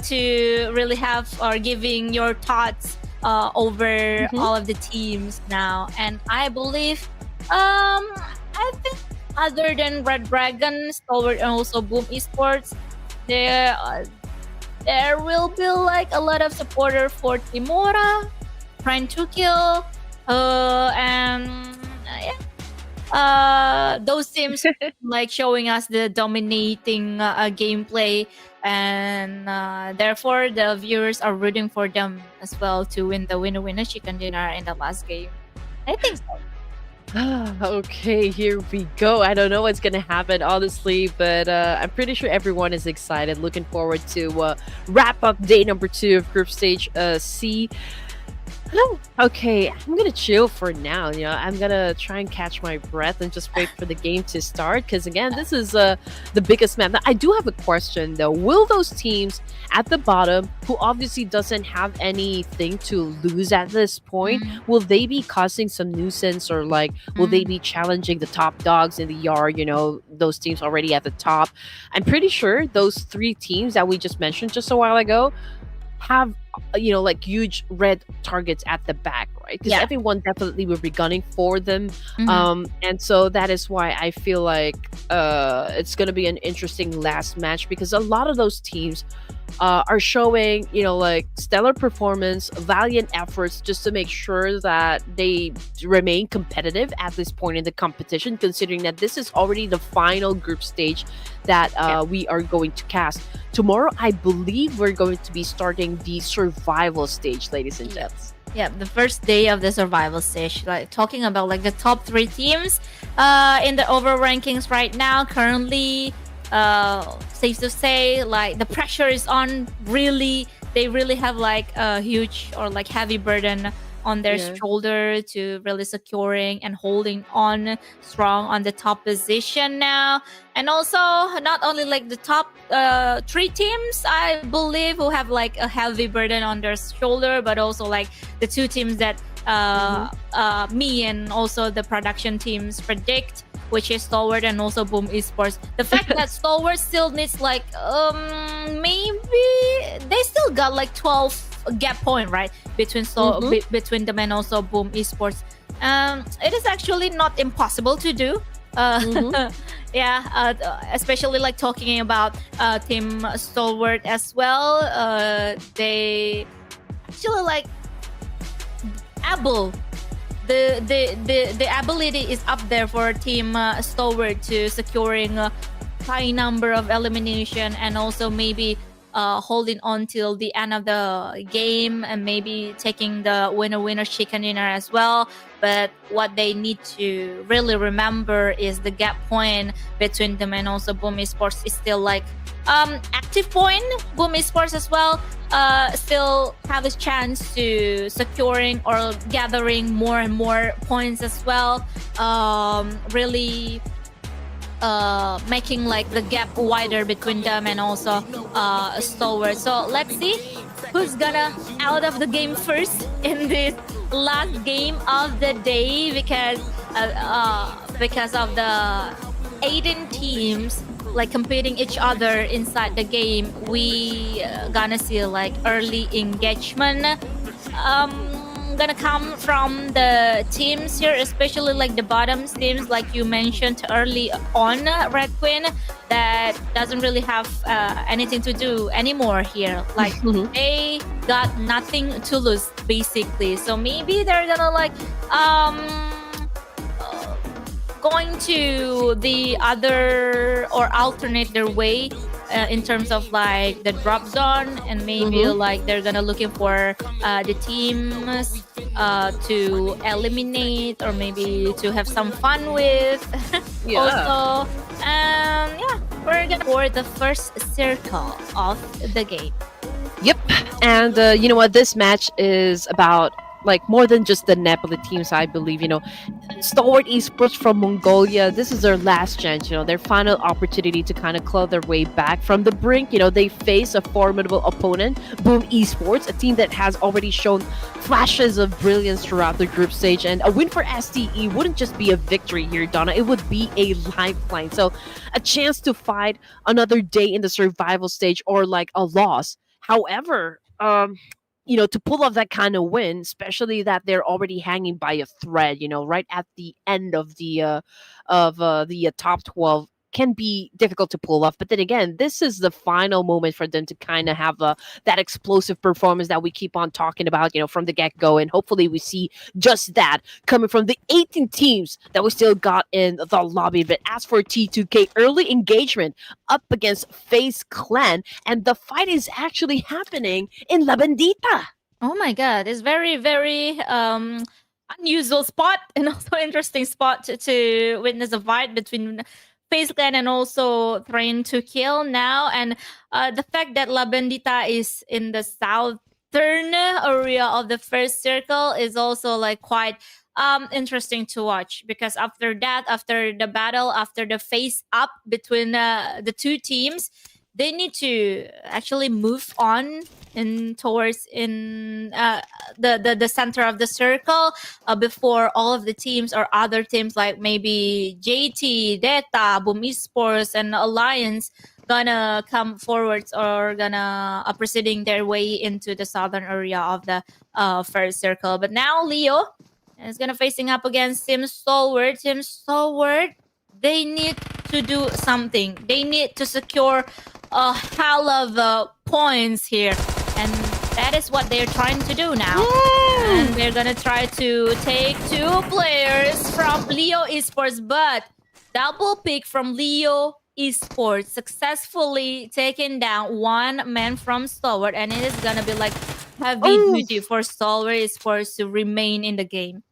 to really have or giving your thoughts over all of the teams now. And I believe, I think other than Red Dragon, Stalwart, and also Boom Esports, there will be like a lot of supporter for Timora, Trying to Kill, and those teams like showing us the dominating gameplay, and therefore the viewers are rooting for them as well to win the winner chicken dinner in the last game. I think so. Okay, here we go. I don't know what's gonna happen, honestly, but I'm pretty sure everyone is excited. Looking forward to wrap up day number 2 of Group Stage C. No, okay, I'm gonna chill for now. I'm gonna try and catch my breath and just wait for the game to start. Because again, this is the biggest map. Now, I do have a question though. Will those teams at the bottom, who obviously doesn't have anything to lose at this point, Mm, will they be causing some nuisance, or like will they mm, be challenging the top dogs in the yard? Those teams already at the top. I'm pretty sure those three teams that we just mentioned just a while ago have like huge red targets at the back, right? Because yeah. everyone definitely will be gunning for them. Mhm. And so that is why I feel like it's going to be an interesting last match, because a lot of those teams are showing like stellar performance, valiant efforts, just to make sure that they remain competitive at this point in the competition, considering that this is already the final group stage that Yeah. we are going to cast tomorrow. I believe we're going to be starting the survival stage, ladies and Yep. gents. Yeah, the first day of the survival stage. Like talking about like the top 3 teams in the over rankings right now. Currently, safe to say, like the pressure is on. Really, they really have like a huge or like heavy burden on their Yeah. shoulder to really securing and holding on strong on the top position now. And also, not only like the top 3 teams, I believe, who have like a heavy burden on their shoulder, but also like the 2 teams that me and also the production teams predict, which is Stalwart and also Boom Esports. The fact that Stalwart still needs like maybe they still got like 12 gap point, right, between between them and also Boom Esports. It is actually not impossible to do. Yeah, especially like talking about Team Stalwart as well. They actually like able the ability is up there for Team Stalwart to securing a high number of elimination, and also maybe holding on till the end of the game, and maybe taking the winner chicken dinner as well. But what they need to really remember is the gap point between them and also Boom Esports is still like active point. Boom Esports as well still have a chance to securing or gathering more and more points as well. Really making like the gap wider between them and also Stalwart. So let's see who's gonna out of the game first in this last game of the day, because of the 18 teams like competing each other inside the game. We gonna see like early engagement gonna come from the teams here, especially like the bottom teams, like you mentioned early on, Red Queen, that doesn't really have anything to do anymore here. Like they got nothing to lose basically. So maybe they're gonna like going to the other or alternate their way in terms of like the drop zone, and maybe like they're gonna looking for the teams to eliminate, or maybe to have some fun with. Yeah. Also, yeah, we're gonna for the first circle of the game. Yep. And you know what? This match is about like more than just the Nepali teams, I believe. Stalwart Esports from Mongolia, this is their last chance, their final opportunity to kind of claw their way back from the brink. They face a formidable opponent, Boom Esports, a team that has already shown flashes of brilliance throughout the group stage. And a win for STE wouldn't just be a victory here, Donna. It would be a lifeline. So a chance to fight another day in the survival stage, or like a loss. However, to pull off that kind of win, especially that they're already hanging by a thread, right at the end of the top 12, can be difficult to pull off. But then again, this is the final moment for them to kind of have that explosive performance that we keep on talking about, from the get-go. And hopefully we see just that coming from the 18 teams that we still got in the lobby. But as for T2K, early engagement up against FAZE Clan, and the fight is actually happening in La Bendita. Oh my god, it's very, very unusual spot, and also interesting spot to witness a fight between FaZe Clan and also Train to Kill now. And the fact that La Bendita is in the south eastern area of the first circle is also like quite interesting to watch, because after that, after the battle, after the face up between the two teams, they need to actually move on in towards in the center of the circle, before all of the teams or other teams like maybe JT, Data, Boom Esports, and Alliance gonna come forwards or gonna proceeding their way into the southern area of the first circle. But now Leo is gonna facing up against Team Stalwart. Team Stalwart, they need to do something. They need to secure a hell of points here, and that is what they're trying to do now. And they're gonna try to take 2 players from Leo Esports, but double pick from Leo Esports successfully taking down 1 man from Stalwart, and it is gonna be like heavy duty for Stalwart Esports to remain in the game.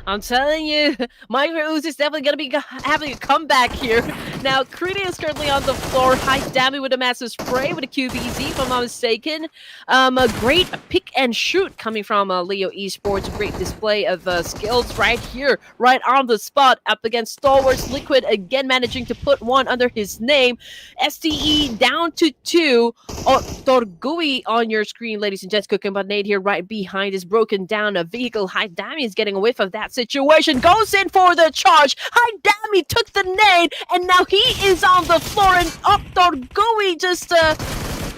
I'm telling you, MIUMIU is definitely going to be having a comeback here. Now, Krita is currently on the floor, high damage with a massive spray with a QBZ, if I'm not mistaken. A great pick and shoot coming from Leo Esports. Great display of skills right here, right on the spot, up against Stalwart's Liquid, again managing to put 1 under his name. STE down to 2. Torgui on your screen, ladies and gents. Cooking but Nate here right behind is broken down. A vehicle, high damage is getting a whiff of that situation, goes in for the charge. High Dami took the nade, and now he is on the floor, and Torgui just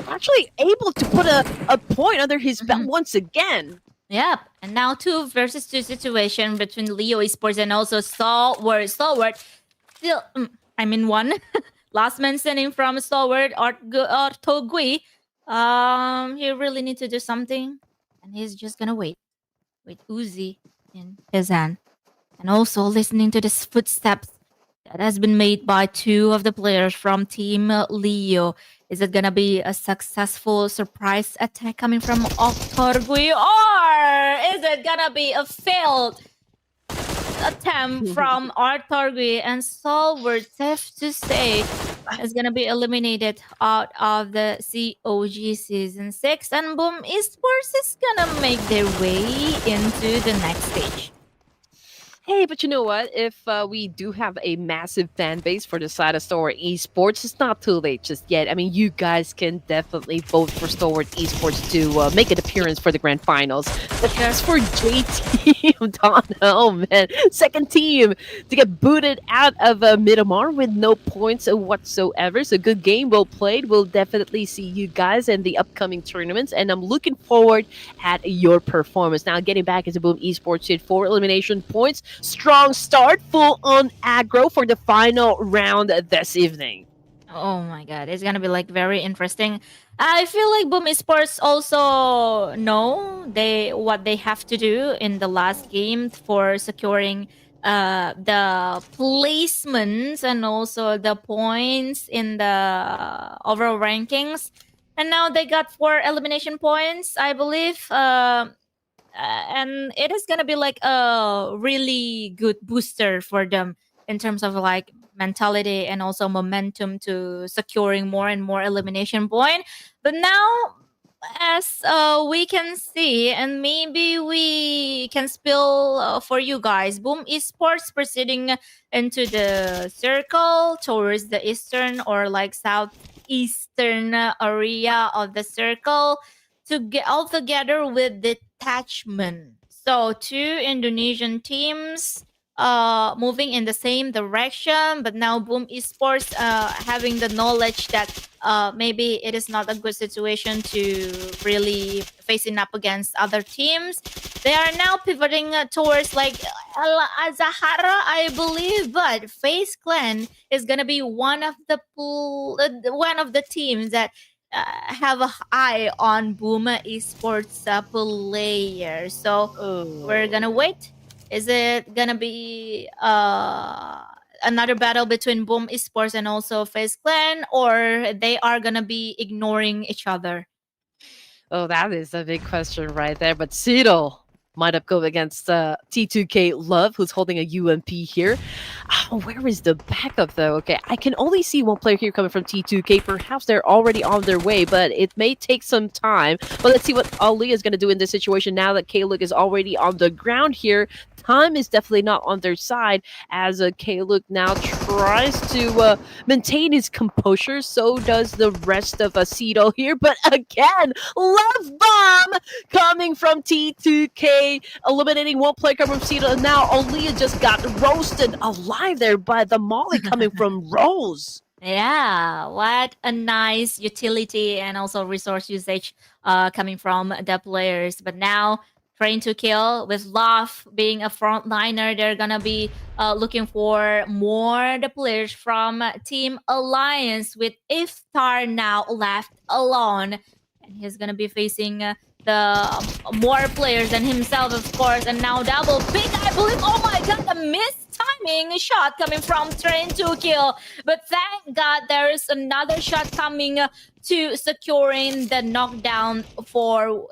actually able to put a point under his belt once again. Yep, and now 2 versus 2 situation between Leo Esports and also Stalwart. Stalwart still, 1. Last man standing from Stalwart, Torgui. He really need to do something, and he's just gonna wait with Uzi in his hand, and also listening to the footsteps that has been made by 2 of the players from Team Leo. Is it gonna be a successful surprise attack coming from Torgui, or is it gonna be a failed attempt from Torgui? And Stalwart, safe to say, is gonna be eliminated out of the COG Season 6, and Boom Esports is gonna make their way into the next stage. Hey, but you know what? If we do have a massive fan base for the side of Stalwart Esports, it's not too late just yet. I mean, you guys can definitely vote for Stalwart Esports to make an appearance for the grand finals. But as for JTEAM, Donna, oh man, second team to get booted out of Miramar with no points whatsoever. So good game, well played. We'll definitely see you guys in the upcoming tournaments, and I'm looking forward at your performance. Now, getting back into Boom Esports with 4 elimination points. Strong start, full on aggro for the final round this evening. Oh my god, it's gonna be like very interesting. I feel like Boom Esports also know what they have to do in the last game for securing the placements and also the points in the overall rankings. And now they got 4 elimination points, I believe. And it is gonna be like a really good booster for them in terms of like mentality and also momentum to securing more and more elimination point. But now, as we can see, and maybe we can spill for you guys, Boom Esports proceeding into the circle towards the eastern or like southeastern area of the circle to get all together with detachment. So 2 Indonesian teams moving in the same direction, but now Boom Esports having the knowledge that maybe it is not a good situation to really facing up against other teams. They are now pivoting towards like Azahara, I believe, but FaZe Clan is gonna be one of the teams that have an eye on Boom Esports player. So we're gonna wait. Is it gonna be another battle between Boom Esports and also FaZe Clan, or they are gonna be ignoring each other? Oh, that is a big question right there. But Cito, might up go against T2K Love, who's holding a UMP here. Where is the backup though? Okay, I can only see one player here coming from T2K. Perhaps they're already on their way, but it may take some time. But let's see what Ali is going to do in this situation now that K-Look is already on the ground here. Time is definitely not on their side as K-Look now tries to maintain his composure. So does the rest of Aceto here. But again, Love Bomb coming from T2K, eliminating one player coming from Aceto. And now Aaliyah just got roasted alive there by the molly coming from Rose. Yeah, what a nice utility and also resource usage coming from the players. But now, Train to Kill with Love being a frontliner, they're gonna be looking for more the players from Team Alliance with Iftar now left alone. And he's gonna be facing the more players than himself, of course. And now double pick, I believe. Oh my god, a missed timing shot coming from Train to Kill. But thank god there is another shot coming to securing the knockdown for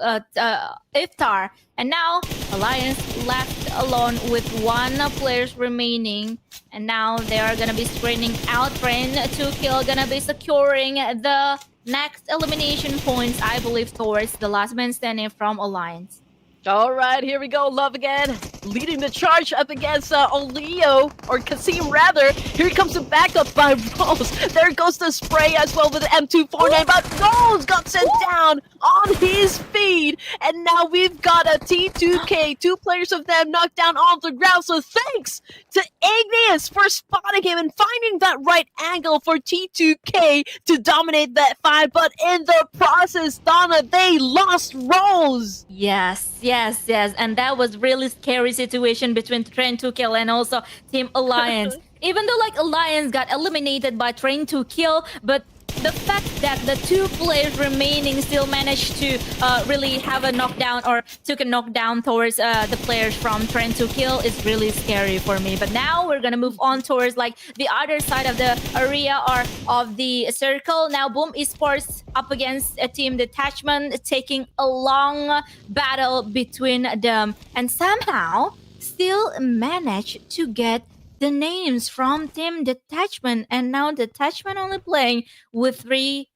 Iftar. And now Alliance left alone with one players remaining. And now they are gonna be screening out. Train to Kill gonna be securing the next elimination points, I believe, towards the last man standing from Alliance. All right, here we go. Love again, leading the charge up against Olio, or Kasim rather. Here comes the backup by Rose. There goes the spray as well with the M249, but Rose got sent down on his feed. And now we've got a T2K, two players of them knocked down on the ground. So thanks to Igneous for spotting him and finding that right angle for T2K to dominate that fight. But in the process, Donna, they lost Rose. Yes. And that was really scary situation between Train to Kill and also Team Alliance. Even though like Alliance got eliminated by Train to Kill, but the fact that the two players remaining still managed to really have a knockdown or took a knockdown towards the players from Train to Kill is really scary for me. But now we're gonna move on towards like the other side of the area or of the circle. Now Boom Esports up against a Team Detachment, taking a long battle between them, and somehow still managed to get the names from Team Detachment, and now Detachment only playing with 3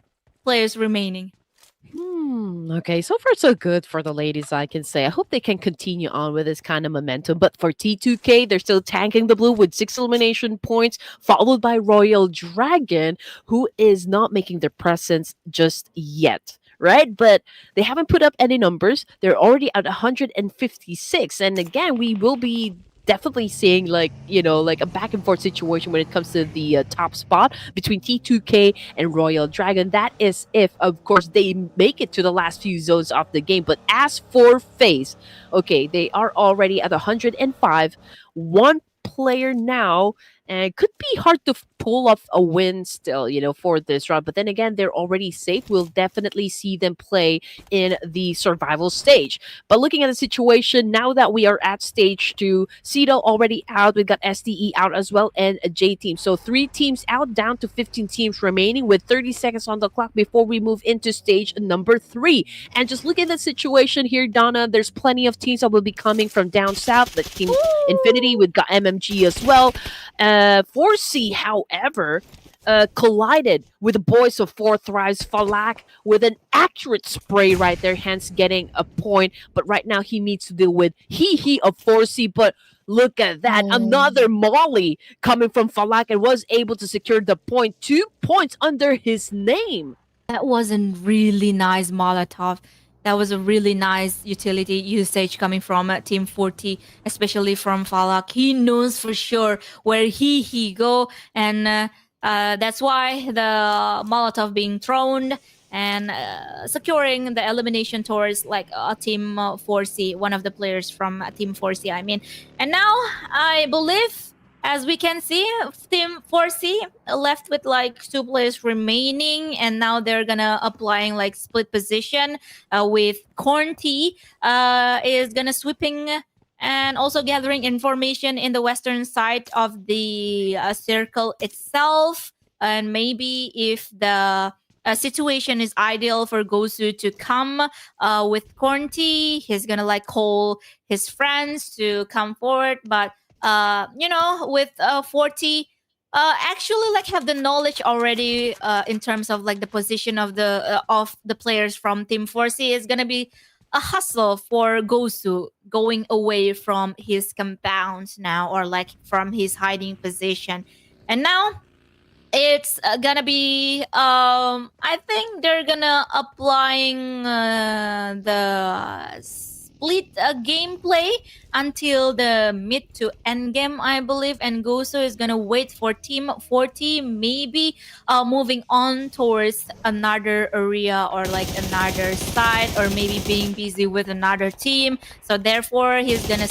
players remaining. Okay, so far so good for the ladies, I can say. I hope they can continue on with this kind of momentum. But for T2K, they're still tanking the blue with 6 elimination points, followed by Royal Dragon, who is not making their presence just yet. Right? But they haven't put up any numbers. They're already at 156. And again, we will be definitely seeing like a back and forth situation when it comes to the top spot between T2K and Royal Dragon. That is if of course they make it to the last few zones of the game. But as for FAZE, okay, they are already at 105, one player now, and it could be hard to pull off a win still, for this round. But then again, they're already safe. We'll definitely see them play in the survival stage. But looking at the situation, now that we are at stage 2, Cedo already out. We've got SDE out as well, and a JTEAM. So 3 teams out, down to 15 teams remaining with 30 seconds on the clock before we move into stage number 3. And just look at the situation here, Donna. There's plenty of teams that will be coming from down south, like Team Infinity. We've got MMG as well. 4C, however, collided with the boys of Fourth Rise Falak with an accurate spray right there, hence getting a point. But right now he needs to deal with he of 4C. But look at that, another Molly coming from Falak and was able to secure the point. 2 points under his name. That was a really nice Molotov. That was a really nice utility usage coming from Team 40, especially from Falak. He knows for sure where he go, and that's why the Molotov being thrown and securing the elimination towards like Team 4C, one of the players from Team 4C, I mean. And now I believe, as we can see, Team 4C left with like 2 players remaining, and now they're gonna applying like split position with Corn T is gonna sweeping and also gathering information in the western side of the circle itself. And maybe if the situation is ideal for Gosu to come with Cornty. He's gonna like call his friends to come forward, but with 40 actually like have the knowledge already in terms of like the position of the players from Team 4C. Is gonna be a hustle for Gosu going away from his compound now, or like from his hiding position. And now it's gonna be I think they're gonna applying the split gameplay until the mid to end game, I believe, and Gosu is gonna wait for Team 40, maybe moving on towards another area or like another side, or maybe being busy with another team. So therefore he's gonna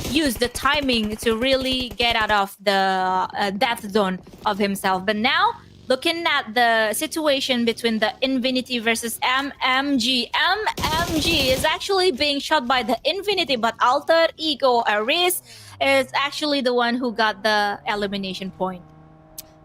use the timing to really get out of the death zone of himself. But now, looking at the situation between the Infinity versus MMG. MMG is actually being shot by the Infinity, but Alter Ego Aris is actually the one who got the elimination point.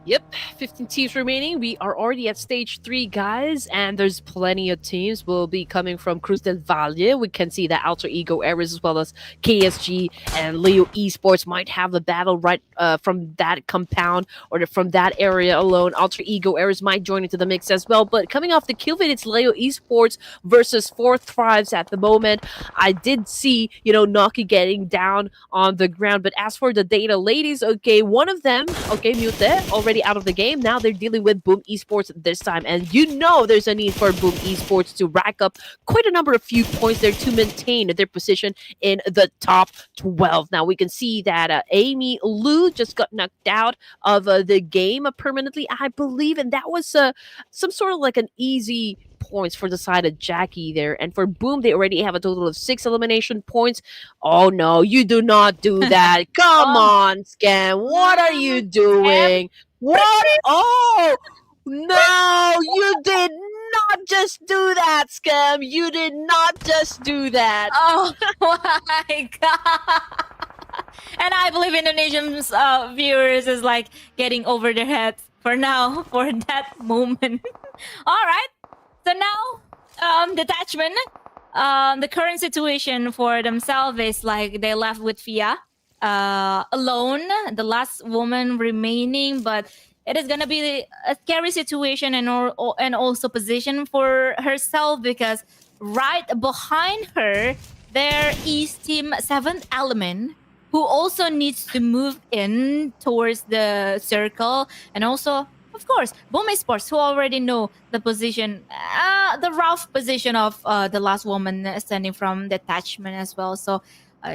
Yep, 15 teams remaining. We are already at stage 3, guys, and there's plenty of teams will be coming from Cruz del Valle. We can see that Alter Ego Ares as well as KSG and Leo Esports might have a battle right from that compound or from that area alone. Alter Ego Ares might join into the mix as well. But coming off the kill feed, it's Leo Esports versus 4 Thrives at the moment. I did see, Noki getting down on the ground. But as for the data ladies, okay, one of them, okay, Mute, already out of the game. Now they're dealing with Boom Esports this time, and there's a need for Boom Esports to rack up quite a number of few points there to maintain their position in the top 12. Now we can see that Amy Lu just got knocked out of the game permanently, I believe, and that was some sort of like an easy points for the side of Jackie there. And for Boom, they already have a total of 6 elimination points. Oh no, you do not do that. Come on, Scam. What are you doing? What? Oh no, you did not just do that, Scam. You did not just do that. Oh my god. And I believe Indonesians viewers is like getting over their heads for now for that moment. All right. So now, detachment, the current situation for themselves is like they left with Fia alone, the last woman remaining, but it is gonna be a scary situation and also position for herself, because right behind her there is Team 7th Element, who also needs to move in towards the circle, and also, of course, Boom Esports, who already know the position, the rough position of the last woman standing from detachment as well. So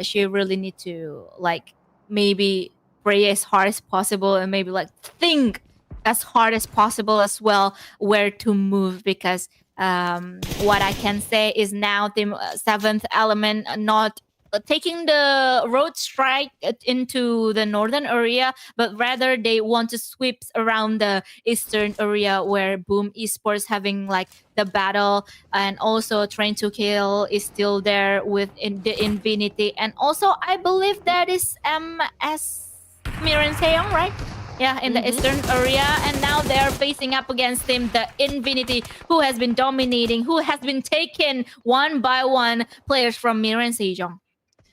she really need to like maybe pray as hard as possible, and maybe like think as hard as possible as well where to move, because what I can say is now the 7th Element not taking the road strike into the northern area, but rather they want to sweep around the eastern area where Boom Esports having like the battle, and also Train to Kill is still there with the Infinity, and also I believe that is MIRAEN SEJONG, right? Yeah, in the eastern area, and now they're facing up against him, the Infinity, who has been dominating, who has been taken one by one players from MIRAEN SEJONG.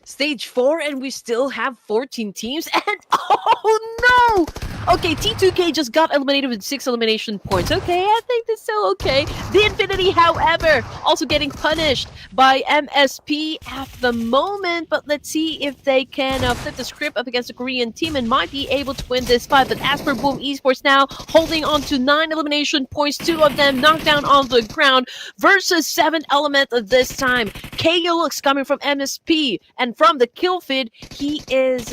Stage 4, and we still have 14 teams, and oh no! Okay, T2K just got eliminated with 6 elimination points. Okay, I think that's still okay. The Infinity, however, also getting punished by MSP at the moment, but let's see if they can flip the script up against the Korean team and might be able to win this fight. But as for Boom Esports now, holding on to 9 elimination points, 2 of them knocked down on the ground versus 7th Element this time. KO looks coming from MSP, and from the kill feed, he is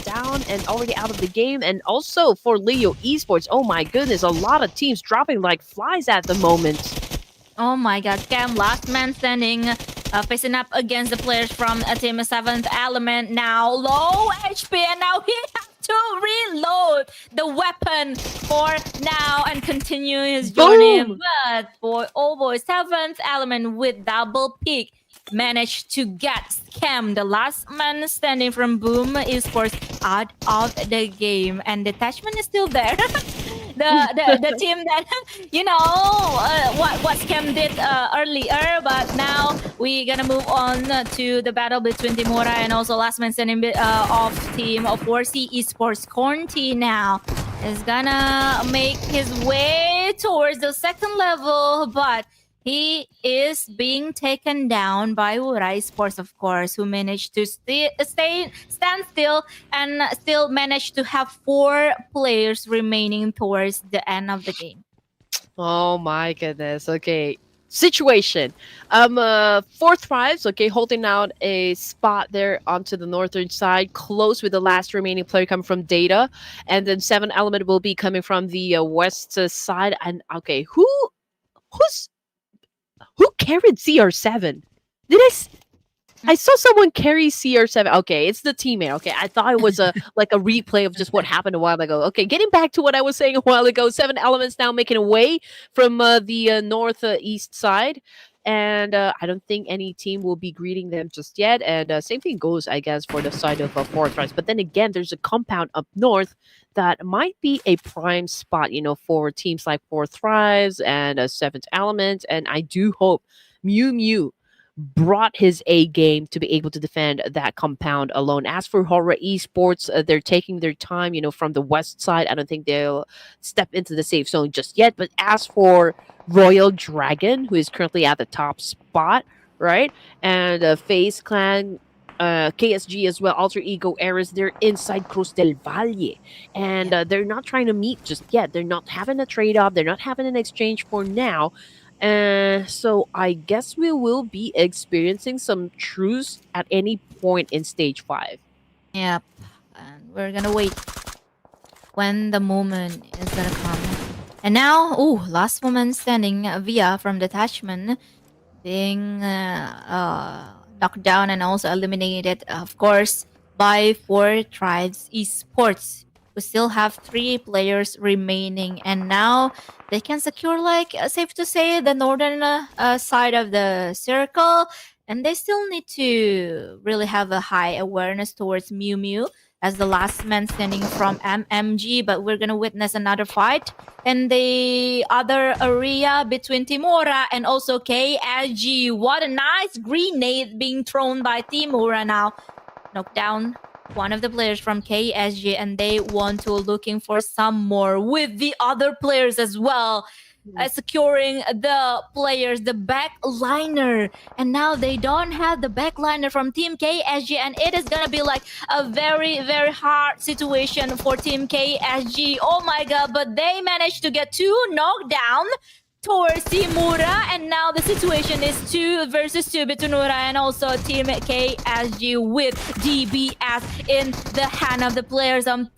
down and already out of the game. And also for Leo Esports, oh my goodness, a lot of teams dropping like flies at the moment. Oh my god, Cam, last man standing, facing up against the players from Team 7th Element. Now low HP, and now he has to reload the weapon for now and continue his journey. Boom! But boy, oh boy, 7th Element with double peak managed to get Scam, the last man standing from Boom Esports, out of the game, and detachment is still there. the team that what Scam did earlier. But now we gonna move on to the battle between Timura and also last man standing of team of 4C Esports. Cornty now is gonna make his way towards the second level, but he is being taken down by HORAA Esports, of course, who managed to stand still and still managed to have 4 players remaining towards the end of the game. Oh my goodness. Okay. Situation. Fourth Thrives, okay, holding out a spot there onto the northern side, close with the last remaining player coming from Data. And then 7 Element will be coming from the west side. And okay, who carried CR7? I saw someone carry CR7. Okay, it's the teammate. Okay, I thought it was a like a replay of just what happened a while ago. Okay, getting back to what I was saying a while ago. 7 Elements now making a way from the northeast side. And I don't think any team will be greeting them just yet. And same thing goes, I guess, for the side of Fourth Rise. But then again, there's a compound up north that might be a prime spot, for teams like Fourth Thrives and Seventh Element. And I do hope MIUMIU brought his A game to be able to defend that compound alone. As for HORAA Esports, they're taking their time, from the west side. I don't think they'll step into the safe zone just yet. But as for Royal Dragon, who is currently at the top spot, right? And FAZE Clan, KSG as well, Alter Ego Eras, they're inside Cruz del Valle. And they're not trying to meet just yet. They're not having a trade-off. They're not having an exchange for now. So I guess we will be experiencing some truce at any point in stage 5. Yep. And we're gonna wait when the moment is gonna come. And now, last woman standing via from detachment being knocked down and also eliminated, of course, by 4 Tribes Esports. We still have 3 players remaining, and now they can secure, safe to say, the northern side of the circle. And they still need to really have a high awareness towards MIUMIU as the last man standing from MMG. But we're gonna witness another fight in the other area between Timura and also KSG. What a nice grenade being thrown by Timura now. Knocked down one of the players from KSG, and they want to looking for some more with the other players as well, securing the players, the backliner. And now they don't have the backliner from Team KSG, and it is gonna be like a very, very hard situation for Team KSG. Oh my god, but they managed to get 2 knockdown towards Timura, and now the situation is 2 versus 2 between HORAA and also Team KSG, with DBS in the hand of the players of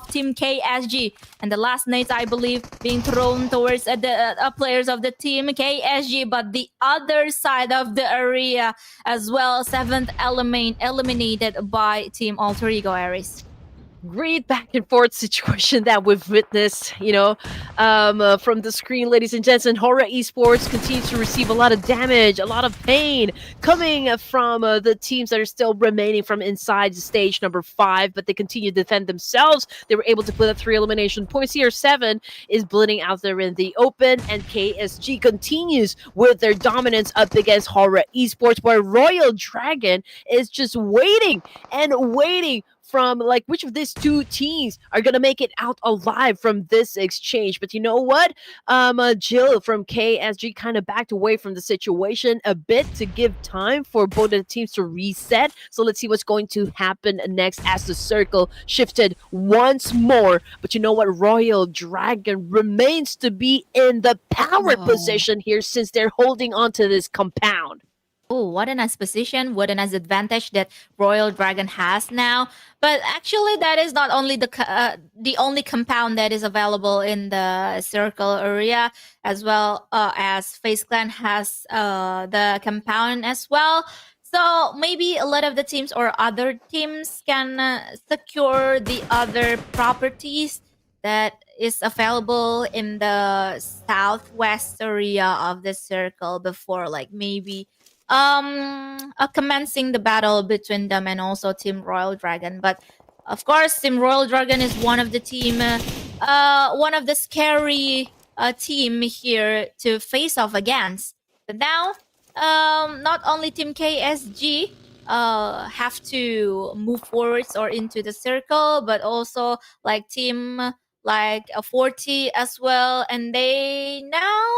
Team KSG. And the last nades, I believe, being thrown towards the players of the Team KSG, but the other side of the area as well. 7th Element eliminated by Team Alter Ego Ares. Great back and forth situation that we've witnessed, from the screen, ladies and gents. And HORAA Esports continues to receive a lot of damage, a lot of pain coming from the teams that are still remaining from inside stage number 5, but they continue to defend themselves. They were able to put a 3 elimination points here. 7 is bleeding out there in the open, and KSG continues with their dominance up against HORAA Esports, where Royal Dragon is just waiting and waiting from which of these 2 teams are gonna make it out alive from this exchange. But you know what? Jill from KSG kind of backed away from the situation a bit to give time for both of the teams to reset. So let's see what's going to happen next as the circle shifted once more. But you know what? Royal Dragon remains to be in the power position here, since they're holding on to this compound. Oh, what a nice position, what a nice advantage that Royal Dragon has now. But actually, that is not only the only compound that is available in the circle area, as well as FaZe Clan has the compound as well. So maybe a lot of the teams or other teams can secure the other properties that is available in the southwest area of the circle before, maybe commencing the battle between them and also Team Royal Dragon. But of course, Team Royal Dragon is one of the team one of the scary team here to face off against. But now, not only Team KSG have to move forwards or into the circle, but also like Team like a 40 as well, and they now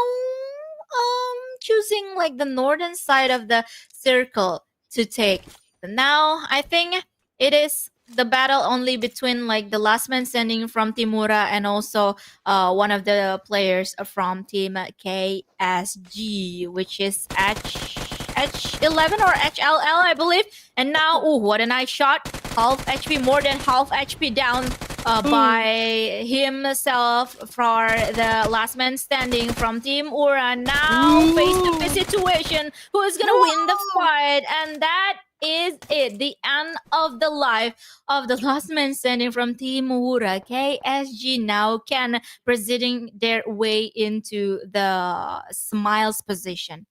choosing like the northern side of the circle to take. But now I think it is the battle only between like the last man standing from Team HORAA and also one of the players from Team KSG, which is H11 or HLL, I believe. And now, ooh, what a nice shot! Half HP, more than half HP down by himself for the last man standing from Team HORAA. Now face-to-face situation. Who is gonna win the fight? And that is it. The end of the life of the last man standing from Team HORAA. KSG now can proceeding their way into the Smiles position.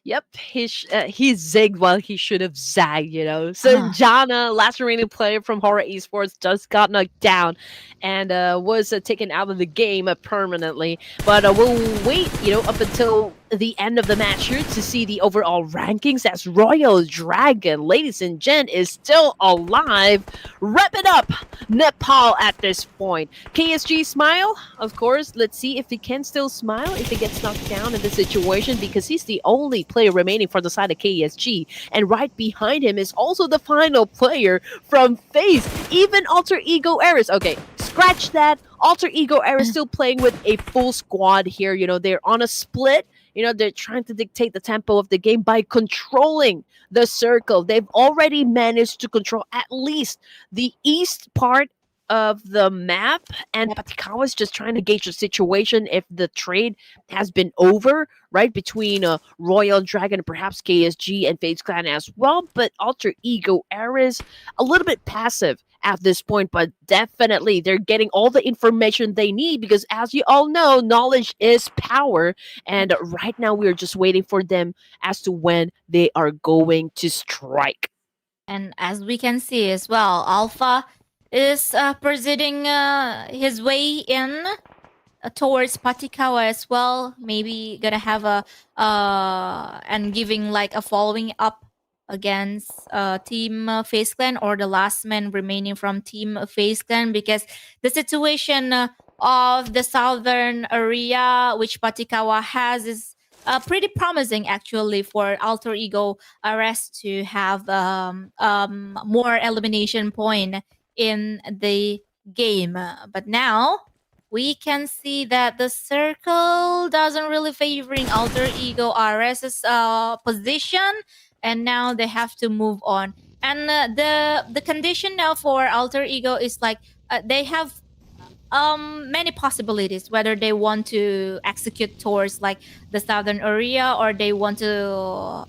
Yep, he zigged while he should have zagged, you know. So Jana, last remaining player from HORAA Esports, just got knocked down and was taken out of the game permanently. But we'll wait, you know, up until the end of the match here to see the overall rankings as Royal Dragon, ladies and gent, is still alive. Wrap it up, Nepal at this point. KSG smile, of course. Let's see if he can still smile if he gets knocked down in this situation, because he's the only player remaining for the side of KSG. And right behind him is also the final player from FAZE, even Alter Ego Eris. Okay, scratch that. Alter Ego Eris still playing with a full squad here. You know, they're on a split. You know, they're trying to dictate the tempo of the game by controlling the circle. They've already managed to control at least the east part of the map, and Patikawa is just trying to gauge the situation if the trade has been over, right, between Royal Dragon, perhaps KSG and FaZe Clan as well. But Alter Ego Eris a little bit passive at this point, but definitely they're getting all the information they need, because as you all know, knowledge is power, and right now we're just waiting for them as to when they are going to strike. And as we can see as well, Alpha is proceeding his way in towards Patikawa as well. Maybe gonna have a and giving like a following up against Team FaZe Clan, or the last man remaining from Team FaZe Clan, because the situation of the southern area which Patikawa has is pretty promising actually for Alter Ego Eris to have more elimination point in the game. But now we can see that the circle doesn't really favoring Alter Ego Eris's position, and now they have to move on. And the condition now for Alter Ego is like they have many possibilities, whether they want to execute towards like the southern area or they want to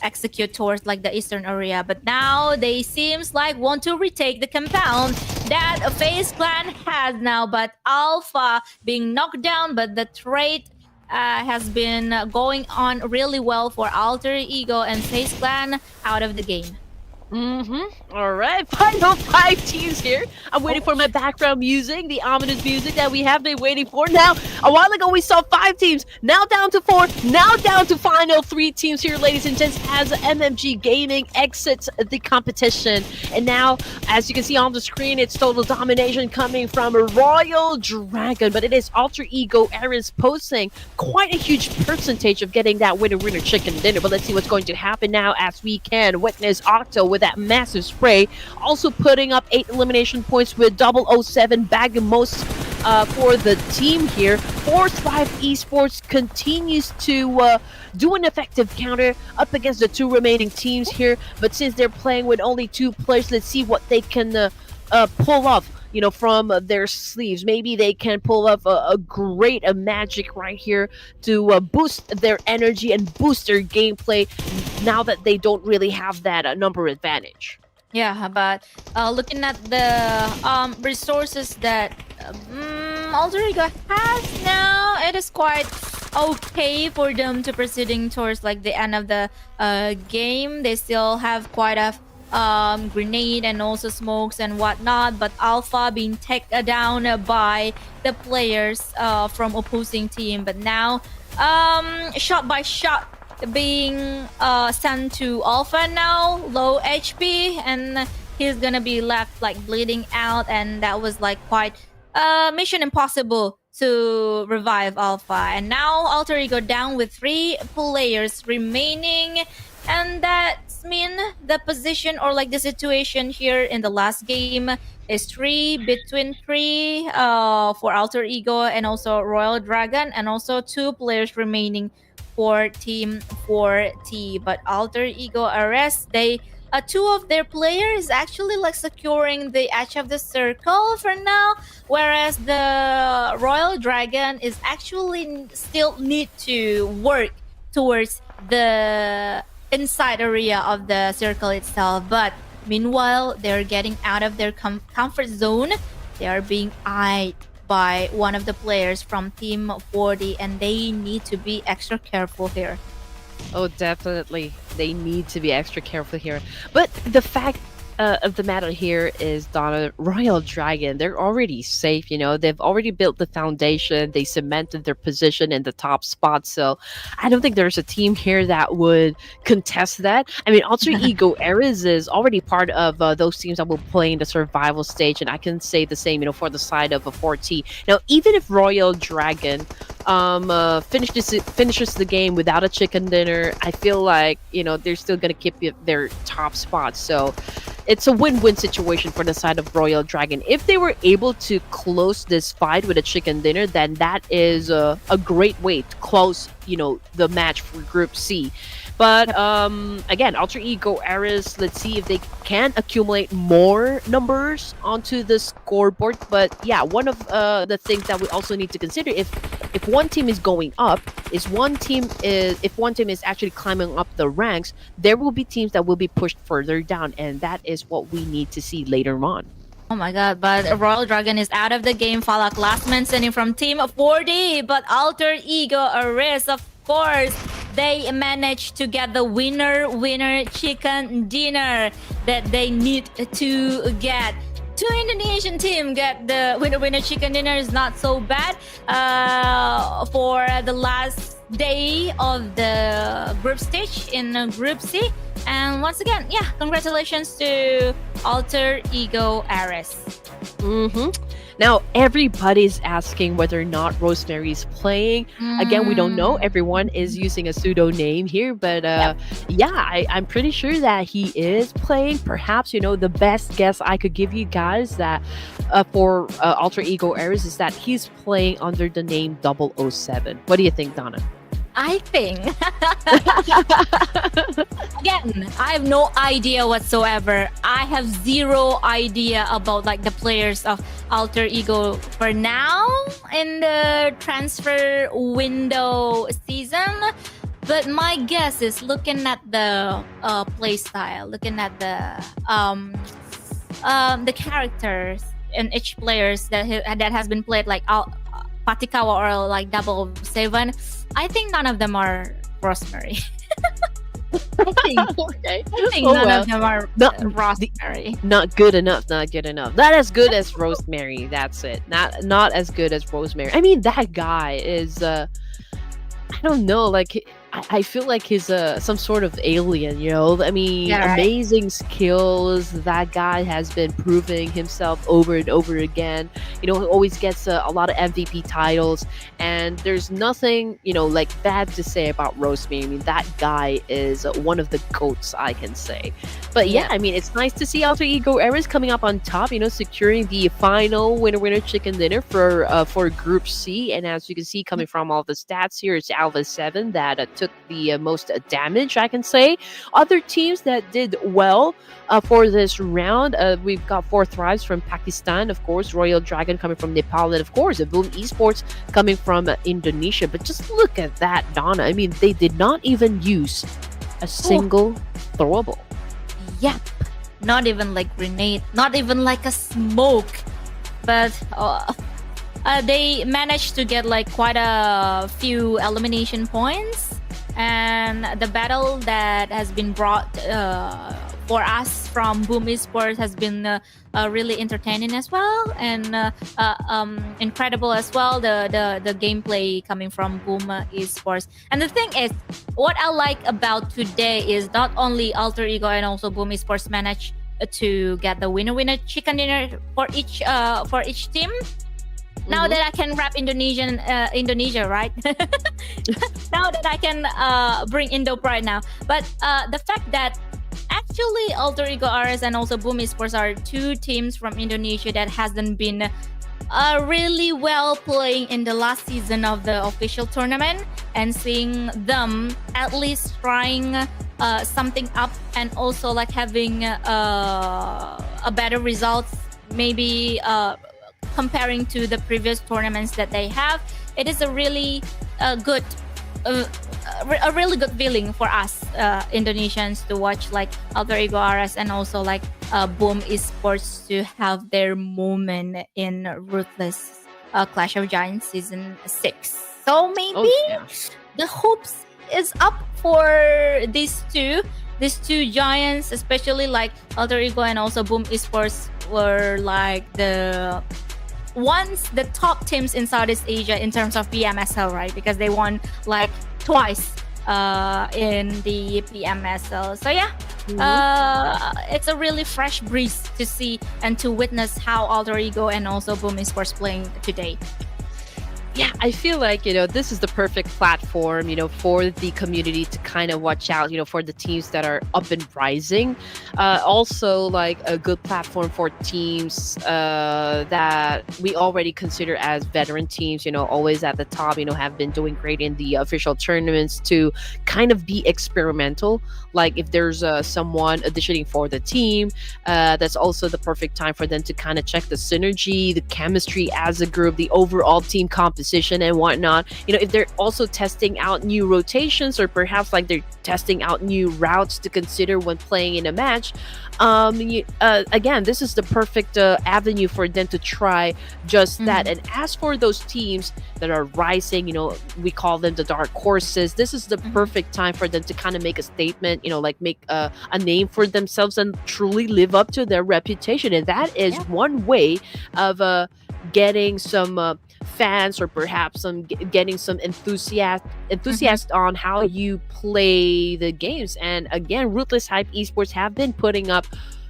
execute towards like the eastern area. But now they seems like want to retake the compound that FaZe Clan has now. But Alpha being knocked down, but the trade has been going on really well for Alter Ego, and FaZe Clan out of the game. All right, final 5 teams here. I'm waiting for my background music, the ominous music that we have been waiting for. Now, a while ago we saw 5 teams, now down to 4, now down to final 3 teams here, ladies and gents, as MMG Gaming exits the competition. And now, as you can see on the screen, it's total domination coming from Royal Dragon, but it is Alter Ego Eris posting quite a huge percentage of getting that winner chicken dinner. But let's see what's going to happen now, as we can witness Octo with that massive spray, also putting up 8 elimination points with 007 bagging most for the team here. Thrive Esports continues to do an effective counter up against the 2 remaining teams here, but since they're playing with only 2 players, let's see what they can pull off, you know, from their sleeves. Maybe they can pull off a great magic right here to boost their energy and boost their gameplay now that they don't really have that number advantage. Yeah, but looking at the resources that Alter Ego has now, it is quite okay for them to proceeding towards like the end of the game. They still have quite a grenade and also smokes and whatnot, but Alpha being taken down by the players from opposing team. But now shot by shot being sent to Alpha now, low HP, and he's gonna be left like bleeding out, and that was like quite mission impossible to revive Alpha. And now Alter Ego down with 3 players remaining, and that's mean the position or like the situation here in the last game is 3 between 3 for Alter Ego and also Royal Dragon, and also 2 players remaining for Team 4T. But Alter Ego arrest, they 2 of their players actually like securing the edge of the circle for now, whereas the Royal Dragon is actually still need to work towards the inside area of the circle itself. But meanwhile, they're getting out of their comfort zone. They are being eyed by one of the players from Team 40, and they need to be extra careful here. Oh, definitely. They need to be extra careful here. But the fact of the matter here is, Donna, Royal Dragon, they're already safe, you know. They've already built the foundation. They cemented their position in the top spot. So I don't think there's a team here that would contest that. I mean, Alter Ego Ares is already part of those teams that will play in the survival stage. And I can say the same, you know, for the side of a 4T. Now, even if Royal Dragon finishes the game without a chicken dinner, I feel like, you know, they're still gonna keep their top spot. So it's a win-win situation for the side of Royal Dragon. If they were able to close this fight with a chicken dinner, then that is a great way to close, you know, the match for Group C. But again, Alter Ego Ares, let's see if they can accumulate more numbers onto the scoreboard. But yeah, one of the things that we also need to consider, if one team is going up, if one team is actually climbing up the ranks, there will be teams that will be pushed further down, and that is what we need to see later on. Oh my god, but Royal Dragon is out of the game. Falak last man sending from Team 40, but Alter Ego Ares, of course, they managed to get the winner chicken dinner that they need to get. 2 Indonesian team get the winner chicken dinner is not so bad for the last day of the group stage in Group C. And once again, yeah, congratulations to Alter Ego Ares. Now, everybody's asking whether or not Rosemary is playing. Again, we don't know. Everyone is using a pseudo name here, but yeah, I'm pretty sure that he is playing. Perhaps, you know, the best guess I could give you guys that for Alter Ego Ares is that he's playing under the name 007. What do you think, Donna? I think again, I have no idea whatsoever. I have zero idea about like the players of Alter Ego for now in the transfer window season. But my guess is, looking at the play style, looking at the characters and each players that has been played, like Patikawa or like 007, I think none of them are Rosemary. I think none of them are Rosemary. Not good enough. Not good enough. Not as good as Rosemary. That's it. Not as good as Rosemary. I mean, that guy is. I don't know. Like, I feel like he's some sort of alien, you know? I mean, Yeah, right. amazing skills. That guy has been proving himself over and over again. You know, he always gets a lot of MVP titles, and there's nothing, you know, like bad to say about Rosemary. I mean, that guy is one of the GOATs, I can say. But yeah, I mean, it's nice to see Alter Ego Ares coming up on top, you know, securing the final winner chicken dinner for Group C. And as you can see, coming from all the stats here, it's Alpha 7 that took the most damage, I can say. Other teams that did well for this round, we've got 4 Thrives from Pakistan, of course, Royal Dragon coming from Nepal, and of course, Boom Esports coming from Indonesia. But just look at that, Donna. I mean, they did not even use a single throwable. Yep. Not even like grenade, not even like a smoke. But they managed to get like quite a few elimination points. And the battle that has been brought for us from Boom Esports has been really entertaining as well, and incredible as well. The gameplay coming from Boom Esports. And the thing is, what I like about today is not only Alter Ego and also Boom Esports managed to get the winner chicken dinner for each team. Now that I can rap Indonesia, right? Now that I can bring Indo Pride now. But the fact that actually Alter Ego RS and also Boom Esports are two teams from Indonesia that hasn't been really well playing in the last season of the official tournament, and seeing them at least trying something up and also like having a better results, maybe comparing to the previous tournaments that they have, it is a really good a really good feeling for us Indonesians to watch like Alter Ego RS and also like Boom Esports to have their moment in Ruthless Clash of Giants season 6. So maybe the hopes is up for these two giants, especially like Alter Ego and also Boom Esports were like the top teams in Southeast Asia in terms of PMSL, right? Because they won like twice in the PMSL. So yeah, it's a really fresh breeze to see and to witness how Alter Ego and also Boom Esports playing today. Yeah, I feel like, this is the perfect platform, for the community to kind of watch out, for the teams that are up and rising. Also, like a good platform for teams that we already consider as veteran teams, always at the top, have been doing great in the official tournaments, to kind of be experimental. Like if there's someone auditioning for the team, that's also the perfect time for them to kind of check the synergy, the chemistry as a group, the overall team composition and whatnot. If they're also testing out new rotations, or perhaps like they're testing out new routes to consider when playing in a match, again, this is the perfect avenue for them to try just that. And as for those teams that are rising, we call them the dark horses, this is the perfect time for them to kind of make a statement, like make a name for themselves and truly live up to their reputation. And that is one way of getting some fans, or perhaps getting some enthusiasts on how you play the games. And again, Ruthless Hype Esports have been putting up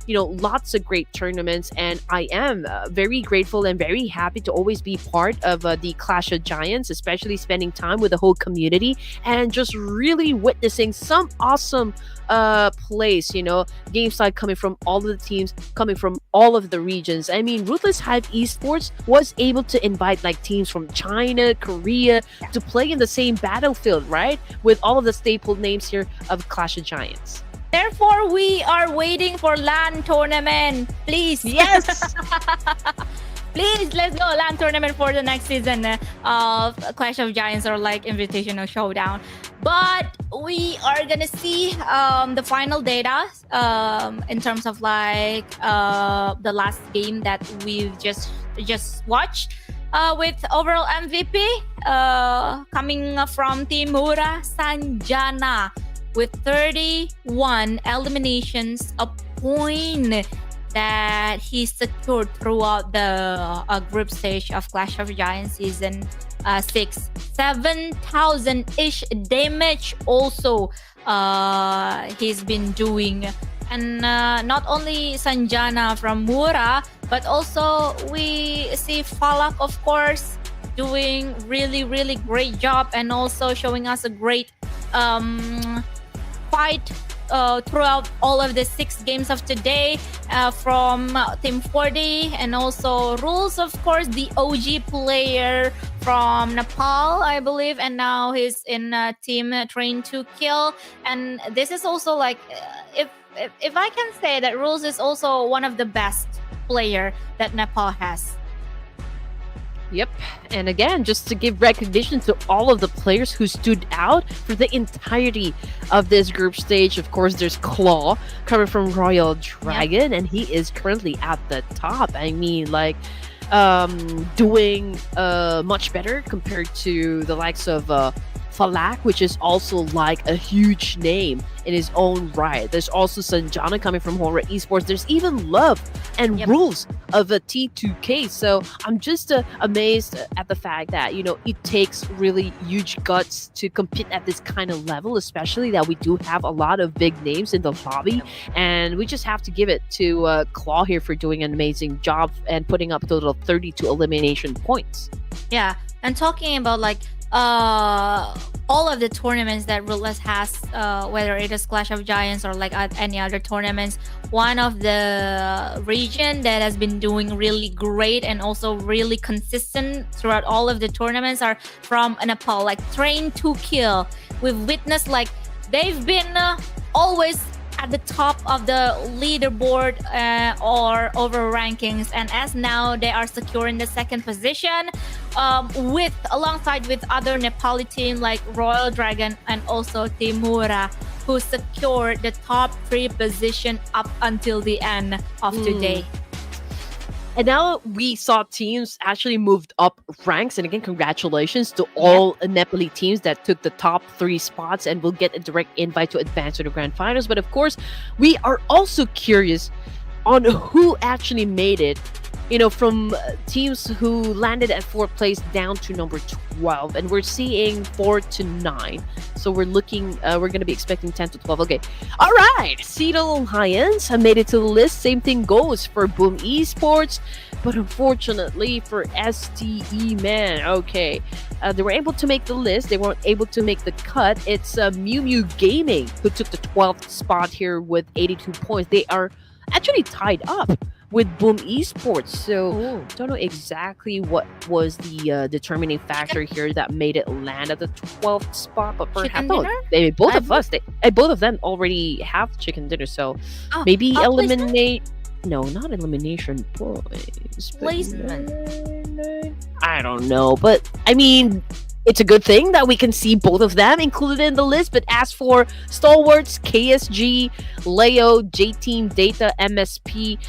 lots of great tournaments, and I am very grateful and very happy to always be part of the Clash of Giants, especially spending time with the whole community and just really witnessing some awesome plays, games like coming from all of the teams, coming from all of the regions. I mean, Ruthless Hype Esports was able to invite like teams from China, Korea to play in the same battlefield, right? With all of the staple names here of Clash of Giants. Therefore, we are waiting for LAN tournament. Please. Yes. Please, let's go LAN tournament for the next season of Clash of Giants, or like Invitational Showdown. But we are gonna see the final data in terms of like the last game that we've just watched. With overall MVP coming from Team HORAA, Sanjana, with 31 eliminations, a point that he secured throughout the group stage of Clash of Giants season 6. 7,000-ish damage also he's been doing. And not only Sanjana from HORAA, but also we see Falak, of course, doing really great job, and also showing us a great fight throughout all of the 6 games of today from Team 40, and also Rules, of course, the OG player from Nepal, I believe, and now he's in Team Train to Kill. And this is also like, if I can say that Rules is also one of the best player that Nepal has. Yep. And again, just to give recognition to all of the players who stood out for the entirety of this group stage. Of course, there's Claw coming from Royal Dragon, and he is currently at the top. I mean, like, doing much better compared to the likes of Falak, which is also like a huge name in his own right. There's also Sanjana coming from HORAA Esports. There's even Love and Yep. Rules of a T2K. So I'm just amazed at the fact that, it takes really huge guts to compete at this kind of level, especially that we do have a lot of big names in the lobby. And we just have to give it to Claw here for doing an amazing job and putting up a total of 32 elimination points. Yeah, and talking about like all of the tournaments that Ruthless has, whether it is Clash of Giants or like any other tournaments, one of the region that has been doing really great and also really consistent throughout all of the tournaments are from Nepal, like Train to Kill. We've witnessed like they've been always at the top of the leaderboard or over rankings, and as now they are securing the second position with alongside with other Nepali team like Royal Dragon and also Team HORAA, who secured the top 3 position up until the end of today. And now we saw teams actually moved up ranks. And again, congratulations to all Nepali teams that took the top 3 spots and will get a direct invite to advance to the grand finals. But of course, we are also curious on who actually made it, from teams who landed at 4th place down to number 12. And we're seeing 4 to 9. So we're looking, we're going to be expecting 10 to 12. Okay. All right. Seedal Alliance have made it to the list. Same thing goes for Boom Esports. But unfortunately for STE, man, okay. They were able to make the list. They weren't able to make the cut. It's MIUMIU Gaming who took the 12th spot here with 82 points. They are actually tied up with Boom Esports. So don't know exactly what was the determining factor here that made it land at the 12th spot, but perhaps both of them already have chicken dinner, so maybe eliminate. No, not elimination points. Placement. I don't know, but I mean, it's a good thing that we can see both of them included in the list. But as for Stalwarts, KSG, Leo, JTEAM, Data, MSP,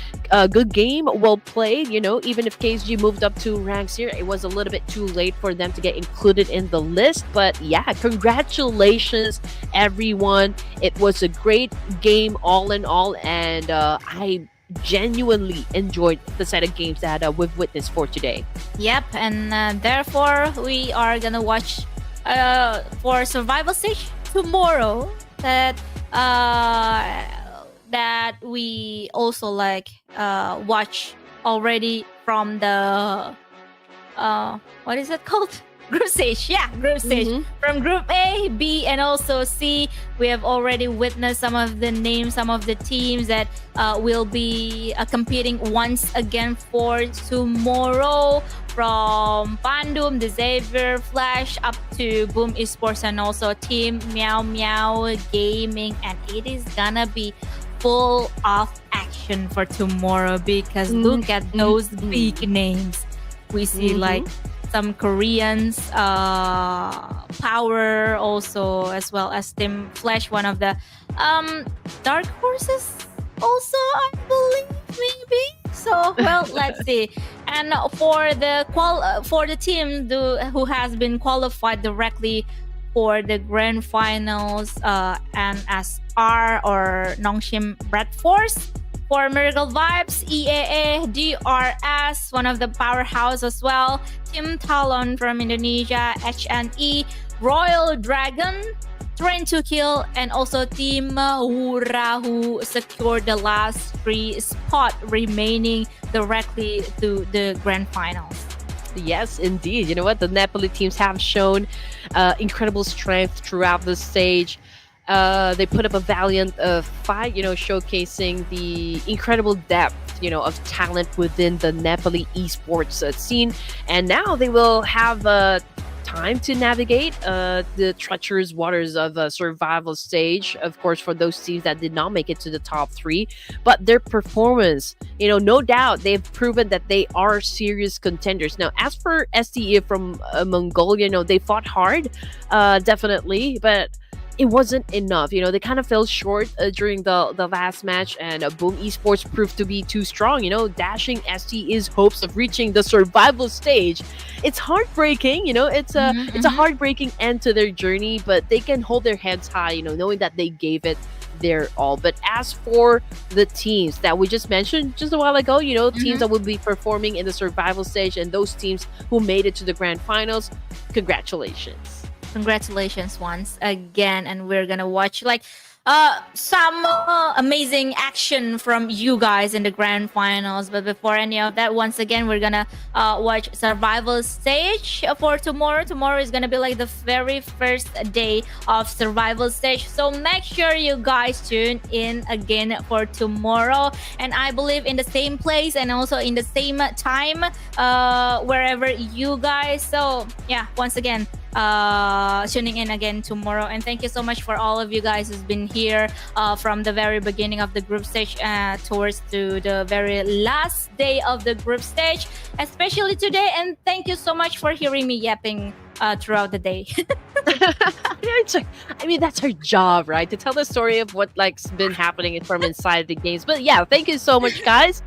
good game, well played. Even if KSG moved up 2 ranks here, it was a little bit too late for them to get included in the list. But yeah, congratulations, everyone. It was a great game all in all, and I genuinely enjoyed the set of games that we've witnessed for today. Yep, and therefore we are gonna watch for survival stage tomorrow that that we also like watch already from the what is it called? Group stage, group stage. From Group A, B, and also C, we have already witnessed some of the names, some of the teams that will be competing once again for tomorrow. From Bandung, the Xavier Flash, up to Boom Esports, and also Team MIUMIU Gaming, and it is gonna be full of action for tomorrow because look at those big names. We see like some Koreans, Power also, as well as Team Flash, one of the dark horses also, I believe, maybe. So, well, let's see. And for the team who has been qualified directly for the grand finals, NSR or Nongshim Red Force, for Miracle Vibes, EAA, DRS, one of the powerhouse as well, Team Talon from Indonesia, HNE, Royal Dragon, Train to Kill, and also Team HORAA, who secured the last 3 spot remaining directly to the grand finals. Yes, indeed. You know what? The Nepali teams have shown incredible strength throughout the stage. They put up a valiant fight, showcasing the incredible depth, of talent within the Nepali esports scene. And now they will have time to navigate the treacherous waters of a survival stage, of course, for those teams that did not make it to the top 3. But their performance, no doubt they've proven that they are serious contenders. Now, as for STE from Mongolia, they fought hard, definitely, but it wasn't enough. They kind of fell short during the last match, and Boom Esports proved to be too strong. Dashing ST's hopes of reaching the survival stage. It's heartbreaking. It's a heartbreaking end to their journey, but they can hold their heads high. Knowing that they gave it their all. But as for the teams that we just mentioned just a while ago, teams that will be performing in the survival stage, and those teams who made it to the grand finals, congratulations. Congratulations once again, and we're gonna watch some amazing action from you guys in the grand finals. But before any of that, once again, we're gonna watch survival stage for tomorrow. Tomorrow is gonna be like the very first day of survival stage, so make sure you guys tune in again for tomorrow, and I believe in the same place and also in the same time wherever you guys. So yeah, once again, tuning in again tomorrow, and thank you so much for all of you guys who's been here from the very beginning of the group stage towards to the very last day of the group stage, especially today. And thank you so much for hearing me yapping throughout the day. That's our job, right? To tell the story of what been happening from inside the games. But yeah, thank you so much, guys,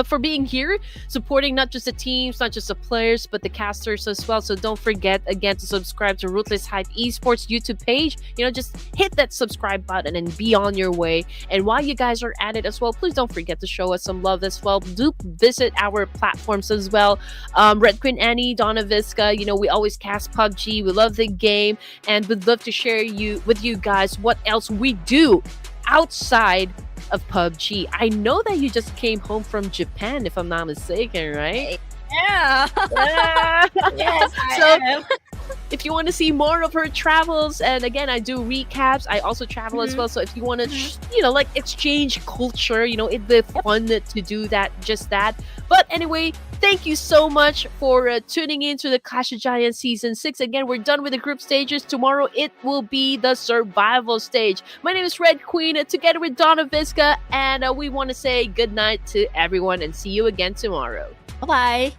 for being here, supporting not just the teams, not just the players, but the casters as well. So don't forget again to subscribe to Ruthless Hype Esports YouTube page. Just hit that subscribe button and be on your way. And while you guys are at it as well, please don't forget to show us some love as well. Do visit our platforms as well. Red Queen Annie, Donna Visca, we always cast PUBG. We love the game, and would love to share with you guys what else we do outside of PUBG. I know that you just came home from Japan, if I'm not mistaken, right? Yeah. Yes, I am. If you want to see more of her travels, and again, I do recaps. I also travel as well. So if you want to, exchange culture, it'd be fun to do that, just that. But anyway, thank you so much for tuning in to the Clash of Giants Season 6. Again, we're done with the group stages. Tomorrow, it will be the survival stage. My name is Red Queen, together with Donna Visca, and we want to say good night to everyone and see you again tomorrow. Bye-bye.